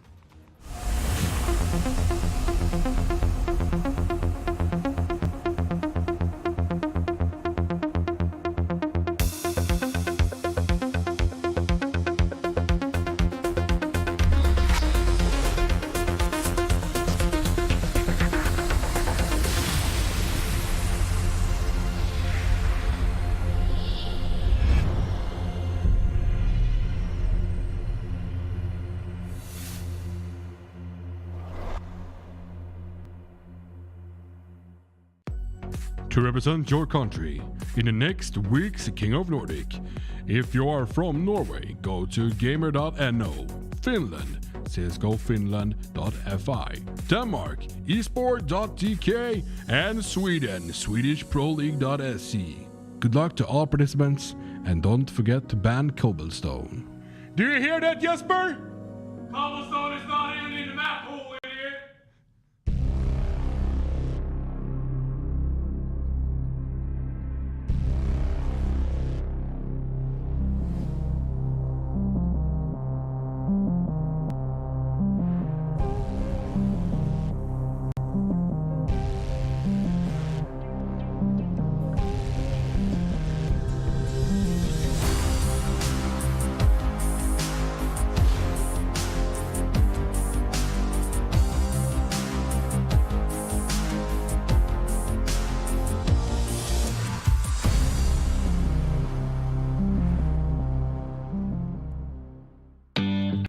To represent your country in the next week's King of Nordic. If you are from Norway, go to gamer.no. Finland, csgofinland.fi. Denmark, esport.tk. And Sweden, swedishproleague.se. Good luck to all participants, and don't forget to ban cobblestone. Do you hear that, Jesper? Cobblestone is not even in the map pool, idiot.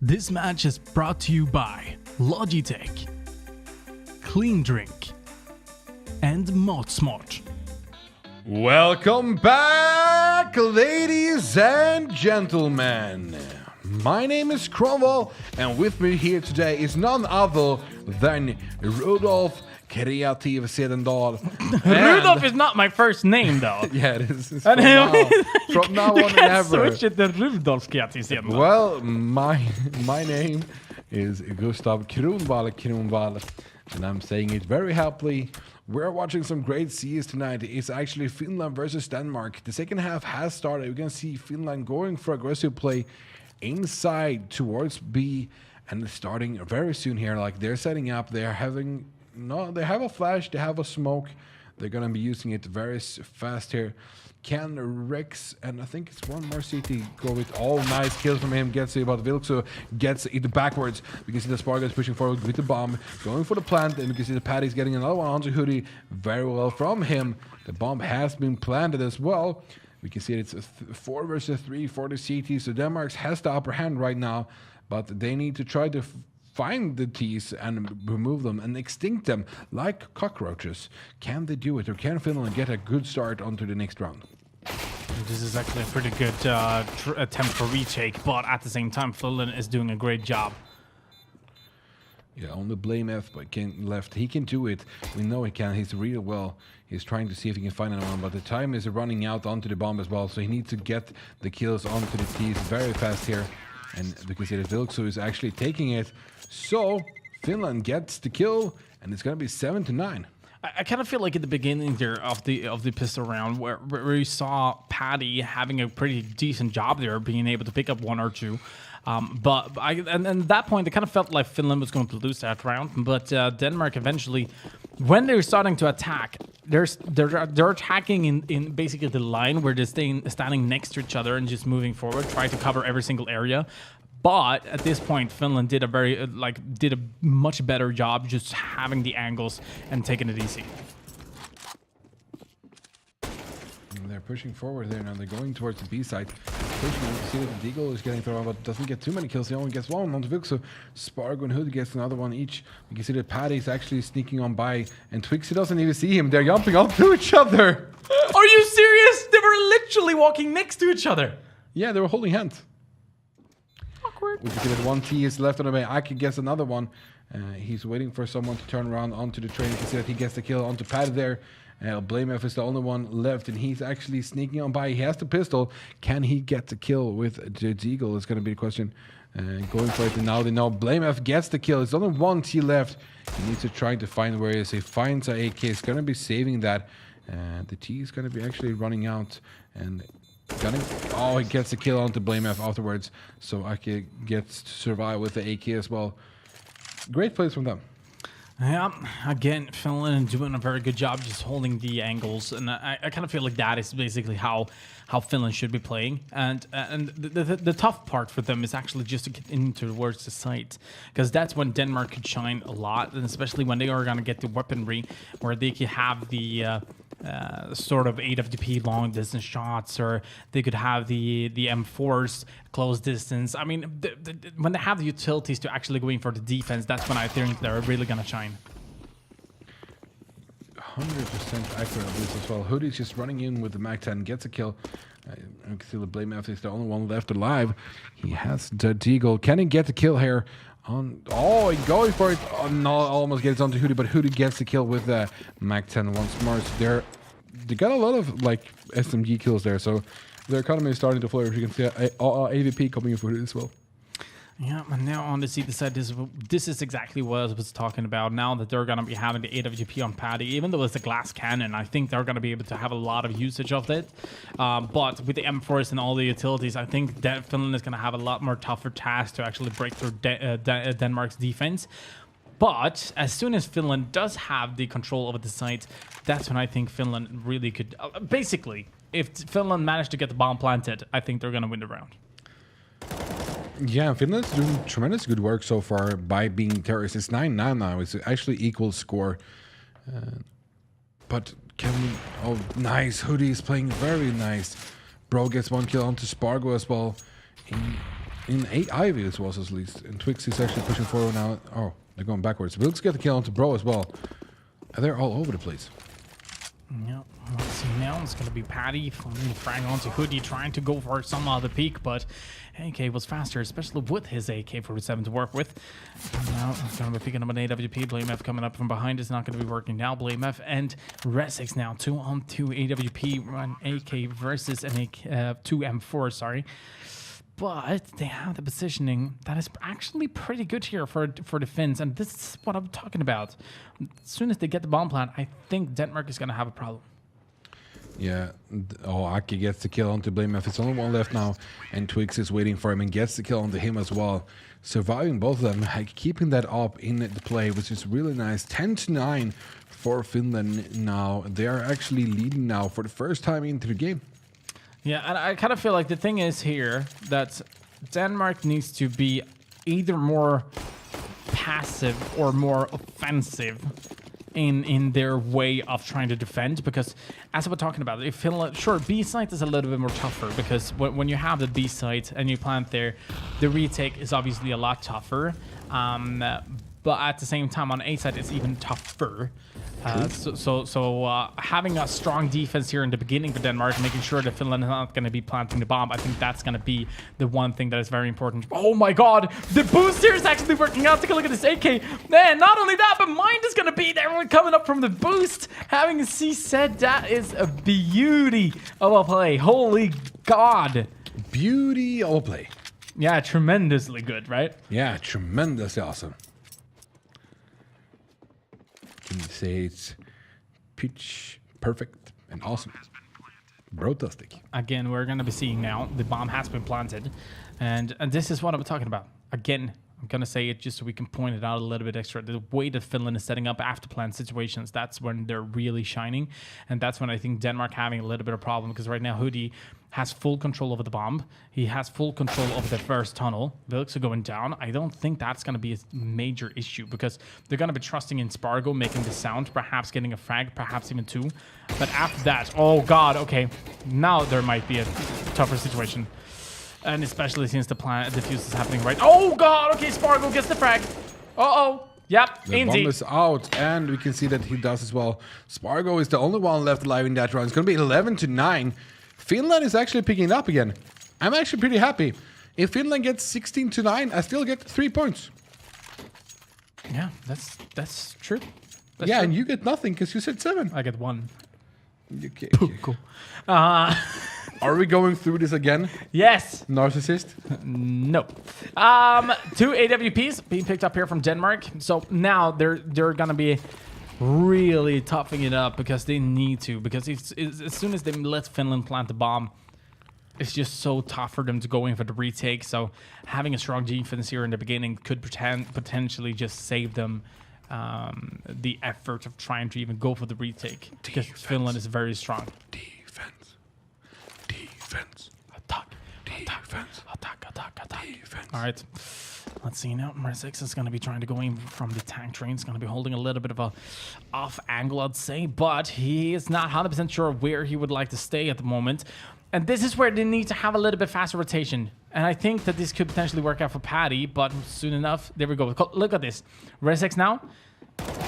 This match is brought to you by Logitech, Clean Drink, and Modsmart. Welcome back, ladies and gentlemen. My name is Cromwell, and with me here today is none other than Rudolf Kreativ Sedendal. Rudolf is not my first name, though. Yeah, it is. It's And from now you on and can't ever. switch it to Rudolf Kreativ Sedendal. Well, my name is Gustav Kronwall, and I'm saying it very happily. We're watching some great CS tonight. It's actually Finland versus Denmark. The second half has started. We can see Finland going for aggressive play inside towards B, and starting very soon here. Like, they're setting up. They're having they have a flash. They have a smoke. They're gonna be using it very fast here. Can Rex, and I think it's one more CT, go with all nice kills from him, gets it, but Vilkso gets it backwards. We can see the Spargo is pushing forward with the bomb, going for the plant, and we can see the Paddy's getting another one onto Hoodie. Very well from him. The bomb has been planted as well. We can see it's a 4 versus 3 for the CT, so Denmark has the upper hand right now, but they need to try to find the T's and remove them and extinct them like cockroaches. Can they do it, or can Finland get a good start onto the next round? This is actually a pretty good attempt for retake, but at the same time, Finland is doing a great job. Yeah, only blame F, but left. He can do it. We know he can. He's really well. He's trying to see if he can find anyone, but the time is running out onto the bomb as well, so he needs to get the kills onto the T's very fast here. And because it is Vilkso is actually taking it. So Finland gets the kill, and it's going to be 7-9. I kind of feel like at the beginning there of the pistol round where you saw Paddy having a pretty decent job there, being able to pick up 1 or 2. But at that point, it kind of felt like Finland was going to lose that round. But Denmark eventually, when they're starting to attack, they're attacking in basically the line where they're standing next to each other and just moving forward, trying to cover every single area. But at this point, Finland did a much better job just having the angles and taking it easy. They're pushing forward there now. They're going towards the B side. Pushing, you can see that the Deagle is getting thrown, but doesn't get too many kills. He only gets one onto Vilk, so Spargo and Hood gets another one each. You can see that Paddy's actually sneaking on by, and Twixie doesn't even see him. They're jumping onto each other. Are you serious? They were literally walking next to each other. Yeah, they were holding hands. Awkward. We can see that one T is left on the way. Aki gets another one. He's waiting for someone to turn around onto the train. You can see that he gets the kill onto Paddy there. Blamef is the only one left, and he's actually sneaking on by. He has the pistol. Can he get the kill with the Deagle? Is going to be the question. Going for it, and now they know Blamef gets the kill. There's only one T left. He needs to try to find where he is. He finds a AK. He's going to be saving that. The T is going to be actually running out. And he gets the kill onto Blamef afterwards. So Aki gets to survive with the AK as well. Great plays from them. Yeah, again, Finland doing a very good job just holding the angles, and I kind of feel like that is basically how Finland should be playing. And the tough part for them is actually just to get in towards the site, because that's when Denmark could shine a lot, and especially when they are going to get the weaponry where they could have the sort of AWP long distance shots, or they could have the M4s close distance. I mean, when they have the utilities to actually go in for the defense, that's when I think they're really gonna shine. 100% accurate on this as well. Hoodie's just running in with the Mag-10, gets a kill. You can see the Blamef is the only one left alive. He has the Deagle. Can he get the kill here? He's going for it. Oh, no, almost gets onto Hoodie, but Hoodie gets the kill with the Mag-10 once more. So they got a lot of like SMG kills there. So their economy is starting to flourish. You can see AVP coming in for Hoodie as well. Yeah, and now on the C side, this is exactly what I was talking about. Now that they're going to be having the AWP on Paddy, even though it's a glass cannon, I think they're going to be able to have a lot of usage of it. But with the M4s and all the utilities, I think that Finland is going to have a lot more tougher task to actually break through Denmark's defense. But as soon as Finland does have the control over the site, that's when I think Finland really could... basically, if Finland managed to get the bomb planted, I think they're going to win the round. Yeah, Finland's doing tremendous good work so far by being terrorists. It's 9-9 now. It's actually equal score. But can we... Oh, nice. Hoodie is playing very nice. Bro gets one kill onto Spargo as well. In 8 Ivy as well, at least. And Twix is actually pushing forward now. Oh, they're going backwards. Wilkes get the kill onto Bro as well. They're all over the place. Yep. Let's see now. It's going to be Paddy frag onto Hoodie, trying to go for some other peak, but AK was faster, especially with his AK-47 to work with. And now it's going to be picking up an AWP. Blamef coming up from behind is not going to be working now. Blamef and Resix now 2-on-2 AWP run AK versus an AK, 2 M4, sorry. But they have the positioning that is actually pretty good here for the Finns, and this is what I'm talking about. As soon as they get the bomb plant, I think Denmark is going to have a problem. Yeah, Aki gets the kill onto Blamef. It's only one left now, and Twix is waiting for him and gets the kill onto him as well. Surviving both of them, keeping that up in the play, which is really nice. 10-9 for Finland now. They are actually leading now for the first time into the game. Yeah, and I kind of feel like the thing is here that Denmark needs to be either more passive or more offensive in their way of trying to defend, because as I was talking about, if Finland, sure, B site is a little bit more tougher, because when you have the B site and you plant there, the retake is obviously a lot tougher. But at the same time, on A side, it's even tougher. So having a strong defense here in the beginning for Denmark, making sure that Finland is not going to be planting the bomb, I think that's going to be the one thing that is very important. Oh my god, the boost here is actually working out. Take a look at this AK. Man, not only that, but Mind is going to be there coming up from the boost. Having C said, that is a beauty of a play. Holy god. Beauty of a play. Yeah, tremendously good, right? Yeah, tremendously awesome. Can you say it's pitch perfect and awesome? Brotastic. Again, we're going to be seeing now the bomb has been planted, and this is what I'm talking about. Again, I'm going to say it just so we can point it out a little bit extra. The way that Finland is setting up after plant situations, that's when they're really shining, and that's when I think Denmark having a little bit of problem, because right now Hoodie has full control over the bomb. He has full control over the first tunnel. Vilks are going down. I don't think that's going to be a major issue because they're going to be trusting in Spargo making the sound, perhaps getting a frag, perhaps even 2. But after that, oh god, okay. Now there might be a tougher situation. And especially since the defuse is happening right. Oh god, okay, Spargo gets the frag. Uh-oh. Yep, The bomb indeed. is out, and we can see that he does as well. Spargo is the only one left alive in that round. It's going to be 11-9. Finland is actually picking it up again. I'm actually pretty happy. If Finland gets 16-9, I still get 3 points. Yeah, that's true. That's Yeah, true. and you get nothing because you said 7. I get 1. Okay. Cool. Are we going through this again, Yes. narcissist? No. 2 AWPs being picked up here from Denmark. So now they're gonna be really toughing it up because they need to. Because as soon as they let Finland plant the bomb, it's just so tough for them to go in for the retake. So having a strong defense here in the beginning could potentially just save them the effort of trying to even go for the retake. Because Finland is very strong. Defense. Attack. Defense. Attack. Defense. All right. Let's see now. Mar6 is going to be trying to go in from the tank train. He's going to be holding a little bit of a off angle, I'd say. But he is not 100% sure where he would like to stay at the moment. And this is where they need to have a little bit faster rotation. And I think that this could potentially work out for Paddy. But soon enough, there we go. Look at this. Mar6 now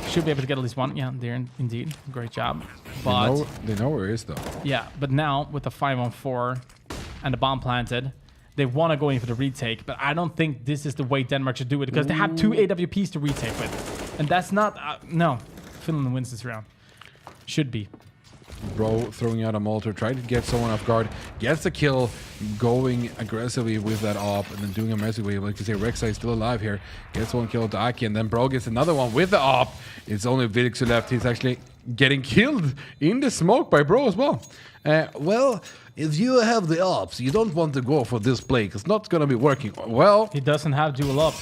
should be able to get at least 1. Yeah, there indeed. Great job. But They know where he is, though. yeah, but now with the 5-on-4 and the bomb planted, they want to go in for the retake, but I don't think this is the way Denmark should do it because they have 2 AWPs to retake with. And that's not... no. Finland wins this round. Should be. Bro throwing out a Molotov, trying to get someone off guard, gets the kill, going aggressively with that op, and then doing a messy way. Like you say, Rexa is still alive here. Gets one kill to Aki, and then Bro gets another one with the op. It's only Vilks who left. He's actually getting killed in the smoke by Bro as well. Well, if you have the ops, you don't want to go for this play, because it's not going to be working. Well, He doesn't have dual up.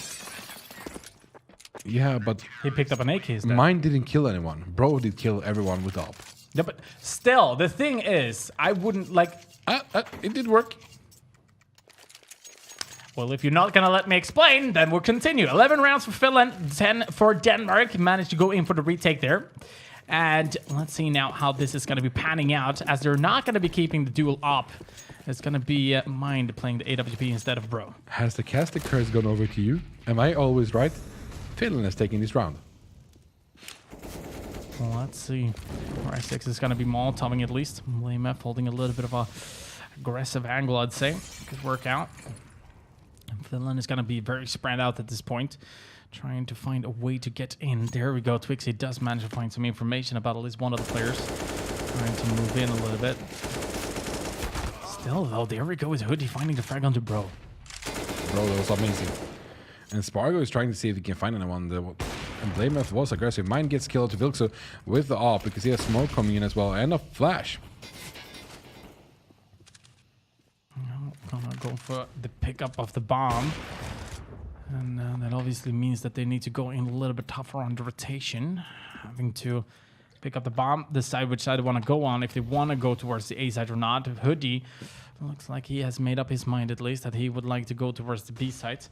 yeah, but He picked up an AK instead. mine didn't kill anyone. Bro did kill everyone with op. Yeah, but still, the thing is, I wouldn't like... It did work. Well, if you're not going to let me explain, then we'll continue. 11 rounds for Finland, 10 for Denmark. Managed to go in for the retake there. And let's see now how this is going to be panning out, as they're not going to be keeping the dual op. It's going to be Mind playing the AWP instead of Bro. Has the casting curse gone over to you? Am I always right? Finland is taking this round. Well, let's see. R6 is going to be Molotoving at least. Lamef holding a little bit of a aggressive angle, I'd say. Could work out. And Finland is going to be very spread out at this point, trying to find a way to get in. There we go. Twixie does manage to find some information about at least one of the players. Trying to move in a little bit. Still, though, there we go. Is Hoodie finding the frag onto Bro. Bro, that was amazing. And Spargo is trying to see if he can find anyone. And Blameth was aggressive. Mine gets killed to Vilkso with the op because he has smoke coming in as well. And a flash. Gonna go for the pickup of the bomb. And that obviously means that they need to go in a little bit tougher on the rotation. Having to pick up the bomb, decide which side they want to go on, if they want to go towards the A side or not. Hoodie looks like he has made up his mind at least that he would like to go towards the B side.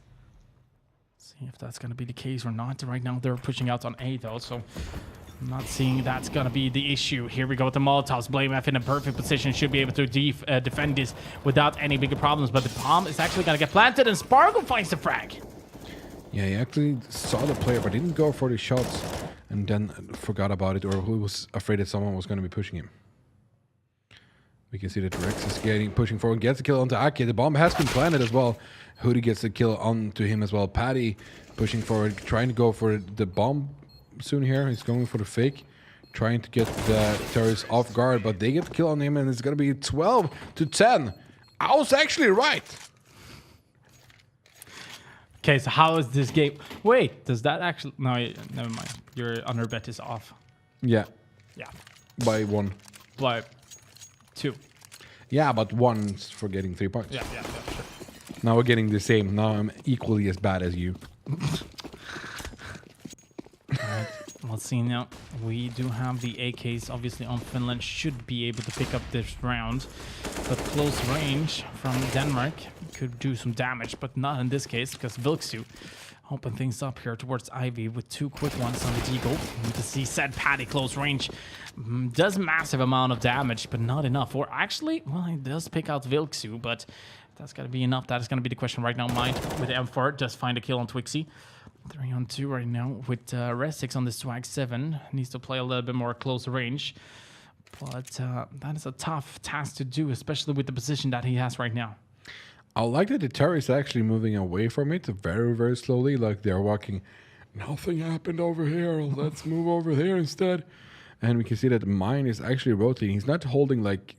See if that's going to be the case or not. Right now they're pushing out on A though, so I'm not seeing that's going to be the issue. Here we go with the Molotovs. Blamef in a perfect position. Should be able to defend this without any bigger problems. But the bomb is actually going to get planted and Spargo finds the frag. Yeah, he actually saw the player but didn't go for the shots. And then forgot about it, or who was afraid that someone was going to be pushing him. We can see that Rex is pushing forward, gets the kill onto Aki. The bomb has been planted as well. Hoodie gets the kill onto him as well. Paddy pushing forward, trying to go for the bomb soon here. He's going for the fake, trying to get the terrorists off guard, but they get the kill on him, and it's going to be 12-10. I was actually right. Okay, so how is this game? Wait, does that actually... No, never mind. Your under bet is off. Yeah, Yeah, by 1. but 2. Yeah, but 1's for getting 3 points. Yeah, sure. Now we're getting the same. Now I'm equally as bad as you. Let's Let's see now. We do have the AKs obviously on Finland. Should be able to pick up this round. But close range from Denmark could do some damage, but not in this case because Vilksu open things up here towards Ivy with 2 quick ones on the Deagle. You can see said Paddy close range does massive amount of damage, but not enough. Or actually, well, he does pick out Vilksu, but that's got to be enough. That is going to be the question right now. Mind with M4 does find a kill on Twixie. 3-on-2 right now with Resix on the Swag 7. Needs to play a little bit more close range. But that is a tough task to do, especially with the position that he has right now. I like that the terrorists are actually moving away from it very, very slowly. Like they're walking, nothing happened over here. Let's move over there instead. And we can see that mine is actually rotating. He's not holding like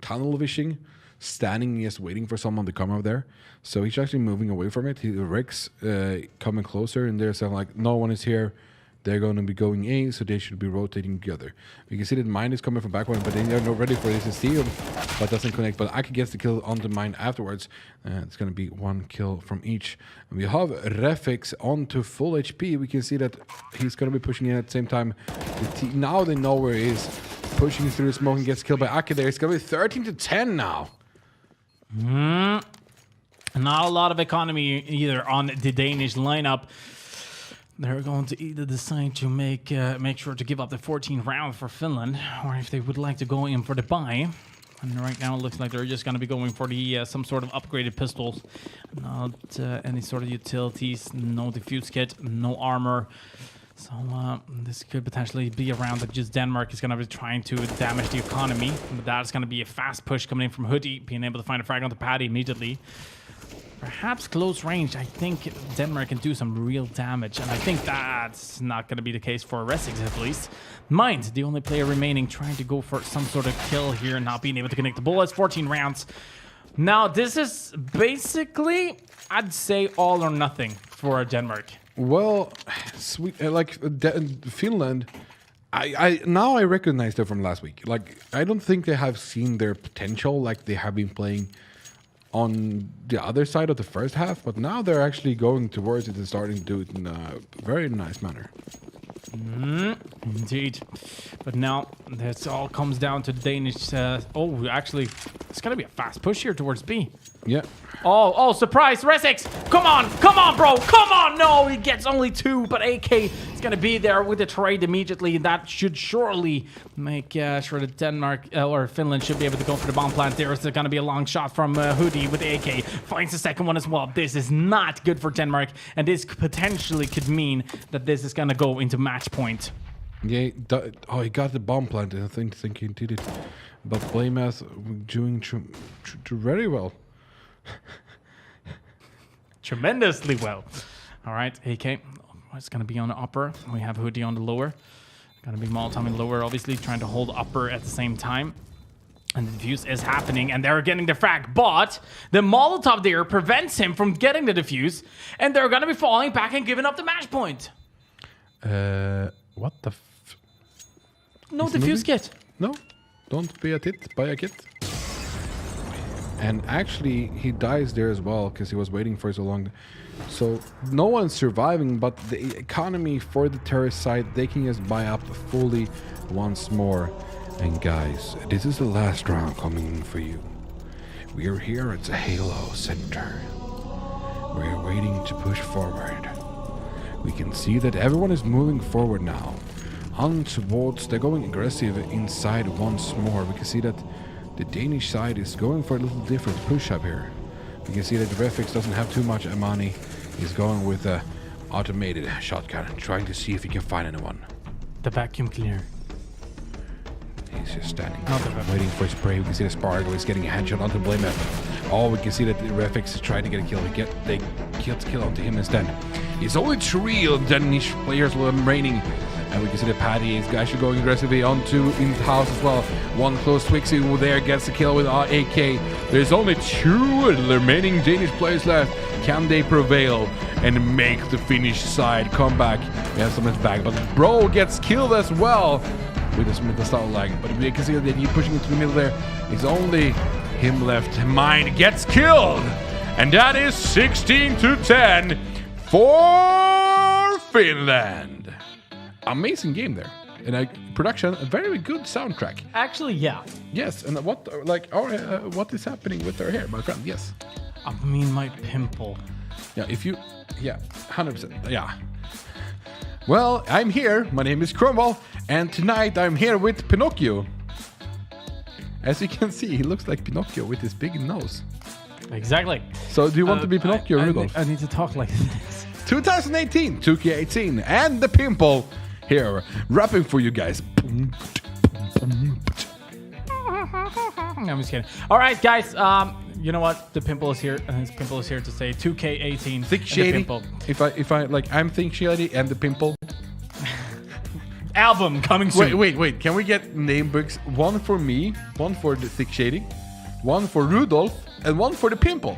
tunnel vision, standing just waiting for someone to come up there. So he's actually moving away from it. Rex coming closer, and they're saying like, no one is here. They're going to be going A, so they should be rotating together. You can see that mine is coming from backward, but they are not ready for this to steal, but doesn't connect. But I can get the kill on the mine afterwards. It's going to be 1 kill from each. And we have Refix onto full HP. We can see that he's going to be pushing in at the same time. Now they know where he is. Pushing through the smoke and gets killed by Aki there. It's going to be 13-10 now. Not a lot of economy either on the Danish lineup. They're going to either decide to make sure to give up the 14th round for Finland, or if they would like to go in for the buy. And right now it looks like they're just going to be going for the some sort of upgraded pistols. Not any sort of utilities, no defuse kit, no armor. So this could potentially be a round that just Denmark is going to be trying to damage the economy. But that's going to be a fast push coming in from Hoodie, being able to find a frag on the Paddy immediately. Perhaps close range. I think Denmark can do some real damage, and I think that's not going to be the case for Resix at least. Mind, the only player remaining trying to go for some sort of kill here, not being able to connect the bullets. 14 rounds. Now, this is basically, I'd say, all or nothing for Denmark. Well, Finland, I now I recognize them from last week. Like, I don't think they have seen their potential like they have been playing on the other side of the first half, but now they're actually going towards it and starting to do it in a very nice manner. Indeed. But now this all comes down to the Danish. Actually, it's going to be a fast push here towards B. Yeah. Oh, surprise, Resix! Come on, bro, come on! No, he gets only 2, but AK is going to be there with the trade immediately. That should surely make sure that Denmark or Finland should be able to go for the bomb plant. There is going to be a long shot from Hoodie with AK. Finds the second one as well. This is not good for Denmark, and this potentially could mean that this is going to go into match point. Yeah, he got the bomb plant, and I think he did it. But Playmath doing very well. Tremendously well. All right, AK. It's going to be on the upper. We have Hoodie on the lower. Going to be Molotov on the lower, obviously, trying to hold upper at the same time. And the defuse is happening, and they're getting the frag. But the Molotov there prevents him from getting the defuse, and they're going to be falling back and giving up the match point. What the No defuse kit. No, don't be a tit, buy a kit. And actually, he dies there as well because he was waiting for so long. So no one's surviving, but the economy for the terrorist side, they can just buy up fully once more. And guys, this is the last round coming in for you. We are here at the Halo Center. We are waiting to push forward. We can see that everyone is moving forward now. On towards, they're going aggressive inside once more. We can see that the Danish side is going for a little different push up here. We can see that Refix doesn't have too much money. He's going with a automated shotgun, trying to see if he can find anyone. The vacuum cleaner. He's just standing waiting for his prey. We can see the Spargo is getting a headshot onto Blame. Oh, we can see that the Refix is trying to get a kill. They get the kill onto him instead. It's only 3 Danish players remaining. And we can see the Paddy is actually going aggressively onto in the house as well. One close Twixie who there gets the kill with AK. There's only 2 remaining Danish players left. Can they prevail and make the Finnish side come back? We have someone's back, but Bro gets killed as well with the start lag. But we can see that he's pushing into the middle there. It's only him left. Mine gets killed, and that is 16-10 for Finland. amazing game there. And production, a very good soundtrack. Actually, yeah. Yes, and what what is happening with her hair, my friend? Yes. I mean, my pimple. Yeah, 100%. Yeah. Well, I'm here. My name is Cromwell, and tonight I'm here with Pinocchio. As you can see, he looks like Pinocchio with his big nose. Exactly. So, do you want to be Pinocchio, Rudolph? I need to talk like this. 2018, 2K18, and the Pimple here, rapping for you guys. I'm just kidding. All right, guys. You know what? The Pimple is here, and his Pimple is here to say 2K18. Thick and Shady. The Pimple. If I like, I'm Thick Shady and the Pimple. Album coming soon. Wait. Can we get name books? One for me, one for the Thick Shady, one for Rudolph, and one for the Pimple.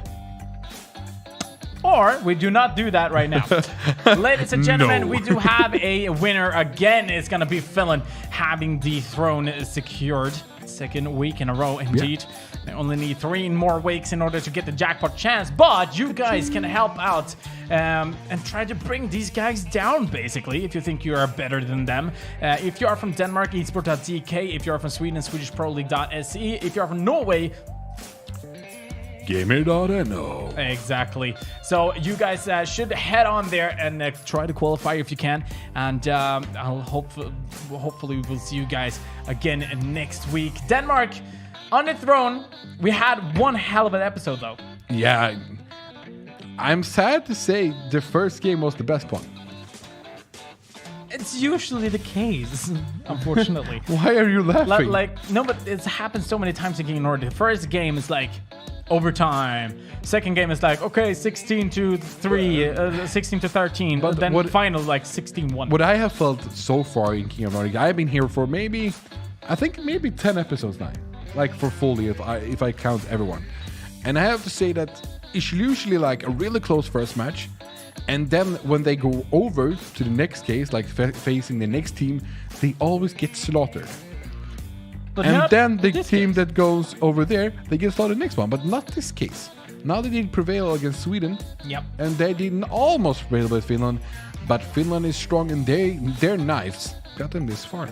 Or we do not do that right now. Ladies and gentlemen, No. we do have a winner again. It's going to be Finland having the throne secured. Second week in a row, indeed. They only need 3 more weeks in order to get the jackpot chance, but you guys can help out and try to bring these guys down, basically, if you think you are better than them. If you are from Denmark, esport.dk. If you are from Sweden, SwedishProLeague.se. If you are from Norway, Gamer.no. exactly. So you guys should head on there and try to qualify if you can. And hopefully we'll see you guys again next week. Denmark on the throne. We had one hell of an episode, though. Yeah, I'm sad to say the first game was the best one. It's usually the case, unfortunately. Why are you laughing? No, but it's happened so many times in King of Nordic. The first game is like overtime. Second game is like, okay, 16 to 3, 16 to 13. But Then what- final, like 16-1. What I have felt so far in King of Nordic, I've been here for maybe 10 episodes now, like for fully if I count everyone. And I have to say that it's usually like a really close first match, and then when they go over to the next case, like facing the next team, they always get slaughtered. But And not then the this team case. that goes over there, they get slaughtered next one, but not this case. Now they did prevail against Sweden. Yep. And they didn't almost prevail with Finland, but Finland is strong and their knives got them this far.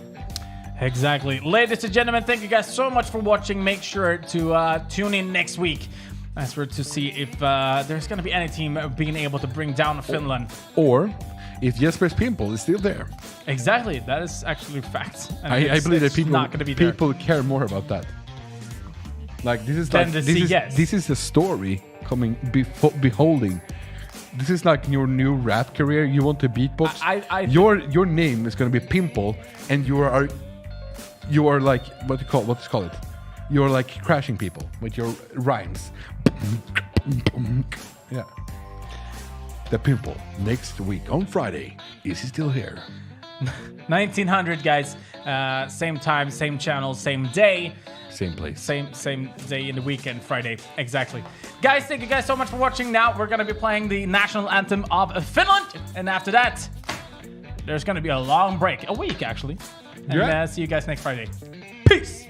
Exactly. Ladies and gentlemen, thank you guys so much for watching. Make sure to tune in next week as we're to see if there's going to be any team being able to bring down Finland. Or if Jesper's Pimple is still there. Exactly. That is actually fact. And I believe that it's not going to be there. people care more about that. Like this is Than like to see yes. this is a story coming beholding. This is like your new rap career. You want to beatbox. I your name is gonna be Pimple, and you are like what's call it? You're like crashing people with your rhymes. Yeah. The Pimple next week on Friday. Is he still here? 1900, guys. Same time, same channel, same day. Same place. Same day in the weekend, Friday. Exactly. Guys, thank you guys so much for watching. Now we're going to be playing the national anthem of Finland. And after that, there's going to be a long break. A week, actually. And Yeah. see you guys next Friday. Peace.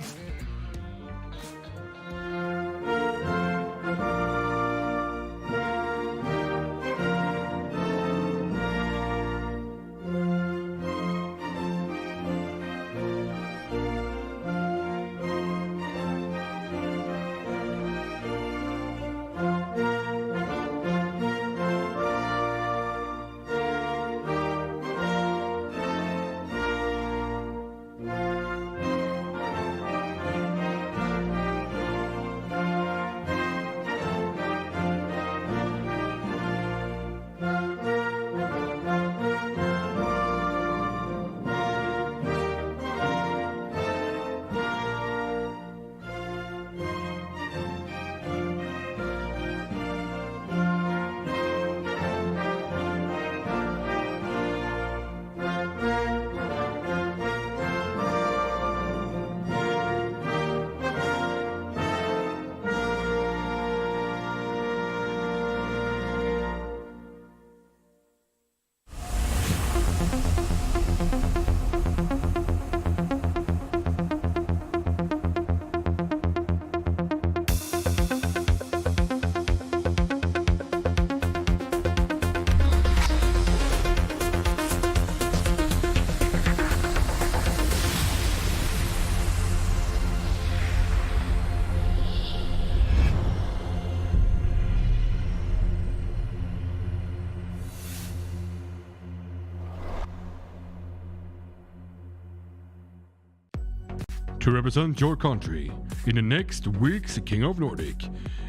to represent your country in the next week's King of Nordic.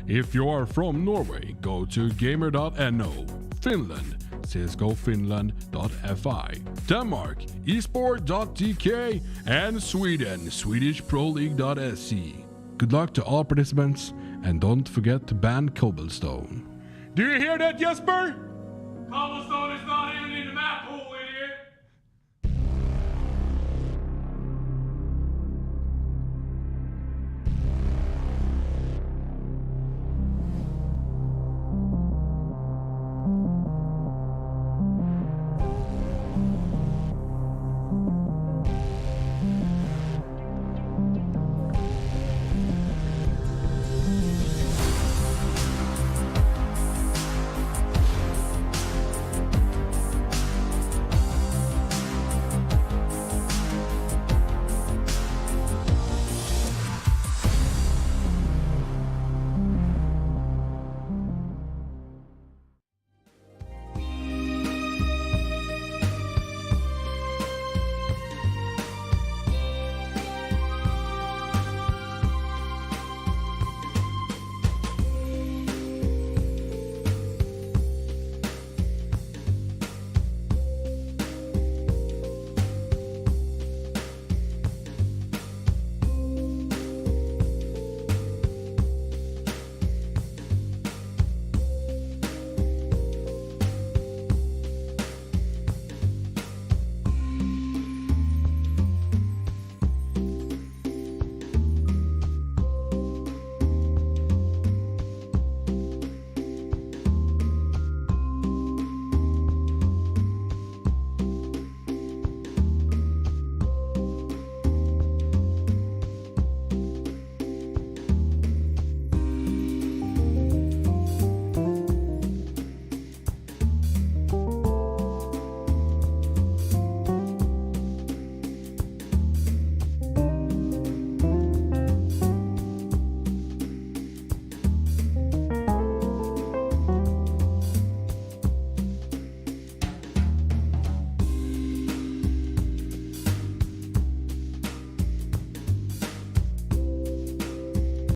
If you are from Norway, go to gamer.no. Finland, csgofinland.fi. Denmark, esport.dk. And Sweden, swedishproleague.se. Good luck to all participants, and don't forget to ban cobblestone. Do you hear that, Jesper? Cobblestone is not